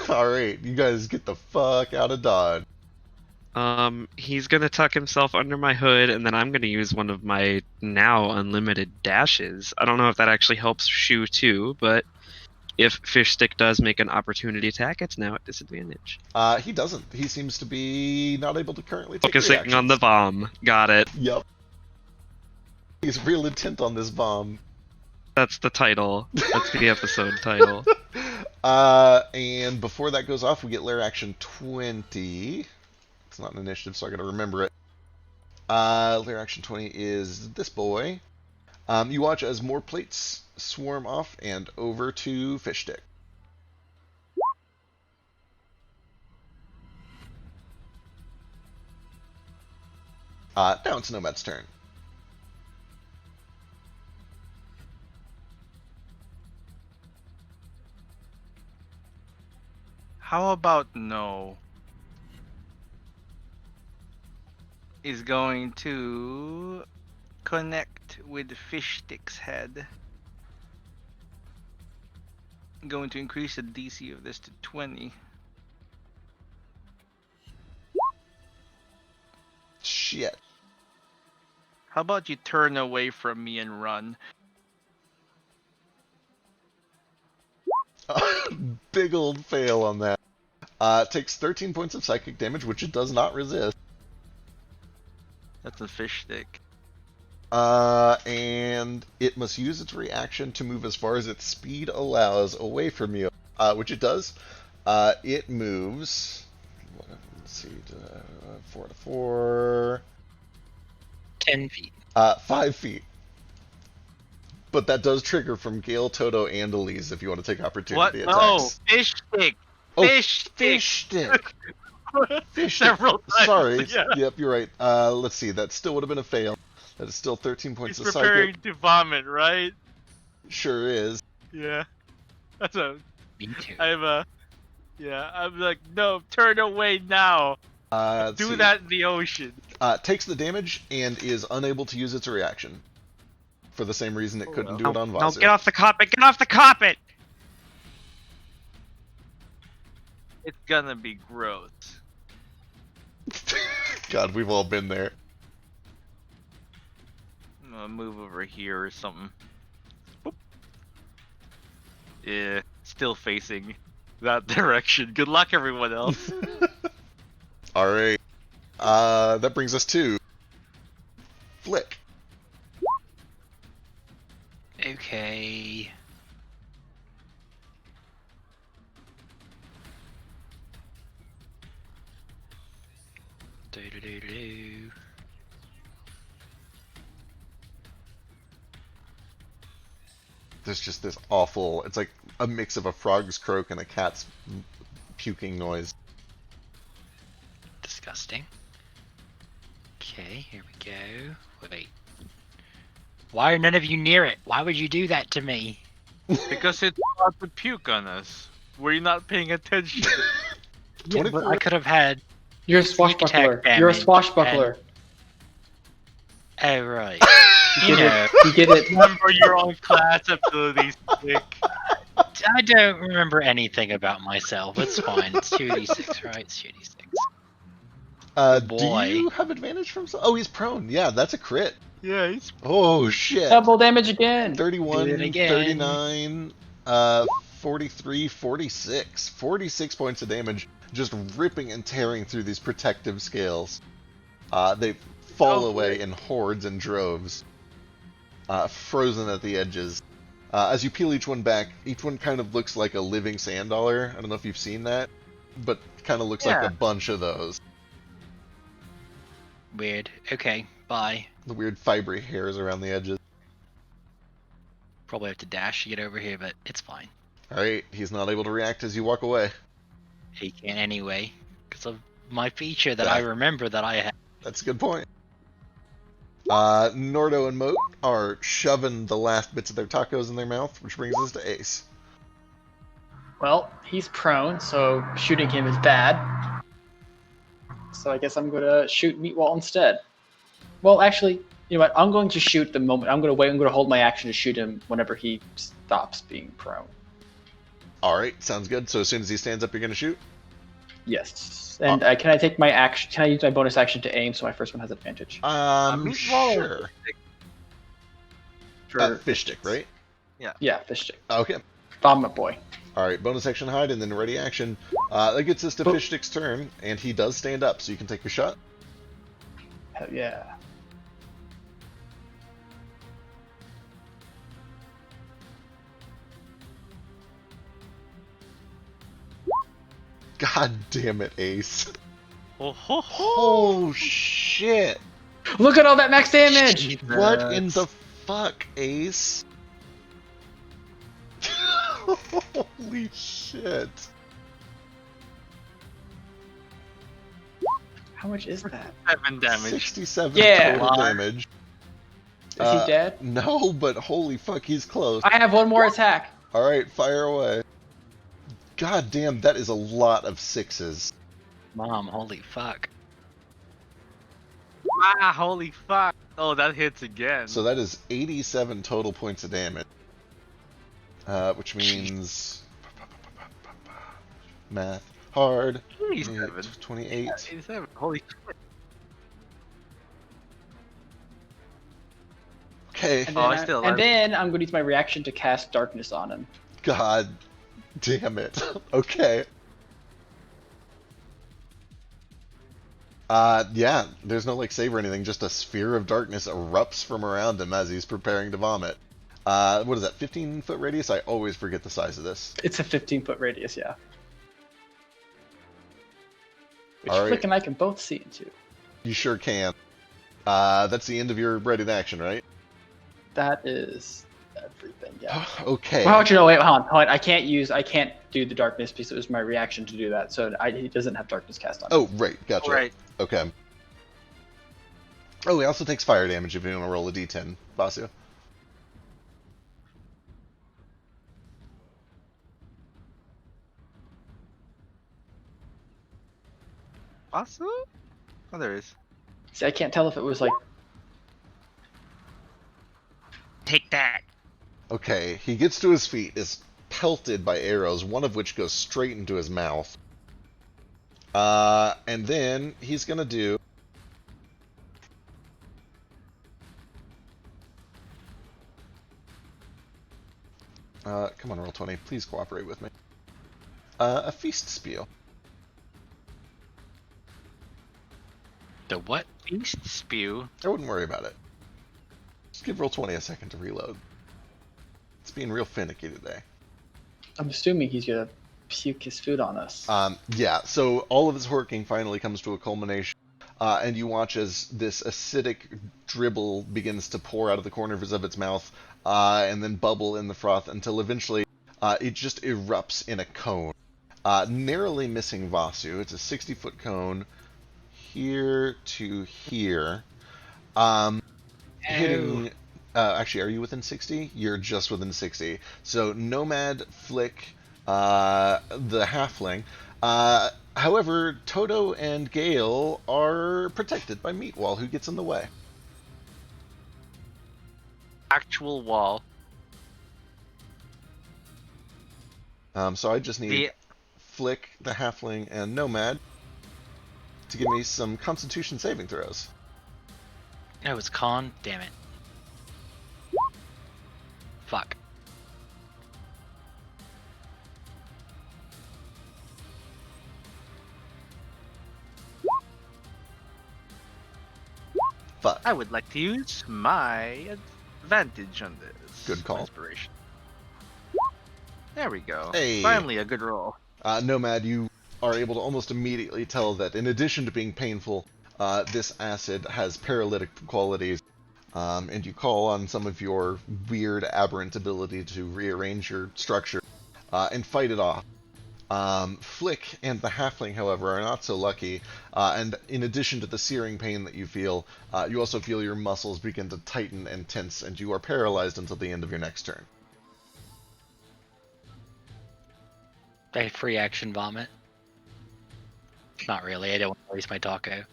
A: Alright, you guys get the fuck out of Dodge.
J: He's gonna tuck himself under my hood, and then I'm gonna use one of my now unlimited dashes. I don't know if that actually helps Shoo too, but if Fish Stick does make an opportunity attack, it's now at disadvantage.
A: He doesn't. He seems to be not able to currently take
J: Focusing
A: reactions.
J: on the bomb. Got it.
A: Yep. He's real intent on this bomb.
J: That's the title. That's the episode title.
A: And before that goes off, we get lair action 20. It's not an initiative, so I gotta remember it. Lair action 20 is this boy. You watch as more plates swarm off and over to Fish Stick. Now it's Nomad's turn.
H: How about no? Is going to connect with Fish Stick's head. Going to increase the DC of this to 20.
A: Shit.
H: How about you turn away from me and run?
A: Big old fail on that. Takes 13 points of psychic damage, which it does not resist.
H: That's a Fish Stick.
A: And it must use its reaction to move as far as its speed allows away from you, which it does. It moves. Let's see, 4 to 4.
I: 10 feet.
A: 5 feet. But that does trigger from Gale, Toto, and Elise if you want to take opportunity
H: What?
A: attacks.
H: Oh, Fish Stick.
A: Oh,
H: Fish Stick.
A: Fish Stick. Fish Stick.
H: Several times.
A: Sorry.
H: Yeah.
A: Yep, you're right. Let's see. That still would have been a fail. That is still 13 points
H: He's
A: of
H: preparing
A: psychic.
H: to vomit, right?
A: Sure is.
H: Yeah. That's a.
I: Me too.
H: I'm like, no, turn away now.
A: Let's
H: Do
A: see.
H: that in the ocean.
A: Takes the damage and is unable to use its reaction. For the same reason it couldn't do it on
J: No,
A: Vazu.
J: get off the carpet! Get off the carpet!
H: It's gonna be gross.
A: God, we've all been there.
H: I'm gonna move over here or something. Boop. Yeah, still facing that direction. Good luck, everyone else.
A: Alright. That brings us to Flick.
I: Okay. Do-do-do-do-do.
A: There's just this awful. It's like a mix of a frog's croak and a cat's puking noise.
I: Disgusting. Okay, here we go. Wait. Why are none of you near it? Why would you do that to me?
H: Because it's about to puke on us. Were you not paying attention?
I: Yeah, but
A: 24.
I: I could have had.
E: You're a
I: Sneak attack
E: swashbuckler. You're a
I: damage
E: swashbuckler.
I: Oh, right.
E: You
I: You
E: get
I: know,
E: it. You get it.
H: Remember your own class abilities, Nick.
I: I don't remember anything about myself. It's fine. It's 2d6, right? It's 2d6.
A: Do
I: boy.
A: you have advantage from? Oh, he's prone. Yeah, that's a crit.
H: Yeah, he's
A: Oh shit.
E: Double damage again.
A: 31,
I: Do it again.
A: 39, 43, 46. 46 points of damage, just ripping and tearing through these protective scales. They fall away in hordes and droves, frozen at the edges. As you peel each one back, each one kind of looks like a living sand dollar. I don't know if you've seen that, but kind of looks like
H: Yeah.
A: a bunch of those.
I: Weird. Okay, bye.
A: The weird fibery hairs around the edges.
I: Probably have to dash to get over here, but it's fine.
A: Alright, he's not able to react as you walk away.
I: He can anyway, because of my feature that I remember that I have.
A: That's a good point. Nordo and Moat are shoving the last bits of their tacos in their mouth, which brings us to Ace.
E: Well, he's prone, so shooting him is bad. So I guess I'm going to shoot Meatwall instead. Well, actually, you know what? I'm going to shoot the moment. I'm going to wait. I'm going to hold my action to shoot him whenever he stops being prone.
A: Alright, sounds good. So as soon as he stands up, you're going to shoot?
E: Yes. And can I take my action? Can I use my bonus action to aim so my first one has advantage?
H: Meatball.
A: Sure.
E: For
A: Fish stick, right?
E: Yeah, fish stick.
A: Okay.
E: Vomit boy.
A: Alright, bonus action hide and then ready action. That gets us to Fish Stick's turn, and he does stand up, so you can take your shot.
E: Hell yeah.
A: God damn it, Ace.
H: Oh, ho, ho.
A: Oh shit!
E: Look at all that max damage!
A: What in the fuck, Ace? Holy shit.
E: How much is that?
H: 7 damage.
A: 67
E: Yeah.
A: total damage.
E: Is he dead?
A: No, but holy fuck, he's close.
E: I have one more attack.
A: Alright, fire away. God damn, that is a lot of sixes.
I: Mom, holy fuck.
H: Ah, holy fuck. Oh, that hits again.
A: So that is 87 total points of damage. Which means... Math. Hard.
H: 87.
A: 28.
H: 87. Holy shit.
A: Okay.
E: And
H: Oh,
E: then,
H: I still
E: and
H: have-
E: then I'm going to use my reaction to cast darkness on him.
A: God damn it. Okay. Yeah, there's no like save or anything, just a sphere of darkness erupts from around him as he's preparing to vomit. What is that, 15-foot radius? I always forget the size of this.
E: It's a 15-foot radius, yeah. Which
A: All right.
E: Flick and I can both see into.
A: You sure can. That's the end of your ready to action, right?
E: That is everything, yeah.
A: Okay.
E: Well, actually, no, wait, hold on. I can't do the darkness because it was my reaction to do that, so he doesn't have darkness cast on him.
A: Oh, right, gotcha.
H: Right.
A: Okay. Oh, he also takes fire damage if you want to roll a d10, Vasio.
H: Also? Oh, there is.
E: See, I can't tell if it was like...
J: Take that.
A: Okay, he gets to his feet, is pelted by arrows, one of which goes straight into his mouth. And then he's gonna do... come on, roll 20. Please cooperate with me. A feast spew.
I: The what?
H: Beast spew.
A: I wouldn't worry about it. Just give roll 20 a second to reload. It's being real finicky today.
E: I'm assuming he's gonna puke his food on us.
A: Yeah, so all of his horking finally comes to a culmination. and you watch as this acidic dribble begins to pour out of the corners of its mouth, and then bubble in the froth until eventually it just erupts in a cone, narrowly missing Vasu. It's a 60-foot cone, here to here. Hitting... actually, are you within 60? You're just within 60. So Nomad, Flick, the halfling. However, Toto and Gale are protected by Meatwall, who gets in the way.
B: Actual wall.
A: So I just need
B: The
A: Flick, the halfling, and Nomad to give me some Constitution saving throws.
I: No, it's con. Damn it. Fuck.
A: Fuck.
B: I would like to use my advantage on this.
A: Good call.
B: Inspiration. There we go.
A: Hey.
B: Finally, a good roll.
A: Nomad, you are able to almost immediately tell that in addition to being painful, this acid has paralytic qualities, and you call on some of your weird, aberrant ability to rearrange your structure and fight it off. Flick and the halfling, however, are not so lucky, and in addition to the searing pain that you feel, you also feel your muscles begin to tighten and tense, and you are paralyzed until the end of your next turn.
I: I free action vomit. Not really. I don't want to waste my taco.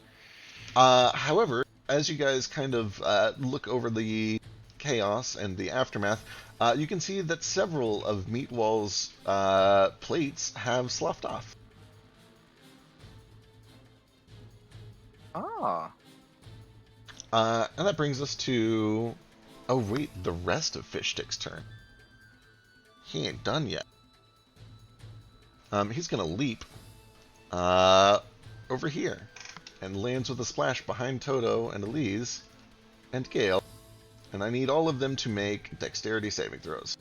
A: However, as you guys kind of look over the chaos and the aftermath, you can see that several of Meatwall's plates have sloughed off.
B: Ah.
A: And that brings us to... Oh wait, the rest of Fishstick's turn. He ain't done yet. He's gonna leap over here and lands with a splash behind Toto and Elise and Gale. And I need all of them to make dexterity saving throws.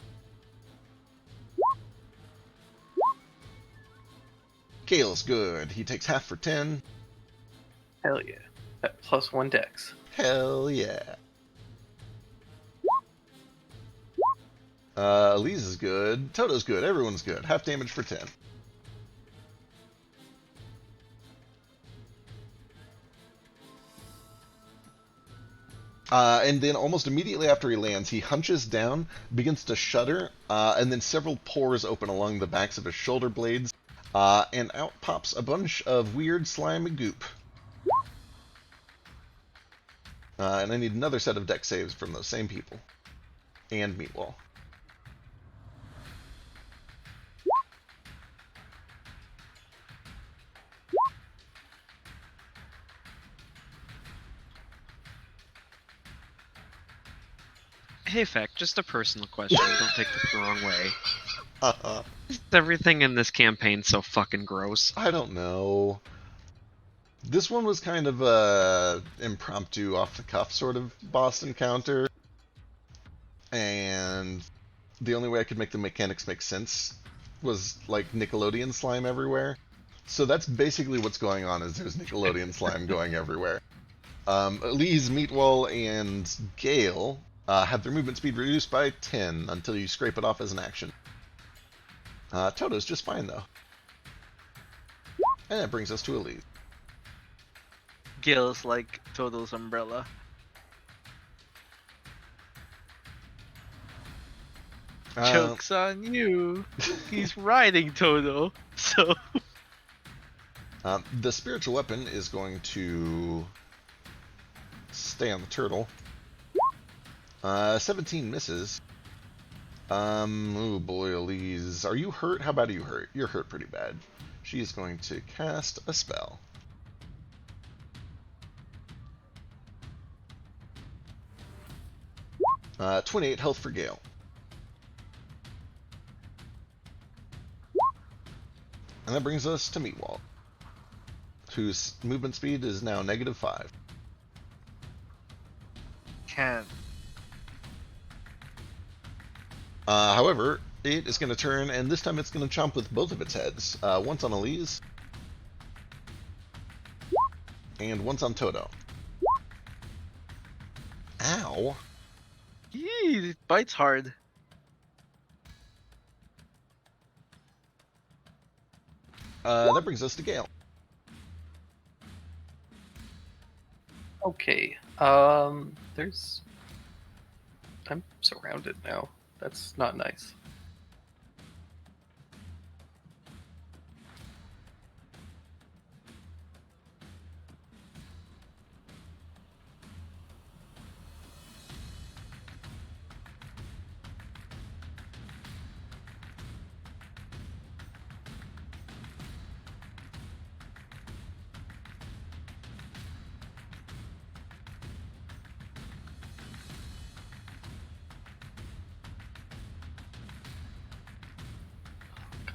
A: Gale's good. He takes half for 10.
C: Hell yeah. That +1 dex.
A: Hell yeah. Elise is good. Toto's good. Everyone's good. Half damage for 10. And then almost immediately after he lands, he hunches down, begins to shudder, and then several pores open along the backs of his shoulder blades, and out pops a bunch of weird slimy goop. And I need another set of dex saves from those same people. And Meatwall.
J: Hey, Feck, just a personal question. Don't take this the wrong way.
A: Uh-huh.
J: Is everything in this campaign so fucking gross?
A: I don't know. This one was kind of a impromptu, off-the-cuff sort of boss encounter. And the only way I could make the mechanics make sense was, like, Nickelodeon slime everywhere. So that's basically what's going on, is there's Nickelodeon slime going everywhere. Elise, Meatwall, and Gale have their movement speed reduced by 10 until you scrape it off as an action. Toto's just fine, though. And that brings us to Elise.
B: Gale's like Toto's umbrella. Joke's on you. He's riding Toto, so...
A: The spiritual weapon is going to stay on the turtle. 17 misses. Oh boy, Elise. Are you hurt? How bad are you hurt? You're hurt pretty bad. She is going to cast a spell. Uh, 28 health for Gale. And that brings us to Meatwall, whose movement speed is now -5.
B: Can't.
A: However, it is going to turn, and this time it's going to chomp with both of its heads. Once on Elise, and once on Toto. Ow.
K: Yee, it bites hard.
A: That brings us to Gale.
C: Okay. There's. I'm surrounded now. That's not nice.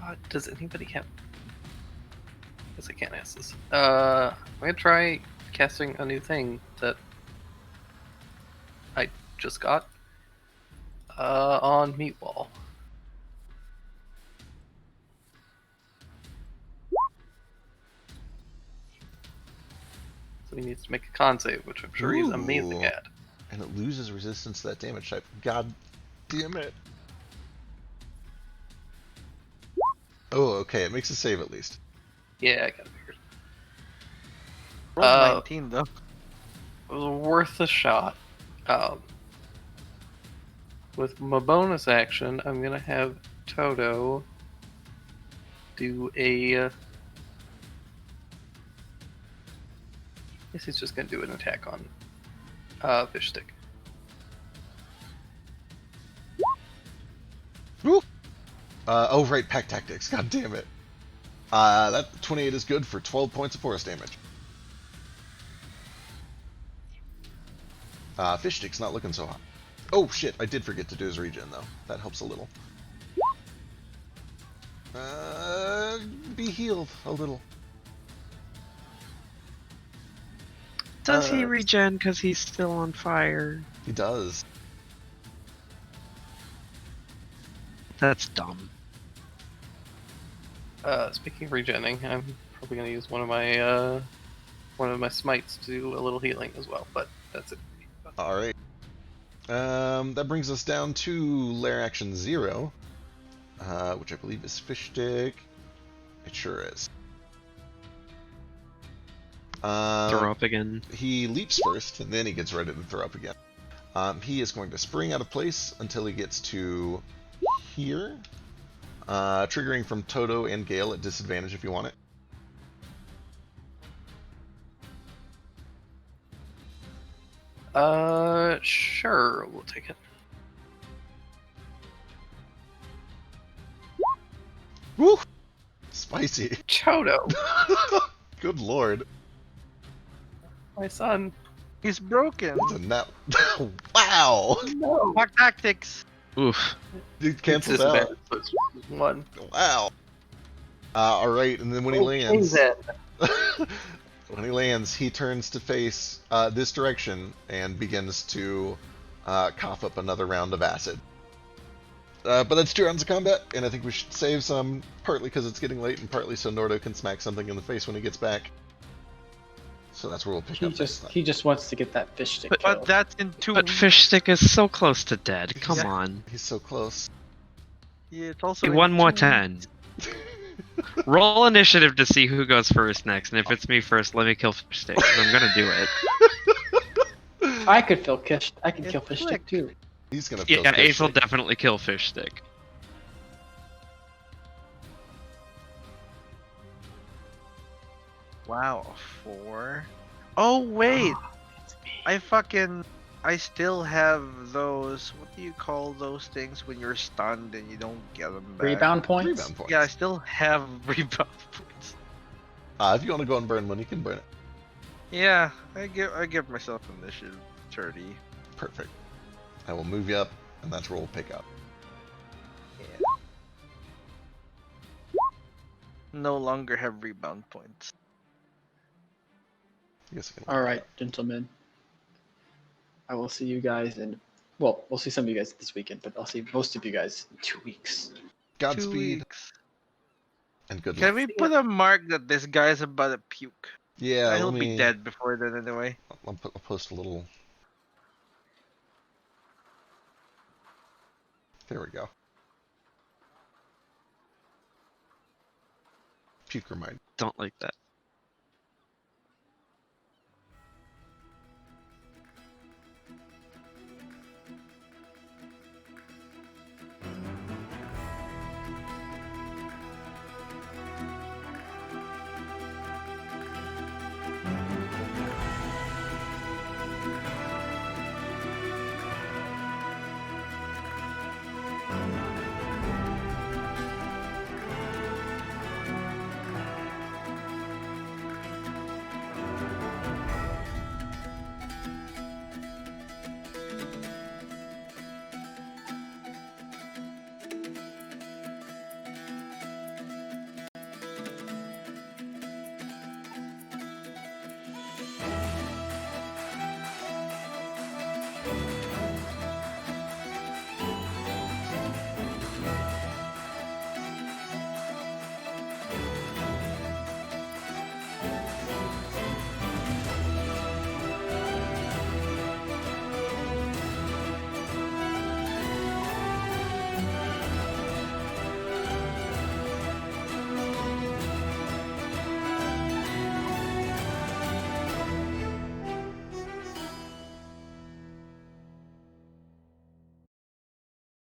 C: God, does anybody have? Guess I can't ask this. I'm gonna try casting a new thing that I just got. On Meat Wall. So he needs to make a con save, which I'm sure he's amazing
A: Ooh.
C: at.
A: And it loses resistance to that damage type. God damn it. Oh, okay. It makes a save at least.
C: Yeah, I kind of figured.
K: Rolled 19 though.
C: It was worth a shot. With my bonus action, I'm gonna have Toto do a. I guess he's just gonna do an attack on Fish Stick.
A: Woo! Oh, right. Pack Tactics. God damn it. That 28 is good for 12 points of force damage. Fish Stick's not looking so hot. Oh, shit. I did forget to do his regen, though. That helps a little. Be healed a little.
J: Does he regen because he's still on fire?
A: He does.
J: That's dumb.
C: Speaking of regenning, I'm probably gonna use one of my smites to do a little healing as well. But that's it.
A: All right. That brings us down to lair action 0, which I believe is Fish Stick. It sure is.
J: Throw up again.
A: He leaps first, and then he gets ready to throw up again. He is going to spring out of place until he gets to here, triggering from Toto and Gale at disadvantage if you want it.
C: Sure, we'll take it.
A: Woo! Spicy.
C: Toto,
A: Good lord.
C: my son.
K: He's broken.
A: It's a nap. Wow!
C: No.
K: Pack Tactics.
J: Oof.
A: Dude cancels out.
C: One.
A: Wow. Alright, and then when he lands... When he lands, he turns to face this direction and begins to cough up another round of acid. But that's 2 rounds of combat, and I think we should save some, partly because it's getting late, and partly so Nordo can smack something in the face when he gets back. So that's where we'll pick up next time.
E: He just wants to get that fish stick.
K: But that's in 2
J: But
K: weeks.
J: Fish Stick is so close to dead. Come
A: Yeah.
J: on.
A: He's so close.
K: Yeah, it's also
J: Okay,
K: in
J: one more
K: 2
J: turn. Roll initiative to see who goes first next, and if it's me first, let me kill Fish Stick, 'cause I'm gonna do it.
E: I could kill fish. I can
K: It's
E: kill fish stick
K: slick.
E: too.
A: He's gonna
J: Yeah,
A: kill
J: Ace will
A: Fish Stick.
J: definitely kill Fish Stick.
K: Wow, a 4. Oh wait, I still have those. What do you call those things when you're stunned and you don't get them back?
E: Rebound points.
A: Rebound points.
K: Yeah, I still have rebound points.
A: If you want to go and burn one, you can burn it.
K: Yeah, I give myself initiative 30.
A: Perfect. I will move you up, and that's where we'll pick up.
K: No longer have rebound points.
A: I guess I can
E: All right, gentlemen. I will see you guys in. Well, we'll see some of you guys this weekend, but I'll see most of you guys in 2 weeks.
K: 2
A: Godspeed
K: weeks.
A: and good luck.
K: Can we put a mark that this guy's about to puke?
A: Yeah,
H: He'll
A: let
H: be
A: me.
H: dead before then anyway.
A: I'll post a little. There we go. Puke reminder.
J: Don't like that.